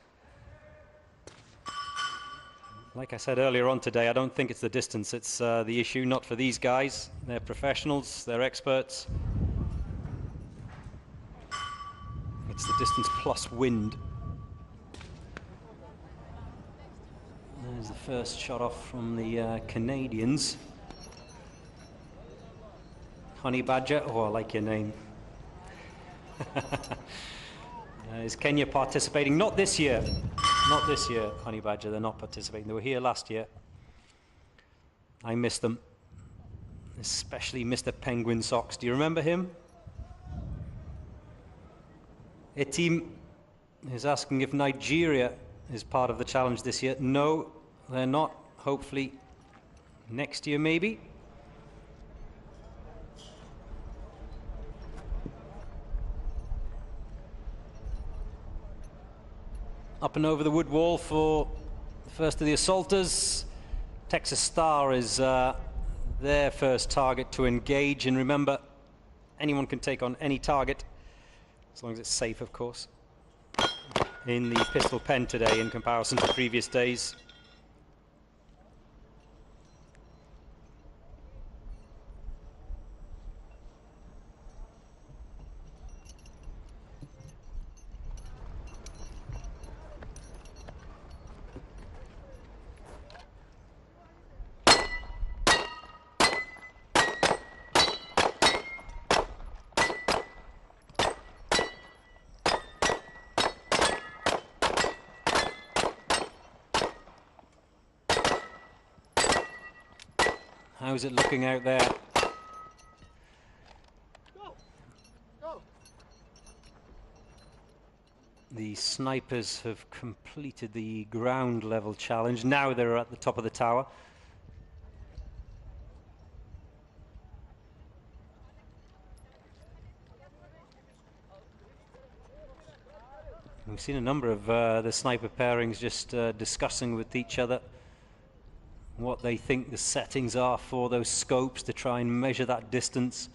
Speaker 3: Like I said earlier on today, I don't think it's the distance, it's the issue, not for these guys. They're professionals, they're experts. It's the distance plus wind. There's the first shot off from the Canadians. Honey Badger, oh, I like your name. Is Kenya participating? Not this year. Not this year, Honey Badger, they're not participating. They were here last year. I miss them. Especially Mr. Penguin Socks. Do you remember him? Etim is asking if Nigeria is part of the challenge this year. No, they're not. Hopefully next year, maybe. Up and over the wood wall for the first of the assaulters. Texas Star is their first target to engage, and remember, anyone can take on any target, as long as it's safe, of course, in the pistol pen today in comparison to previous days. How's it looking out there?
Speaker 6: Go! Go!
Speaker 3: snipers have completed the ground level challenge. Now they're at the top of the tower. We've seen a number of the sniper pairings just discussing with each other what they think the settings are for those scopes to try and measure that distance.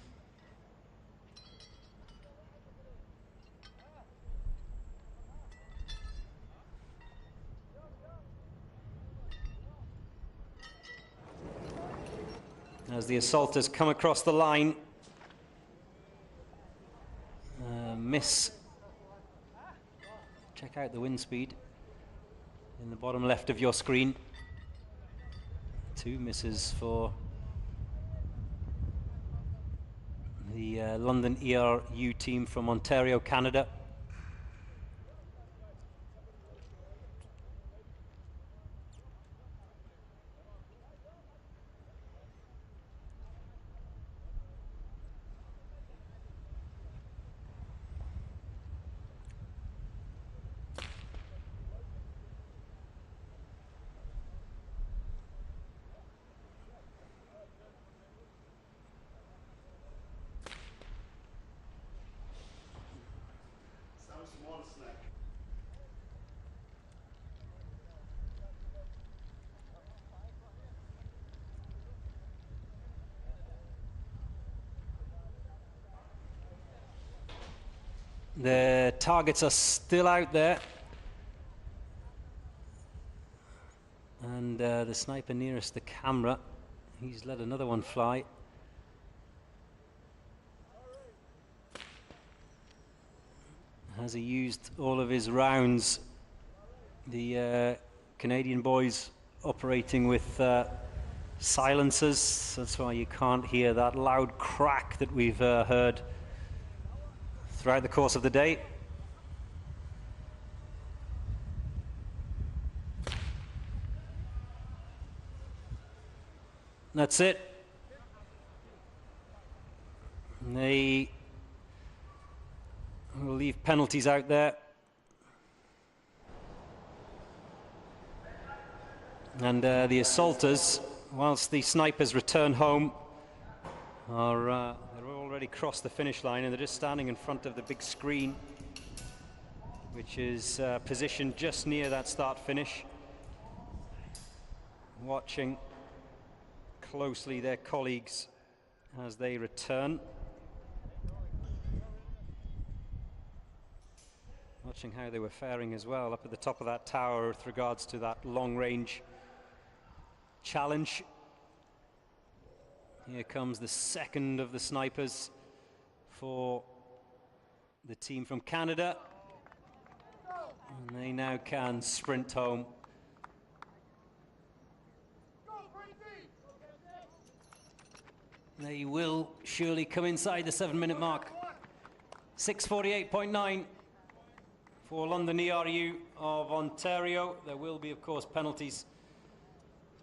Speaker 3: As the assaulters come across the line, miss. Check out the wind speed in the bottom left of your screen. 2 misses for the London ERU team from Ontario, Canada. The targets are still out there, and the sniper nearest the camera, he's let another one fly. Has he used all of his rounds? The Canadian boys operating with silencers, that's why you can't hear that loud crack that we've heard throughout the course of the day. That's it. They will leave penalties out there. And the assaulters, whilst the snipers return home, are they're already crossed the finish line, and they're just standing in front of the big screen, which is positioned just near that start finish, watching closely their colleagues as they return, watching how they were faring as well up at the top of that tower with regards to that long range challenge. Here comes the second of the snipers for the team from Canada, and they now can sprint home. They will surely come inside the 7-minute mark. 6:48.9 for London ERU of Ontario. There will be, of course, penalties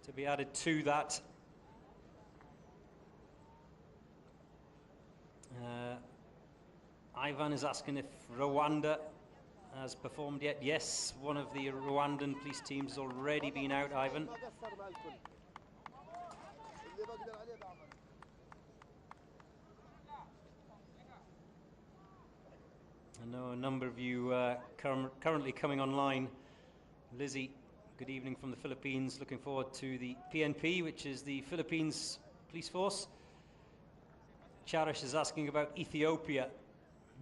Speaker 3: to be added to that. Ivan is asking if Rwanda has performed yet. Yes, one of the Rwandan police teams has already been out, Ivan. I know a number of you currently coming online. Lizzie, good evening from the Philippines. Looking forward to the PNP, which is the Philippines Police Force. Charish is asking about Ethiopia.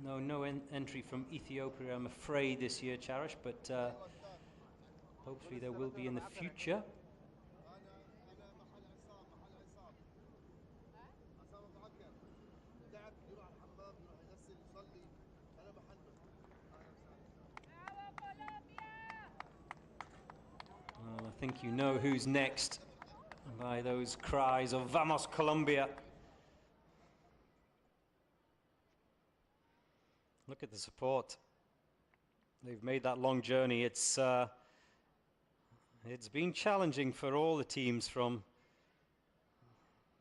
Speaker 3: No entry from Ethiopia, I'm afraid, this year, Charish, but hopefully there will be in the future. Well, I think you know who's next by those cries of "Vamos Colombia." Look at the support. They've made that long journey. It's been challenging for all the teams from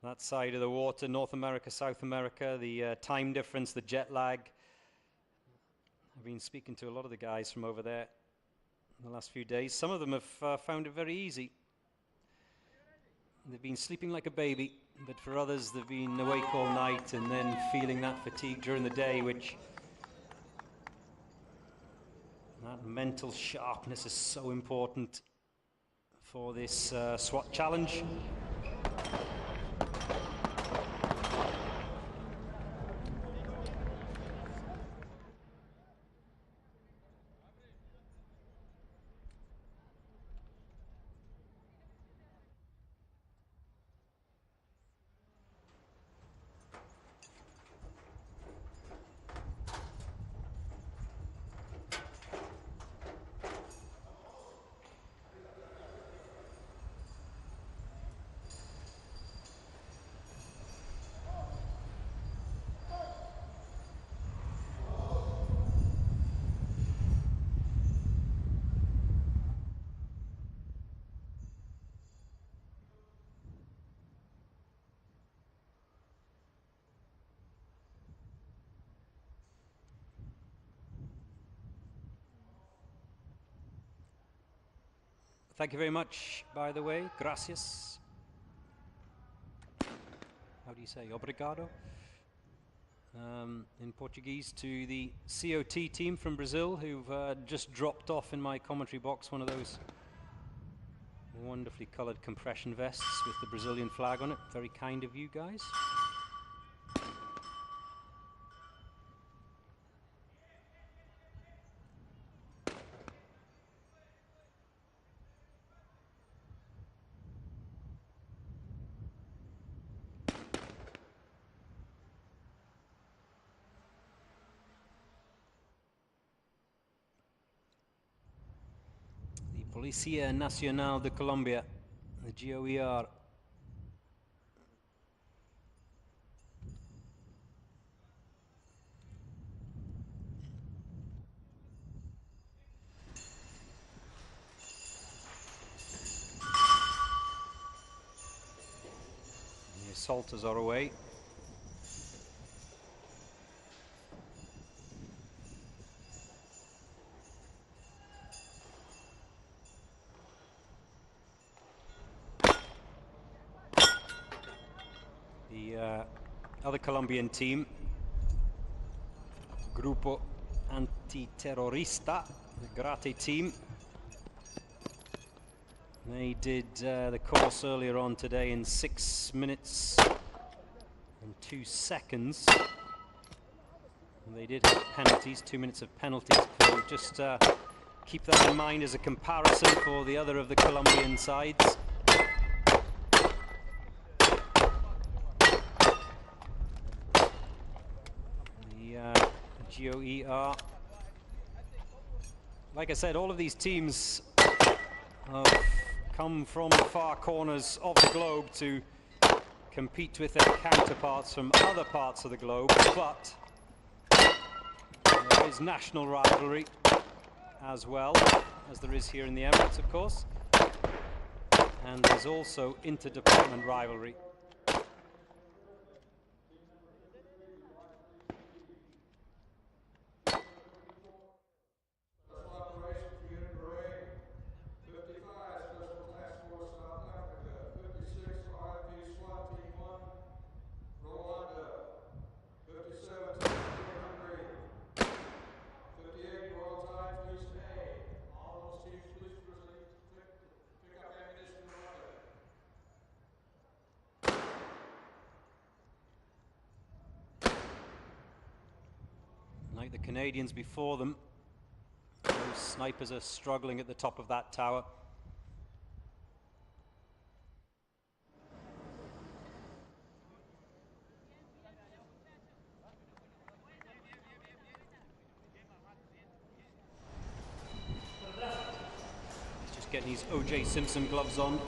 Speaker 3: that side of the water, North America, South America, the time difference, the jet lag. I've been speaking to a lot of the guys from over there in the last few days. Some of them have found it very easy. They've been sleeping like a baby, but for others they've been awake all night and then feeling that fatigue during the day, which that mental sharpness is so important for this SWAT challenge. Thank you very much, by the way. Gracias. How do you say? Obrigado. In Portuguese, to the COT team from Brazil, who've just dropped off in my commentary box one of those wonderfully coloured compression vests with the Brazilian flag on it. Very kind of you guys. Policía Nacional de Colombia, the GOER. The assaulters are away. The other Colombian team, Grupo Antiterrorista, the Grate team, they did the course earlier on today in 6 minutes and 2 seconds. And they did have penalties, 2 minutes of penalties, so just keep that in mind as a comparison for the other of the Colombian sides. GOER. Like I said, all of these teams have come from the far corners of the globe to compete with their counterparts from other parts of the globe, but there is national rivalry as well, as there is here in the Emirates, of course, and there's also inter-department rivalry. Like the Canadians before them, those snipers are struggling at the top of that tower. He's just getting his O.J. Simpson gloves on.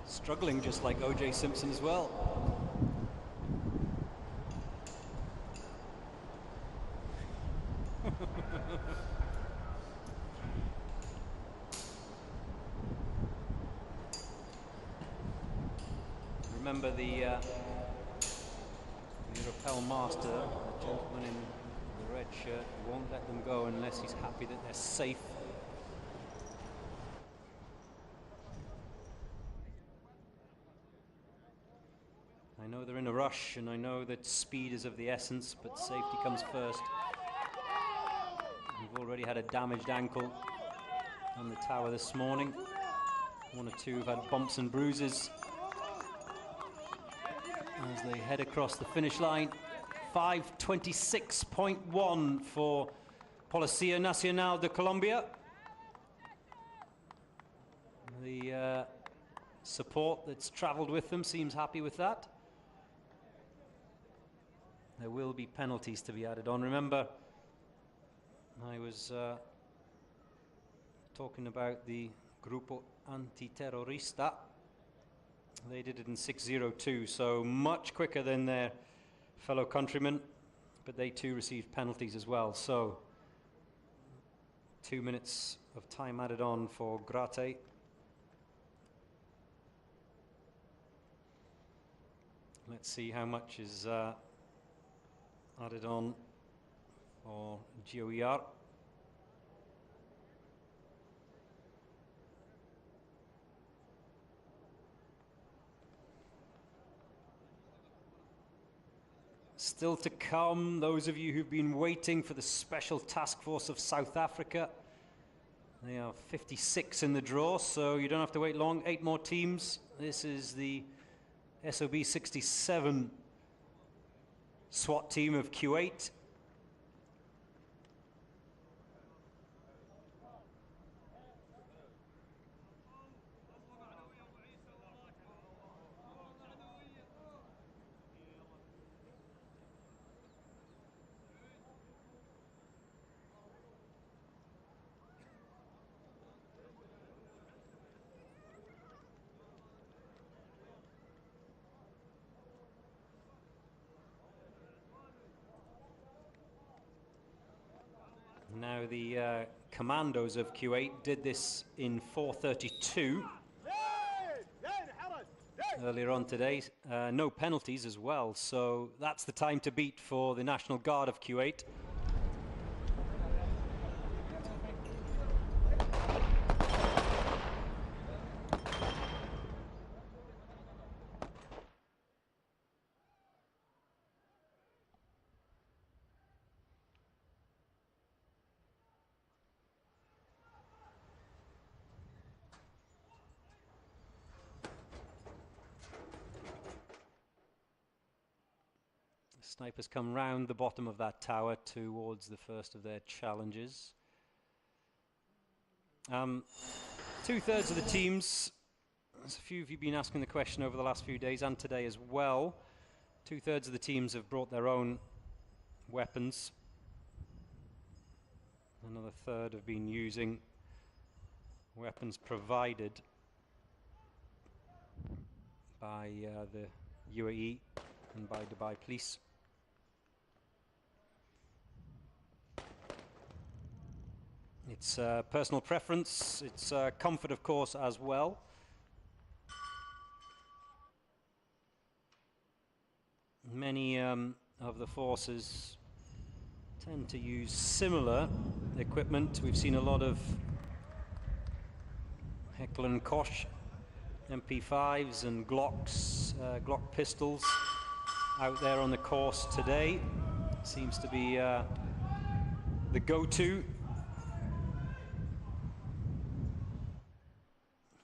Speaker 3: Struggling just like O.J. Simpson as well. remember the rappel master, the gentleman in the red shirt, won't let them go unless he's happy that they're safe. I know they're in a rush, and I know that speed is of the essence, but safety comes first. We've already had a damaged ankle on the tower this morning. One or two have had bumps and bruises as they head across the finish line. 5:26.1 for Policía Nacional de Colombia. The support that's travelled with them seems happy with that. There will be penalties to be added on. Remember, I was talking about the Grupo Antiterrorista. They did it in 6:02, so much quicker than their fellow countrymen, but they too received penalties as well. So 2 minutes of time added on for Grate. Let's see how much is added on for GOER. Still to come, those of you who've been waiting for the Special Task Force of South Africa. They are 56 in the draw, so you don't have to wait long. 8 more teams. This is the SOB 67 SWAT team of Kuwait. Now the commandos of Kuwait did this in 4:32 earlier on today. No penalties as well, so that's the time to beat for the National Guard of Kuwait. Snipers come round the bottom of that tower towards the first of their challenges. 2/3 of the teams, as a few of you have been asking the question over the last few days and today as well, 2/3 of the teams have brought their own weapons. Another third have been using weapons provided by the UAE and by Dubai Police. It's personal preference, it's comfort of course as well. Many of the forces tend to use similar equipment. We've seen a lot of Heckler & Koch MP5s and Glocks, Glock pistols out there on the course today. Seems to be the go-to.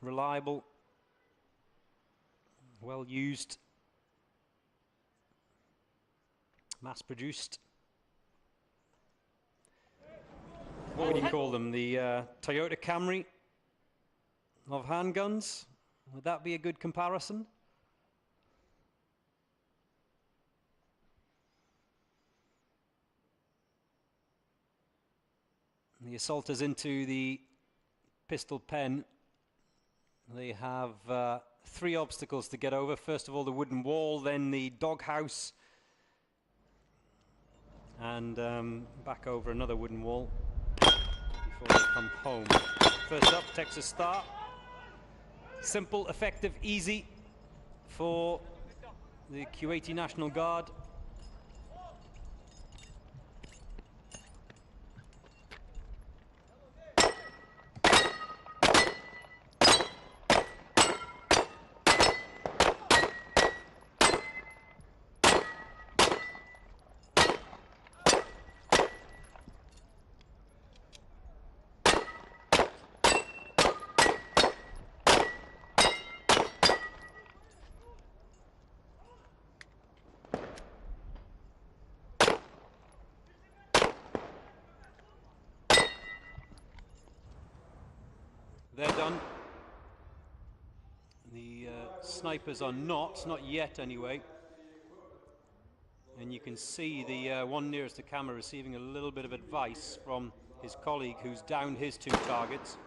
Speaker 3: Reliable, well used, mass produced. What would you call them? The Toyota Camry of handguns? Would that be a good comparison? The assaulters into the pistol pen. They have 3 obstacles to get over. First of all, the wooden wall, then the doghouse, and back over another wooden wall before they come home. First up, Texas Star. Simple, effective, easy for the Kuwaiti National Guard. They're done. The snipers are not yet anyway. And you can see the one nearest the camera receiving a little bit of advice from his colleague who's downed his 2 targets.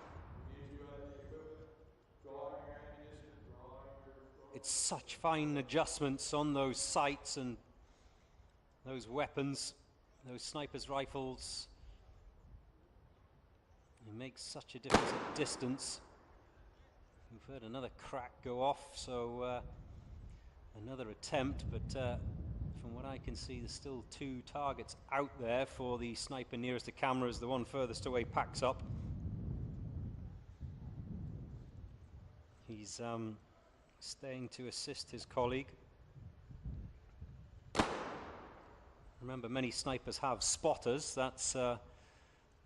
Speaker 3: It's such fine adjustments on those sights and those weapons, those snipers' rifles. It makes such a difference at distance. We've heard another crack go off, so another attempt, but from what I can see, there's still 2 targets out there for the sniper nearest the camera as the one furthest away packs up. He's staying to assist his colleague. Remember, many snipers have spotters. That's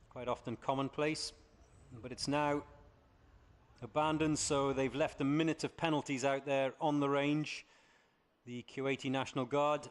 Speaker 3: quite often commonplace, but it's now abandoned, so they've left a minute of penalties out there on the range. The Kuwaiti National Guard.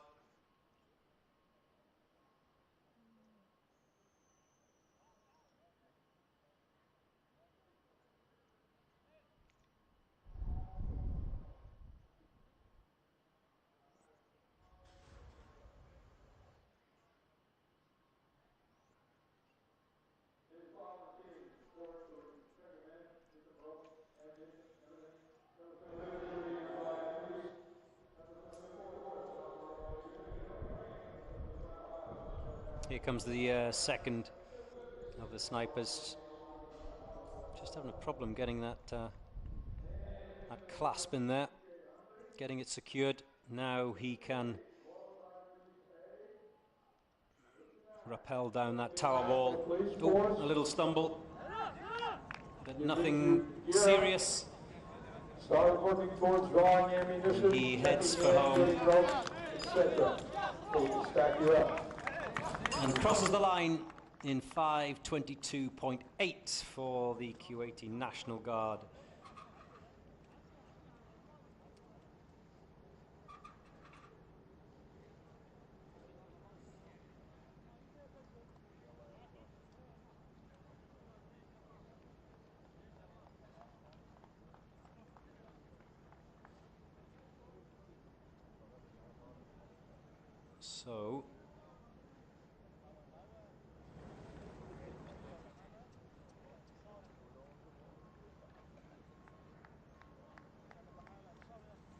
Speaker 3: Here comes the second of the snipers. Just having a problem getting that that clasp in there, getting it secured. Now he can rappel down that tower wall. Oh, a little stumble, but nothing serious.
Speaker 4: Start working towards drawing ammunition.
Speaker 3: And he heads for home.
Speaker 4: Etc. So we can stack you up.
Speaker 3: And crosses the line in 5:22.8 for the Kuwaiti National Guard. So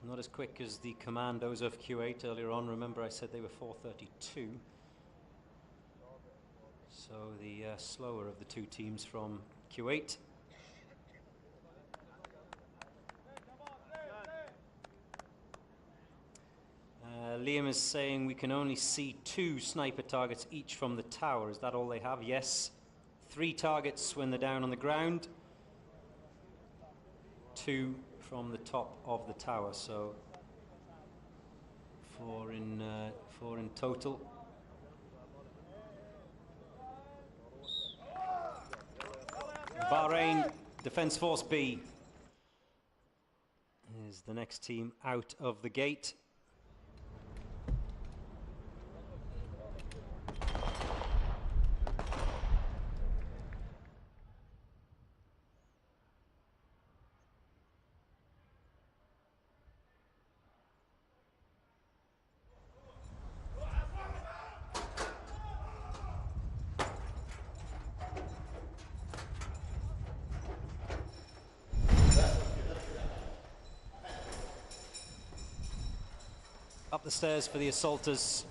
Speaker 3: not as quick as the commandos of Kuwait earlier on. Remember, I said they were 4:32. So the slower of the 2 teams from Kuwait. Liam is saying we can only see 2 sniper targets each from the tower. Is that all they have? Yes. 3 targets when they're down on the ground. 2 from the top of the tower, so 4 in total. Bahrain Defence Force B is the next team out of the gate. Up the stairs for the assaulters.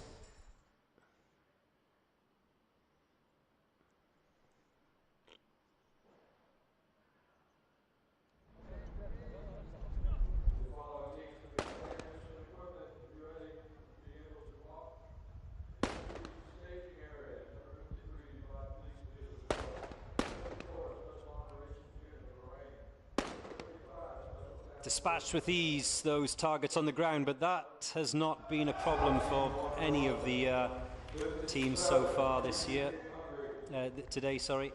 Speaker 3: dispatched with ease those targets on the ground, but that has not been a problem for any of the teams so far this year. Today, sorry.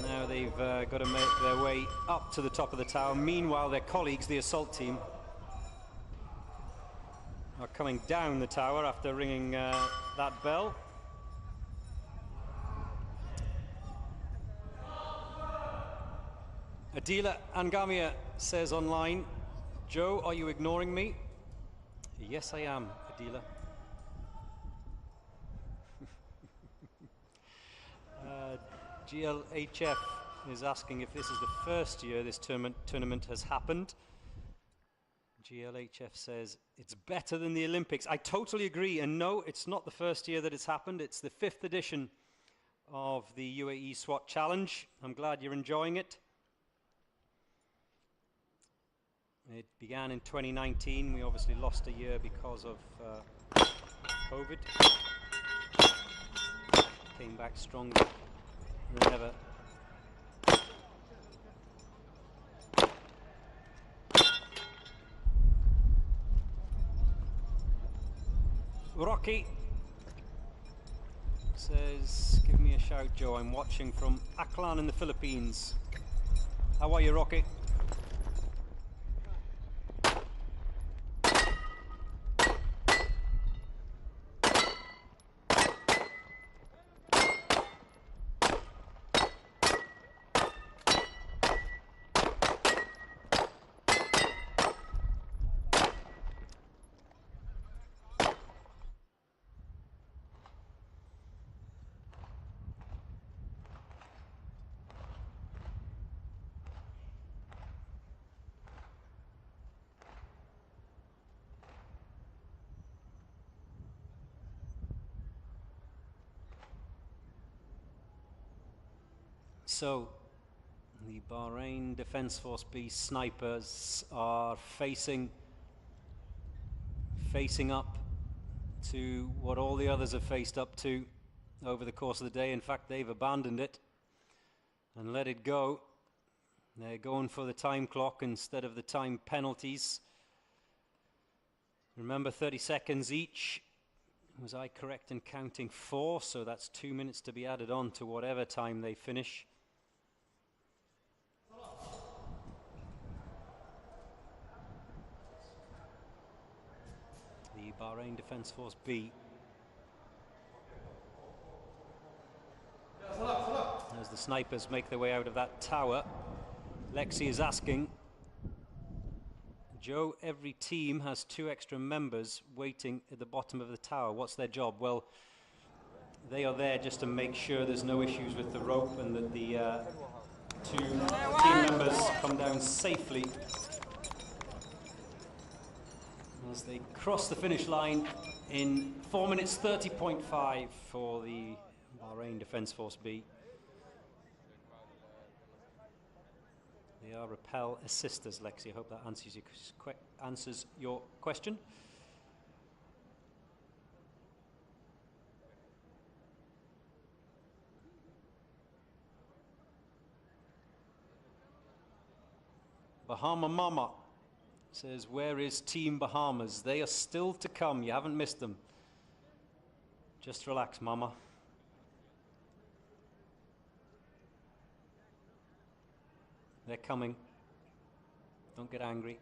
Speaker 3: Now they've got to make their way up to the top of the tower. Meanwhile, their colleagues, the assault team, are coming down the tower after ringing that bell. Adila Angamia says online, Joe, are you ignoring me? Yes, I am, Adila. GLHF is asking if this is the first year this tournament has happened. GLHF says it's better than the Olympics. I totally agree, and no, it's not the first year that it's happened. It's the 5th edition of the UAE SWAT Challenge. I'm glad you're enjoying it. It began in 2019. We obviously lost a year because of COVID. Came back stronger than ever. Rocky says, give me a shout, Joe. I'm watching from Aklan in the Philippines. How are you, Rocky? So, the Bahrain Defence Force B snipers are facing up to what all the others have faced up to over the course of the day. In fact, they've abandoned it and let it go. They're going for the time clock instead of the time penalties. Remember, 30 seconds each. Was I correct in counting 4? So that's 2 minutes to be added on to whatever time they finish. The Bahrain Defence Force B. As the snipers make their way out of that tower, Lexi is asking, Joe, every team has 2 extra members waiting at the bottom of the tower. What's their job? Well, they are there just to make sure there's no issues with the rope and that the 2 team members come down safely as they cross the finish line in 4 minutes 30.5 for the Bahrain Defence Force B. They are rappel assisters, Lexi. I hope that answers your question. Bahama Mama says, where is Team Bahamas? They are still to come. You haven't missed them. Just relax, Mama. They're coming. Don't get angry.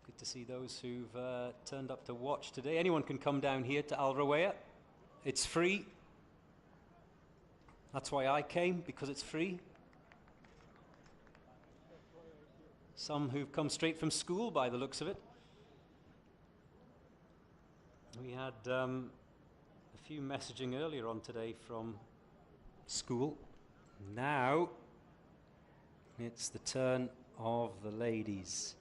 Speaker 3: Good to see those who've turned up to watch today. Anyone can come down here to Al Rawaya. It's free. That's why I came, because it's free. Some who've come straight from school by the looks of it. We had a few messaging earlier on today from school. Now it's the turn of the ladies.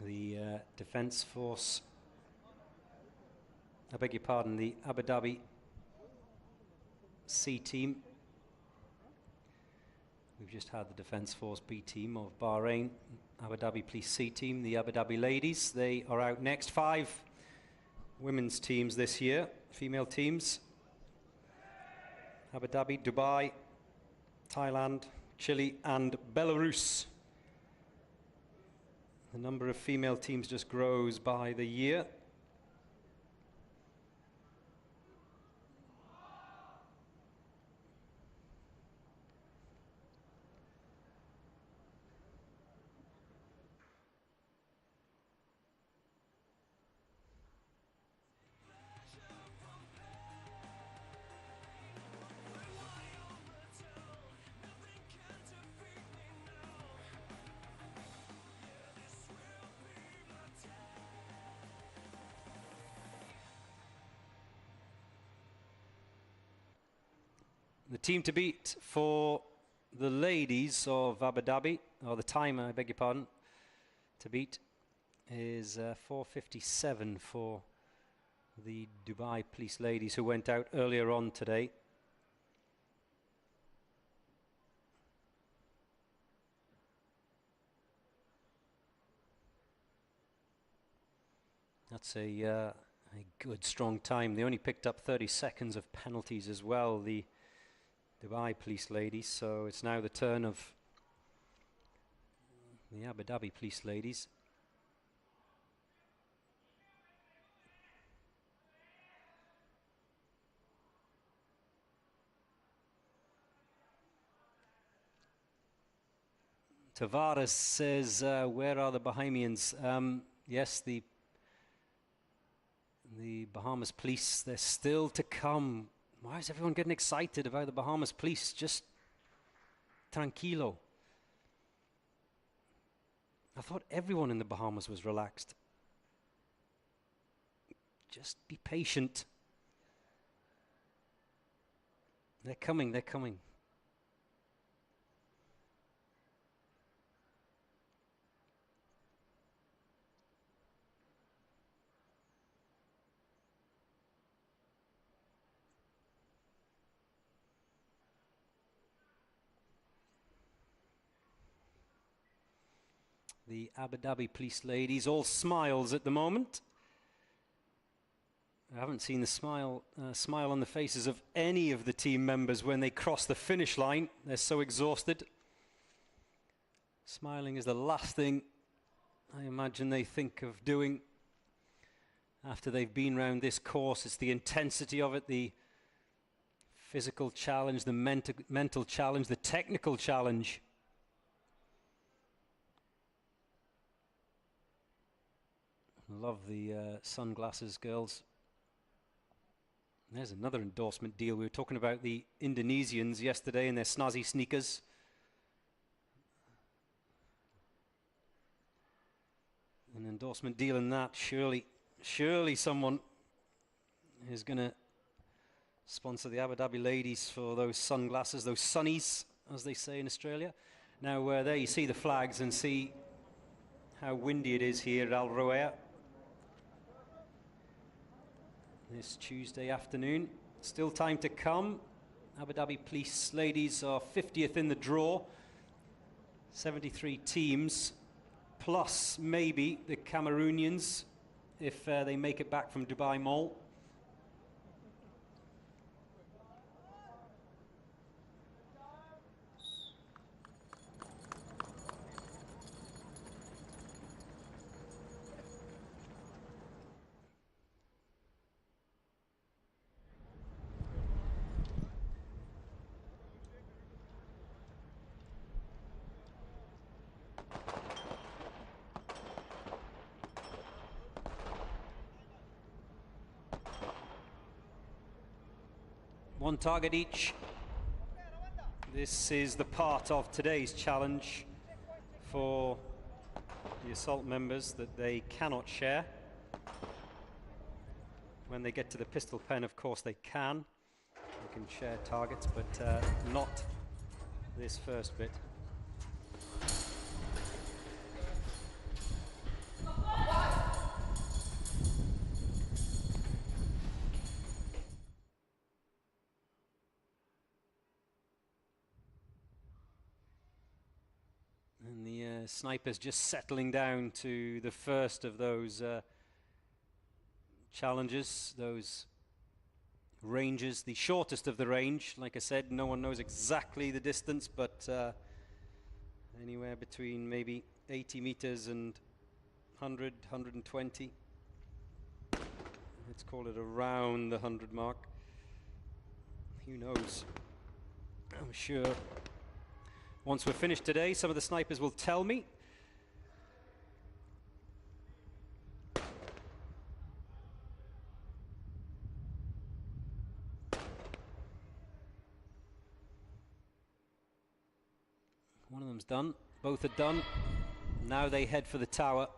Speaker 3: The Defence Force, I beg your pardon, the Abu Dhabi C team We've just had the Defence Force B team of Bahrain, Abu Dhabi Police C team, the Abu Dhabi ladies. They are out next. 5 women's teams this year, female teams. Abu Dhabi, Dubai, Thailand, Chile and Belarus. The number of female teams just grows by the year. The team to beat for the ladies of Abu Dhabi, or the time, I beg your pardon, to beat is 4:57 for the Dubai Police ladies who went out earlier on today. That's a good strong time. They only picked up 30 seconds of penalties as well, the Dubai Police ladies, so it's now the turn of the Abu Dhabi Police ladies. Tavares says, where are the Bahamians? Yes, the Bahamas Police, they're still to come. Why is everyone getting excited about the Bahamas Police? Just tranquilo. I thought everyone in the Bahamas was relaxed. Just be patient. They're coming, they're coming. The Abu Dhabi Police ladies, all smiles at the moment. I haven't seen the smile on the faces of any of the team members when they cross the finish line. They're so exhausted. Smiling is the last thing I imagine they think of doing after they've been round this course. It's the intensity of it, the physical challenge, the mental challenge, the technical challenge. Love the sunglasses, girls. There's another endorsement deal. We were talking about the Indonesians yesterday and their snazzy sneakers. An endorsement deal in that. Surely someone is going to sponsor the Abu Dhabi ladies for those sunglasses, those sunnies, as they say in Australia. Now, there you see the flags and see how windy it is here at Al Ruae this Tuesday afternoon. Still time to come. Abu Dhabi Police ladies are 50th in the draw. 73 teams, plus maybe the Cameroonians if they make it back from Dubai Mall. One target each. This is the part of today's challenge for the assault members that they cannot share. When they get to the pistol pen, of course, they can. They can share targets, but not this first bit. snipers just settling down to the first of those challenges, those ranges, the shortest of the range. Like I said, no one knows exactly the distance, but anywhere between maybe 80 meters and 100, 120. Let's call it around the 100 mark. Who knows? I'm sure once we're finished today, some of the snipers will tell me. One of them's done. Both are done. Now they head for the tower.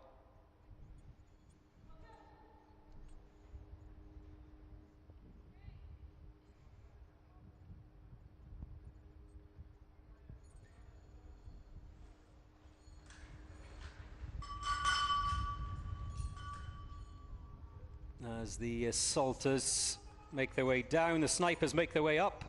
Speaker 3: As the assaulters make their way down, the snipers make their way up.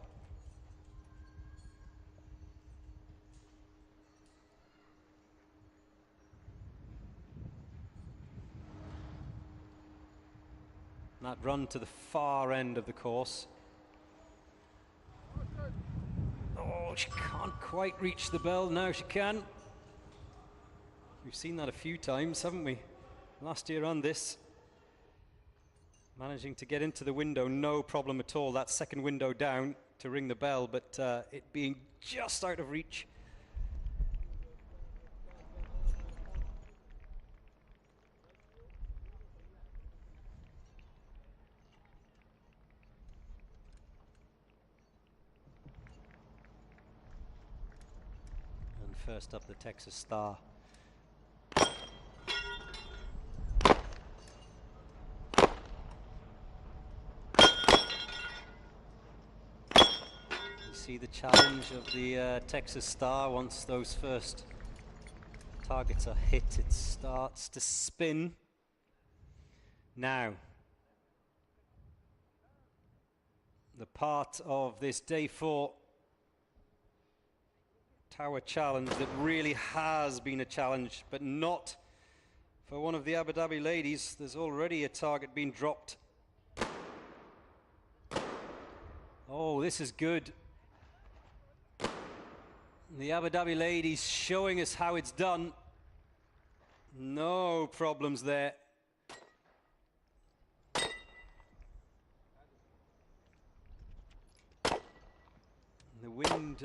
Speaker 3: That run to the far end of the course. Oh, she can't quite reach the bell. Now she can. We've seen that a few times, haven't we? Last year on this. Managing to get into the window, no problem at all. That second window down to ring the bell, but it being just out of reach. And first up, the Texas Star. See the challenge of the Texas Star. Once those first targets are hit, it starts to spin. Now, the part of this day 4 tower challenge that really has been a challenge, but not for one of the Abu Dhabi ladies. There's already a target being dropped. Oh, this is good. The Abu Dhabi ladies showing us how it's done. No problems there. The wind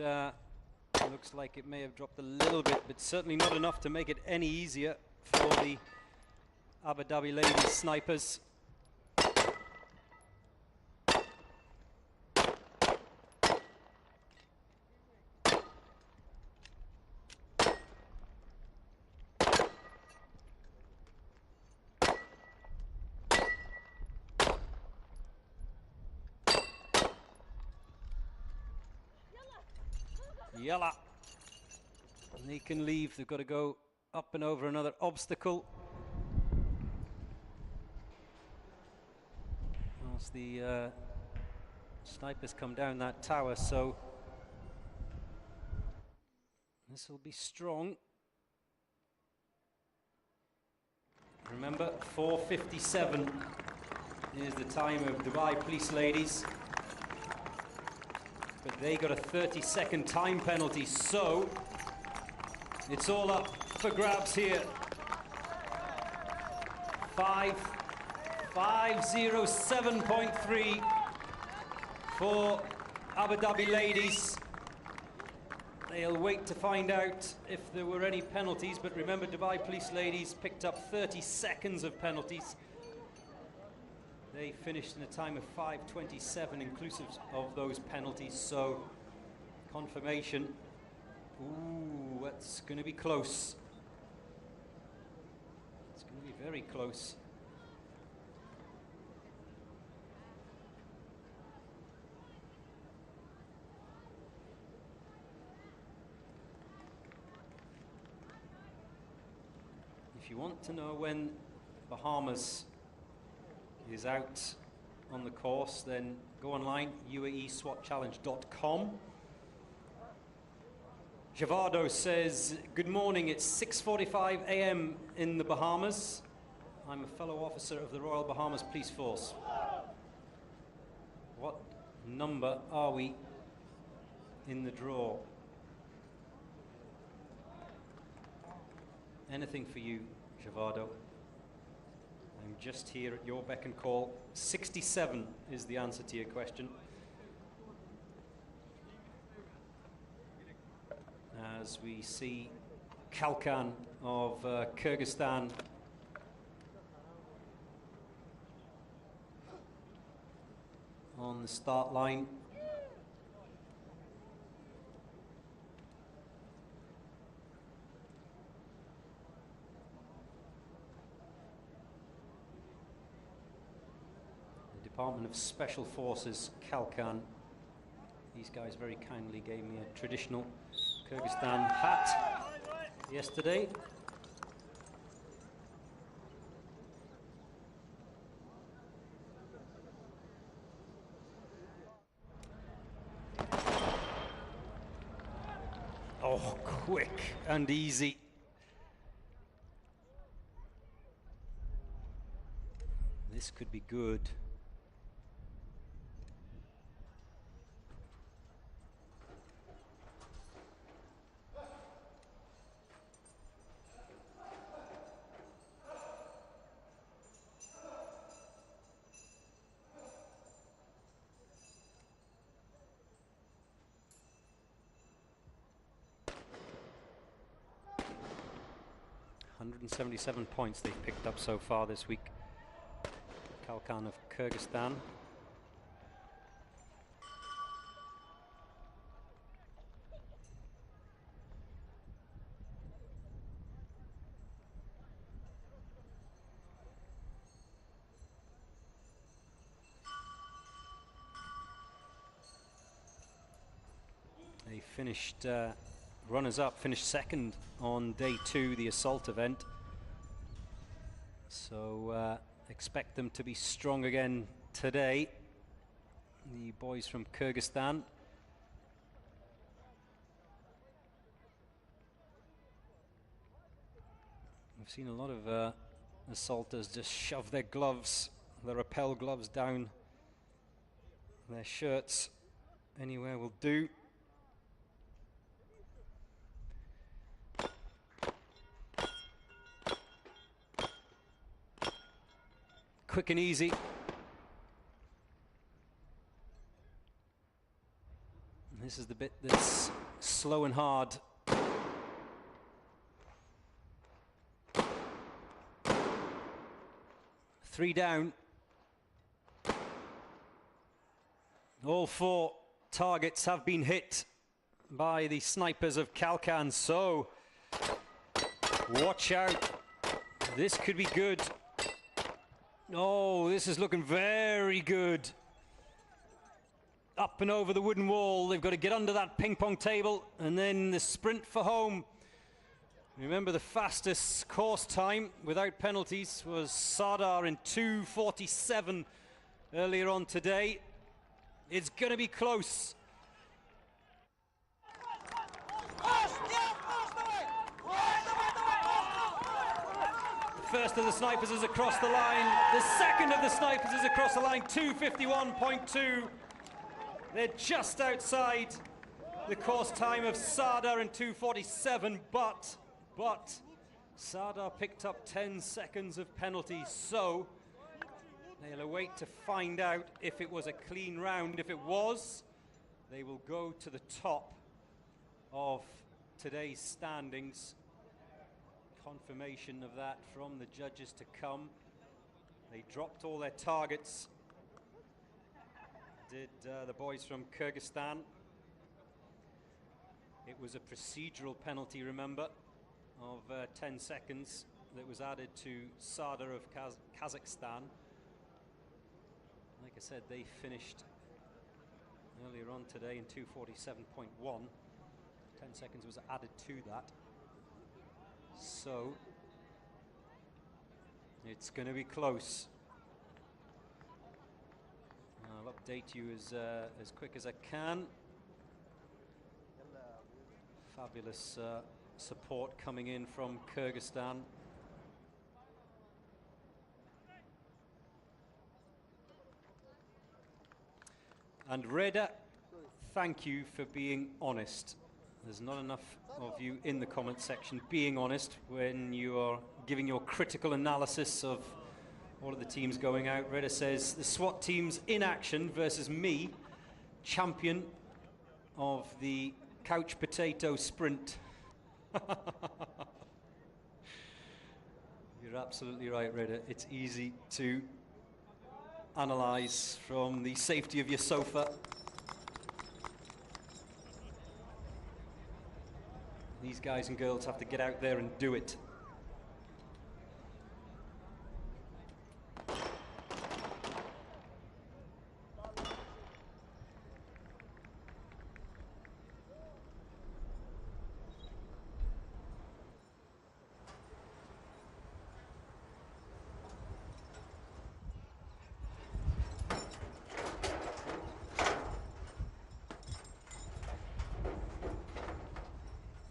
Speaker 3: looks like it may have dropped a little bit, but certainly not enough to make it any easier for the Abu Dhabi ladies snipers. Yalla. And they can leave. They've got to go up and over another obstacle. As the snipers come down that tower, so this will be strong. Remember, 4:57 is the time of Dubai police ladies. But they got a 30-second time penalty, so it's all up for grabs here. 5:07.3 for Abu Dhabi ladies. They'll wait to find out if there were any penalties, but remember, Dubai police ladies picked up 30 seconds of penalties. They finished in a time of 5:27 inclusive of those penalties, so confirmation. Ooh, that's going to be close. It's going to be very close. If you want to know when Bahamas is out on the course, then go online, uaeswatchallenge.com. Javado says, good morning, it's 6:45 a.m. in the Bahamas. I'm a fellow officer of the Royal Bahamas Police Force. What number are we in the draw? Anything for you, Javado. I'm just here at your beck and call. 67 is the answer to your question. As we see Kalkan of Kyrgyzstan on the start line. The Department of Special Forces, Kalkan. These guys very kindly gave me a traditional Kyrgyzstan hat yesterday. Oh, quick and easy. This could be good. .177 points they've picked up so far this week. Kalkan of Kyrgyzstan. They finished runners-up, finished second on day 2, the assault event. So expect them to be strong again today. The boys from Kyrgyzstan. We've seen a lot of assaulters just shove their gloves, their rappel gloves down their shirts. Anywhere will do. Quick and easy. This is the bit that's slow and hard. Three down. All 4 targets have been hit by the snipers of Kalkan, so watch out. This could be good. Oh, this is looking very good. Up and over the wooden wall. They've got to get under that ping pong table and then the sprint for home. Remember, the fastest course time without penalties was Sardar in 2:47 earlier on today. It's going to be close. First of the snipers is across the line. The second of the snipers is across the line, 2:51.2. They're just outside the course time of Sardar in 2:47, but Sardar picked up 10 seconds of penalty, so they'll await to find out if it was a clean round. If it was, they will go to the top of today's standings. Confirmation of that from the judges to come. They dropped all their targets, did the boys from Kyrgyzstan. It was a procedural penalty, remember, of 10 seconds that was added to Sardar of Kazakhstan. Like I said, they finished earlier on today in 2:47.1. 10 seconds was added to that. So it's going to be close. I'll update you as quick as I can. Fabulous support coming in from Kyrgyzstan. And Reda, thank you for being honest. There's not enough of you in the comment section being honest when you are giving your critical analysis of all of the teams going out. Reda says, the SWAT team's in action versus me, champion of the couch potato sprint. You're absolutely right, Reda. It's easy to analyze from the safety of your sofa. These guys and girls have to get out there and do it.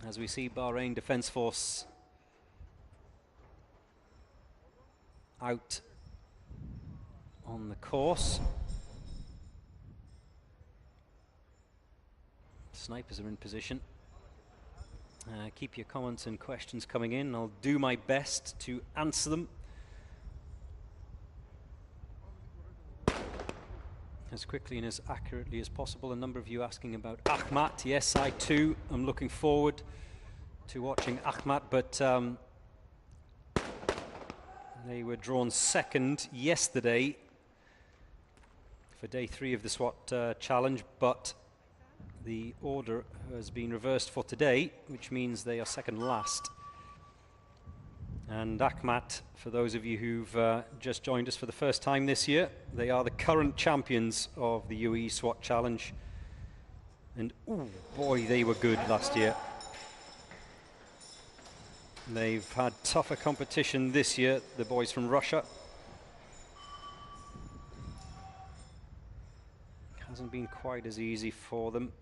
Speaker 3: As we see Bahrain Defence Force out on the course. Snipers are in position. Keep your comments and questions coming in. I'll do my best to answer them as quickly and as accurately as possible. A number of you asking about Ahmat. Yes, I too am looking forward to watching Ahmat, but they were drawn second yesterday for day 3 of the SWAT challenge, but the order has been reversed for today, which means they are second last. And Ahmat, for those of you who've just joined us for the first time this year, they are the current champions of the Uae Swat challenge. And oh boy, they were good last year. They've had tougher competition this year, the boys from Russia. Hasn't been quite as easy for them.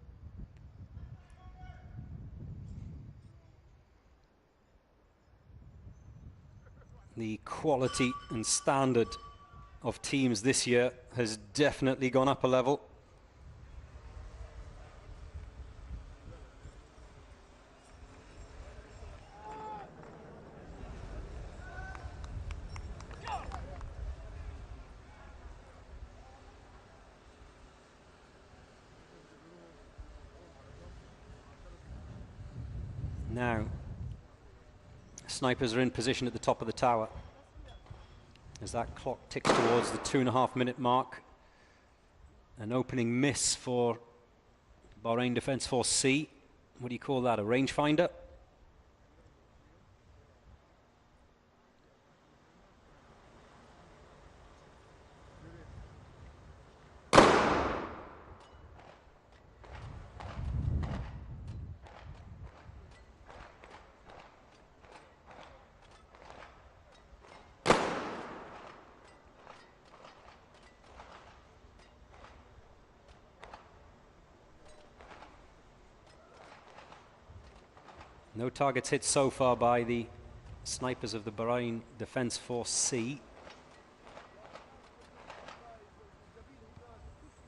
Speaker 3: The quality and standard of teams this year has definitely gone up a level. Now, snipers are in position at the top of the tower as that clock ticks towards the 2.5 minute mark. An opening miss for Bahrain Defence Force C. What do you call that, a rangefinder? No targets hit so far by the snipers of the Bahrain Defence Force C.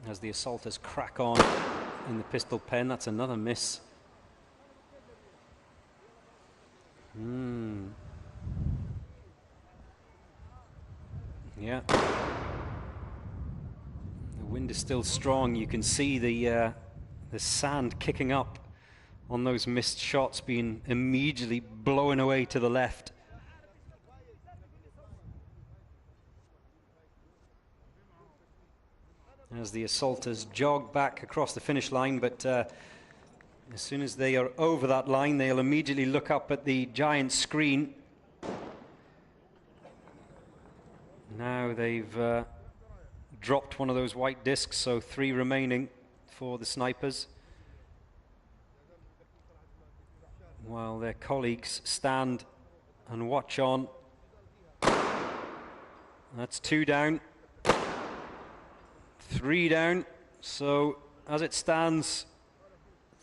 Speaker 3: As the assaulters crack on in the pistol pen, that's another miss. Yeah. The wind is still strong. You can see the sand kicking up on those missed shots, being immediately blown away to the left. As the assaulters jog back across the finish line, but as soon as they are over that line, they'll immediately look up at the giant screen. Now they've dropped one of those white discs, so 3 remaining for the snipers, while their colleagues stand and watch on. That's 2 down, 3 down. So as it stands,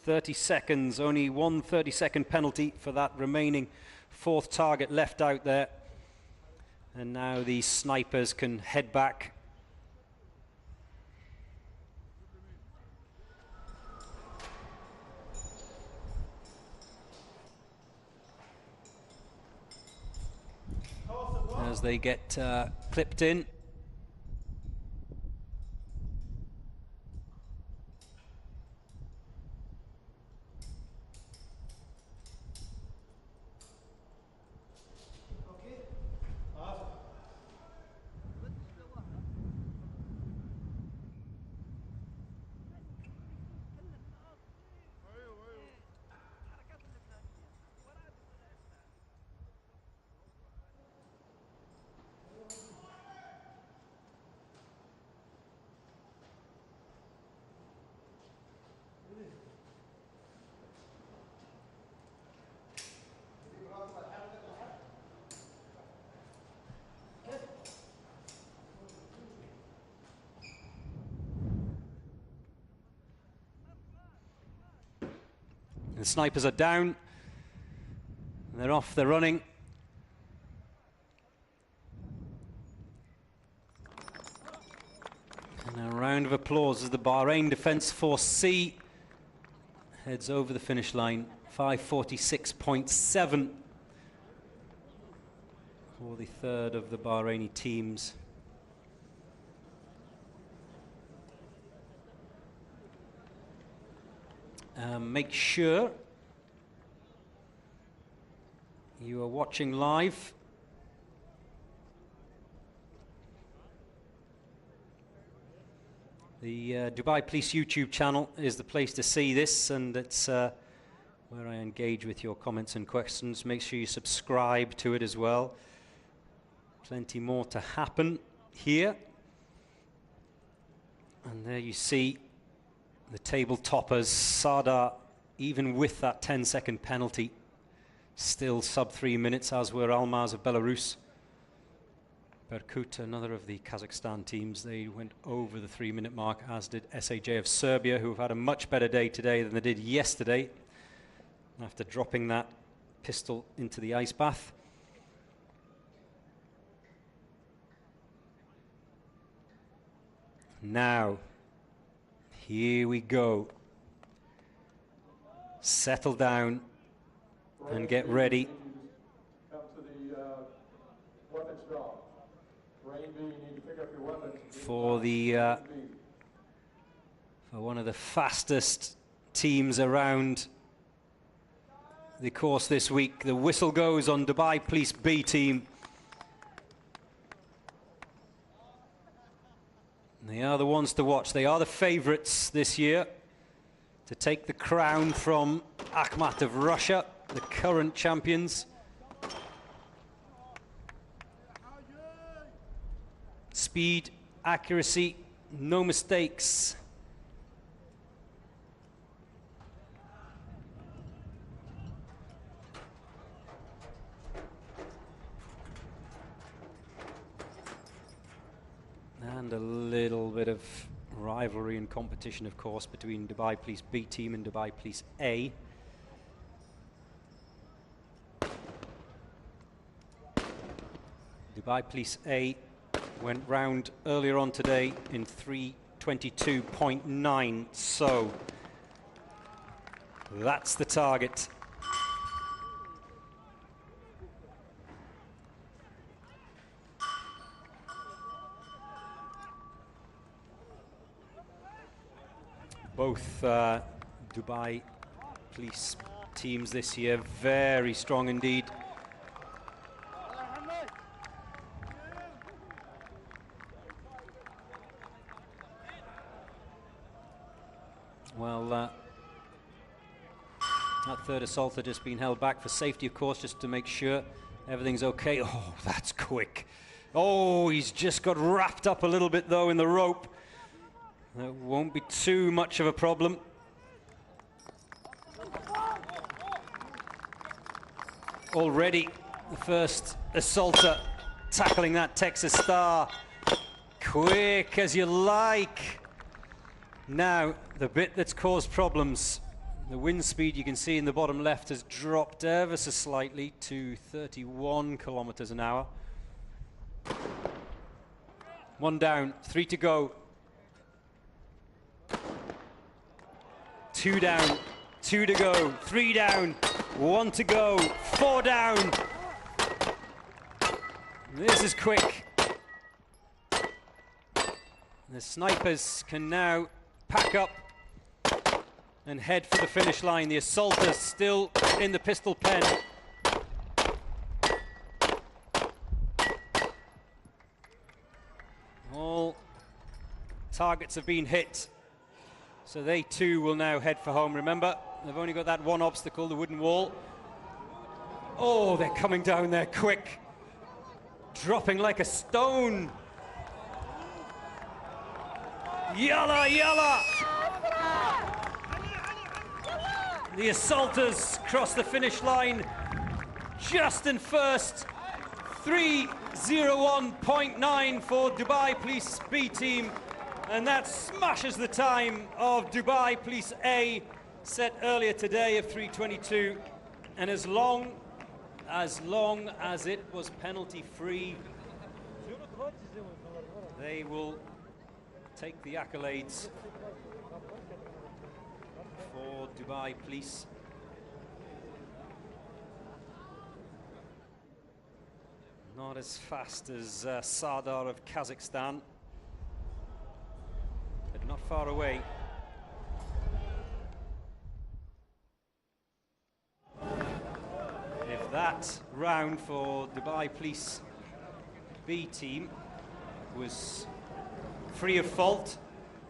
Speaker 3: 30 seconds, only 1 30-second penalty for that remaining fourth target left out there. And now these snipers can head back. As they get clipped in. The snipers are down. They're off, they're running. And a round of applause as the Bahrain Defence Force C heads over the finish line. 5:46.7 for the third of the Bahraini teams. Make sure you are watching live. The Dubai Police YouTube channel is the place to see this, and it's where I engage with your comments and questions. Make sure you subscribe to it as well. Plenty more to happen here. And there you see the table toppers. Sada, even with that 10-second penalty, still sub 3 minutes, as were Almaz of Belarus. Berkut, another of the Kazakhstan teams, they went over the 3-minute mark, as did SAJ of Serbia, who have had a much better day today than they did yesterday, after dropping that pistol into the ice bath. Now, here we go. Settle down and get ready.
Speaker 4: Come to the weapons drop. Rain B, you need to pick up your weapons.
Speaker 3: For one of the fastest teams around the course this week. The whistle goes on Dubai Police B team. They are the ones to watch. They are the favourites this year to take the crown from Akhmat of Russia, the current champions. Speed, accuracy, no mistakes. And a little bit of rivalry and competition, of course, between Dubai Police B team and Dubai Police A. Dubai Police A went round earlier on today in 3:22.9, so that's the target. Both Dubai Police teams this year very strong indeed. Well, that third assault had just been held back for safety, of course, just to make sure everything's okay. Oh, that's quick. Oh, he's just got wrapped up a little bit, though, in the rope. That won't be too much of a problem. Already, the first assaulter tackling that Texas star. Quick as you like. Now, the bit that's caused problems, The wind speed you can see in the bottom left has dropped ever so slightly to 31 kilometers an hour. 1 down, 3 to go. 2 down, 2 to go, 3 down, 1 to go, 4 down. This is quick. The snipers can now pack up and head for the finish line. The assaulters still in the pistol pen. All targets have been hit, so they too will now head for home. Remember, they've only got that one obstacle, the wooden wall. Oh, they're coming down there quick, dropping like a stone. Yalla, yalla! The assaulters cross the finish line just in first. 3:01.9 for Dubai Police B team, and that smashes the time of Dubai Police A, set earlier today of 3:22. And as long as it was penalty free, they will take the accolades for Dubai Police. Not as fast as Sardar of Kazakhstan, but not far away. If that round for Dubai Police B team was free of fault,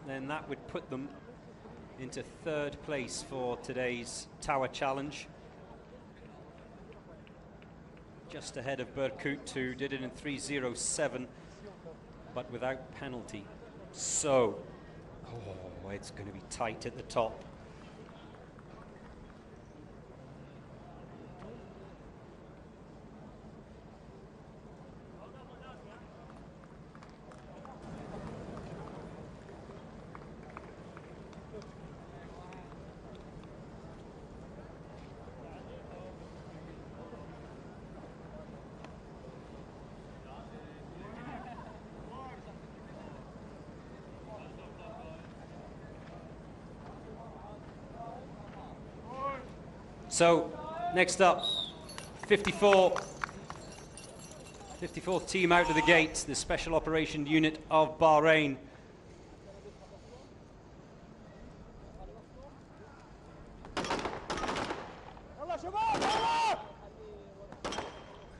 Speaker 3: then that would put them into 3rd place for today's Tower Challenge. Just ahead of Berkut, who did it in 3:07, but without penalty. So, oh, it's going to be tight at the top. So, next up, 54th team out of the gate, the Special Operation Unit of Bahrain.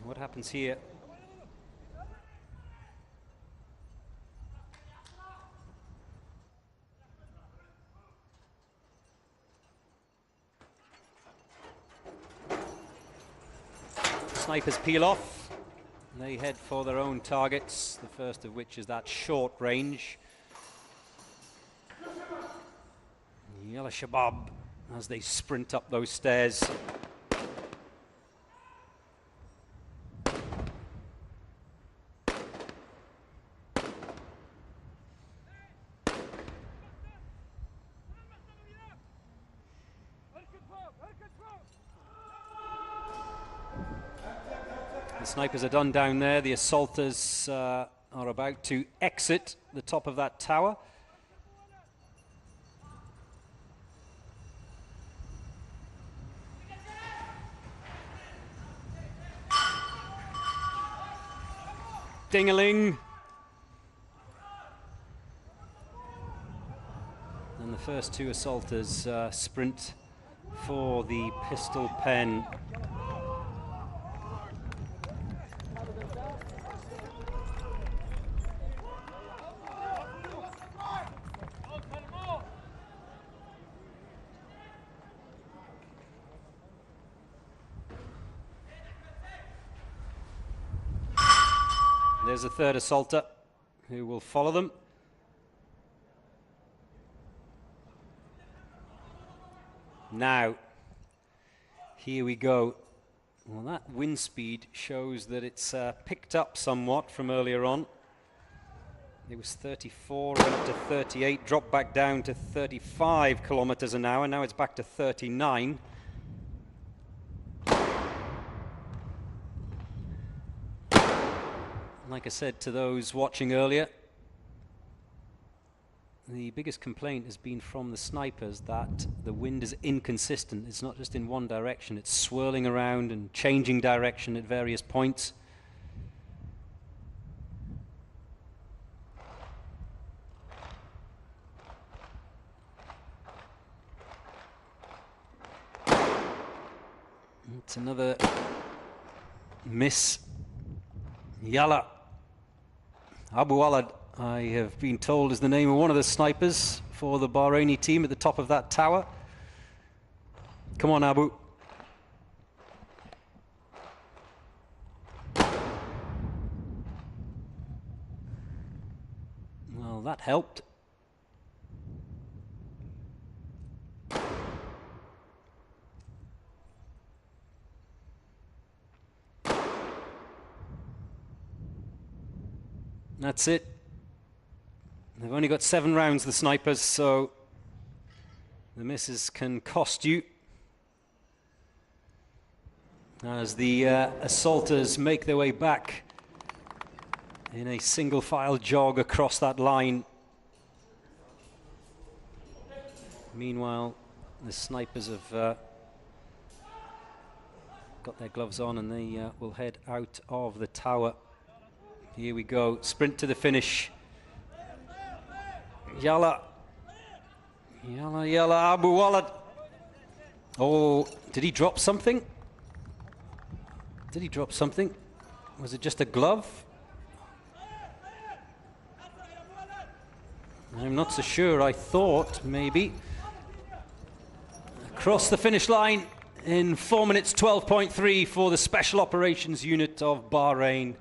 Speaker 3: What happens here? Snipers peel off. They head for their own targets, the first of which is that short range. Yalla Shabab as they sprint up those stairs. The snipers are done down there. The assaulters are about to exit the top of that tower. Ding-a-ling. And the first 2 assaulters sprint for the pistol pen. There's a 3rd assaulter who will follow them. Now, here we go. Well, that wind speed shows that it's picked up somewhat from earlier on. It was 34, went up to 38, dropped back down to 35 kilometers an hour. Now it's back to 39. Like I said to those watching earlier, the biggest complaint has been from the snipers that the wind is inconsistent. It's not just in one direction, it's swirling around and changing direction at various points. It's another miss. Yalla Abu Walad, I have been told, is the name of one of the snipers for the Bahraini team at the top of that tower. Come on, Abu. Well, that helped. That's it. They've only got 7 rounds, the snipers, so the misses can cost you. As the assaulters make their way back in a single file jog across that line. Meanwhile, the snipers have got their gloves on and they will head out of the tower. Here we go, sprint to the finish. Yalla. Yalla, yalla, Abu Walad. Oh, did he drop something? Did he drop something? Was it just a glove? I'm not so sure. I thought maybe. Across the finish line in 4 minutes 12.3 for the Special Operations Unit of Bahrain.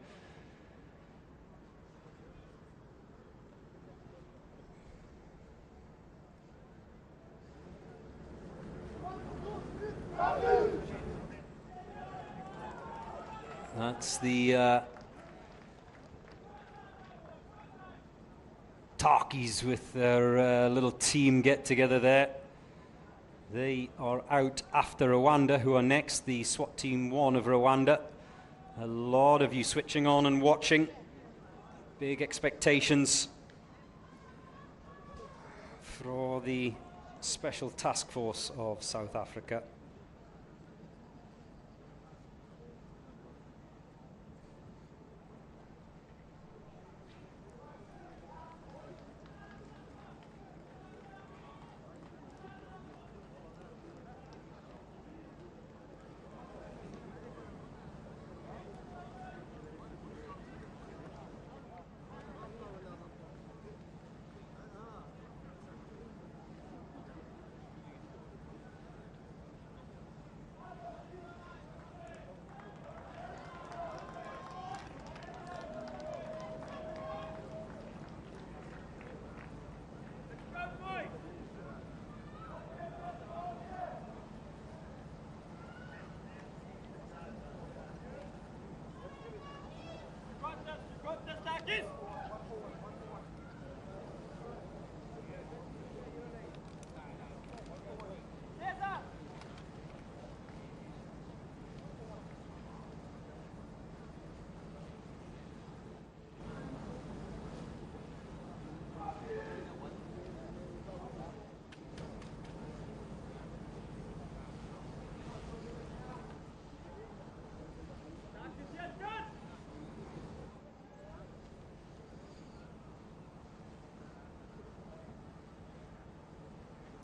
Speaker 3: That's the Turkeys with their little team get together there. They are out after Rwanda, who are next, the SWAT Team 1 of Rwanda. A lot of you switching on and watching. Big expectations for the Special Task Force of South Africa.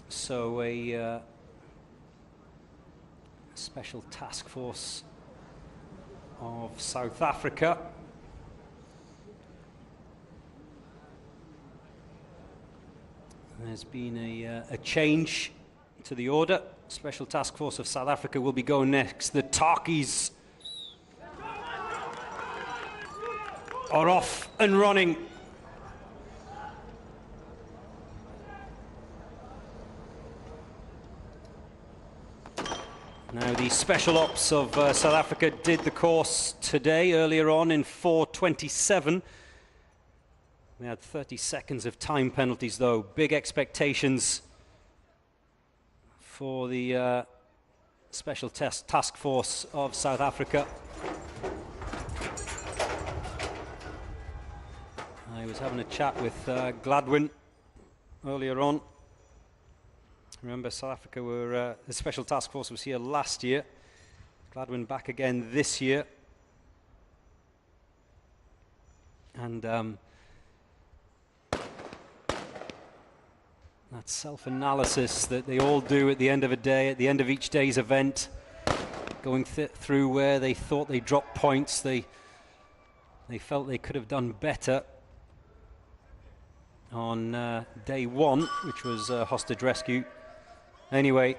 Speaker 3: So a Special Task Force of South Africa. There's been a change to the order. Special Task Force of South Africa will be going next. The Turkeys are off and running. Now, the Special Ops of South Africa did the course today, earlier on in 4:27. They had 30 seconds of time penalties though. Big expectations for the Special Task Force of South Africa. I was having a chat with Gladwin earlier on. Remember, South Africa were, the Special Task Force was here last year. Gladwin back again this year. And that self-analysis that they all do at the end of a day, at the end of each day's event, going through where they thought they dropped points, they felt they could have done better on day one, which was hostage rescue. Anyway,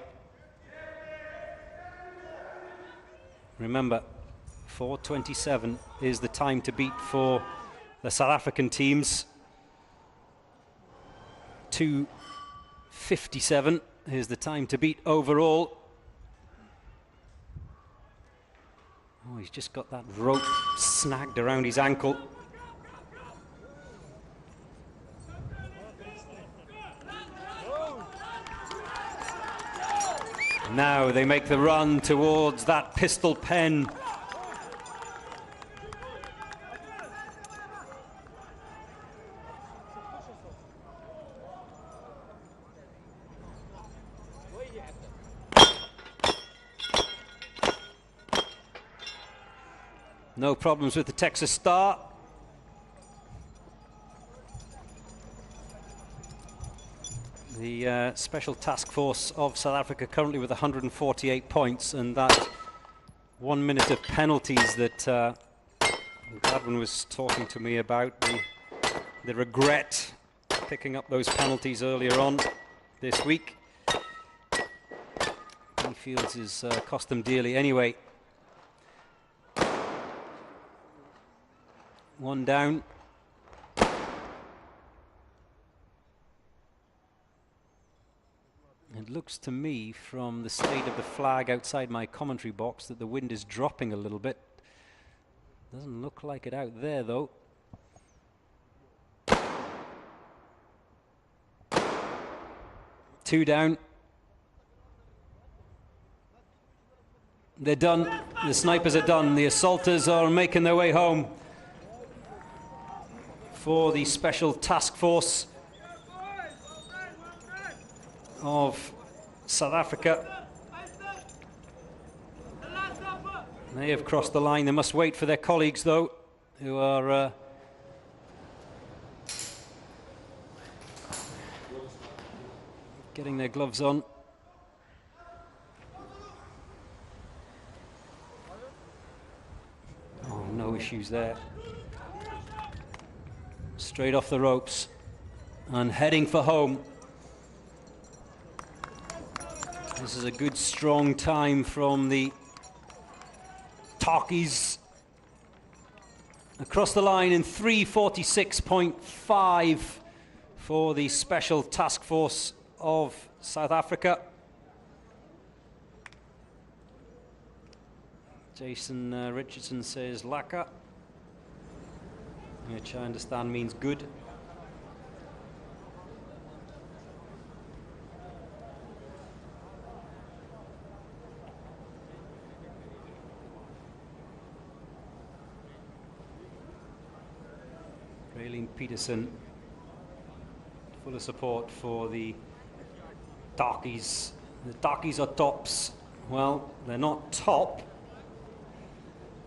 Speaker 3: remember, 4:27 is the time to beat for the South African teams. 2:57 is the time to beat overall. Oh, he's just got that rope snagged around his ankle. Now they make the run towards that pistol pen. No problems with the Texas Star. The Special Task Force of South Africa currently with 148 points, and that 1 minute of penalties that Gladwin was talking to me about, the regret picking up those penalties earlier on this week. He feels has cost them dearly. Anyway, one down. It looks to me from the state of the flag outside my commentary box that the wind is dropping a little bit. Doesn't look like it out there though. Two down. They're done. The snipers are done. The assaulters are making their way home. For the Special Task Force of South Africa. They have crossed the line. They must wait for their colleagues though, who are getting their gloves on. Oh, no issues there. Straight off the ropes and heading for home. This is a good strong time from the Talkies. Across the line in 3:46.5 for the Special Task Force of South Africa. Jason Richardson says Laka, which I understand means good. Raylene Peterson, full of support for the Darkies. The Darkies are tops. Well, they're not top,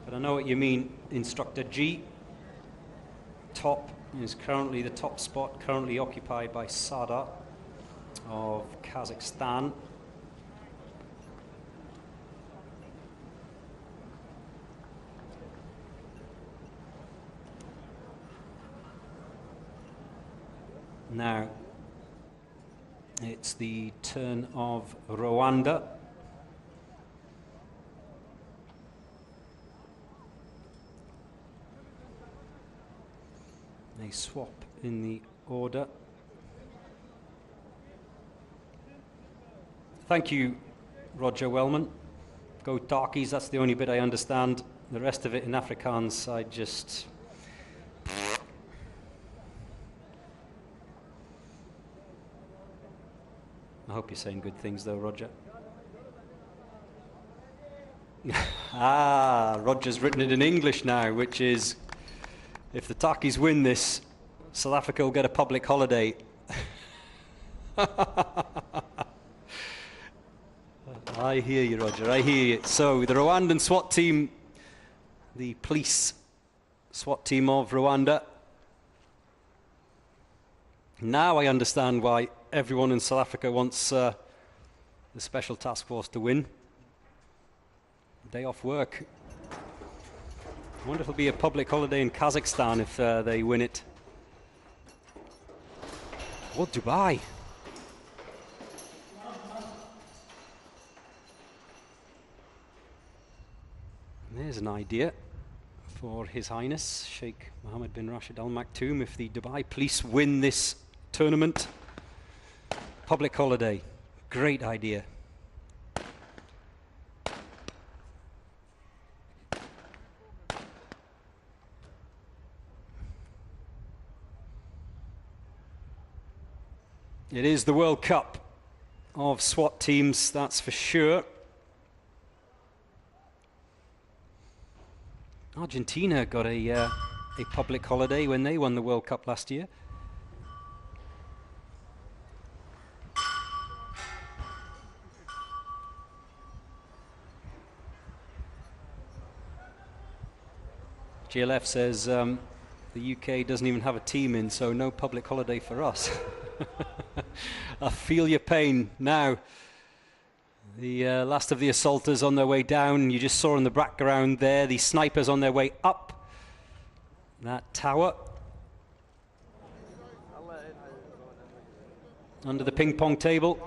Speaker 3: but I know what you mean, Instructor G. Top is currently the top spot, currently occupied by Sada of Kazakhstan. Now, it's the turn of Rwanda. They swap in the order. Thank you, Roger Wellman. Go Darkies, that's the only bit I understand. The rest of it in Afrikaans, I just... I hope you're saying good things though, Roger. Roger's written it in English now, which is, if the Takis win this, South Africa will get a public holiday. I hear you, Roger, I hear you. So the Rwandan SWAT team, the police SWAT team of Rwanda. Now I understand why everyone in South Africa wants the Special Task Force to win. Day off work. I wonder if it'll be a public holiday in Kazakhstan if they win it. Or Dubai. There's an idea for His Highness Sheikh Mohammed bin Rashid Al Maktoum. If the Dubai police win this tournament, public holiday. Great idea. It is the World Cup of SWAT teams, that's for sure. Argentina got a public holiday when they won the World Cup last year. GLF says the UK doesn't even have a team in, so no public holiday for us. I feel your pain now. The last of the assaulters on their way down. You just saw in the background there the snipers on their way up that tower. Under the ping pong table.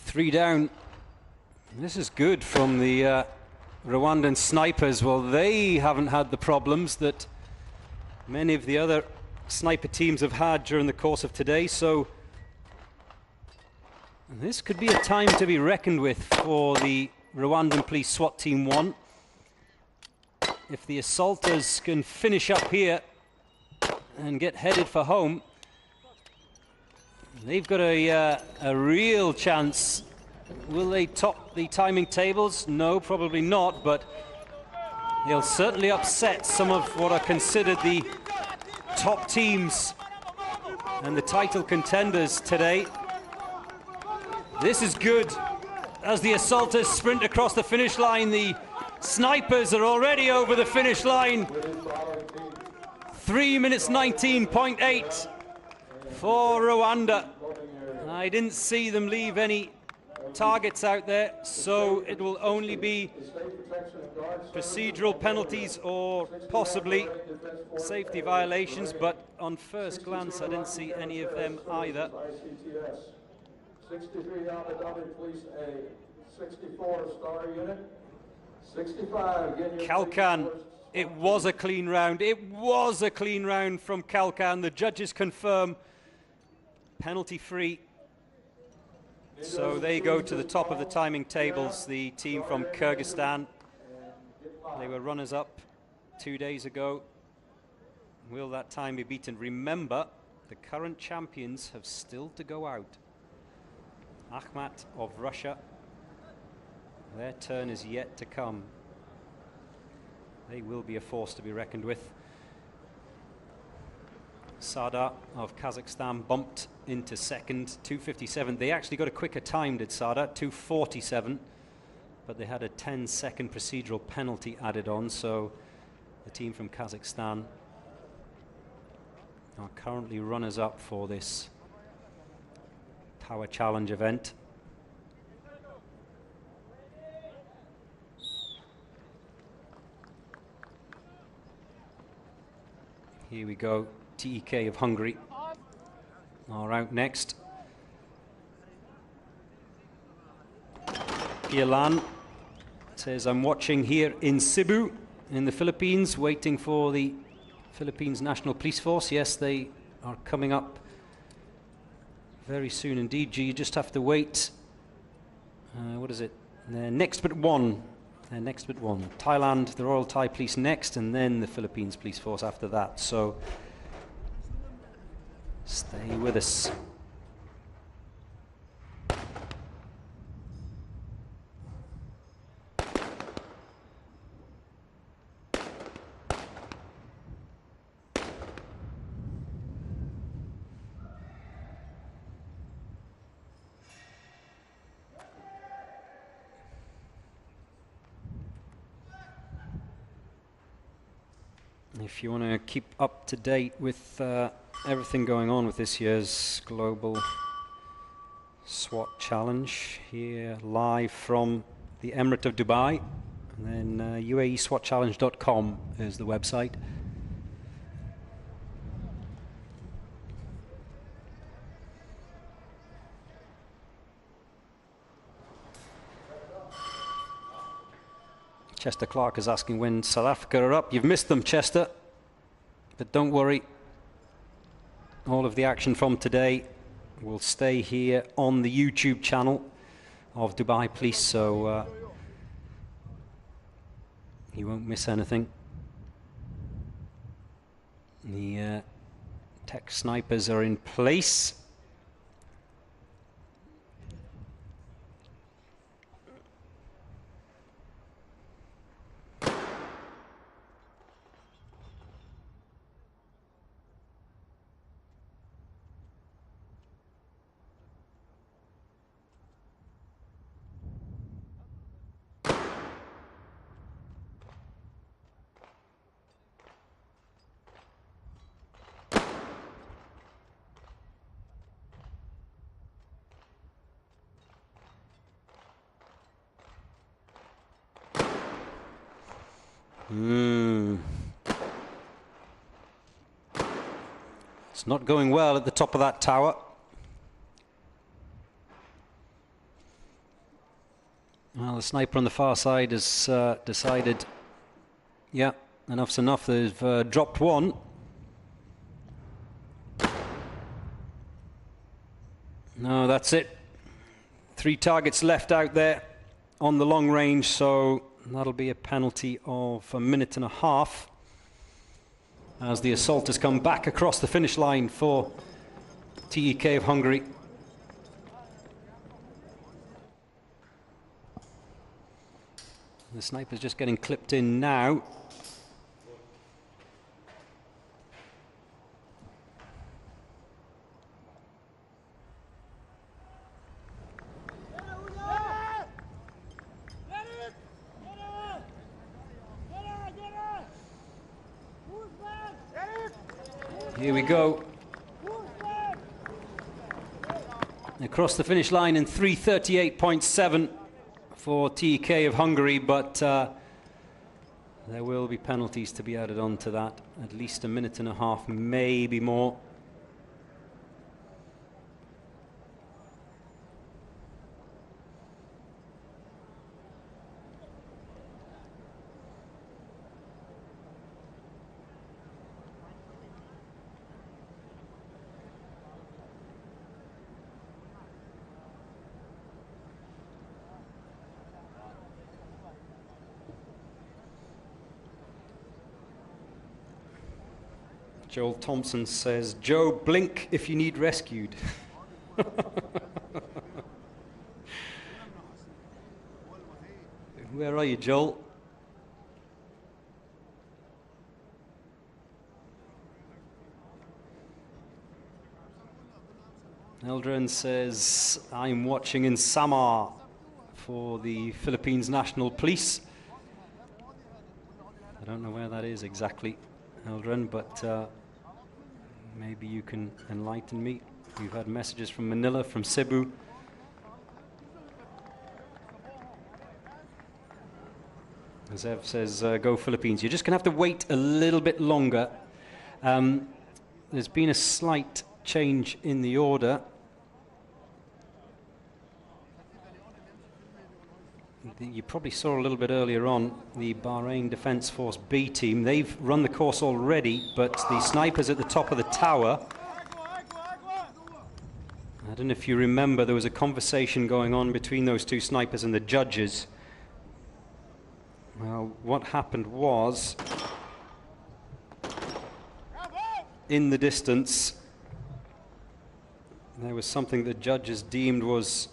Speaker 3: Three down. This is good from the Rwandan snipers. Well, they haven't had the problems that many of the other sniper teams have had during the course of today, so this could be a time to be reckoned with for the Rwandan Police SWAT Team 1. If the assaulters can finish up here and get headed for home, they've got a real chance. Will they top the timing tables? No, probably not, but they'll certainly upset some of what are considered the top teams and the title contenders today. This is good. As the assaulters sprint across the finish line, the snipers are already over the finish line. 3 minutes 19.8 for Rwanda. I didn't see them leave any targets out there, so it will only be procedural penalties or possibly safety violations, but on first glance I didn't see any of them either.
Speaker 4: 63 Abu Police A, 64 Star Unit, 65
Speaker 3: Kalkan, it was a clean round. It was a clean round from Kalkan. The judges confirm penalty free. So they go to the top of the timing tables, the team from Kyrgyzstan. They were runners up 2 days ago. Will that time be beaten? Remember, the current champions have still to go out. Akhmat of Russia, their turn is yet to come. They will be a force to be reckoned with. Sada of Kazakhstan bumped into second, 2:57. They actually got a quicker time, did Sada, 2:47, but they had a 10-second procedural penalty added on, so the team from Kazakhstan are currently runners-up for this Power Challenge event. Here we go. TEK of Hungary are out next. Ilan says, I'm watching here in Cebu, in the Philippines, waiting for the Philippines National Police Force. Yes, they are coming up very soon indeed. You just have to wait. What is it? Next but one. Next but one. Thailand, the Royal Thai Police next, and then the Philippines Police Force after that. So stay with us. If you want to keep up to date with everything going on with this year's Global SWAT Challenge, here live from the Emirate of Dubai, and then uaeswatchallenge.com is the website. Chester Clark is asking when South Africa are up. You've missed them, Chester, but don't worry. All of the action from today will stay here on the YouTube channel of Dubai Police, so you won't miss anything. The tech snipers are in place. It's not going well at the top of that tower. Well, the sniper on the far side has decided, yeah, enough's enough. They've dropped one. No, that's it. 3 targets left out there on the long range, so that'll be a penalty of 1.5 minutes as the assaulters come back across the finish line for TEK of Hungary. The sniper's just getting clipped in now. Here we go. Across the finish line in 3:38.7 for TEK of Hungary, but there will be penalties to be added on to that. At least 1.5 minutes, maybe more. Joel Thompson says, Joe, blink if you need rescued. Where are you, Joel? Eldrin says, I'm watching in Samar for the Philippines National Police. I don't know where that is exactly, Eldrin, but maybe you can enlighten me. We've had messages from Manila, from Cebu. Zev says, go Philippines. You're just going to have to wait a little bit longer. There's been a slight change in the order. You probably saw a little bit earlier on the Bahrain Defence Force B team. They've run the course already, but the snipers at the top of the tower, I don't know if you remember, there was a conversation going on between those two snipers and the judges. Well, what happened was, in the distance, there was something the judges deemed was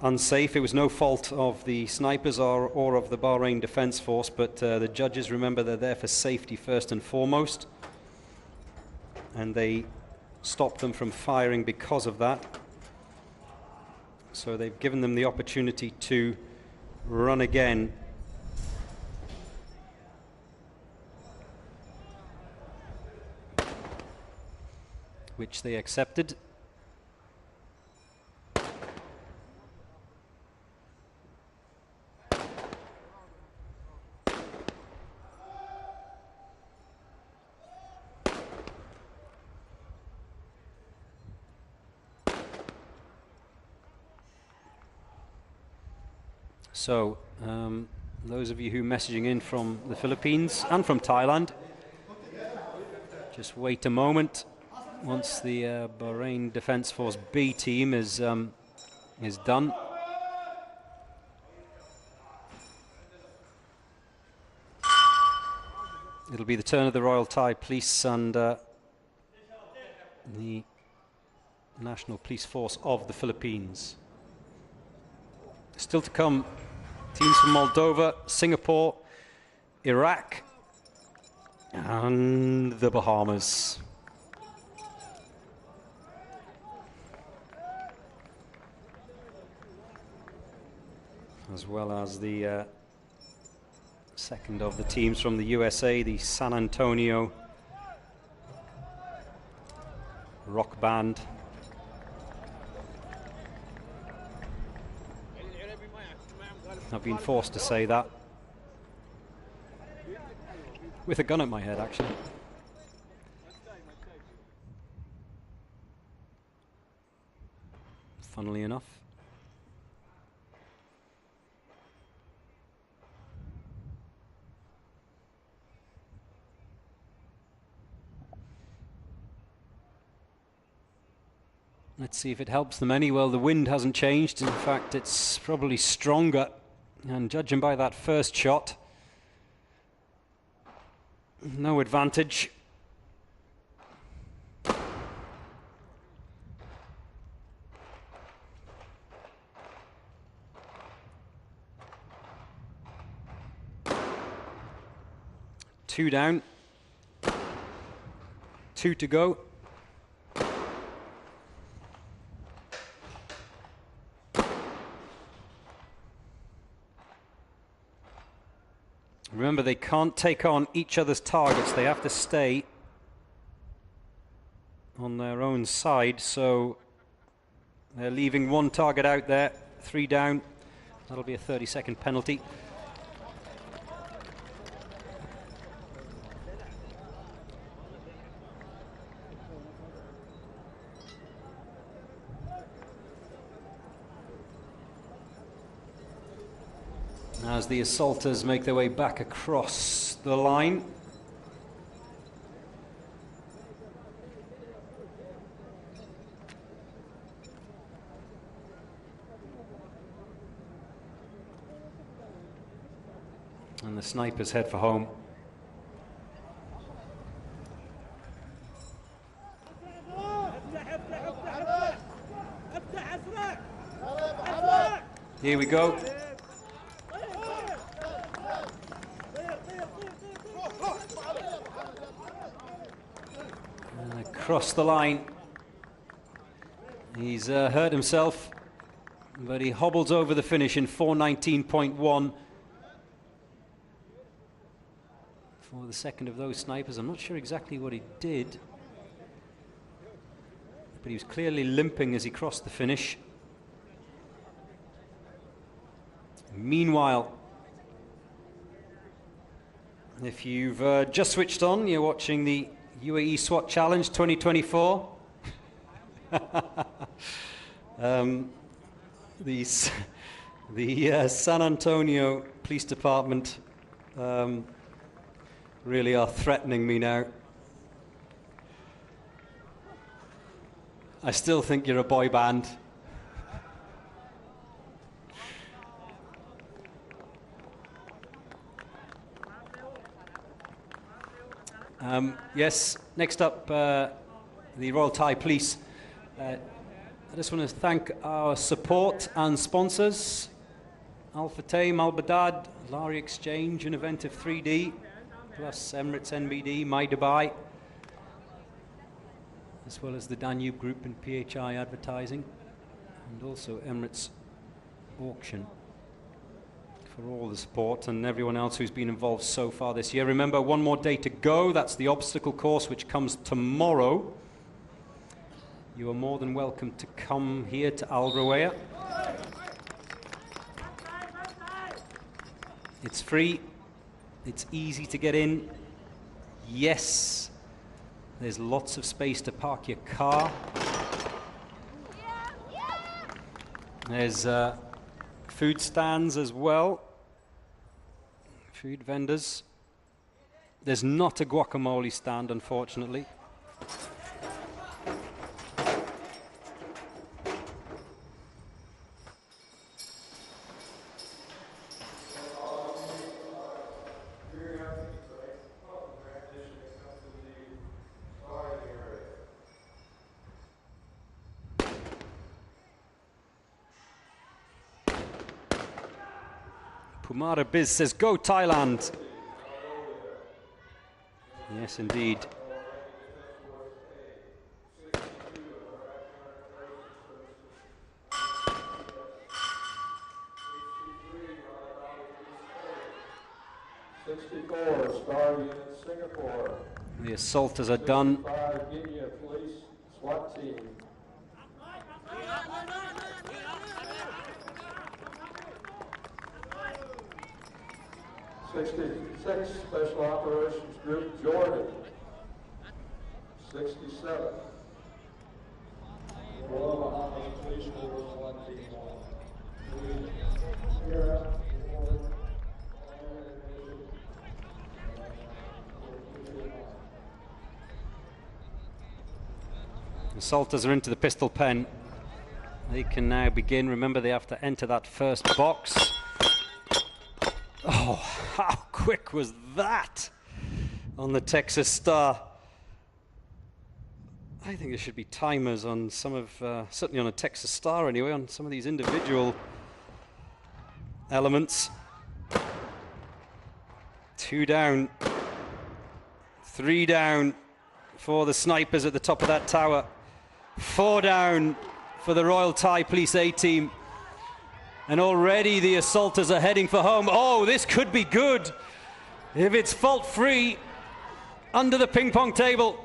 Speaker 3: unsafe. It was no fault of the snipers or of the Bahrain Defence Force, but the judges, remember, they're there for safety first and foremost, and they stopped them from firing because of that. So they've given them the opportunity to run again. Which they accepted. So, those of you who are messaging in from the Philippines and from Thailand, just wait a moment. Once the Bahrain Defence Force B team is done. It'll be the turn of the Royal Thai Police and the National Police Force of the Philippines. Still to come, teams from Moldova, Singapore, Iraq, and the Bahamas. As well as the second of the teams from the USA, the San Antonio rock band. I've been forced to say that with a gun at my head, actually. Funnily enough. Let's see if it helps them any. Well, the wind hasn't changed. In fact, it's probably stronger. And judging by that first shot, no advantage. Two down. 2 to go. Remember, they can't take on each other's targets. They have to stay on their own side, so they're leaving one target out there. 3 down. That'll be a 30-second penalty. As the assaulters make their way back across the line. And the snipers head for home. Here we go. Across the line. He's hurt himself, but he hobbles over the finish in 4:19.1. For the second of those snipers. I'm not sure exactly what he did, but he was clearly limping as he crossed the finish. Meanwhile, if you've just switched on, you're watching the UAE SWAT Challenge 2024. The San Antonio Police Department really are threatening me now. I still think you're a boy band. Yes, next up, the Royal Thai Police. I just want to thank our support and sponsors, Al Fateh, Al Badad, Lari Exchange, an event of 3D, plus Emirates NBD, My Dubai, as well as the Danube Group and PHI Advertising, and also Emirates Auction, for all the support and everyone else who's been involved so far this year. Remember, one more day to go. That's the obstacle course, which comes tomorrow. You are more than welcome to come here to Al Rawaya. It's free. It's easy to get in. Yes, there's lots of space to park your car. There's food stands as well. Food vendors. There's not a guacamole stand, unfortunately. Pumara Biz says, go Thailand. Yes, indeed.
Speaker 4: Starting in Singapore.
Speaker 3: The assaulters are done.
Speaker 4: Police SWAT team. 66 Special Operations Group, Jordan. 67. Royal Bahamas Police Force 1T1.
Speaker 3: Assaulters are into the pistol pen. They can now begin. Remember, they have to enter that first box. Oh, how quick was that on the Texas Star? I think there should be timers on some of, certainly on a Texas Star anyway, on some of these individual elements. 2 down, 3 down for the snipers at the top of that tower. 4 down for the Royal Thai Police A team. And already the assaulters are heading for home. Oh, this could be good if it's fault-free under the ping pong table.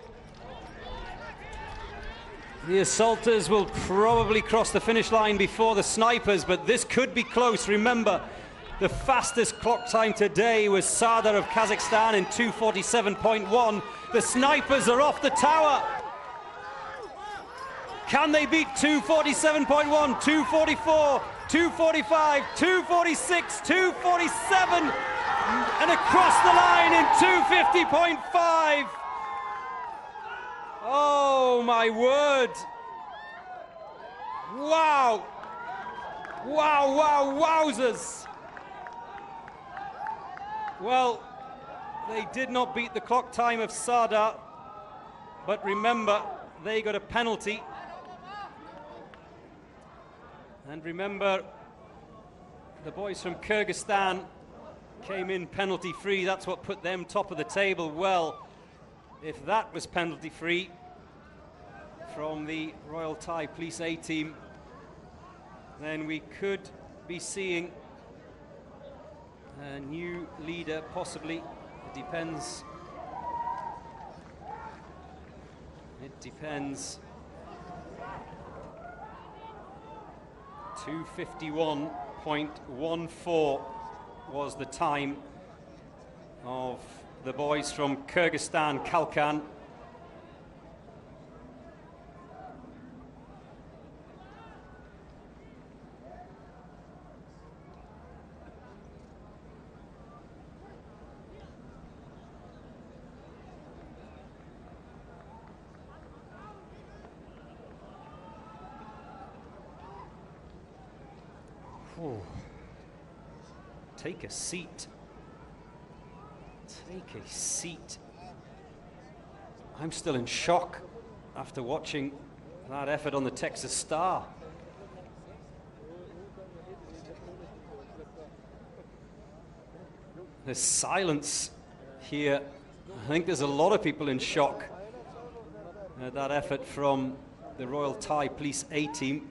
Speaker 3: The assaulters will probably cross the finish line before the snipers, but this could be close. Remember, the fastest clock time today was Sardar of Kazakhstan in 2:47.1. The snipers are off the tower. Can they beat 2:47.1, 2:44, 2:45, 2:46, 2:47, and across the line in 2:50.5? Oh my word! Wow! Wow, wow, wowzers! Well, they did not beat the clock time of Sardar, but remember, they got a penalty. And remember, the boys from Kyrgyzstan came in penalty-free. That's what put them top of the table. Well, if that was penalty-free from the Royal Thai Police A team, then we could be seeing a new leader, possibly. It depends. It depends. 2:51.14 was the time of the boys from Kyrgyzstan, Kalkan. Oh. Take a seat. Take a seat. I'm still in shock after watching that effort on the Texas Star. There's silence here. I think there's a lot of people in shock at that effort from the Royal Thai Police A team.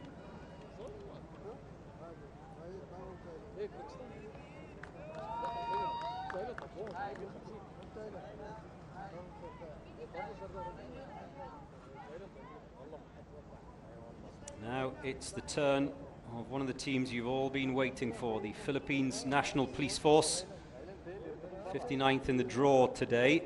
Speaker 3: Now it's the turn of one of the teams you've all been waiting for, the Philippines National Police Force, 59th in the draw today.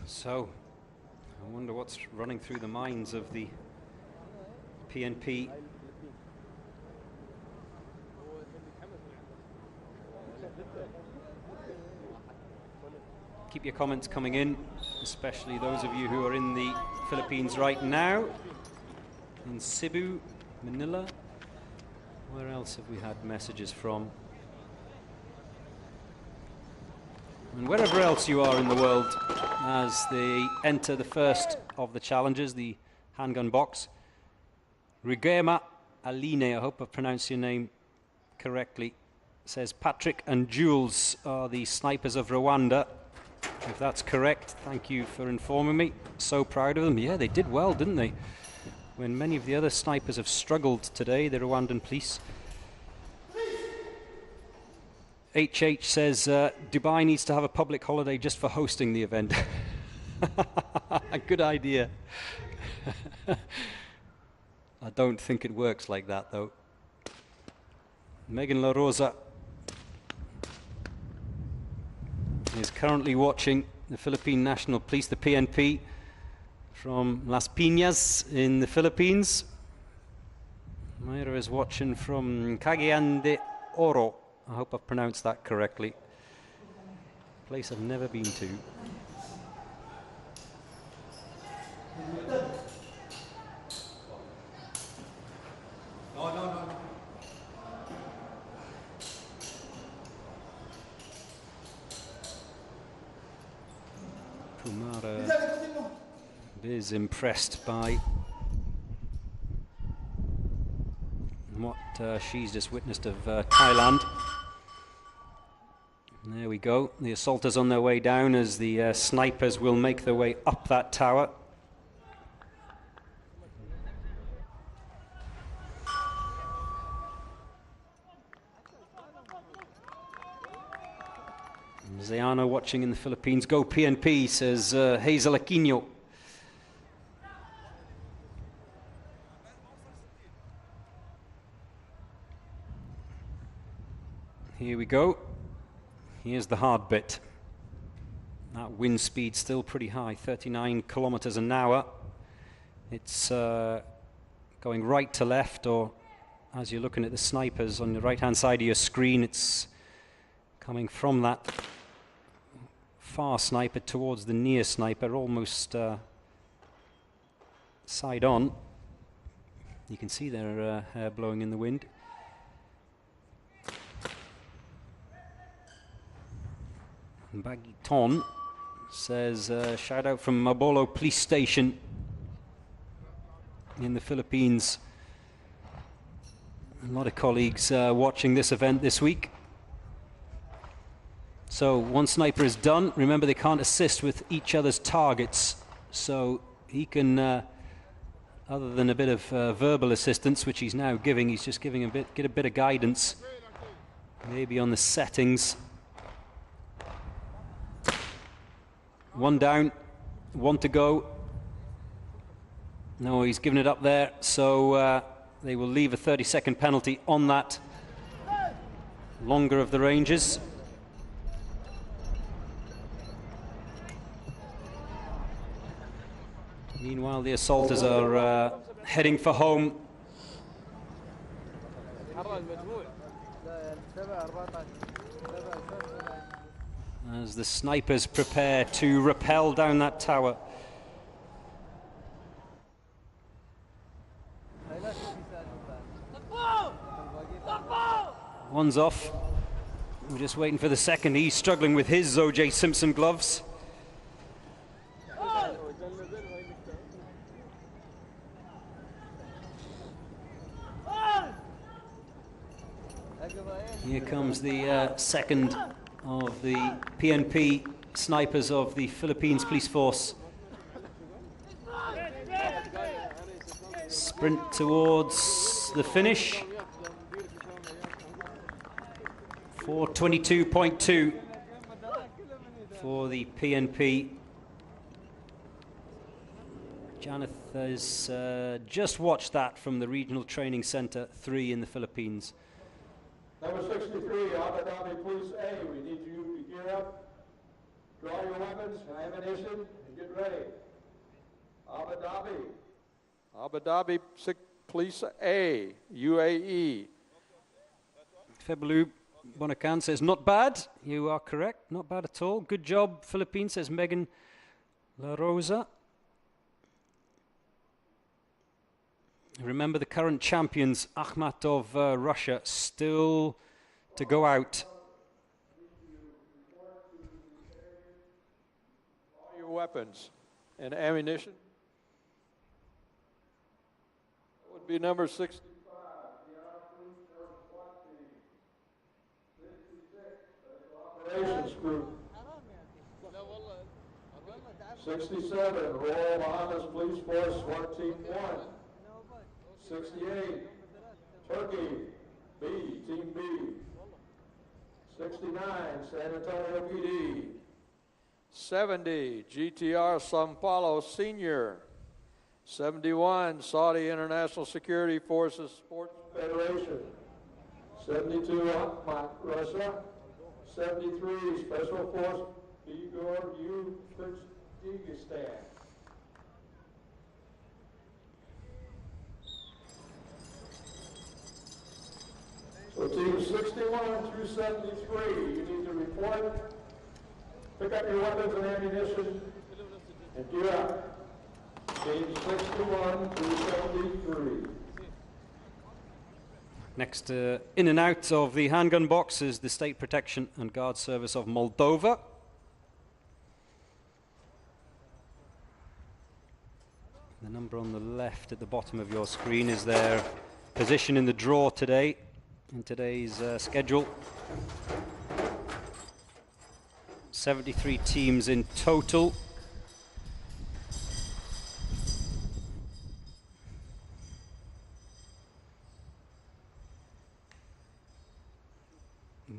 Speaker 3: So, I wonder what's running through the minds of the PNP. Keep your comments coming in, especially those of you who are in the Philippines right now. In Cebu, Manila. Where else have we had messages from? And wherever else you are in the world as they enter the first of the challenges, the handgun box. Rigema Aline, I hope I've pronounced your name correctly, says Patrick and Jules are the snipers of Rwanda. If that's correct, thank you for informing me. So proud of them. Yeah, they did well, didn't they? When many of the other snipers have struggled today, the Rwandan police. HH says Dubai needs to have a public holiday just for hosting the event. A good idea. I don't think it works like that, though. Megan La Rosa is currently watching the Philippine National Police, the PNP, from Las Piñas in the Philippines. Mayra is watching from Cagayan de Oro. I hope I've pronounced that correctly. Place I've never been to. Pumara is impressed by what she's just witnessed of Thailand. There we go. The assaulters on their way down as the snipers will make their way up that tower. Zayana watching in the Philippines. Go PNP, says Hazel Aquino. Here we go. Here's the hard bit. That wind speed still pretty high, 39 kilometers an hour. It's going right to left, or as you're looking at the snipers on the right-hand side of your screen, it's coming from that far sniper towards the near sniper, almost side on. You can see their hair blowing in the wind. Bagiton says, shout out from Mabolo Police Station in the Philippines. A lot of colleagues watching this event this week. So one sniper is done. Remember, they can't assist with each other's targets. So he can, other than a bit of verbal assistance, which he's now giving, he's just giving get a bit of guidance, maybe on the settings One down, one to go. No, he's given it up there, so they will leave a 30-second penalty on that longer of the ranges. Meanwhile, the assaulters are heading for home. As the snipers prepare to rappel down that tower. One's off. We're just waiting for the second. He's struggling with his O.J. Simpson gloves. Here comes the second of the PNP snipers of the Philippines Police Force. Sprint towards the finish. 4:22.2 for the PNP. Janeth has just watched that from the Regional Training Center 3 in the Philippines.
Speaker 4: Number 63, Abu Dhabi Police A, we need you to gear up, draw your weapons, ammunition, and get ready. Abu Dhabi Police A, UAE.
Speaker 3: Febulu Bonacan says, not bad. You are correct, not bad at all. Good job, Philippines, says Megan La Rosa. Remember the current champions, Akhmat of Russia, still to go out.
Speaker 4: All your weapons and ammunition. That would be number 65, the Uae Swat team. 66, that's operations group. 67, Royal Bahamas Police Force SWAT Team 1. 68, Turkey, B, Team B. 69, San Antonio PD. 70, GTR Sao Paulo Senior. 71, Saudi International Security Forces Sports Federation. 72, Akhmat, Russia. 73, Special Force Igor Kyrgyzstan. So teams 61 through 73, you need to report, pick up your weapons and ammunition, and gear up. Teams 61 through 73.
Speaker 3: Next, in and out of the handgun box is the State Protection and Guard Service of Moldova. The number on the left at the bottom of your screen is their position in the draw today, in today's schedule. 73 teams in total.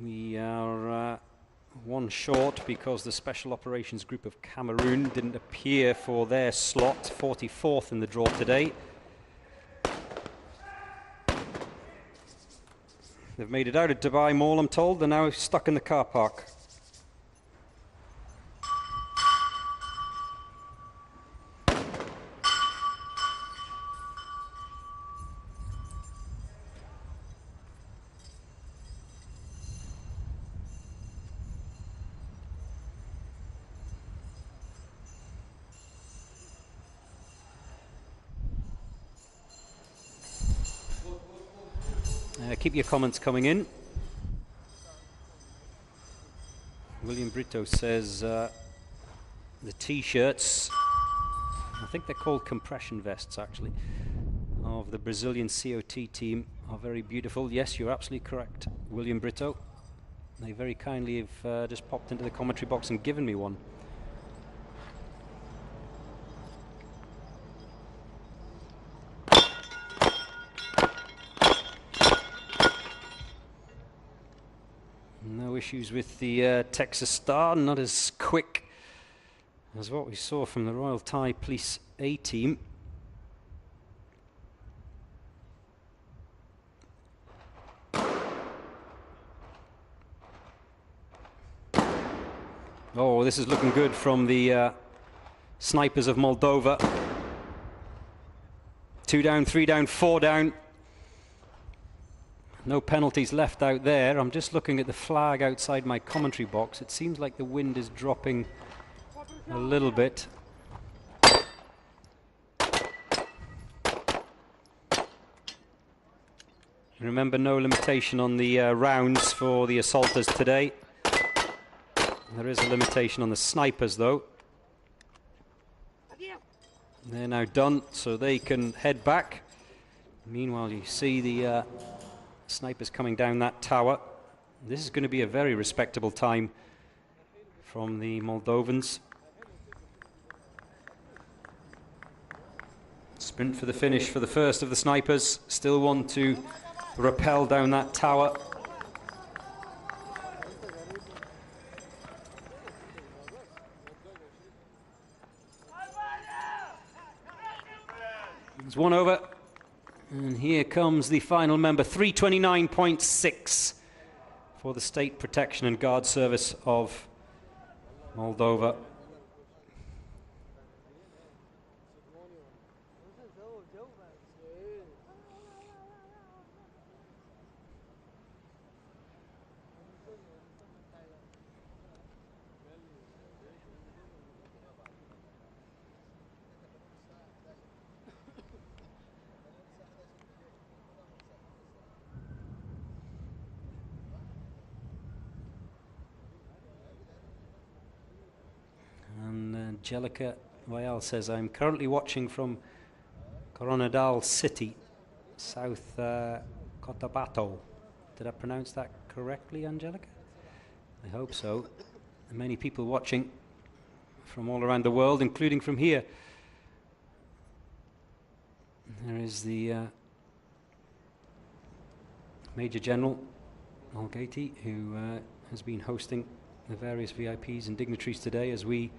Speaker 3: We are one short because the Special Operations Group of Cameroon didn't appear for their slot, 44th in the draw today. They've made it out of Dubai Mall, I'm told. They're now stuck in the car park. Keep your comments coming in. William Brito says the T-shirts, I think they're called compression vests actually, of the Brazilian COT team are very beautiful. Yes, you're absolutely correct, William Brito. They very kindly have just popped into the commentary box and given me one. No issues with the Texas Star, not as quick as what we saw from the Royal Thai Police A team. Oh, this is looking good from the snipers of Moldova. 2 down, 3 down, 4 down. No penalties left out there. I'm just looking at the flag outside my commentary box. It seems like the wind is dropping a little bit. Remember, no limitation on the rounds for the assaulters today. There is a limitation on the snipers, though. They're now done, so they can head back. Meanwhile, you see the snipers coming down that tower. This is going to be a very respectable time from the Moldovans. Sprint for the finish for the first of the snipers. Still want to rappel down that tower. There's one over, and here comes the final member, 329.6 for the State Protection and Guard Service of Moldova. Angelica Vayal says, I'm currently watching from Coronadal City, South Cotabato. Did I pronounce that correctly, Angelica? I hope so. Many people watching from all around the world, including from here. There is the Major General Algati, who has been hosting the various VIPs and dignitaries today as we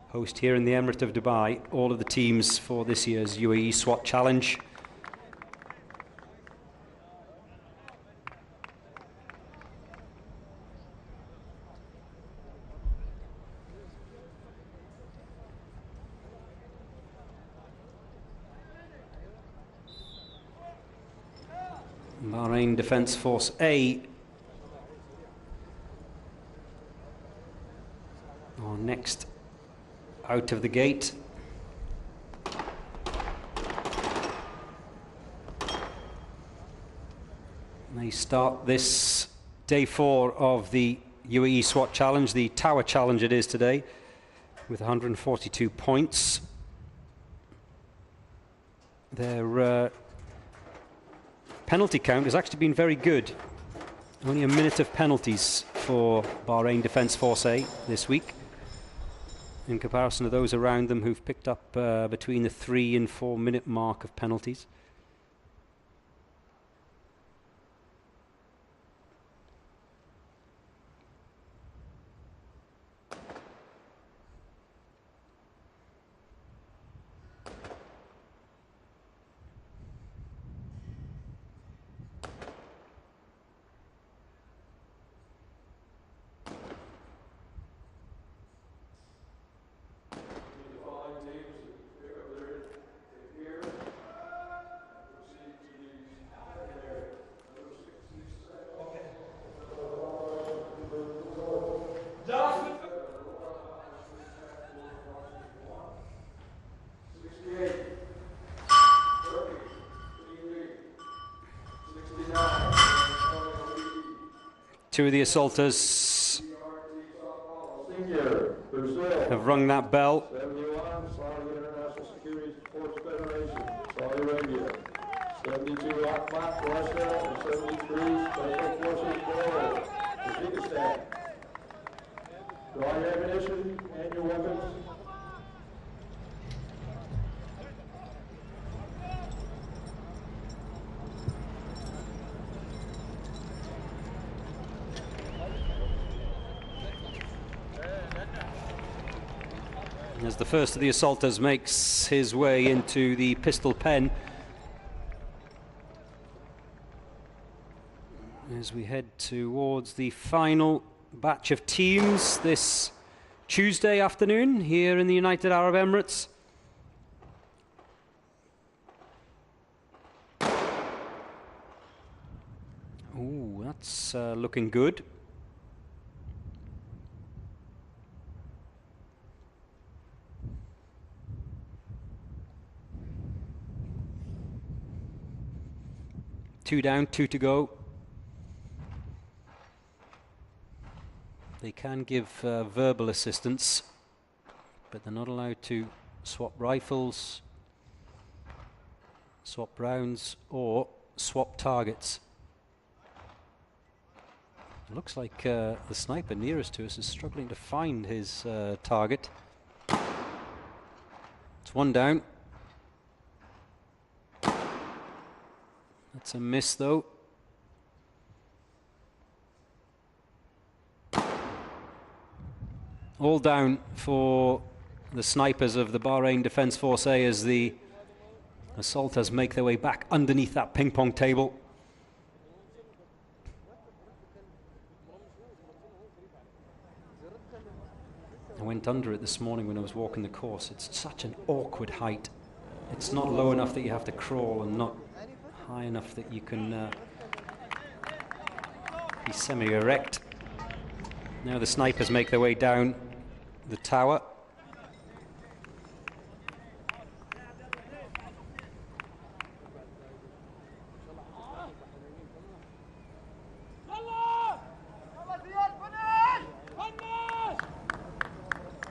Speaker 3: host here in the Emirate of Dubai all of the teams for this year's UAE SWAT Challenge. Bahrain Defence Force A are next out of the gate. They start this day 4 of the UAE SWAT Challenge, the Tower Challenge it is today, with 142 points. Their penalty count has actually been very good. Only a minute of penalties for Bahrain Defence Force A this week, in comparison to those around them who've picked up between the 3 and 4 minute mark of penalties. Two of the assaulters have rung that bell.
Speaker 4: 71, Saudi International Security Force Federation, Saudi Arabia. 72, Ahmad, Russia. And 73, Special Forces, World, Tajikistan. Draw your ammunition and your weapons.
Speaker 3: as the first of the assaulters makes his way into the pistol pen. As we head towards the final batch of teams this Tuesday afternoon here in the United Arab Emirates. Oh, that's looking good. Two down, two to go. They can give verbal assistance, but they're not allowed to swap rifles, swap rounds, or swap targets. It looks like the sniper nearest to us is struggling to find his target. It's one down. That's a miss though. All down for the snipers of the Bahrain Defence Force A as the assaulters make their way back underneath that ping pong table. I went under it this morning when I was walking the course. It's such an awkward height. It's not low enough that you have to crawl and not high enough that you can be semi-erect. Now the snipers make their way down the tower.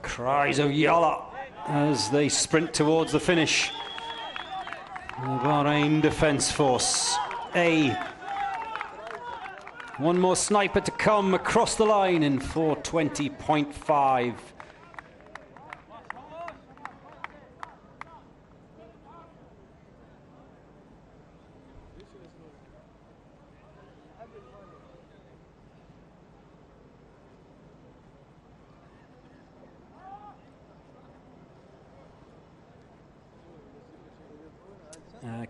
Speaker 3: Cries of Yalla as they sprint towards the finish. The Bahrain Defence Force A. One more sniper to come across the line in 4:20.5.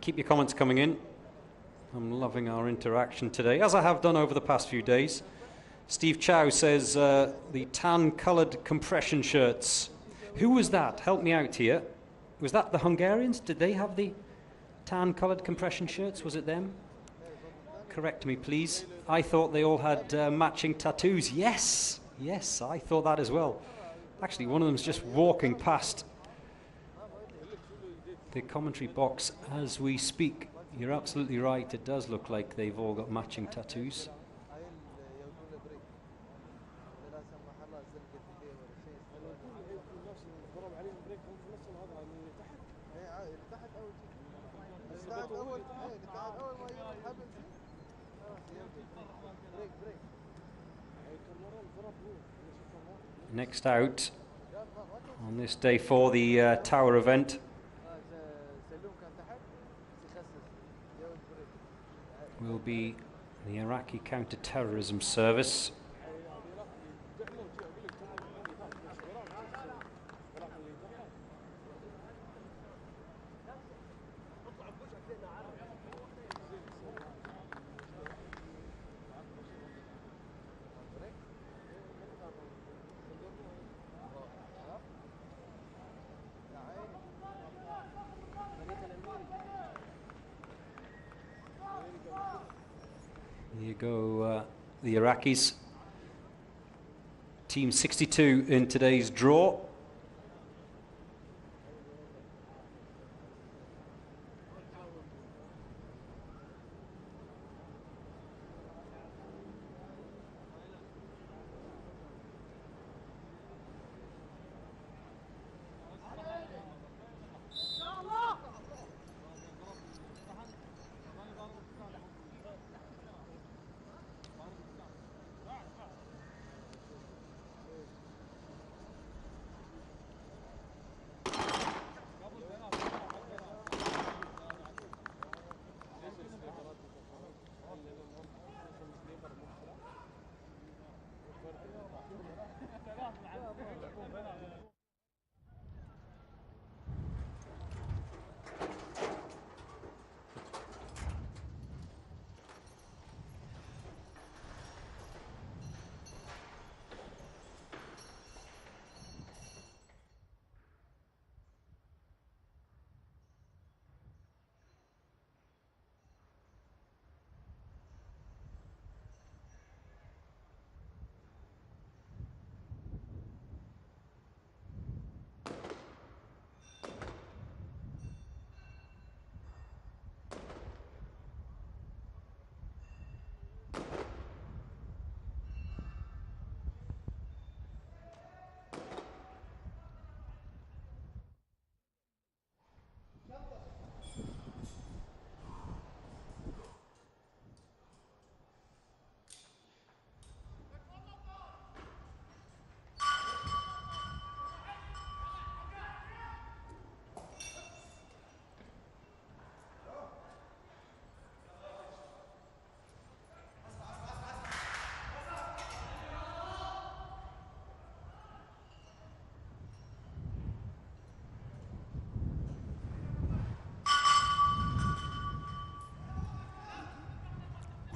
Speaker 3: Keep your comments coming in. I'm loving our interaction today, as I have done over the past few days. Steve Chow says the tan-coloured compression shirts. Who was that? Help me out here. Was that the Hungarians? Did they have the tan-coloured compression shirts? Was it them? Correct me, please. I thought they all had matching tattoos. Yes, yes, I thought that as well. Actually, one of them's just walking past the commentary box as we speak. You're absolutely right, it does look like they've all got matching tattoos. Next out on this day for the tower event will be the Iraqi counter-terrorism service. Here you go, the Iraqis. Team 62 in today's draw.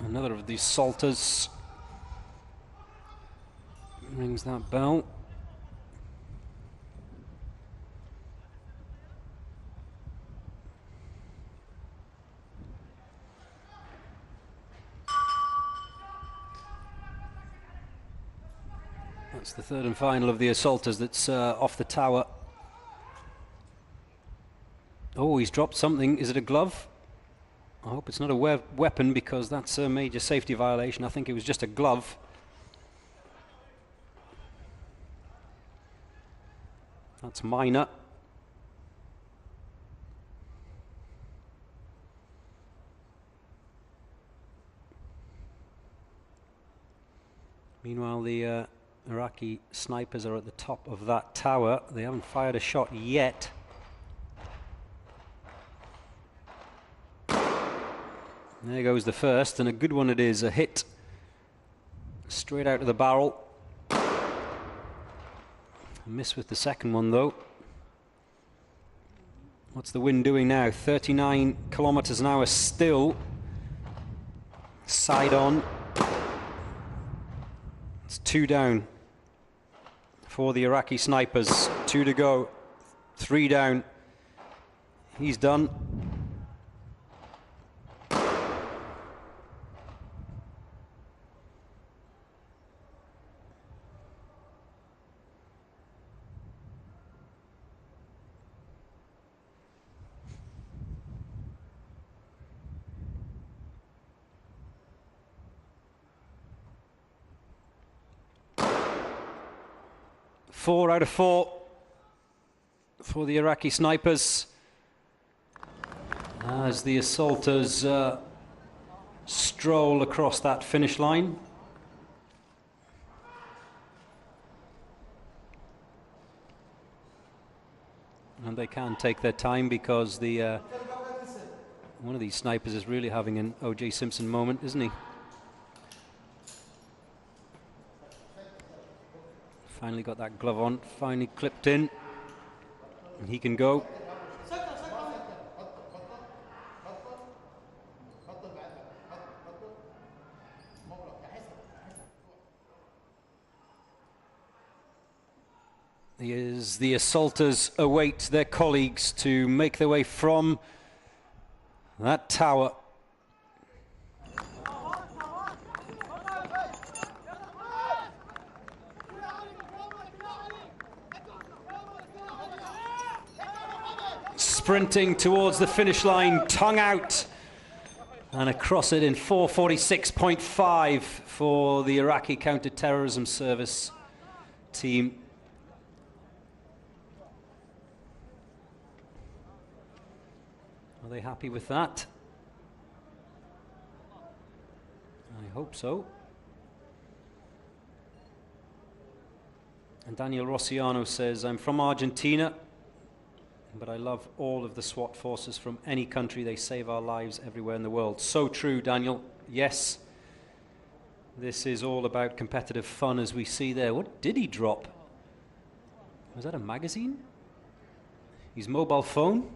Speaker 3: Another of these salters rings that bell. That's the third and final of the assaulters that's off the tower. Oh, he's dropped something. Is it a glove? I hope it's not a weapon, because that's a major safety violation. I think it was just a glove. That's minor. Meanwhile, the Iraqi snipers are at the top of that tower. They haven't fired a shot yet. There goes the first, and a good one it is. A hit straight out of the barrel. A miss with the second one, though. What's the wind doing now? 39 kilometers an hour still. Side on. It's 2 down for the Iraqi snipers. 2 to go. 3 down. He's done. Four out of 4 for the Iraqi snipers as the assaulters stroll across that finish line. And they can take their time, because the one of these snipers is really having an O.J. Simpson moment, isn't he? Finally got that glove on, finally clipped in, and he can go. As the assaulters await their colleagues to make their way from that tower. Sprinting towards the finish line, tongue out, and across it in 4:46.5 for the Iraqi counter-terrorism service team. Are they happy with that? I hope so. And Daniel Rossiano says, I'm from Argentina, but I love all of the SWAT forces from any country. They save our lives everywhere in the world. So true, Daniel. Yes, this is all about competitive fun, as we see there. What did he drop? Was that a magazine? His mobile phone?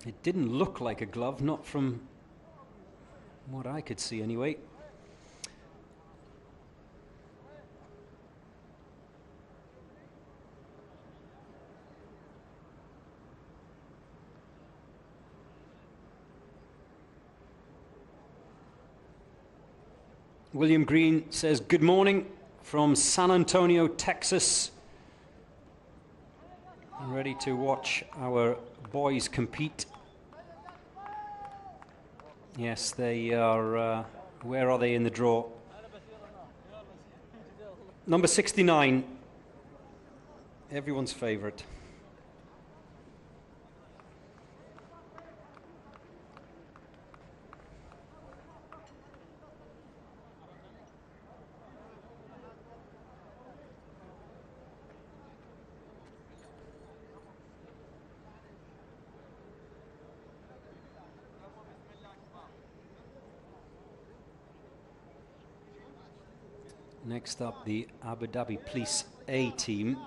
Speaker 3: It didn't look like a glove, not from what I could see anyway. William Green says, good morning from San Antonio, Texas. I'm ready to watch our boys compete. Yes, they are, where are they in the draw? Number 69, everyone's favorite. Next up, the Abu Dhabi Police A team.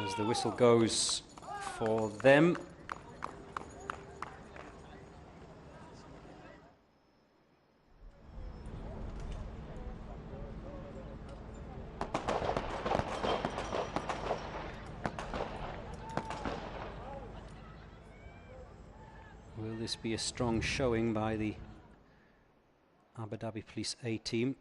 Speaker 3: As the whistle goes for them. Will this be a strong showing by the Abu Dhabi Police A team?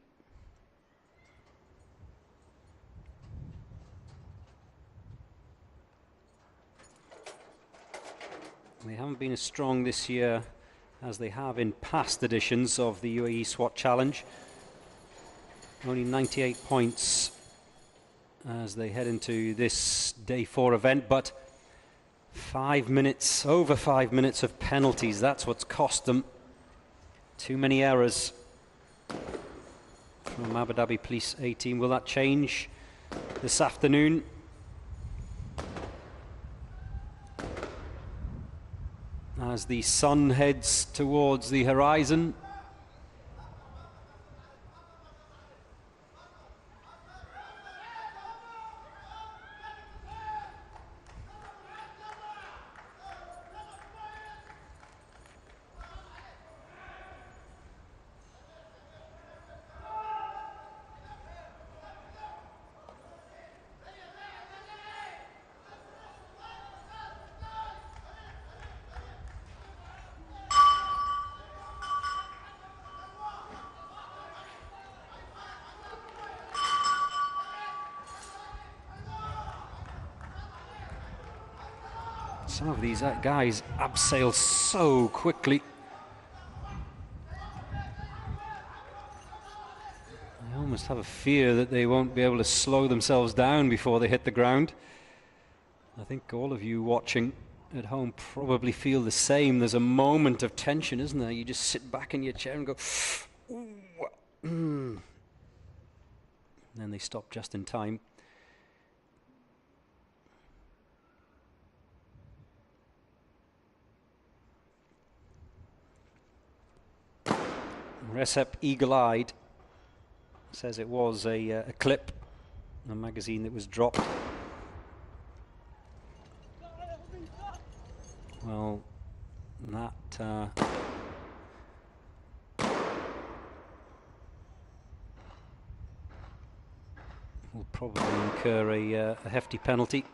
Speaker 3: They haven't been as strong this year as they have in past editions of the UAE SWAT Challenge. Only 98 points as they head into this day 4 event, but 5 minutes, over 5 minutes of penalties. That's what's cost them. Too many errors from Abu Dhabi Police A team. Will that change this afternoon? As the sun heads towards the horizon. Some of these guys abseil so quickly. I almost have a fear that they won't be able to slow themselves down before they hit the ground. I think all of you watching at home probably feel the same. There's a moment of tension, isn't there? You just sit back in your chair and go, ooh, and then they stop just in time. Recep Eagle-Eyed says it was a clip, a magazine that was dropped. Well, that will probably incur a hefty penalty.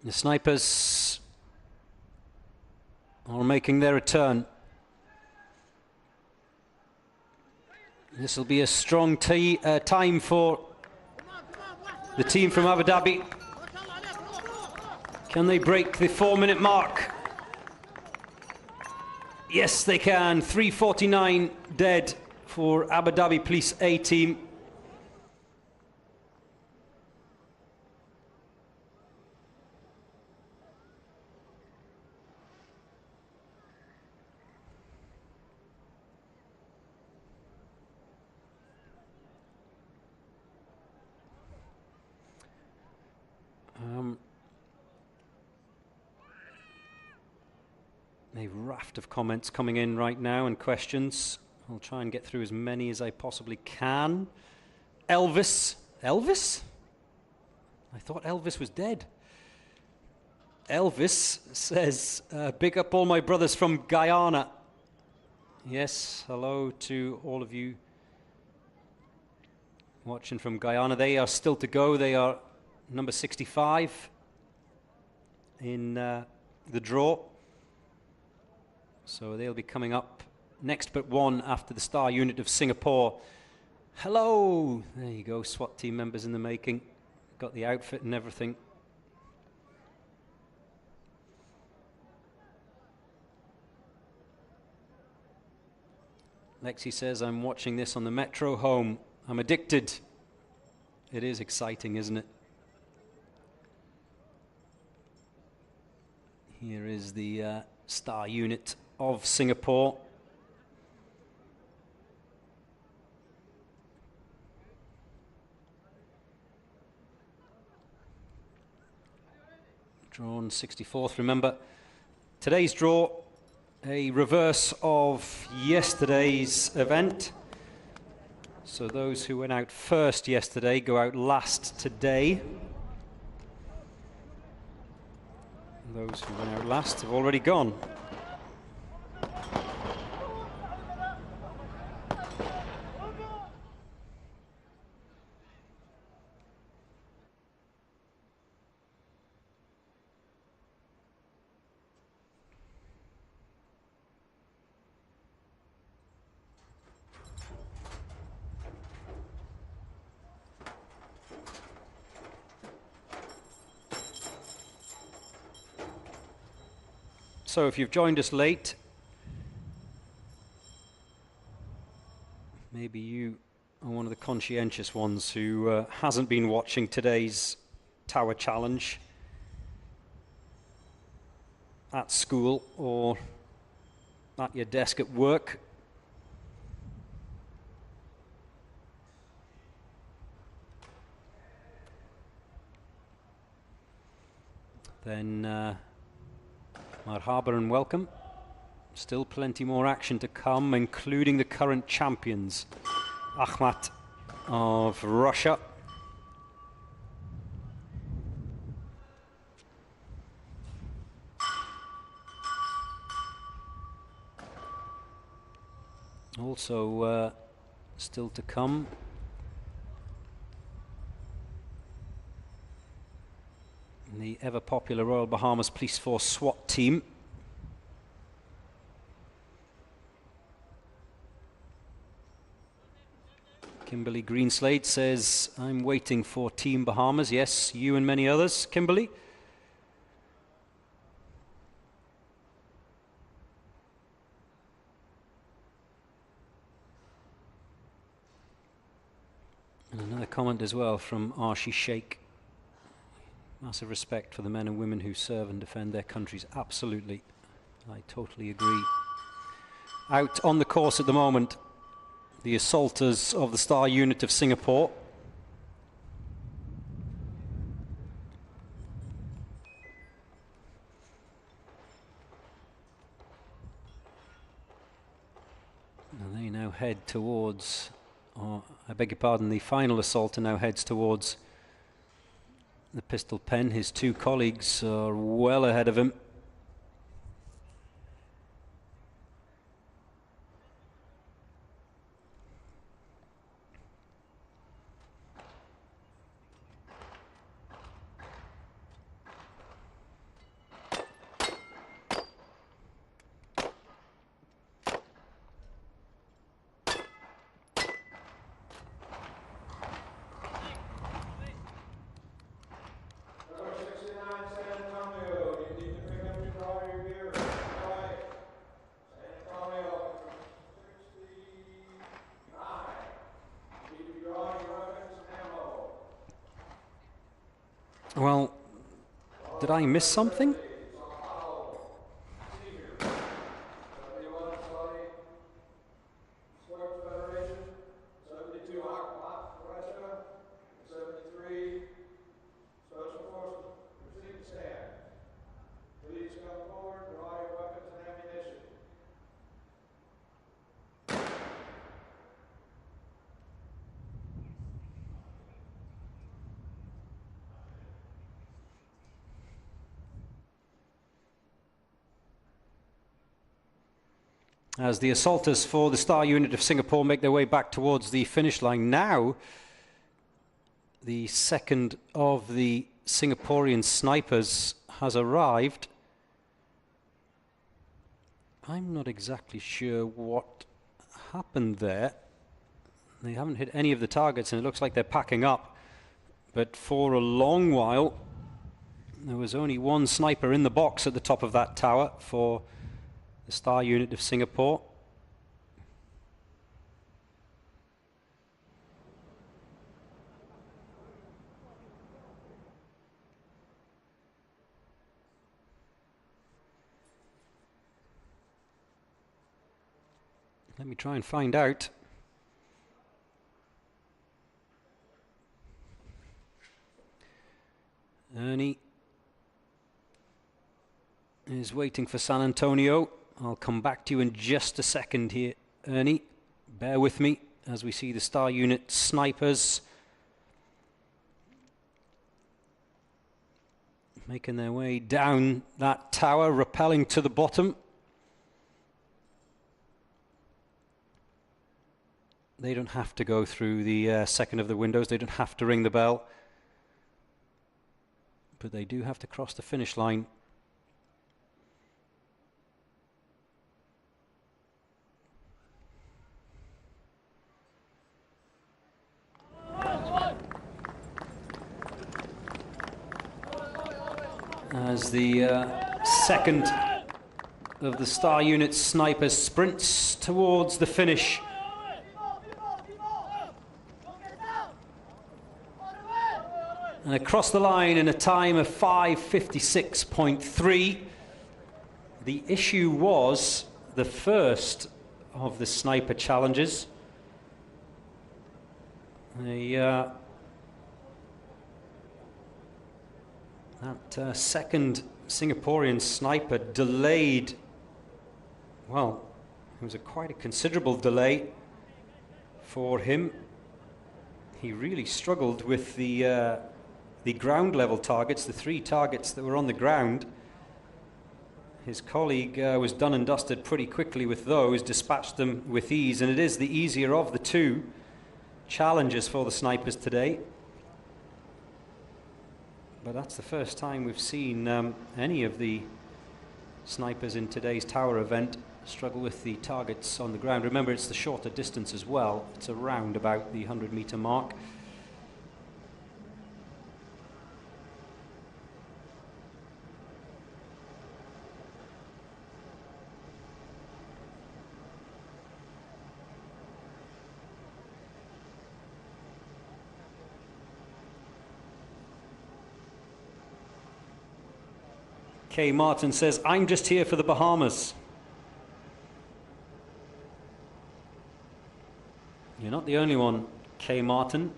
Speaker 3: The snipers are making their return. This will be a strong time for the team from Abu Dhabi. Can they break the 4-minute mark? Yes, they can. 3:49 dead for Abu Dhabi Police A team. A raft of comments coming in right now and questions. I'll try and get through as many as I possibly can. Elvis? I thought Elvis was dead. Elvis says, big up all my brothers from Guyana. Yes, hello to all of you watching from Guyana. They are still to go. They are number 65 in the draw. So they'll be coming up next but one after the star unit of Singapore. Hello! There you go, SWAT team members in the making. Got the outfit and everything. Lexi says, I'm watching this on the metro home. I'm addicted. It is exciting, isn't it? Here is the star unit of Singapore. Drawn 64th. Remember, today's draw, a reverse of yesterday's event. So those who went out first yesterday go out last today. Those who went out last have already gone. So if you've joined us late, maybe you are one of the conscientious ones who hasn't been watching today's Tower Challenge at school or at your desk at work. Then marhaba and welcome. Still plenty more action to come, including the current champions, Ahmat of Russia. Also still to come, the ever-popular Royal Bahamas Police Force SWAT team. Kimberly Greenslade says, I'm waiting for Team Bahamas. Yes, you and many others. Kimberly? And another comment as well from Arshi Sheikh. Massive respect for the men and women who serve and defend their countries. Absolutely. I totally agree. Out on the course at the moment, the assaulters of the star unit of Singapore. And they now head towards, I beg your pardon, the final assaulter now heads towards the pistol pen. His two colleagues are well ahead of him. Well, did I miss something? As the assaulters for the star unit of Singapore make their way back towards the finish line now, the second of the Singaporean snipers has arrived. I'm not exactly sure what happened there. They haven't hit any of the targets and it looks like they're packing up. But for a long while, there was only one sniper in the box at the top of that tower for the star unit of Singapore. Let me try and find out. Ernie is waiting for San Antonio. I'll come back to you in just a second here, Ernie. Bear with me as we see the star unit snipers making their way down that tower, rappelling to the bottom. They don't have to go through the second of the windows. They don't have to ring the bell. But they do have to cross the finish line. As the second of the star unit snipers sprints towards the finish. And across the line in a time of 5:56.3. The issue was the first of the sniper challenges. That second Singaporean sniper delayed, well, it was quite a considerable delay for him. He really struggled with the ground level targets, the 3 targets that were on the ground. His colleague was done and dusted pretty quickly with those, dispatched them with ease, and it is the easier of the 2 challenges for the snipers today. But that's the first time we've seen any of the snipers in today's tower event struggle with the targets on the ground. Remember, it's the shorter distance as well. It's around about the 100-meter mark. Kay Martin says, I'm just here for the Bahamas. You're not the only one, Kay Martin.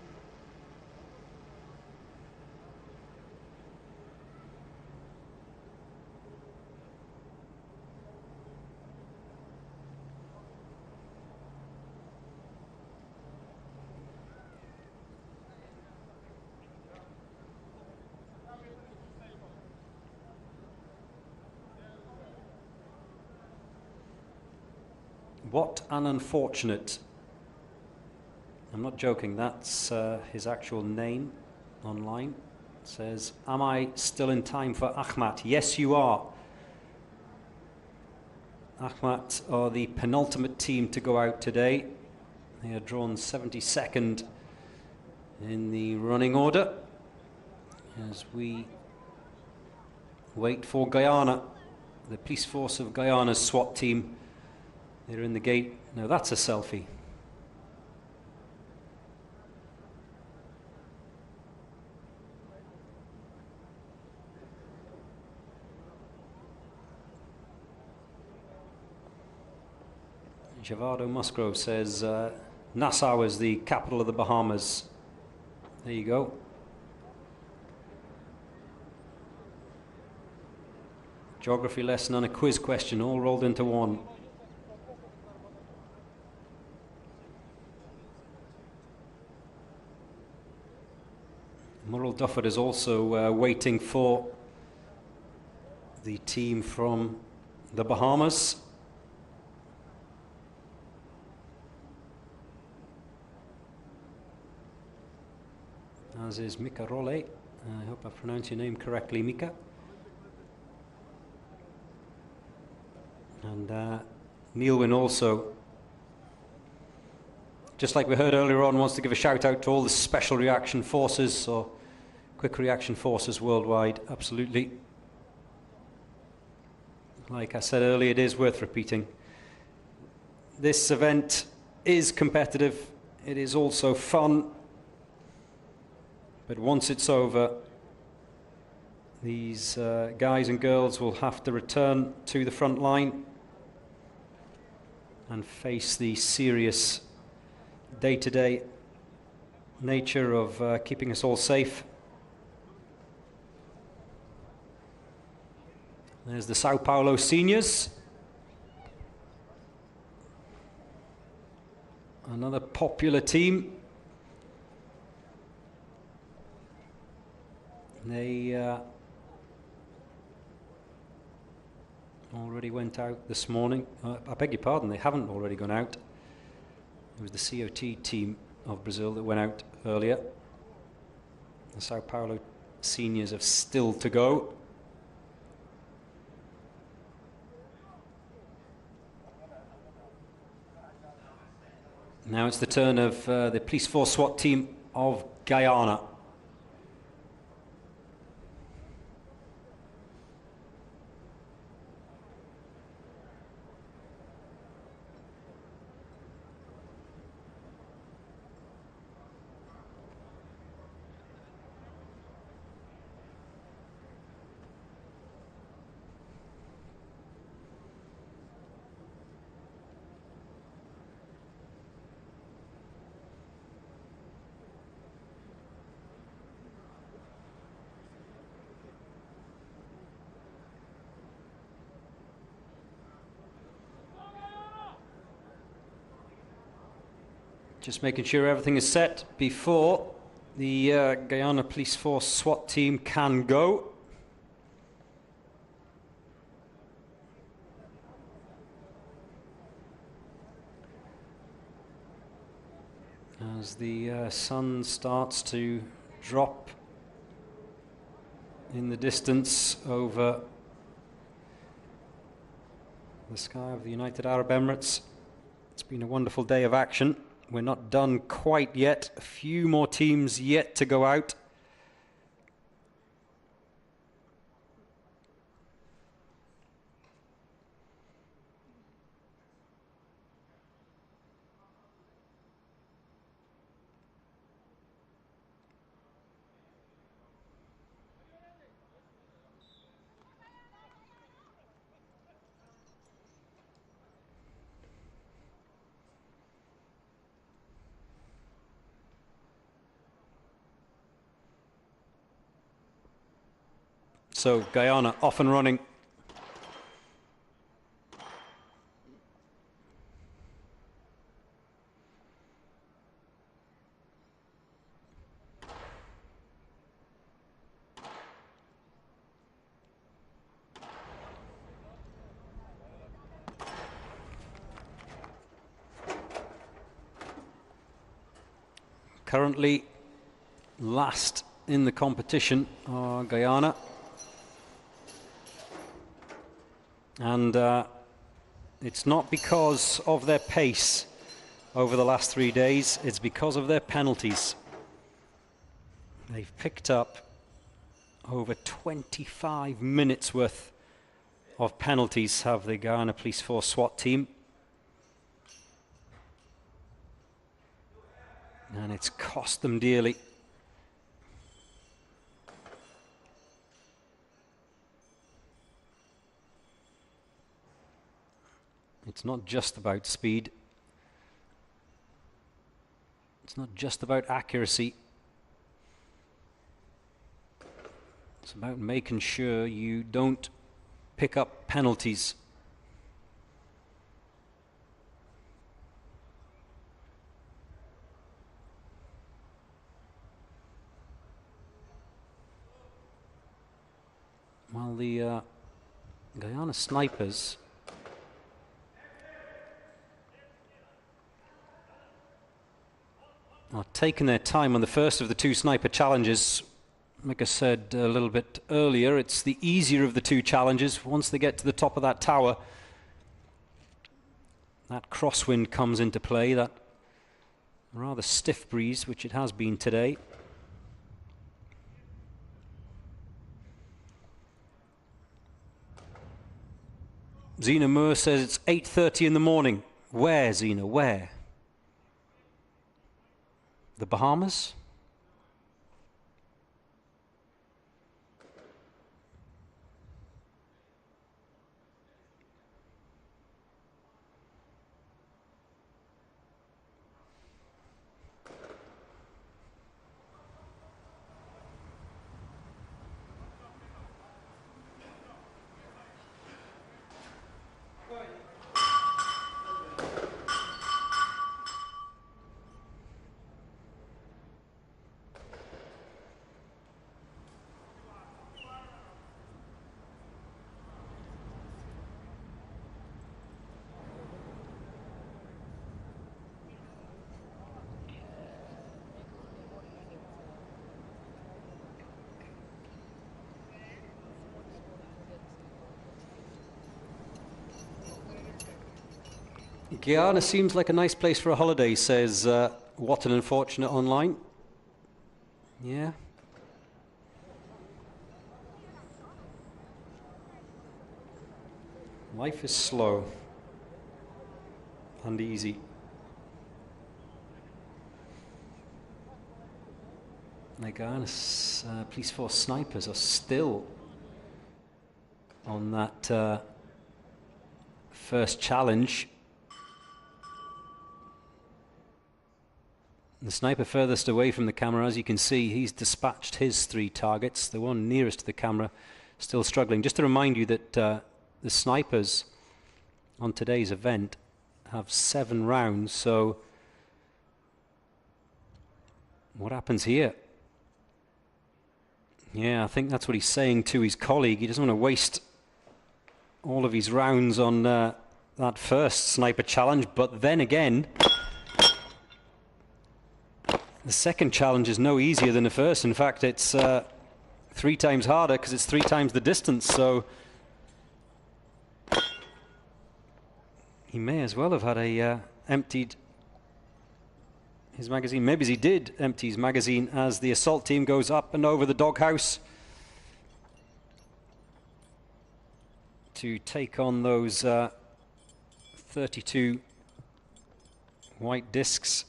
Speaker 3: What an unfortunate. I'm not joking, that's his actual name online. It says, am I still in time for Ahmat? Yes, you are. Ahmat are the penultimate team to go out today. They are drawn 72nd in the running order as we wait for Guyana, the police force of Guyana's SWAT team. They're in the gate. Now that's a selfie. Javado Musgrove says Nassau is the capital of the Bahamas. There you go. Geography lesson and a quiz question all rolled into one. Murrell Dufford is also waiting for the team from the Bahamas. as is Mika Role. I hope I pronounced your name correctly, Mika. And Neilwyn also, just like we heard earlier on, wants to give a shout out to all the special reaction forces or quick reaction forces worldwide. Absolutely. Like I said earlier, it is worth repeating. This event is competitive. It is also fun. But once it's over, these guys and girls will have to return to the front line and face the serious day-to-day nature of keeping us all safe. There's the Sao Paulo seniors. Another popular team. They already went out this morning. I beg your pardon, they haven't already gone out. It was the COT team of Brazil that went out earlier. The Sao Paulo seniors have still to go. Now it's the turn of the Police Force SWAT team of Guyana. Just making sure everything is set before the Guyana Police Force SWAT team can go. As the sun starts to drop in the distance over the sky of the United Arab Emirates. It's been a wonderful day of action. We're not done quite yet. A few more teams yet to go out. So Guyana off and running. Currently last in the competition are Guyana. And it's not because of their pace over the last 3 days, it's because of their penalties. They've picked up over 25 minutes worth of penalties, have the Guyana Police Force SWAT team. And it's cost them dearly. It's not just about speed. It's not just about accuracy. It's about making sure you don't pick up penalties. While the Guyana snipers are taking their time on the first of the two sniper challenges. Like I said a little bit earlier, it's the easier of the two challenges. Once they get to the top of that tower, that crosswind comes into play, that rather stiff breeze, which it has been today. Zena Moore says it's 8:30 in the morning. Where, Zena, where? The Bahamas? Guyana seems like a nice place for a holiday, says What an Unfortunate online. Yeah. Life is slow and easy. The Guyana Police Force snipers are still on that first challenge. The sniper furthest away from the camera, as you can see, he's dispatched his 3 targets. The one nearest to the camera still struggling. Just to remind you that the snipers on today's event have 7 rounds, so what happens here? Yeah, I think that's what he's saying to his colleague. He doesn't want to waste all of his rounds on that first sniper challenge, but then again, the second challenge is no easier than the first. In fact, it's 3 times harder because it's 3 times the distance, so he may as well have had emptied his magazine. Maybe he did empty his magazine as the assault team goes up and over the doghouse to take on those 32 white discs.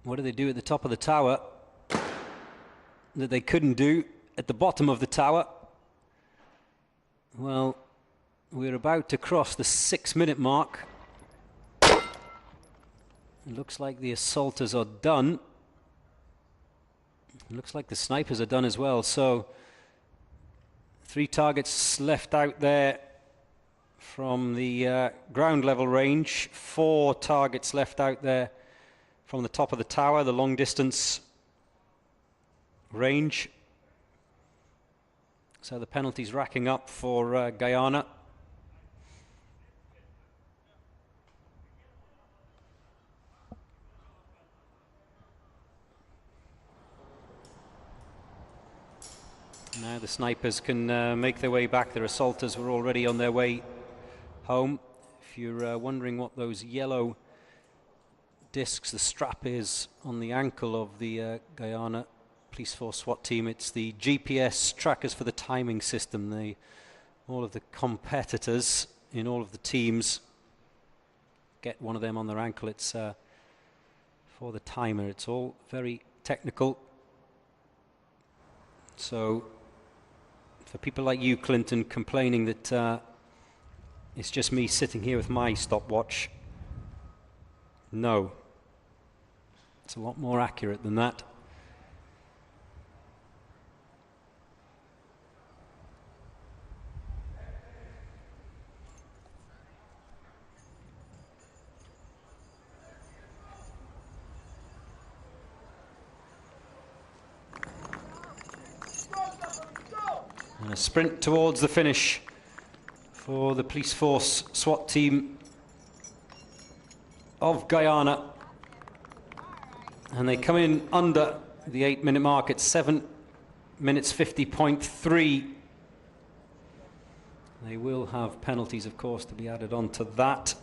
Speaker 3: What do they do at the top of the tower that they couldn't do at the bottom of the tower? Well, we're about to cross the 6-minute mark. It looks like the assaulters are done. It looks like the snipers are done as well. So 3 targets left out there from the ground level range, 4 targets left out there from the top of the tower, the long distance range. So the penalties racking up for Guyana. Now the snipers can make their way back. Their assaulters were already on their way home. If you're wondering what those yellow discs, the strap is on the ankle of the Guyana police force SWAT team. It's the GPS trackers for the timing system. All of the competitors in all of the teams get one of them on their ankle. It's for the timer. It's all very technical. So for people like you, Clinton, complaining that it's just me sitting here with my stopwatch, no. It's a lot more accurate than that. And a sprint towards the finish for the police force SWAT team of Guyana. And they come in under the 8-minute mark at 7 minutes 50.3. They will have penalties, of course, to be added on to that.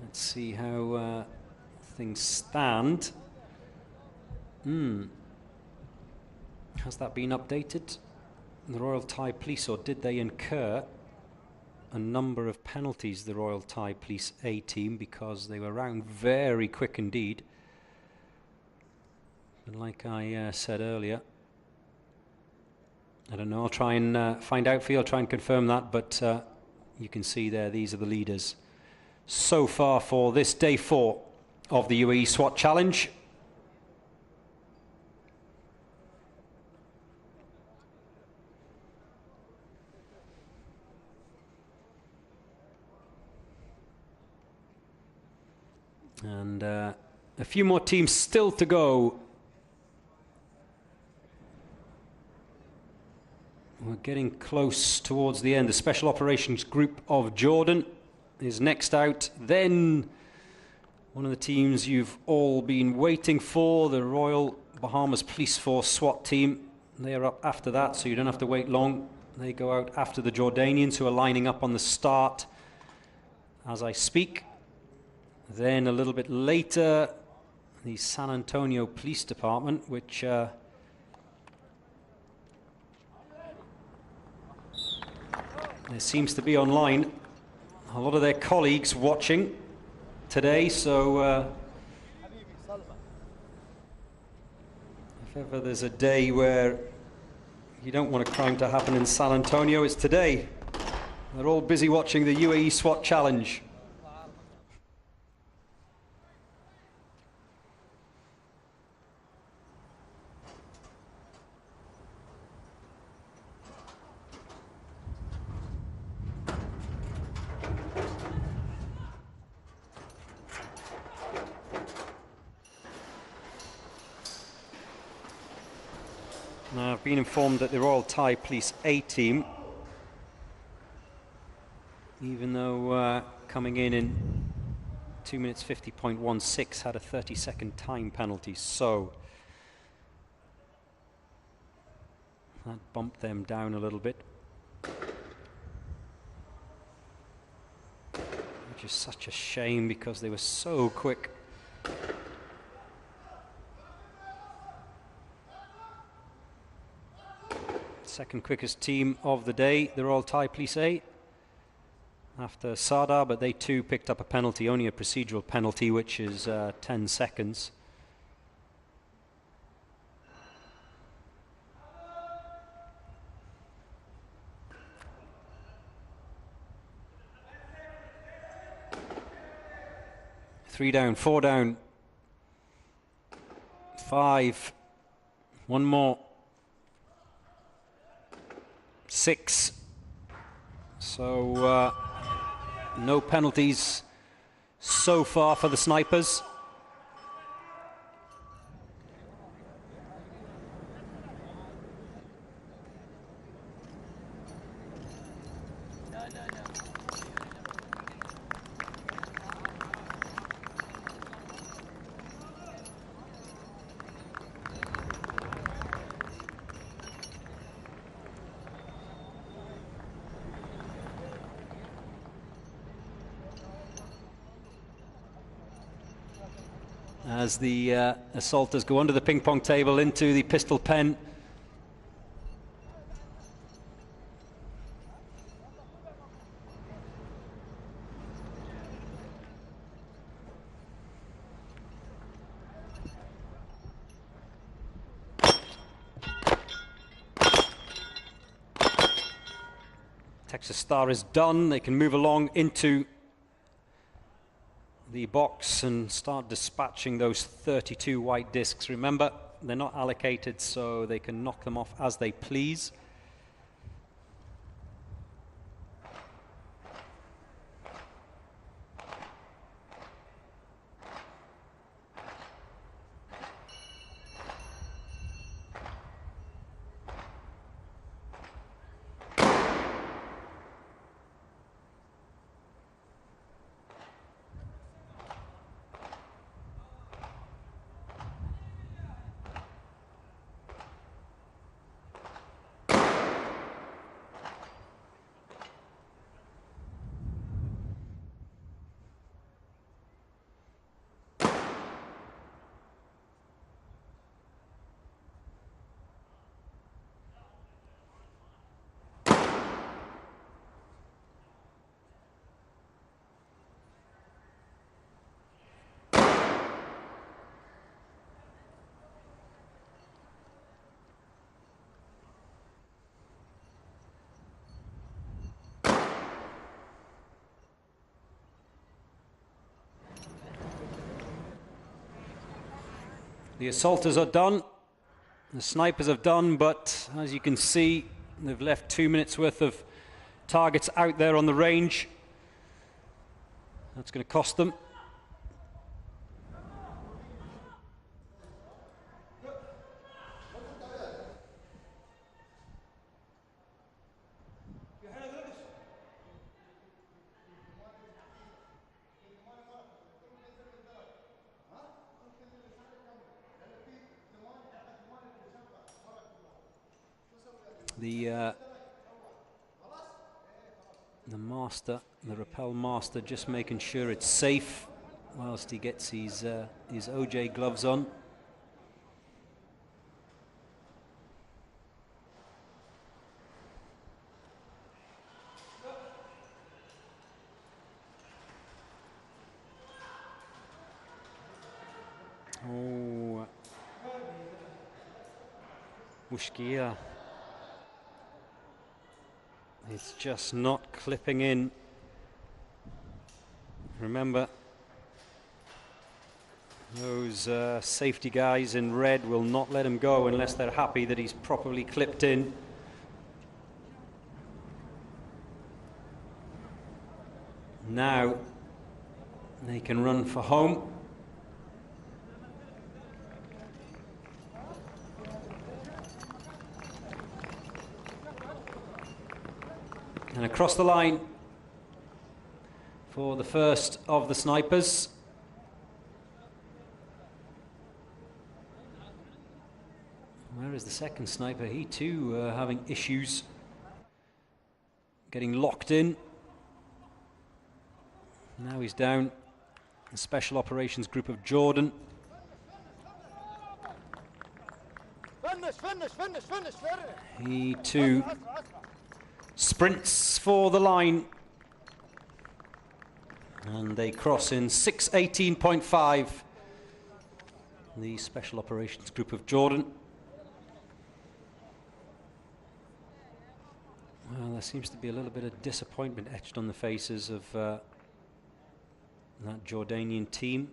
Speaker 3: Let's see how things stand. Has that been updated? The Royal Thai Police, or did they incur a number of penalties, the Royal Thai Police A team, because they were round very quick indeed? And like I said earlier, I don't know, I'll try and find out for you, I'll try and confirm that, but you can see there, these are the leaders so far for this day 4 of the UAE SWAT Challenge. And a few more teams still to go. We're getting close towards the end. The Special Operations Group of Jordan is next out. Then one of the teams you've all been waiting for, the Royal Bahamas Police Force SWAT team. They are up after that, so you don't have to wait long. They go out after the Jordanians, who are lining up on the start as I speak. Then a little bit later, the San Antonio Police Department, which there seems to be online a lot of their colleagues watching today, so if ever there's a day where you don't want a crime to happen in San Antonio, it's today. They're all busy watching the UAE SWAT Challenge. Now, I've been informed that the Royal Thai Police A team, even though coming in 2 minutes 50.16, had a 30-second time penalty, so that bumped them down a little bit, which is such a shame because they were so quick. Second quickest team of the day, the Royal Thai Police A, after Sada, but they too picked up a penalty, only a procedural penalty, which is 10 seconds. Three down, 4 down, 5, one more. 6. So no penalties so far for the snipers. as the assaulters go under the ping pong table into the pistol pen. Texas Star is done. They can move along into the box and start dispatching those 32 white discs. Remember, they're not allocated, so they can knock them off as they please. The assaulters are done, the snipers have done, but as you can see, they've left 2 minutes worth of targets out there on the range. That's going to cost them. The master, the rappel master, just making sure it's safe whilst he gets his OJ gloves on. Oh, Mushkia. It's just not clipping in. Remember, those safety guys in red will not let him go unless they're happy that he's properly clipped in. Now they can run for home. And across the line for the first of the snipers. Where is the second sniper? He too having issues getting locked in. Now he's down. The Special Operations Group of Jordan.
Speaker 6: Finish.
Speaker 3: He too sprints for the line, and they cross in 6:18.5. The Special Operations Group of Jordan. Well, there seems to be a little bit of disappointment etched on the faces of that Jordanian team.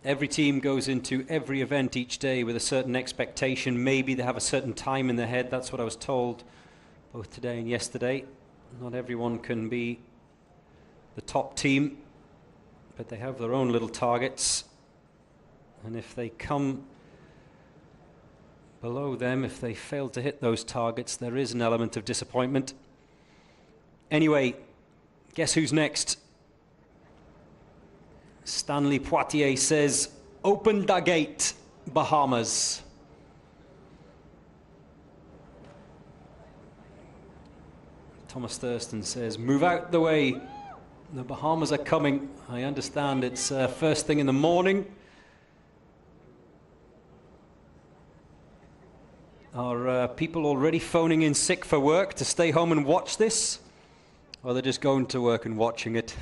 Speaker 3: Every team goes into every event each day with a certain expectation. Maybe they have a certain time in their head. That's what I was told both today and yesterday. Not everyone can be the top team, but they have their own little targets. And if they come below them, if they fail to hit those targets, there is an element of disappointment. Anyway, guess who's next? Stanley Poitier says, open the gate, Bahamas. Thomas Thurston says, move out the way, The Bahamas are coming. I understand it's first thing in the morning. Are people already phoning in sick for work to stay home and watch this? Or they're just going to work and watching it?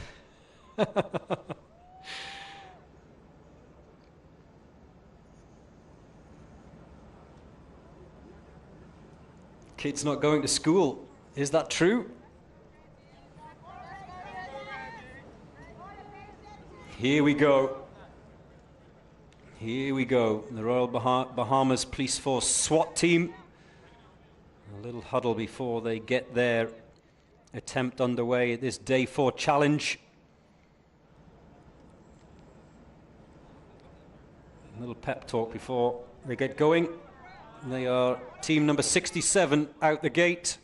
Speaker 3: Kids not going to school. Is that true? Here we go. Here we go. The Royal Bahamas Police Force SWAT team. A little huddle before they get their attempt underway at this Day 4 challenge. A little pep talk before they get going. They are team number 67 out the gate.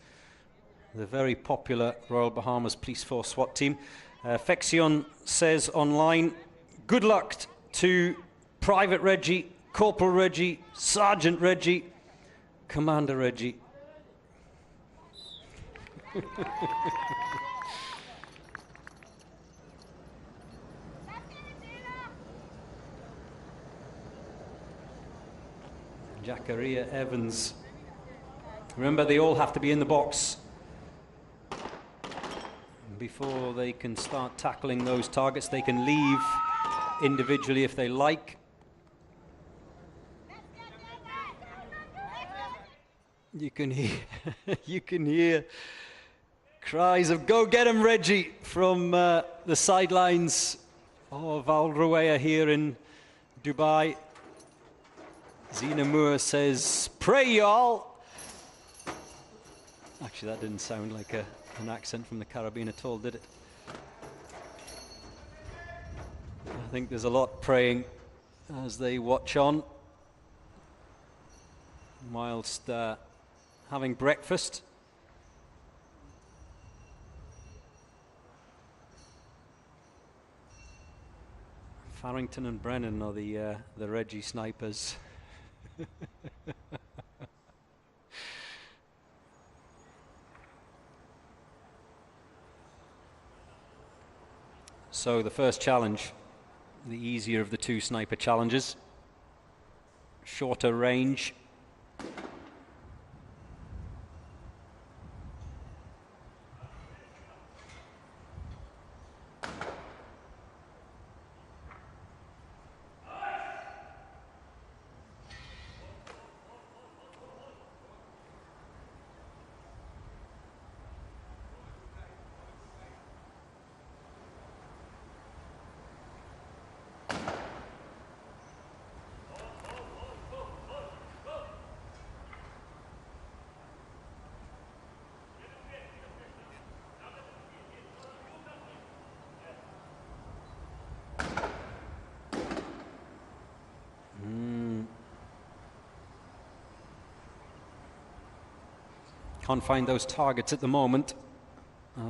Speaker 3: The very popular Royal Bahamas Police Force SWAT team. Fexion says online, good luck to Private Reggie, Corporal Reggie, Sergeant Reggie, Commander Reggie. Jackaria Evans. Remember, they all have to be in the box before they can start tackling those targets. They can leave individually if they like. You can hear, you can hear cries of "Go get him, Reggie!" from the sidelines of Al Ruwaya here in Dubai. Zina Moore says, "Pray, y'all." Actually, that didn't sound like an accent from the Caribbean at all, did it? I think there's a lot praying as they watch on, whilst having breakfast. Farrington and Brennan are the Reggie snipers. So the first challenge, the easier of the two sniper challenges, shorter range. Can't find those targets at the moment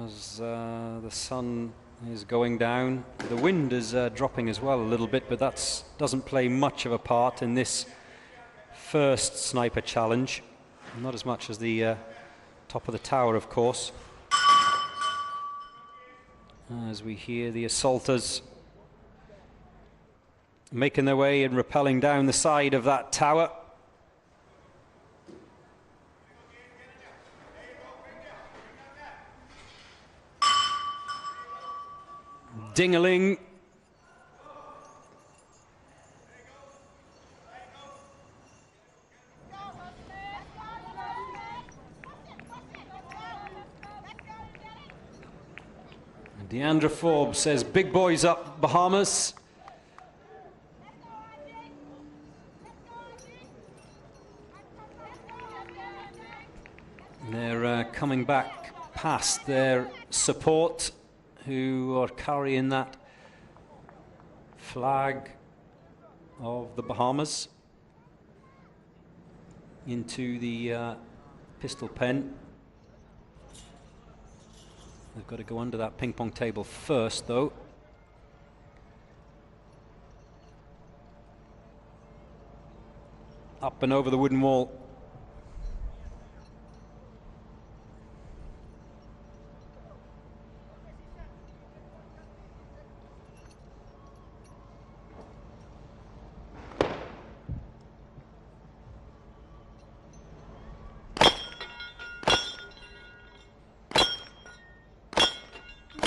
Speaker 3: as the sun is going down. The wind is dropping as well a little bit, but that doesn't play much of a part in this first sniper challenge. Not as much as the top of the tower, of course. As we hear the assaulters making their way and rappelling down the side of that tower. Ding-a-ling. Deandra Forbes says, "Big boys up, Bahamas." They're coming back past their support, who are carrying that flag of the Bahamas into the pistol pen. They've got to go under that ping pong table first, though. Up and over the wooden wall.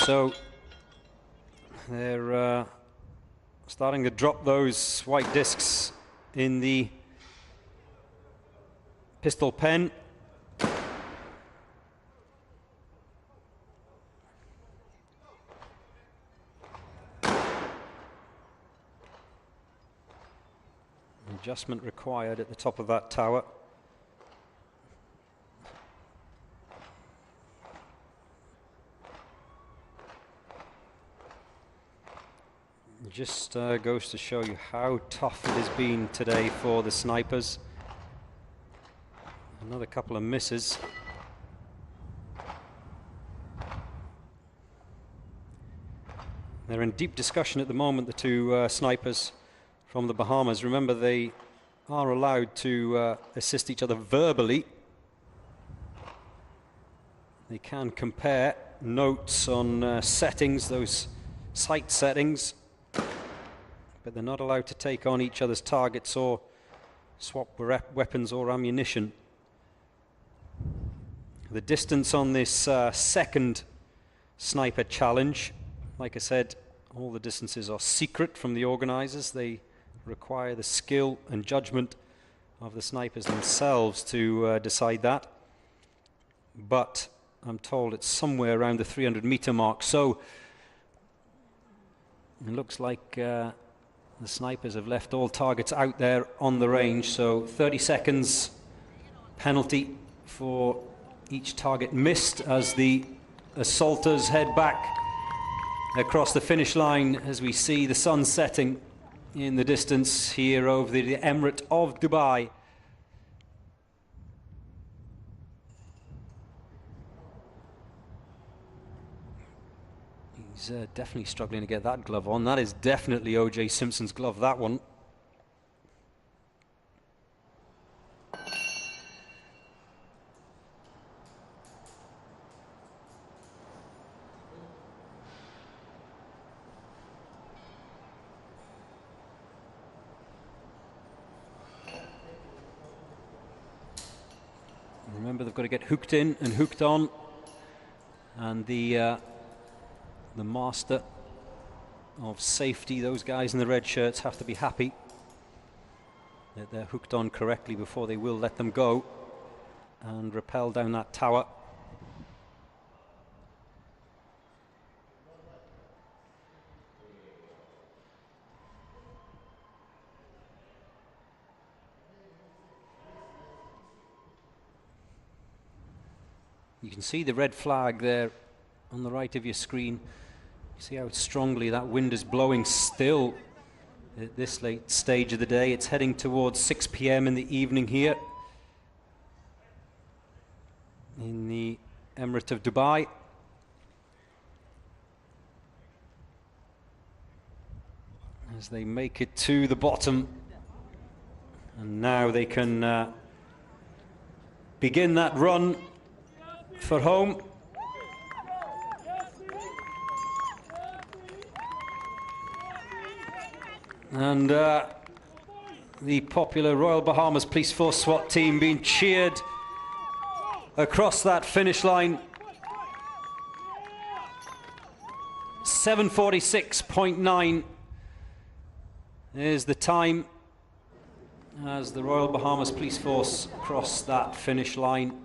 Speaker 3: so they're starting to drop those white discs in the pistol pen. Adjustment required at the top of that tower. It just goes to show you how tough it has been today for the snipers. Another couple of misses. They're in deep discussion at the moment, the two snipers from the Bahamas. Remember, they are allowed to assist each other verbally. They can compare notes on settings, those sight settings, but they're not allowed to take on each other's targets or swap weapons or ammunition. The distance on this second sniper challenge, like I said, all the distances are secret from the organizers. They require the skill and judgment of the snipers themselves to decide that. But I'm told it's somewhere around the 300-meter mark. So it looks like the snipers have left all targets out there on the range. So 30 seconds penalty for each target missed as the assaulters head back across the finish line as we see the sun setting in the distance here over the Emirate of Dubai. He's definitely struggling to get that glove on. That is definitely O.J. Simpson's glove, that one. Remember, they've got to get hooked in and hooked on, and the master of safety, those guys in the red shirts, have to be happy that they're hooked on correctly before they will let them go and rappel down that tower. You can see the red flag there on the right of your screen. You see how strongly that wind is blowing still at this late stage of the day. It's heading towards 6 p.m. in the evening here in the Emirate of Dubai. As they make it to the bottom, and now they can begin that run for home. And the popular Royal Bahamas Police Force SWAT team being cheered across that finish line. 7:46.9 is the time as the Royal Bahamas Police Force cross that finish line.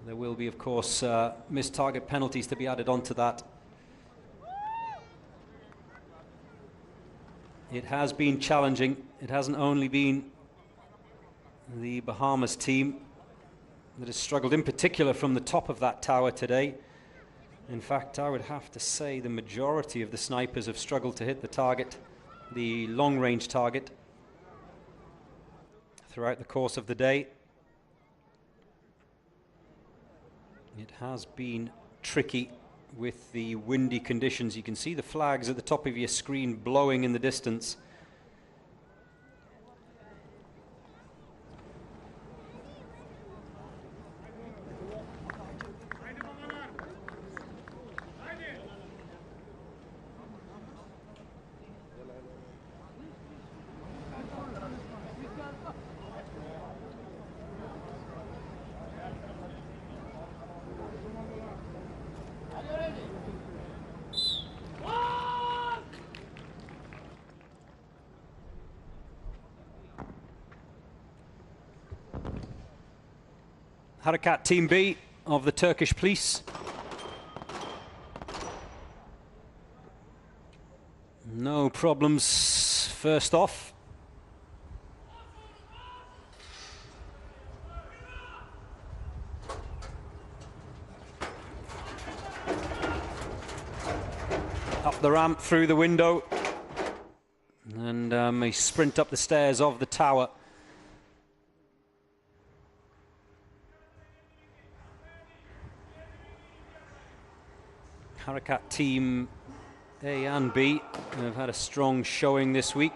Speaker 3: There will be, of course, missed target penalties to be added onto that. It has been challenging. It hasn't only been the Bahamas team that has struggled, in particular from the top of that tower today. In fact, I would have to say the majority of the snipers have struggled to hit the target, the long-range target, throughout the course of the day. It has been tricky with the windy conditions. You can see the flags at the top of your screen blowing in the distance. Harakat Team B of the Turkish police. No problems first off. Up the ramp, through the window, and a sprint up the stairs of the tower. Harakat Team A and B have had a strong showing this week.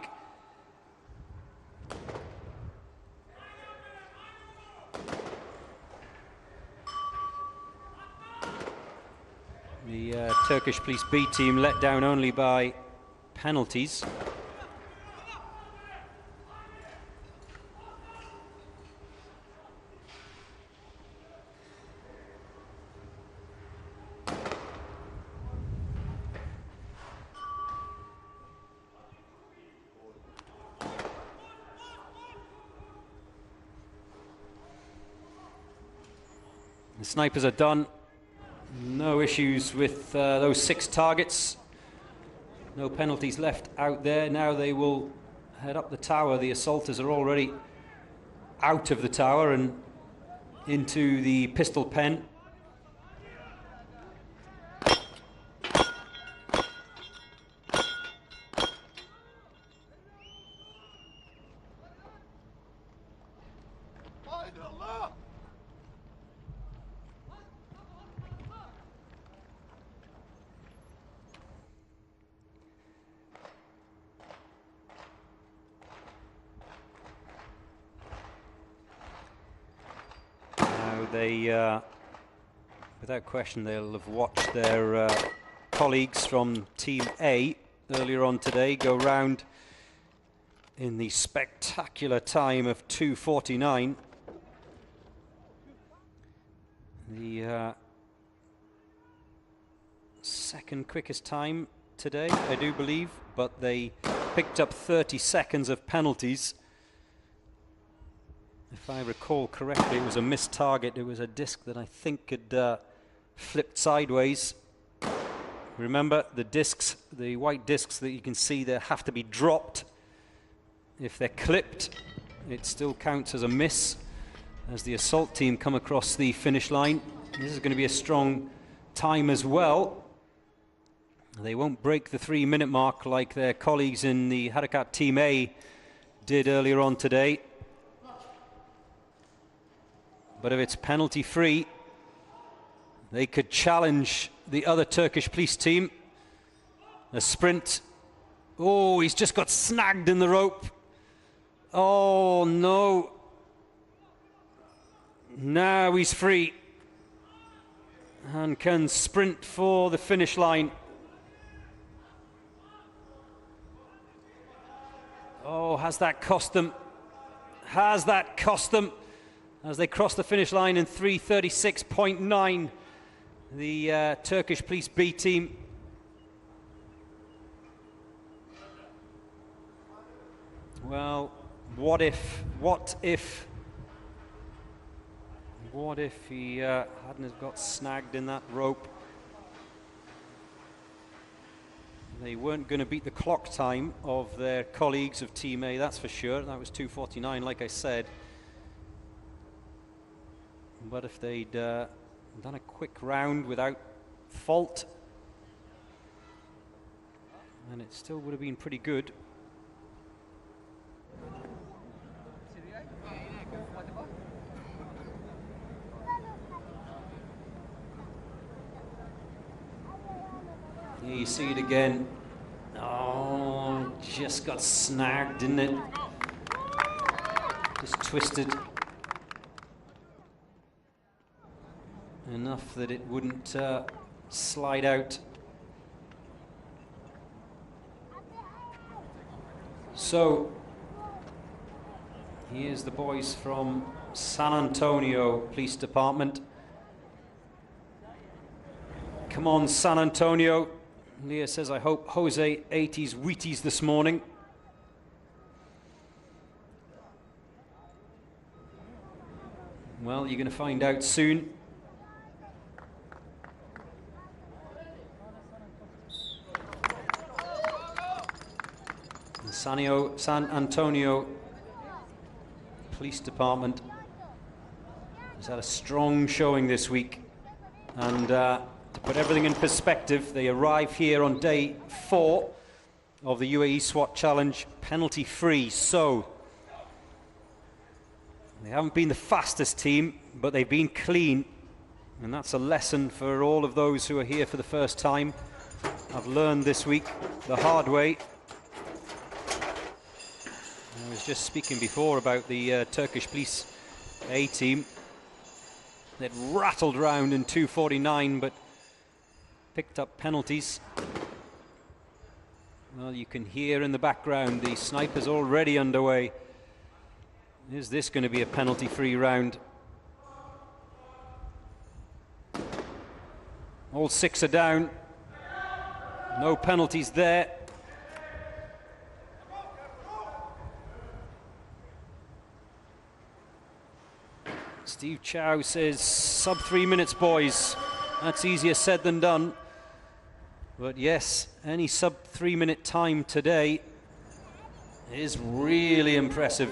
Speaker 3: The Turkish Police B team let down only by penalties. The snipers are done. No issues with those 6 targets. No penalties left out there. Now they will head up the tower. The assaulters are already out of the tower and into the pistol pen. Without question, they'll have watched their colleagues from Team A earlier on today go round in the spectacular time of 2:49. The second quickest time today, I do believe, but they picked up 30 seconds of penalties. If I recall correctly, it was a missed target. It was a disc that I think had flipped sideways. Remember, the discs, the white discs that you can see there, have to be dropped. If they're clipped, it still counts as a miss as the assault team come across the finish line. This is going to be a strong time as well. They won't break the 3-minute mark like their colleagues in the Harakat Team A did earlier on today. But if it's penalty free, they could challenge the other Turkish police team. A sprint. Oh, he's just got snagged in the rope. Oh no. Now he's free and can sprint for the finish line. Oh, has that cost them? Has that cost them? As they cross the finish line in 3:36.9, the Turkish Police B team. Well, what if he hadn't have got snagged in that rope? They weren't going to beat the clock time of their colleagues of Team A, that's for sure. That was 2:49, like I said. But if they'd done a quick round without fault, then it still would have been pretty good. Here you see it again. Oh, just got snagged, didn't it? Just twisted enough that it wouldn't slide out. So here's the boys from San Antonio Police Department. Come on, San Antonio. Leah says, I hope Jose ate his Wheaties this morning. Well, you're going to find out soon. The San Antonio Police Department has had a strong showing this week, and to put everything in perspective, they arrive here on day 4 of the UAE SWAT Challenge penalty free. So they haven't been the fastest team, but they've been clean, and that's a lesson for all of those who are here for the first time. I've learned this week the hard way. I was just speaking before about the Turkish police A team. They'd rattled round in 2:49, but picked up penalties. Well, you can hear in the background the snipers already underway. Is this going to be a penalty-free round? All 6 are down. No penalties there. Steve Chow says, sub 3 minutes, boys. That's easier said than done. But yes, any sub 3 minute time today is really impressive.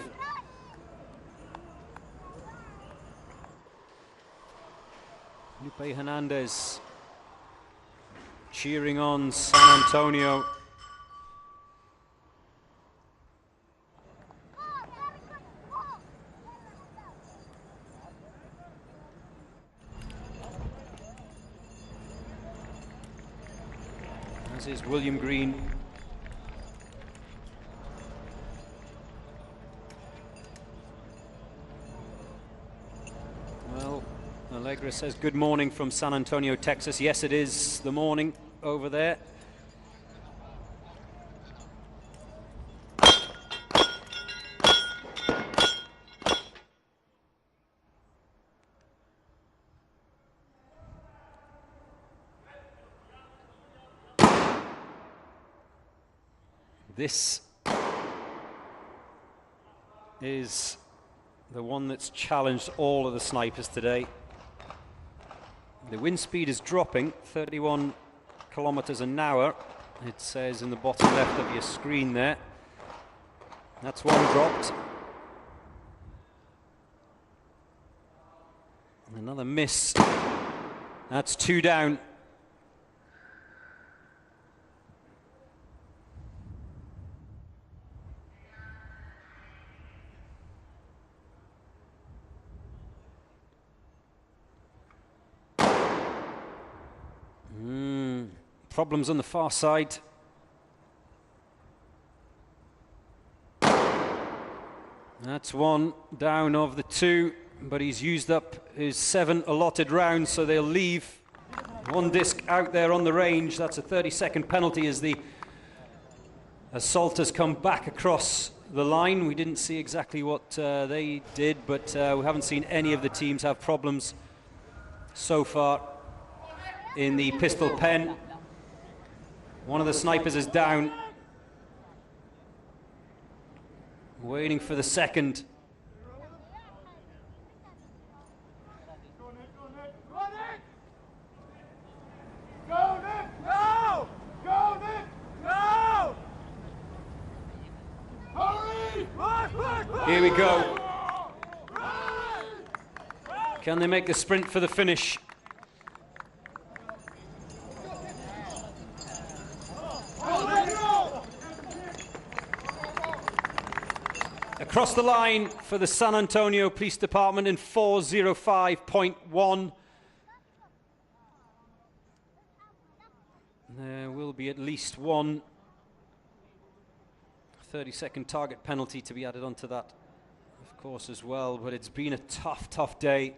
Speaker 3: Lupe Hernandez cheering on San Antonio. As is William Green. Well, Allegra says good morning from San Antonio, Texas. Yes, it is the morning over there. This is the one that's challenged all of the snipers today. The wind speed is dropping, 31 kilometers an hour. It says in the bottom left of your screen there. That's one dropped. Another miss. That's 2 down. Problems on the far side. That's 1 down of the 2, but he's used up his 7 allotted rounds, so they'll leave 1 disc out there on the range. That's a 30-second penalty as the assaulters come back across the line. We didn't see exactly what they did, but we haven't seen any of the teams have problems so far in the pistol pen. One of the snipers is down. Waiting for the second. Here we go. Can they make the sprint for the finish? Across the line for the San Antonio Police Department in 4:05.1. There will be at least 1 30-second target penalty to be added onto that, of course, as well. But it's been a tough day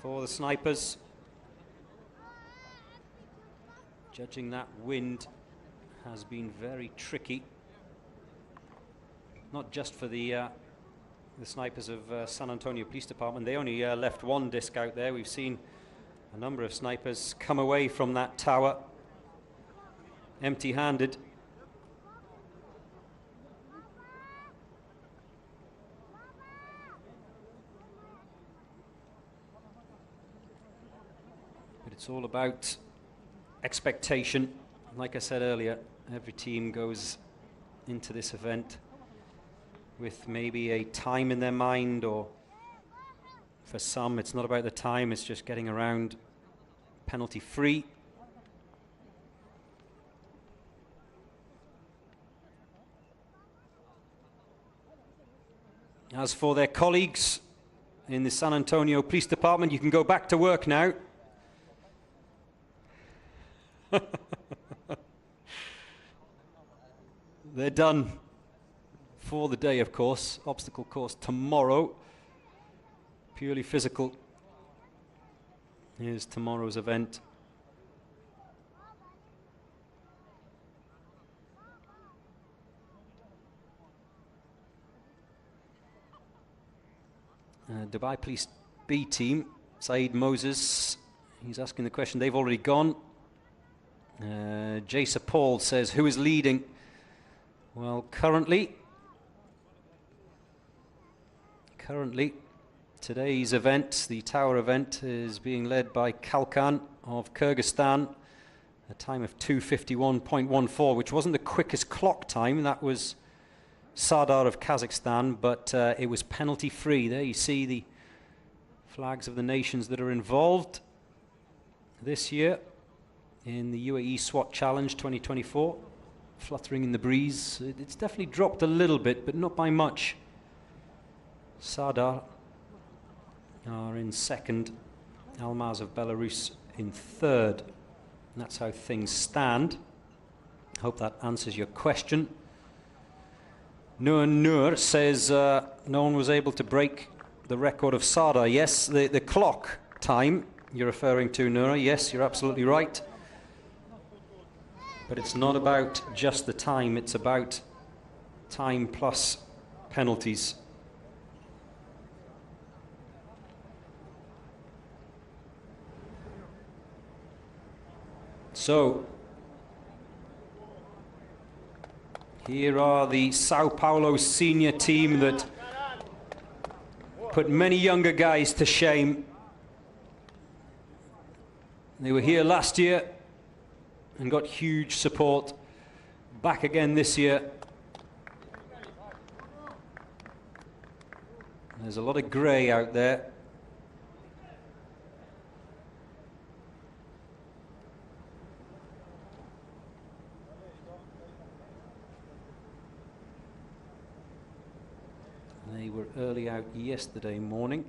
Speaker 3: for the snipers. Judging that wind has been very tricky. Not just for the snipers of San Antonio Police Department. They only left 1 disc out there. We've seen a number of snipers come away from that tower empty-handed. all about expectation. Like I said earlier, every team goes into this event with maybe a time in their mind, or for some it's not about the time, it's just getting around penalty free. As for their colleagues in the San Antonio Police Department, you can go back to work now. They're done for the day, of course. Obstacle course tomorrow. Purely physical is tomorrow's event. Dubai Police B team, Saeed Moses, he's asking the question. They've already gone. Jasa Paul says, who is leading? Well, currently, today's event, the tower event, is being led by Kalkan of Kyrgyzstan, a time of 2:51.14, which wasn't the quickest clock time. That was Sardar of Kazakhstan, but it was penalty free. There you see the flags of the nations that are involved this year in the UAE SWAT Challenge 2024, fluttering in the breeze. It's definitely dropped a little bit, but not by much. Sardar are in second, Almaz of Belarus in third. And that's how things stand. Hope that answers your question. Nur says no one was able to break the record of Sardar. Yes, the clock time you're referring to, Nur. Yes, you're absolutely right. But it's not about just the time, it's about time plus penalties. So, here are the Sao Paulo senior team that put many younger guys to shame. They were here last year and got huge support. Back again this year. There's a lot of grey out there. They were early out yesterday morning.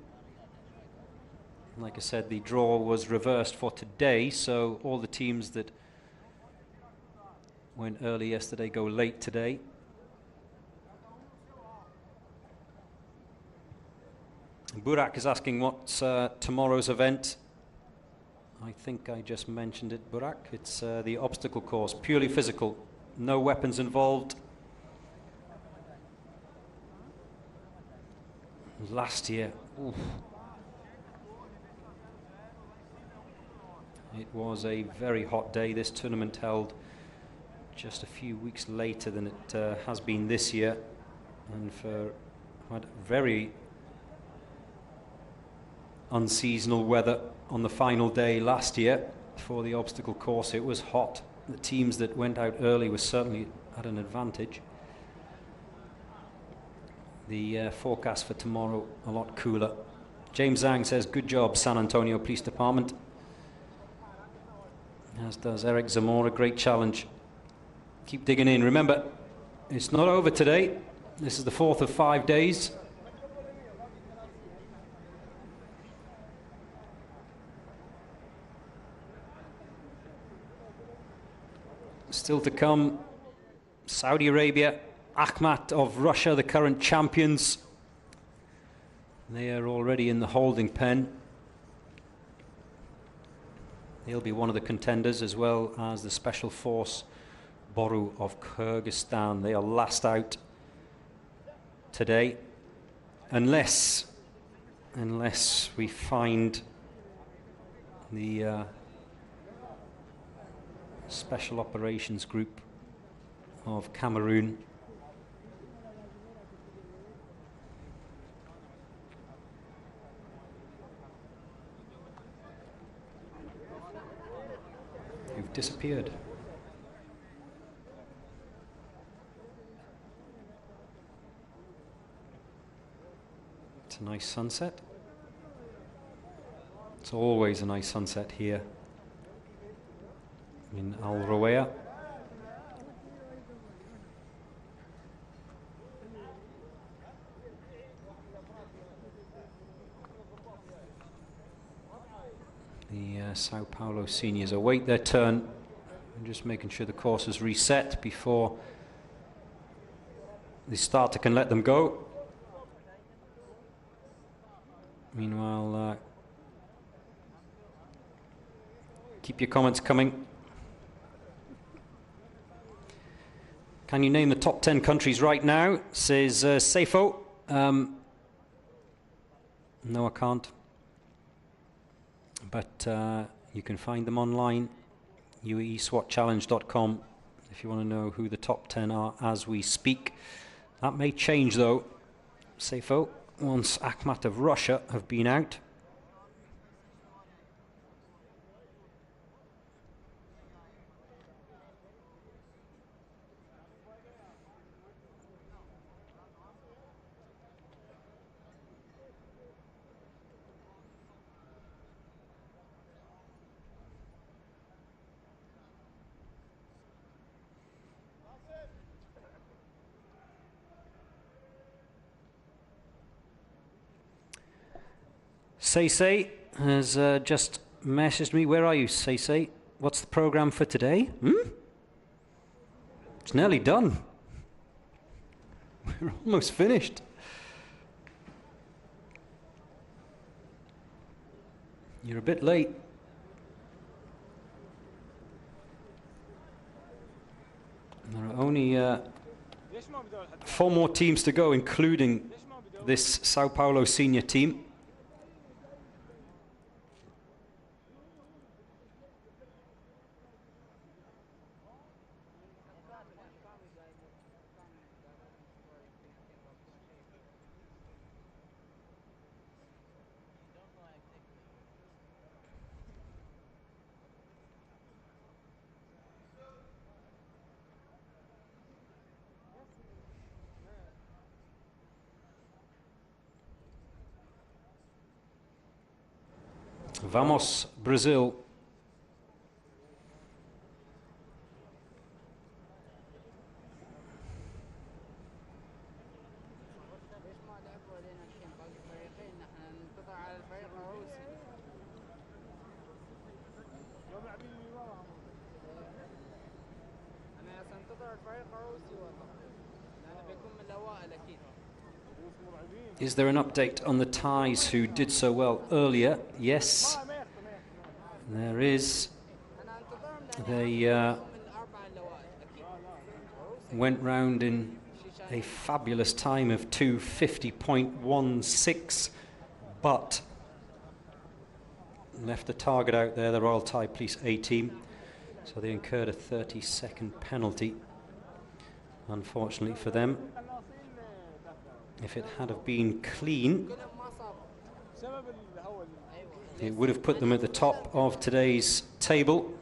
Speaker 3: Like I said, the draw was reversed for today, so all the teams that went early yesterday go late today. Burak is asking what's tomorrow's event. I think I just mentioned it, Burak. It's the obstacle course, purely physical, no weapons involved. Last year, oof, it was a very hot day. This tournament held just a few weeks later than it has been this year, and for very unseasonal weather on the final day last year for the obstacle course. It was hot. The teams that went out early were certainly at an advantage. The forecast for tomorrow, a lot cooler. James Zhang says, good job, San Antonio Police Department. As does Eric Zamora, great challenge. Keep digging in. Remember, it's not over today. This is the 4th of 5 days. Still to come, Saudi Arabia, Akhmat of Russia, the current champions. They are already in the holding pen. He'll be one of the contenders, as well as the Special Force Boru of Kyrgyzstan. They are last out today, unless we find the Special Operations Group of Cameroon. They've disappeared. It's a nice sunset. It's always a nice sunset here in Uae. The Sao Paulo seniors await their turn. I'm just making sure the course is reset before the starter can let them go. Meanwhile, keep your comments coming. Can you name the top 10 countries right now? Says Seifo. No, I can't. But you can find them online, uaeswatchallenge.com, if you want to know who the top 10 are as we speak. That may change though, Seifo, once Akhmat of Russia have been out. Say has just messaged me. Where are you, Say? What's the program for today? It's nearly done. We're almost finished. You're a bit late. There are only 4 more teams to go, including this Sao Paulo senior team. Vamos, Brazil. Is there an update on the Thais who did so well earlier? Yes, there is. They went round in a fabulous time of 2:50.16, but left the target out there, the Royal Thai Police A team, so they incurred a 30-second penalty, unfortunately for them. If it had have been clean, it would have put them at the top of today's table.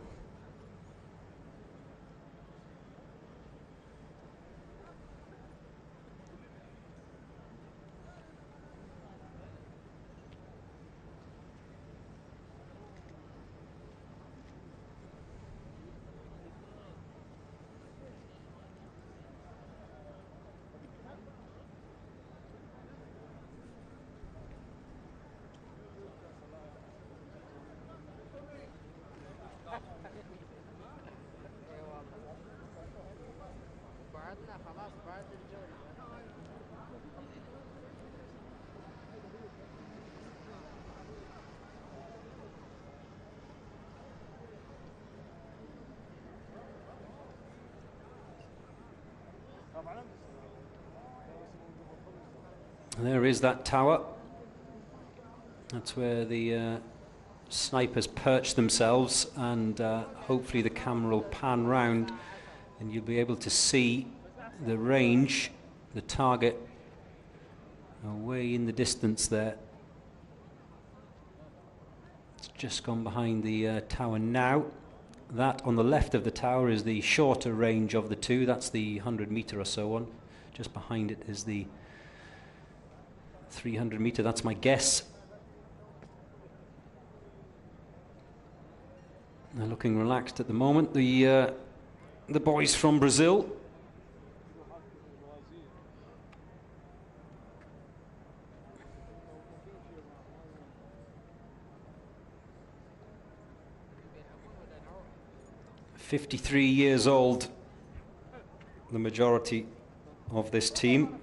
Speaker 3: There is that tower. That's where the snipers perch themselves, and hopefully the camera will pan round and you'll be able to see the range, the target away in the distance there. It's just gone behind the tower now. that on the left of the tower is the shorter range of the two. That's the 100-meter or so one. Just behind it is the 300-meter. That's my guess. They're looking relaxed at the moment. The boys from Brazil. "53 years old, the majority of this team.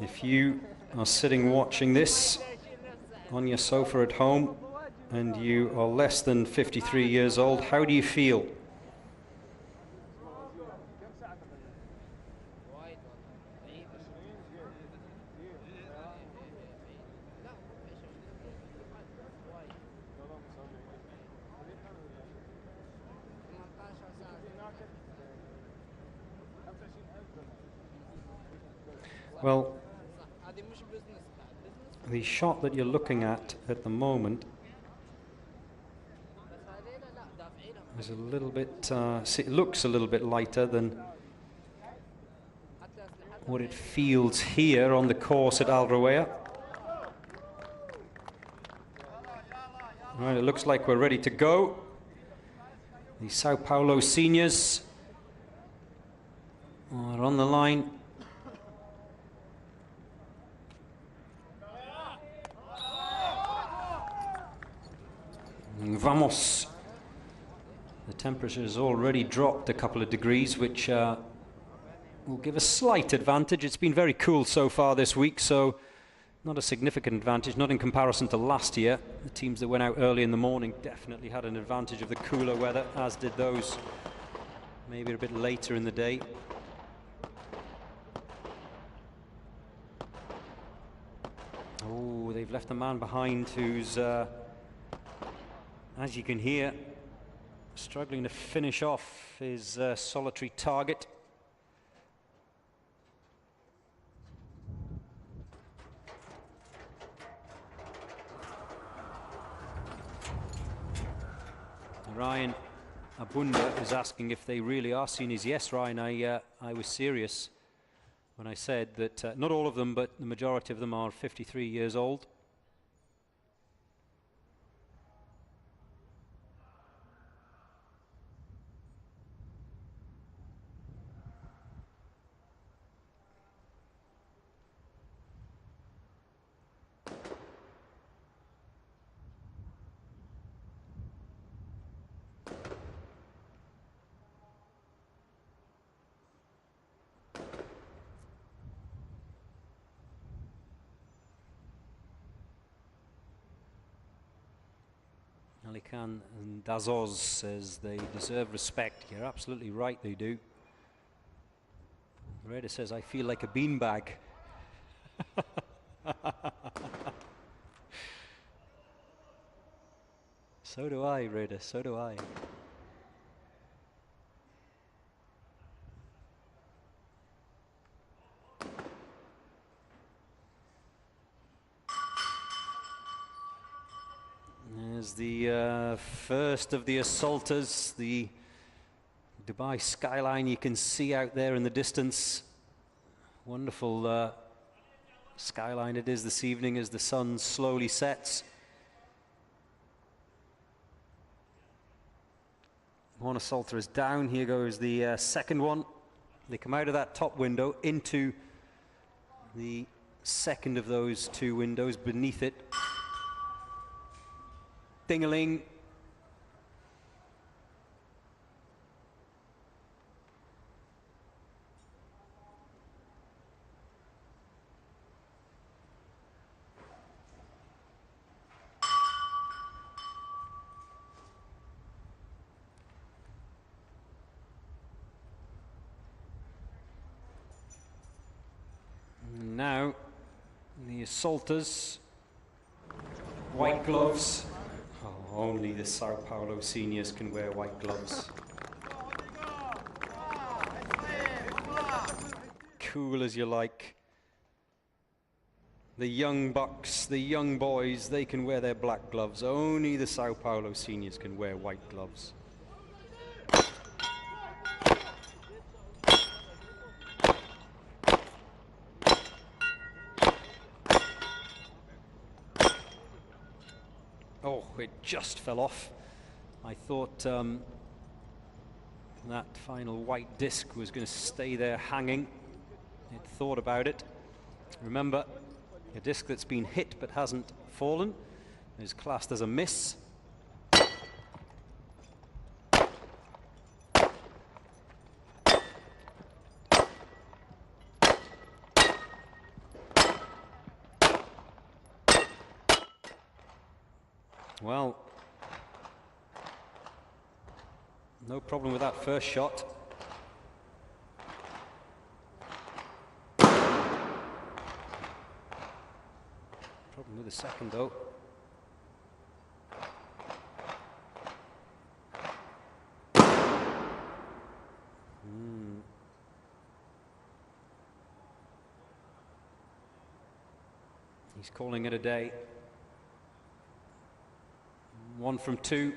Speaker 3: If you are sitting watching this on your sofa at home and you are less than 53 years old, how do you feel? Well, the shot that you're looking at the moment is a little bit, it looks a little bit lighter than what it feels here on the course at Uae. Right, it looks like we're ready to go. The Sao Paulo seniors are on the line. Vamos. The temperature has already dropped a couple of degrees, which will give a slight advantage. It's been very cool so far this week, so not a significant advantage, not in comparison to last year. The teams that went out early in the morning definitely had an advantage of the cooler weather, as did those maybe a bit later in the day. Oh, they've left a man behind who's as you can hear, struggling to finish off his solitary target. Ryan Abunda is asking if they really are seniors. Yes, Ryan, I was serious when I said that not all of them, but the majority of them are 53 years old. Alican and Dazoz says they deserve respect. You're absolutely right, they do. Reda says, I feel like a beanbag. So do I, Reda, so do I. There's the first of the assaulters, the Dubai skyline you can see out there in the distance. Wonderful skyline it is this evening as the sun slowly sets. One assaulter is down. Here goes the second one. They come out of that top window into the second of those two windows beneath it. Ding-a-ling. Now, the assaulters, white gloves. Oh, only the Sao Paulo seniors can wear white gloves. Cool as you like. The young bucks, the young boys, they can wear their black gloves. Only the Sao Paulo seniors can wear white gloves. Oh, it just fell off. I thought that final white disc was going to stay there hanging. It thought about it. Remember, a disc that's been hit but hasn't fallen is classed as a miss. Well, no problem with that first shot. Problem with the second, though. He's calling it a day. 1 from 2.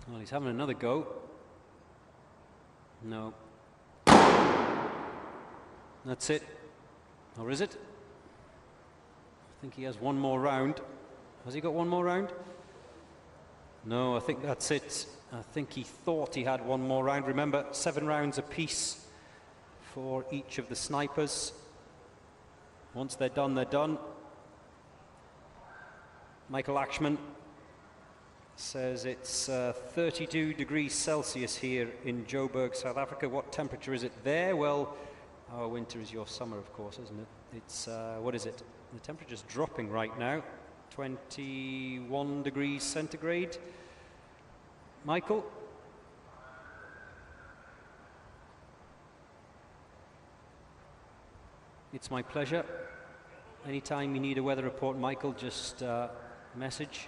Speaker 3: Well, he's having another go. No. That's it. Or is it? I think he has one more round. Has he got one more round? No, I think that's it. I think he thought he had one more round. Remember, 7 rounds apiece for each of the snipers. Once they're done, they're done. Michael Akshman says it's 32 degrees Celsius here in Joburg, South Africa. What temperature is it there? Well, our winter is your summer, of course, isn't it? It's, what is it? The temperature's dropping right now. 21 degrees centigrade. Michael? It's my pleasure. Anytime you need a weather report, Michael, just message.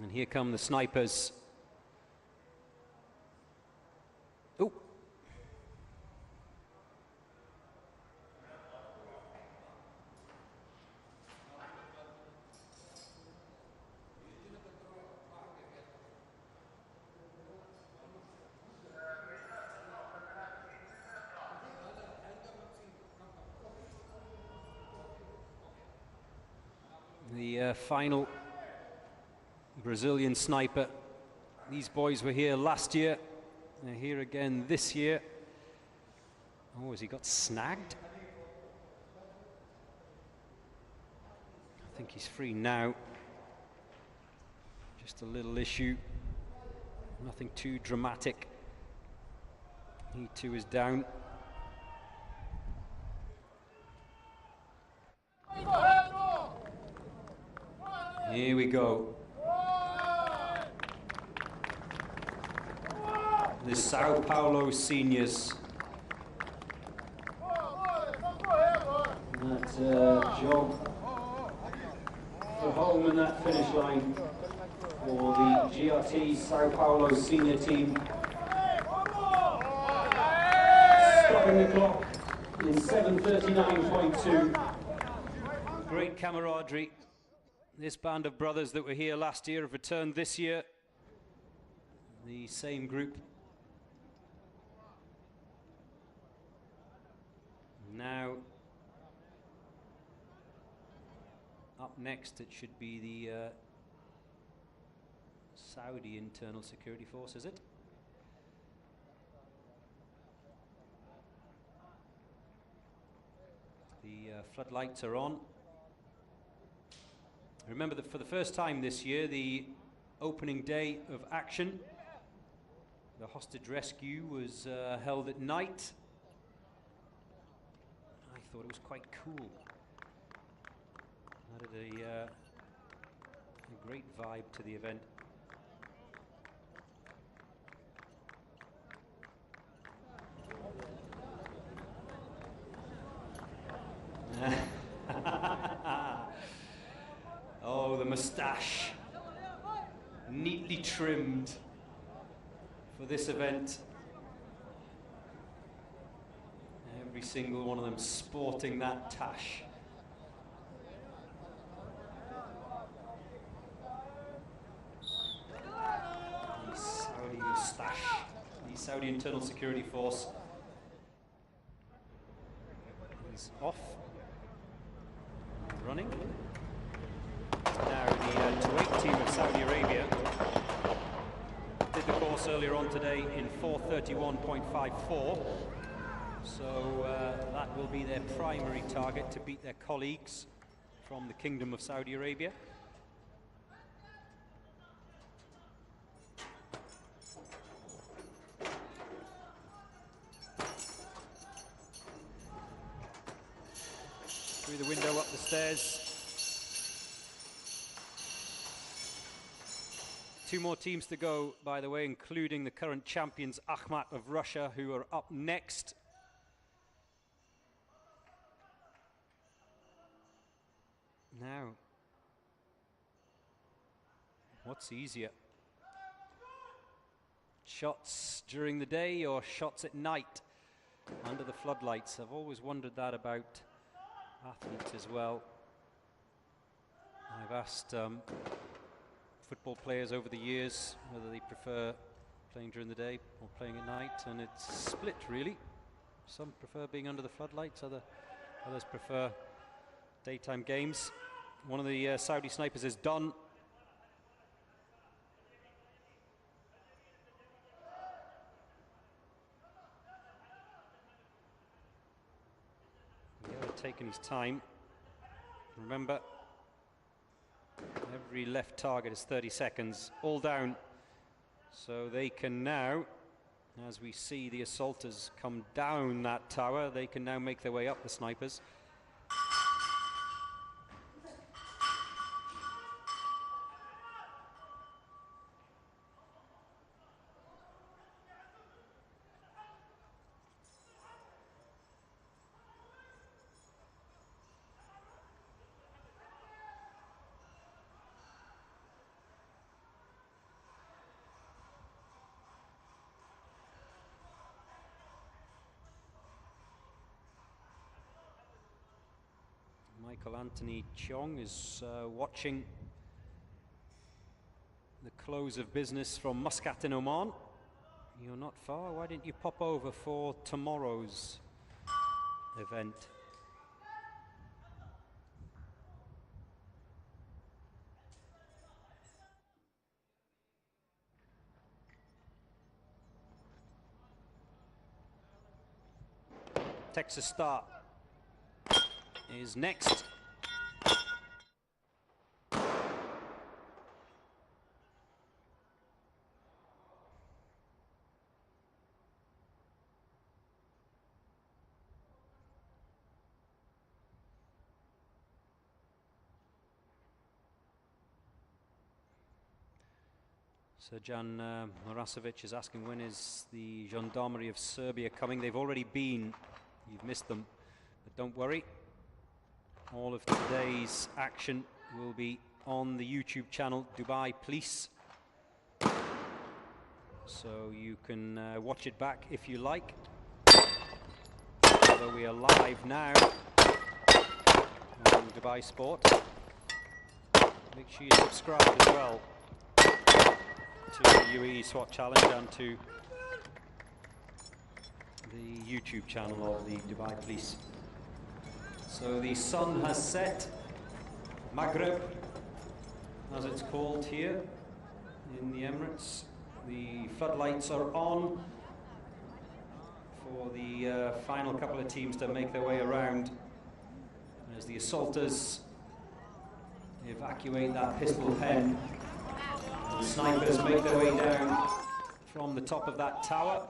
Speaker 3: And here come the snipers. Oh. The final Brazilian sniper. These boys were here last year. They're here again this year. Oh, has he got snagged? I think he's free now. Just a little issue. Nothing too dramatic. He too is down. Here we go. The Sao Paulo seniors. That job for home in that finish line for the GRT Sao Paulo senior team. Stopping the clock in 7:39.2. Great camaraderie. This band of brothers that were here last year have returned this year. The same group. Now, up next it should be the Saudi Internal Security Force, is it? The floodlights are on. Remember that for the first time this year, the opening day of action, the hostage rescue was held at night. I thought it was quite cool. Added a great vibe to the event. Oh, the moustache, neatly trimmed for this event. Every single one of them sporting that tash. The Saudi moustache, the Saudi Internal Security Force is off, running. Now the Kuwait team of Saudi Arabia did the course earlier on today in 4:31.54, so that will be their primary target, to beat their colleagues from the Kingdom of Saudi Arabia. Through the window, up the stairs. Two more teams to go, by the way, including the current champions Akhmat of Russia, who are up next. Now, what's easier? Shots during the day or shots at night under the floodlights? I've always wondered that about athletes as well. I've asked football players over the years whether they prefer playing during the day or playing at night, and it's split really. Some prefer being under the floodlights, others prefer daytime games. One of the Saudi snipers is done. The other taking his time. Remember, every left target is 30 seconds, all down. So they can now, as we see the assaulters come down that tower, they can now make their way up, the snipers. Michael Anthony Chong is watching the close of business from Muscat in Oman. You're not far. Why didn't you pop over for tomorrow's event? Texas Star is next. Serjan Marasovic is asking, when is the Gendarmerie of Serbia coming? They've already been. You've missed them, but don't worry. All of today's action will be on the YouTube channel Dubai Police, so you can watch it back if you like. Although we are live now on Dubai Sport. Make sure you subscribe as well to the Uae Swat Challenge and to the YouTube channel of the Dubai Police. So the sun has set, Maghreb as it's called here in the Emirates. The floodlights are on for the final couple of teams to make their way around As the assaulters evacuate that pistol pen, the snipers make their way down from the top of that tower.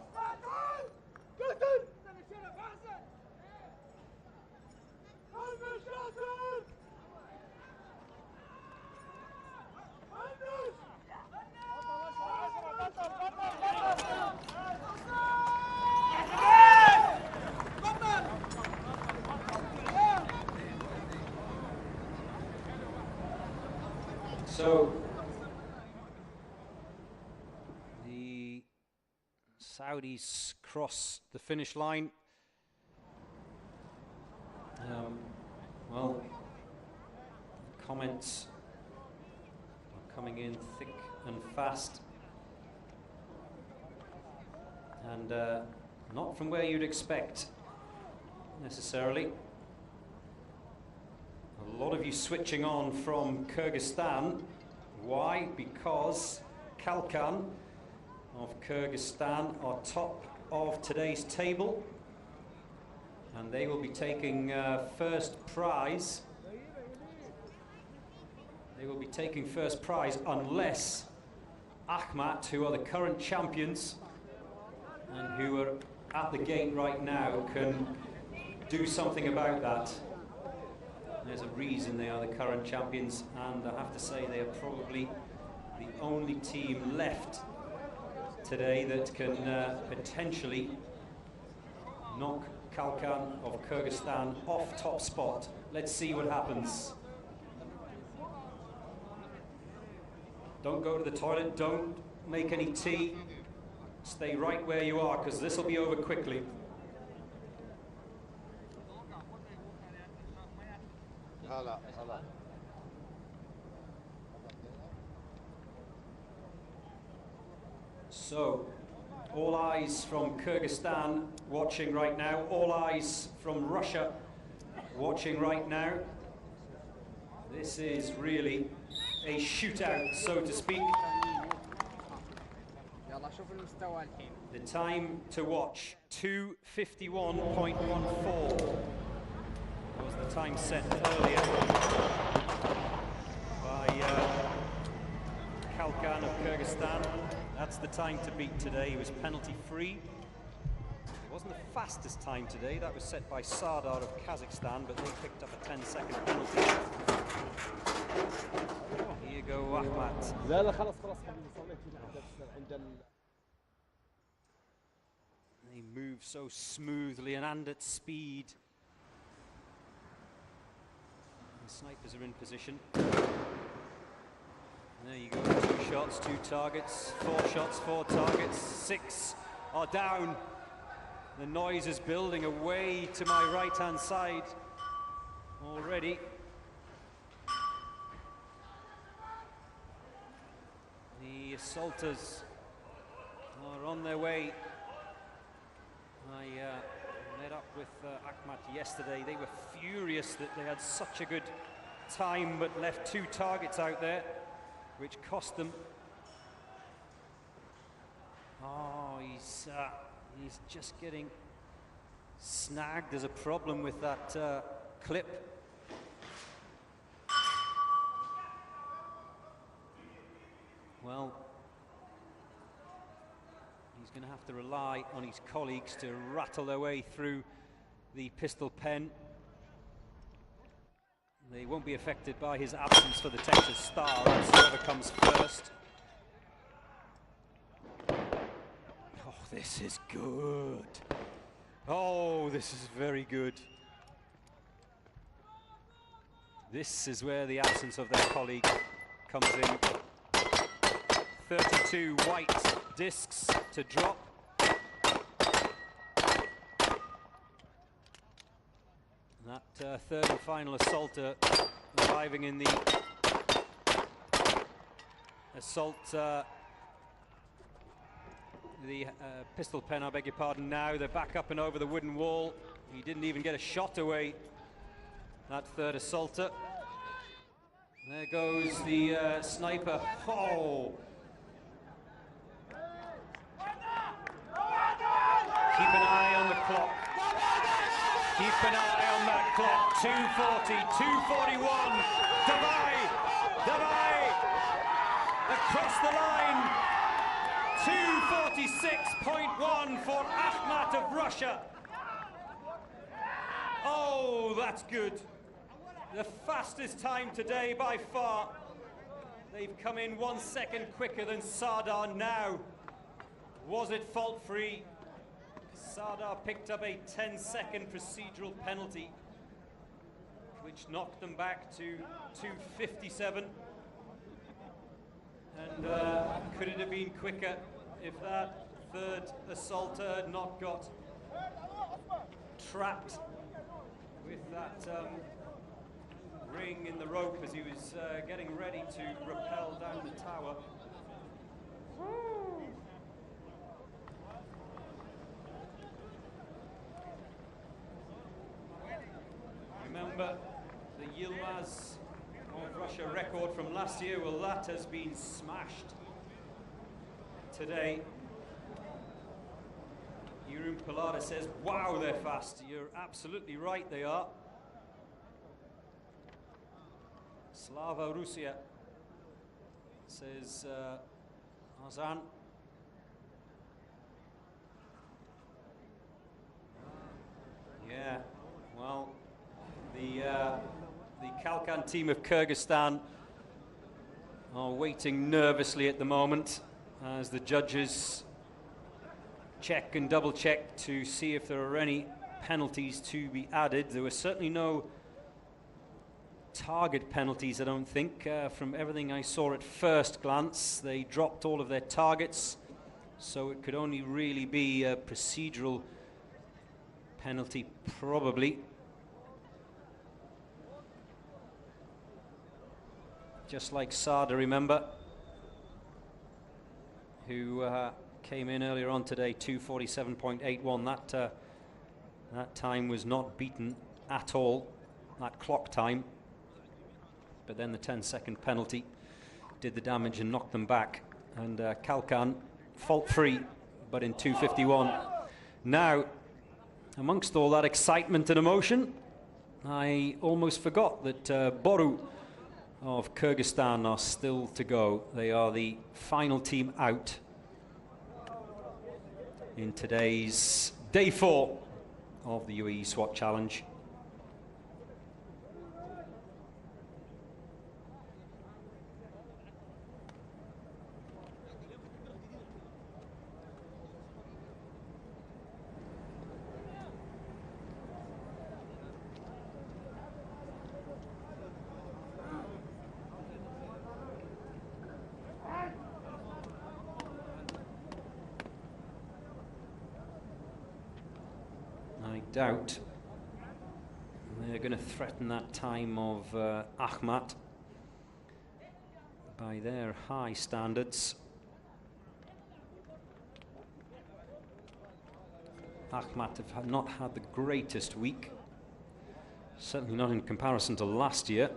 Speaker 3: So the Saudis cross the finish line. Well, comments are coming in thick and fast, and not from where you'd expect necessarily. A lot of you switching on from Kyrgyzstan. Why? Because Kalkan of Kyrgyzstan are top of today's table, and they will be taking first prize. They will be taking first prize unless Akhmat, who are the current champions and who are at the gate right now, can do something about that. There's a reason they are the current champions, and I have to say they are probably the only team left today that can potentially knock Kalkan of Kyrgyzstan off top spot. Let's see what happens. Don't go to the toilet, don't make any tea. Stay right where you are, because this will be over quickly. So, all eyes from Kyrgyzstan watching right now, all eyes from Russia watching right now. This is really a shootout, so to speak. The time to watch, 2:51.14 was the time set earlier by Kalkan of Kyrgyzstan. That's the time to beat today. He was penalty free. It wasn't the fastest time today. That was set by Sardar of Kazakhstan, but they picked up a 10-second penalty. Here you go, Ahmad. They move so smoothly and at speed. The snipers are in position. There you go, 2 shots, 2 targets, 4 shots, 4 targets, 6 are down. The noise is building away to my right-hand side already. The assaulters are on their way. I met up with Akhmat yesterday. They were furious that they had such a good time but left 2 targets out there, which cost them. Oh, he's just getting snagged. There's a problem with that clip. Well, he's going to have to rely on his colleagues to rattle their way through the pistol pen. They won't be affected by his absence for the Texas Star. That's whoever comes first. Oh, this is good. Oh, this is very good. This is where the absence of their colleague comes in. 32 white discs to drop. That third and final assaulter arriving in the assault, the pistol pen, I beg your pardon now. They're back up and over the wooden wall. He didn't even get a shot away, that third assaulter. There goes the sniper. Oh! Keep an eye on the clock. Keep an eye on that clock. 2:40, 2:41. Davai across the line. 2:46.1 for Akhmat of Russia. Oh, that's good. The fastest time today by far. They've come in 1 second quicker than Sardar now. Was it fault-free? Sardar picked up a 10-second procedural penalty, which knocked them back to 2:57. And could it have been quicker if that third assaulter had not got trapped with that ring in the rope as he was getting ready to rappel down the tower. Remember the Yilmaz of Russia record from last year? Well, that has been smashed today. Jeroen Pilata says, wow, they're fast. You're absolutely right, they are. Slava Russia says, Ozan. Yeah, well, the Kalkan team of Kyrgyzstan are waiting nervously at the moment as the judges check and double check to see if there are any penalties to be added. There were certainly no target penalties, I don't think. From everything I saw at first glance, they dropped all of their targets, so it could only really be a procedural penalty, probably. Just like Sardar, remember, who came in earlier on today, 2:47.81. That time was not beaten at all, that clock time. But then the 10-second penalty did the damage and knocked them back. And Kalkan, fault-free, but in 2:51. Now, amongst all that excitement and emotion, I almost forgot that Boru of Kyrgyzstan are still to go. They are the final team out in today's day 4 of the Uae Swat Challenge. Doubt they're going to threaten that time of Akhmat by their high standards. Akhmat have not had the greatest week, certainly not in comparison to last year,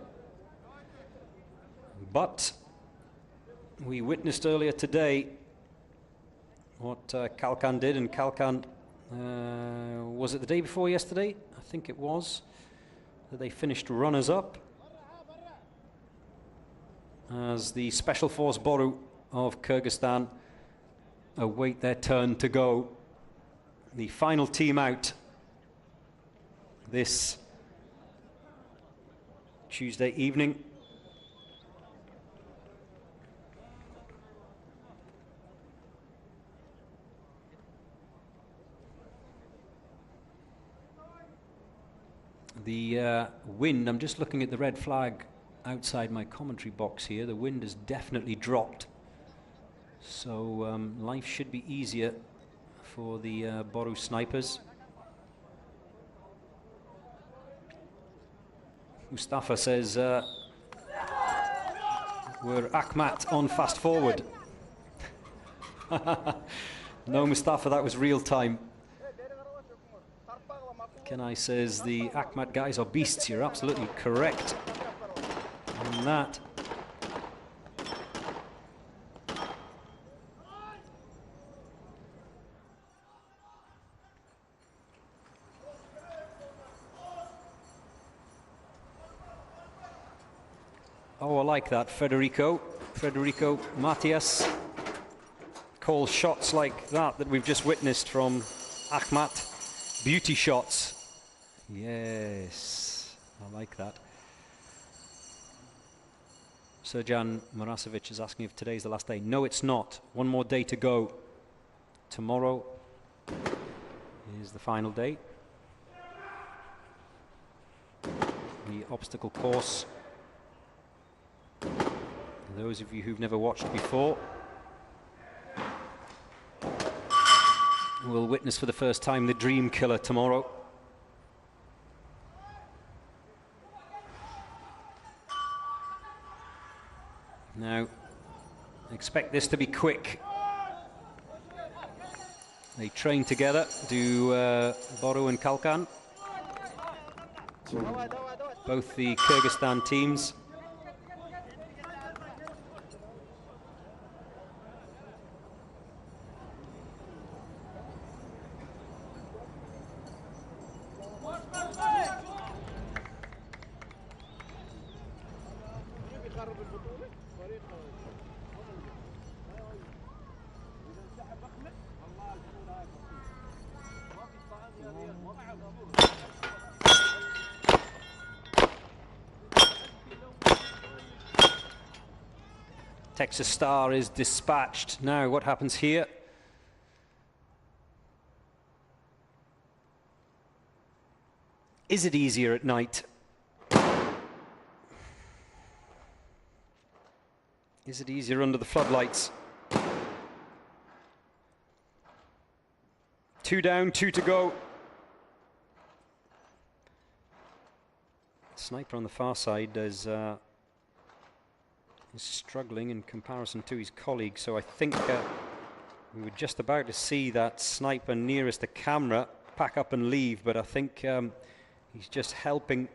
Speaker 3: but we witnessed earlier today what Kalkan did, and Kalkan was it the day before yesterday? I think it was, that they finished runners-up as the Special Force Boru of Kyrgyzstan await their turn to go. The final team out this Tuesday evening. The wind, I'm just looking at the red flag outside my commentary box here. The wind has definitely dropped. So life should be easier for the Boru snipers. Mustafa says, we're Akhmat on fast forward. No, Mustafa, that was real time. Kenai says the Akhmat guys are beasts. You're absolutely correct on that. Oh, I like that. Federico Matias calls shots like that we've just witnessed from Ahmat. Beauty shots. Yes, I like that. Serjan Marasovic is asking if today's the last day. No, it's not. One more day to go. Tomorrow is the final day. The obstacle course. Those of you who've never watched before will witness for the first time the Dream Killer tomorrow. Now, expect this to be quick. They train together, do Boru and Kalkan, both the Kyrgyzstan teams. Texas Star is dispatched. Now, what happens here? Is it easier at night? Is it easier under the floodlights? 2 down, 2 to go. Sniper on the far side is struggling in comparison to his colleague, so I think we were just about to see that sniper nearest the camera pack up and leave, but I think he's just helping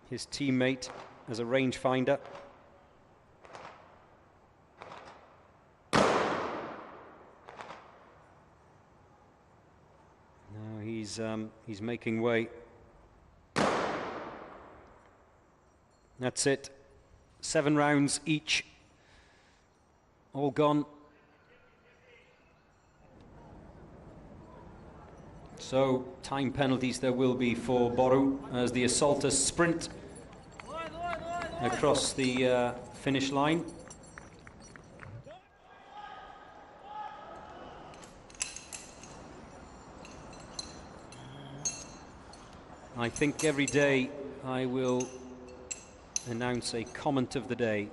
Speaker 3: his teammate as a rangefinder. Now he's making way. That's it. 7 rounds each, all gone. So time penalties there will be for Boru as the assaulters sprint across the finish line. I think every day I will announce a comment of the day.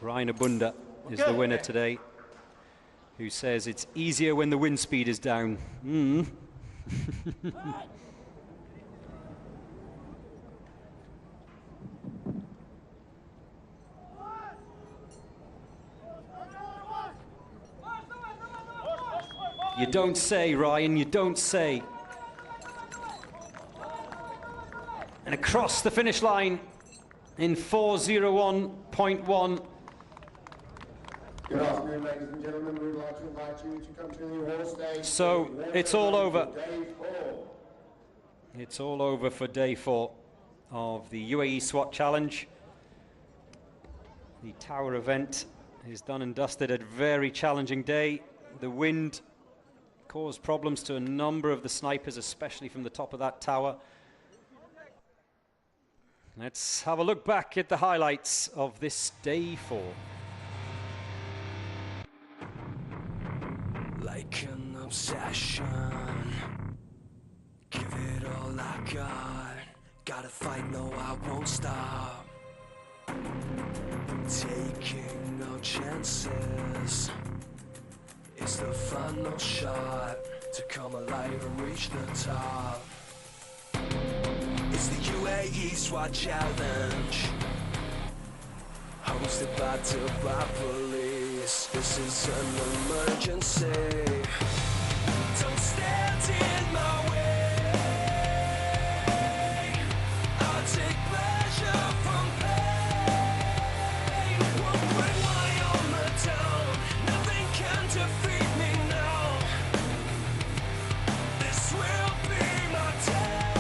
Speaker 3: Ryan Abunda is the winner today, who says it's easier when the wind speed is down. You don't say, Ryan, you don't say. And across the finish line in 4:01.1.
Speaker 4: Good afternoon, ladies and gentlemen. We'd like to invite you to come to the hall stage.
Speaker 3: So it's all over.
Speaker 4: Day 4.
Speaker 3: It's all over for day 4 of the UAE SWAT Challenge. The tower event is done and dusted. A very challenging day. The wind caused problems to a number of the snipers, especially from the top of that tower. Let's have a look back at the highlights of this day 4.
Speaker 1: Like an obsession, give it all I got. Gotta fight, no, I won't stop. Taking no chances. It's the final shot to come alive and reach the top. It's the UAE SWAT Challenge, hosted by Dubai Police. This is an emergency. Don't stand in my way. I'll take pleasure from pain. Won't rely on the down. Nothing can defeat me now. This will be my day.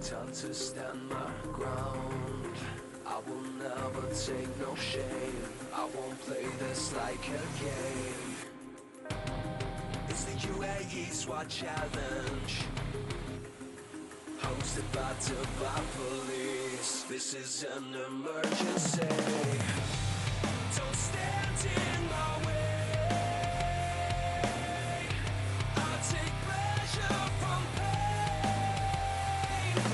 Speaker 1: Time to stand my ground. I will never take no shame. I won't play this like a game. It's the Uae Swat Challenge, hosted by Dubai Police. This is an emergency. Don't stand in my way. I take pleasure from pain.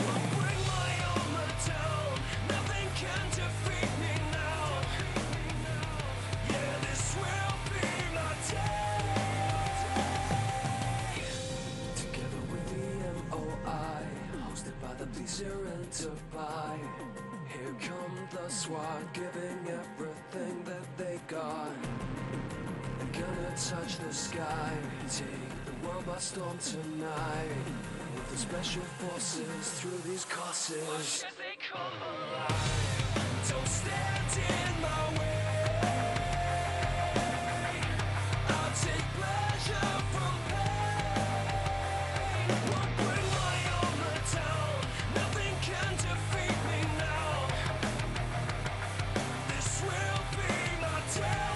Speaker 1: I'll bring my armor down. Nothing can defeat me now. Yeah, this will be my day. Together with the MOI, hosted by the police here in Dubai. Here come the SWAT, giving everything that they got. They're gonna touch the sky, take the world by storm tonight. With the special forces through these courses. Why should they come alive? Don't stand in my way. I'll take pleasure from pain. Won't bring my armor down. Nothing can defeat me now. This will be my day.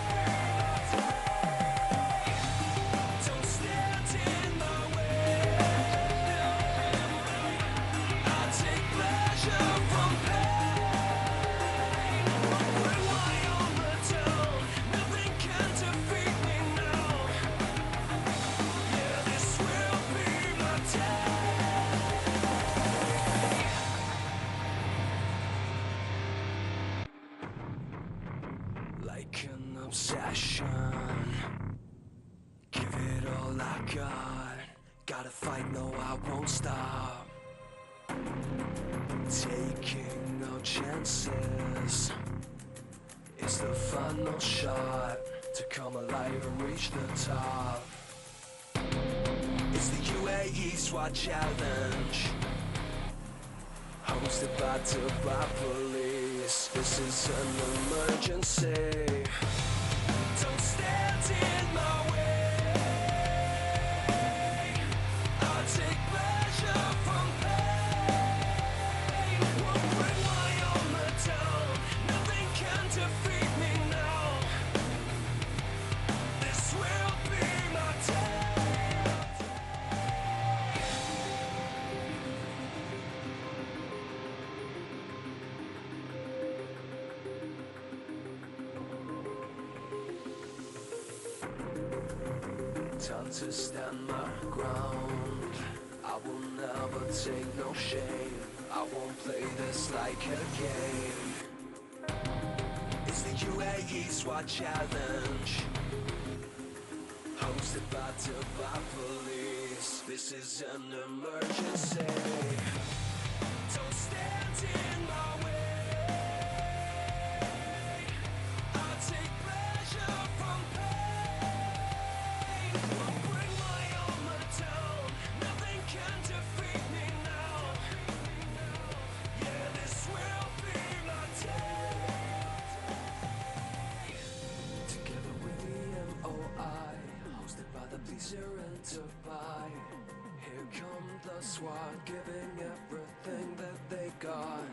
Speaker 1: Don't stand in my way. I'll take pleasure from pain. Won't bring my armor down. Nothing can defeat me now. Yeah, this will be my day. Like an obsession, give it all I got. Gotta fight, no, I won't stop. Taking no chances. It's the final shot to come alive and reach the top. It's the Uae Swat Challenge, hosted by Dubai Police. This is an emergency. Don't stand in my way. I'll take pleasure from pain. Won't bring my armor down. Nothing can defeat me now. This will be my day. Time to stand my ground. I will never take no shame. I won't play this like a game. It's the Uae Swat Challenge, hosted by Dubai Police. This is an emergency. Don't stand in my way. I'll take pleasure from pain. Won't bring my armor down. Nothing can defeat me now. Yeah, this will be my day. Together with the MOI, hosted by the police here in Dubai. Here come the SWAT, giving everything that they got.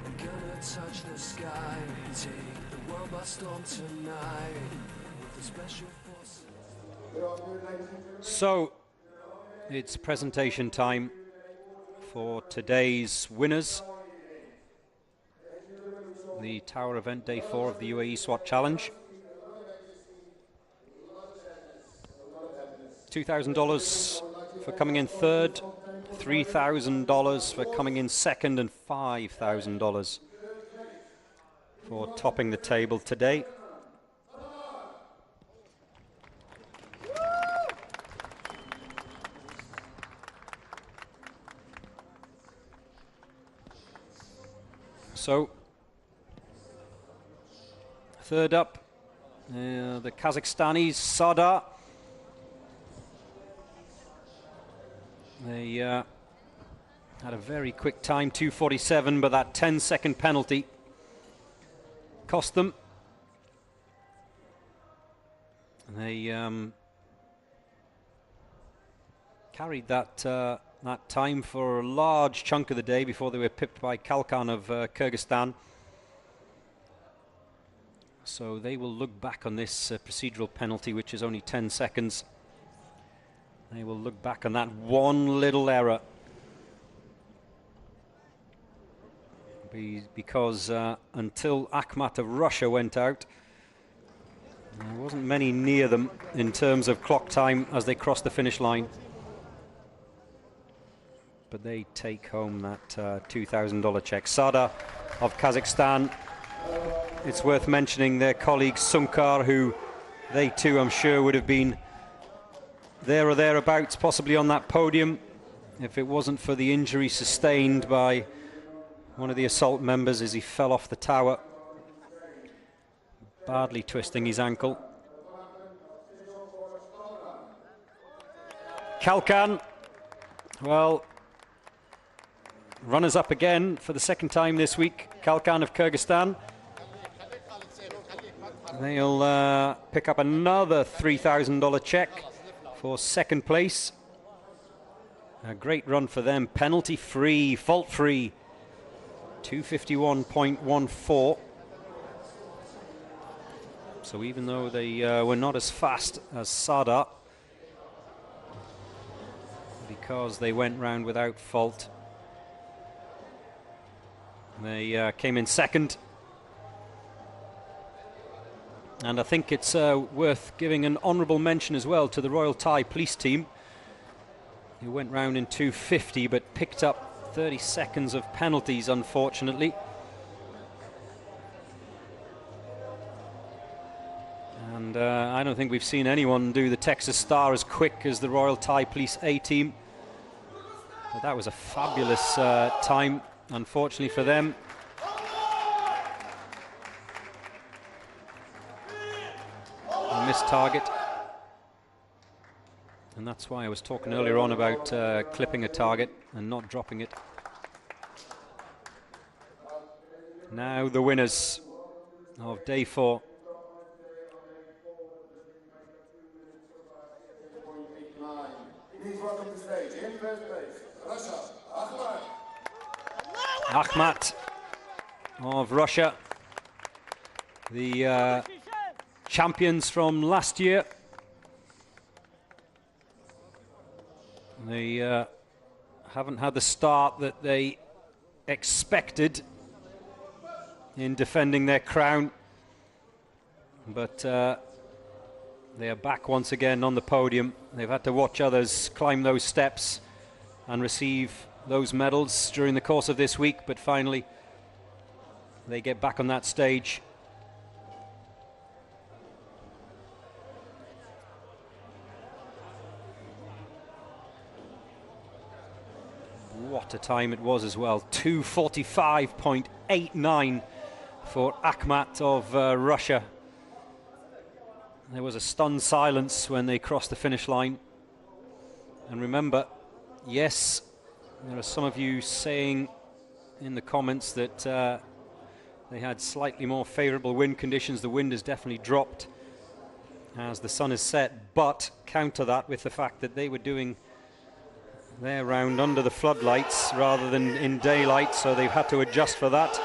Speaker 1: They're gonna touch the sky, take the world by storm tonight. With the special forces.
Speaker 3: So, it's presentation time for today's winners. The Tower event, day 4 of the Uae Swat Challenge. $2,000 for coming in third, $3,000 for coming in second, and $5,000 for topping the table today. So, third up, the Kazakhstanis, Sada. They had a very quick time, 2:47, but that 10-second penalty cost them. And they carried that that time for a large chunk of the day before they were pipped by Kalkan of Kyrgyzstan. So they will look back on this procedural penalty, which is only 10 seconds. They will look back on that one little error. Because until Akhmat of Russia went out, there wasn't many near them in terms of clock time as they crossed the finish line. But they take home that $2,000 check. Sada of Kazakhstan, it's worth mentioning their colleague Sunkar, who they too, I'm sure, would have been there or thereabouts, possibly on that podium, if it wasn't for the injury sustained by one of the assault members as he fell off the tower, badly twisting his ankle. Kalkan, well, runners up again for the second time this week. Kalkan of Kyrgyzstan. They'll pick up another $3,000 check for second place. A great run for them, penalty free, fault free, 251.14. So even though they were not as fast as Sada, because they went round without fault, they came in second. And I think it's worth giving an honourable mention as well to the Royal Thai police team, who went round in 250 but picked up 30 seconds of penalties, unfortunately. And I don't think we've seen anyone do the Texas Star as quick as the Royal Thai Police A team. But that was a fabulous time, unfortunately for them. A missed target. And that's why I was talking earlier on about clipping a target and not dropping it. Now the winners of day 4. Akhmat of Russia, the champions from last year. They haven't had the start that they expected in defending their crown, but they are back once again on the podium. They've had to watch others climb those steps and receive those medals during the course of this week, but finally they get back on that stage. What a time it was as well. 2:45.89 for Akhmat of Russia. There was a stunned silence when they crossed the finish line. And remember, yes, there are some of you saying in the comments that they had slightly more favourable wind conditions. The wind has definitely dropped as the sun has set, but counter that with the fact that they were doing their round under the floodlights rather than in daylight, so they've had to adjust for that.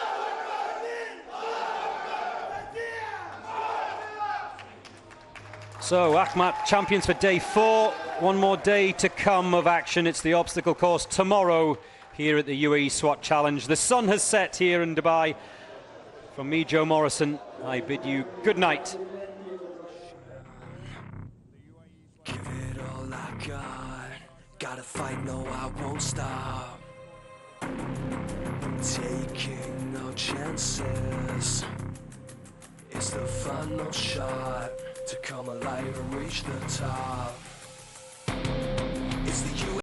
Speaker 3: So Akhmat champions for day 4. One more day to come of action. It's the obstacle course tomorrow here at the UAE SWAT Challenge. The sun has set here in Dubai. From me, Joe Morrison, I bid you good night.
Speaker 1: Give it all I got. Gotta fight, no, I won't stop. Taking no chances. It's the final shot to come alive and reach the top. It's the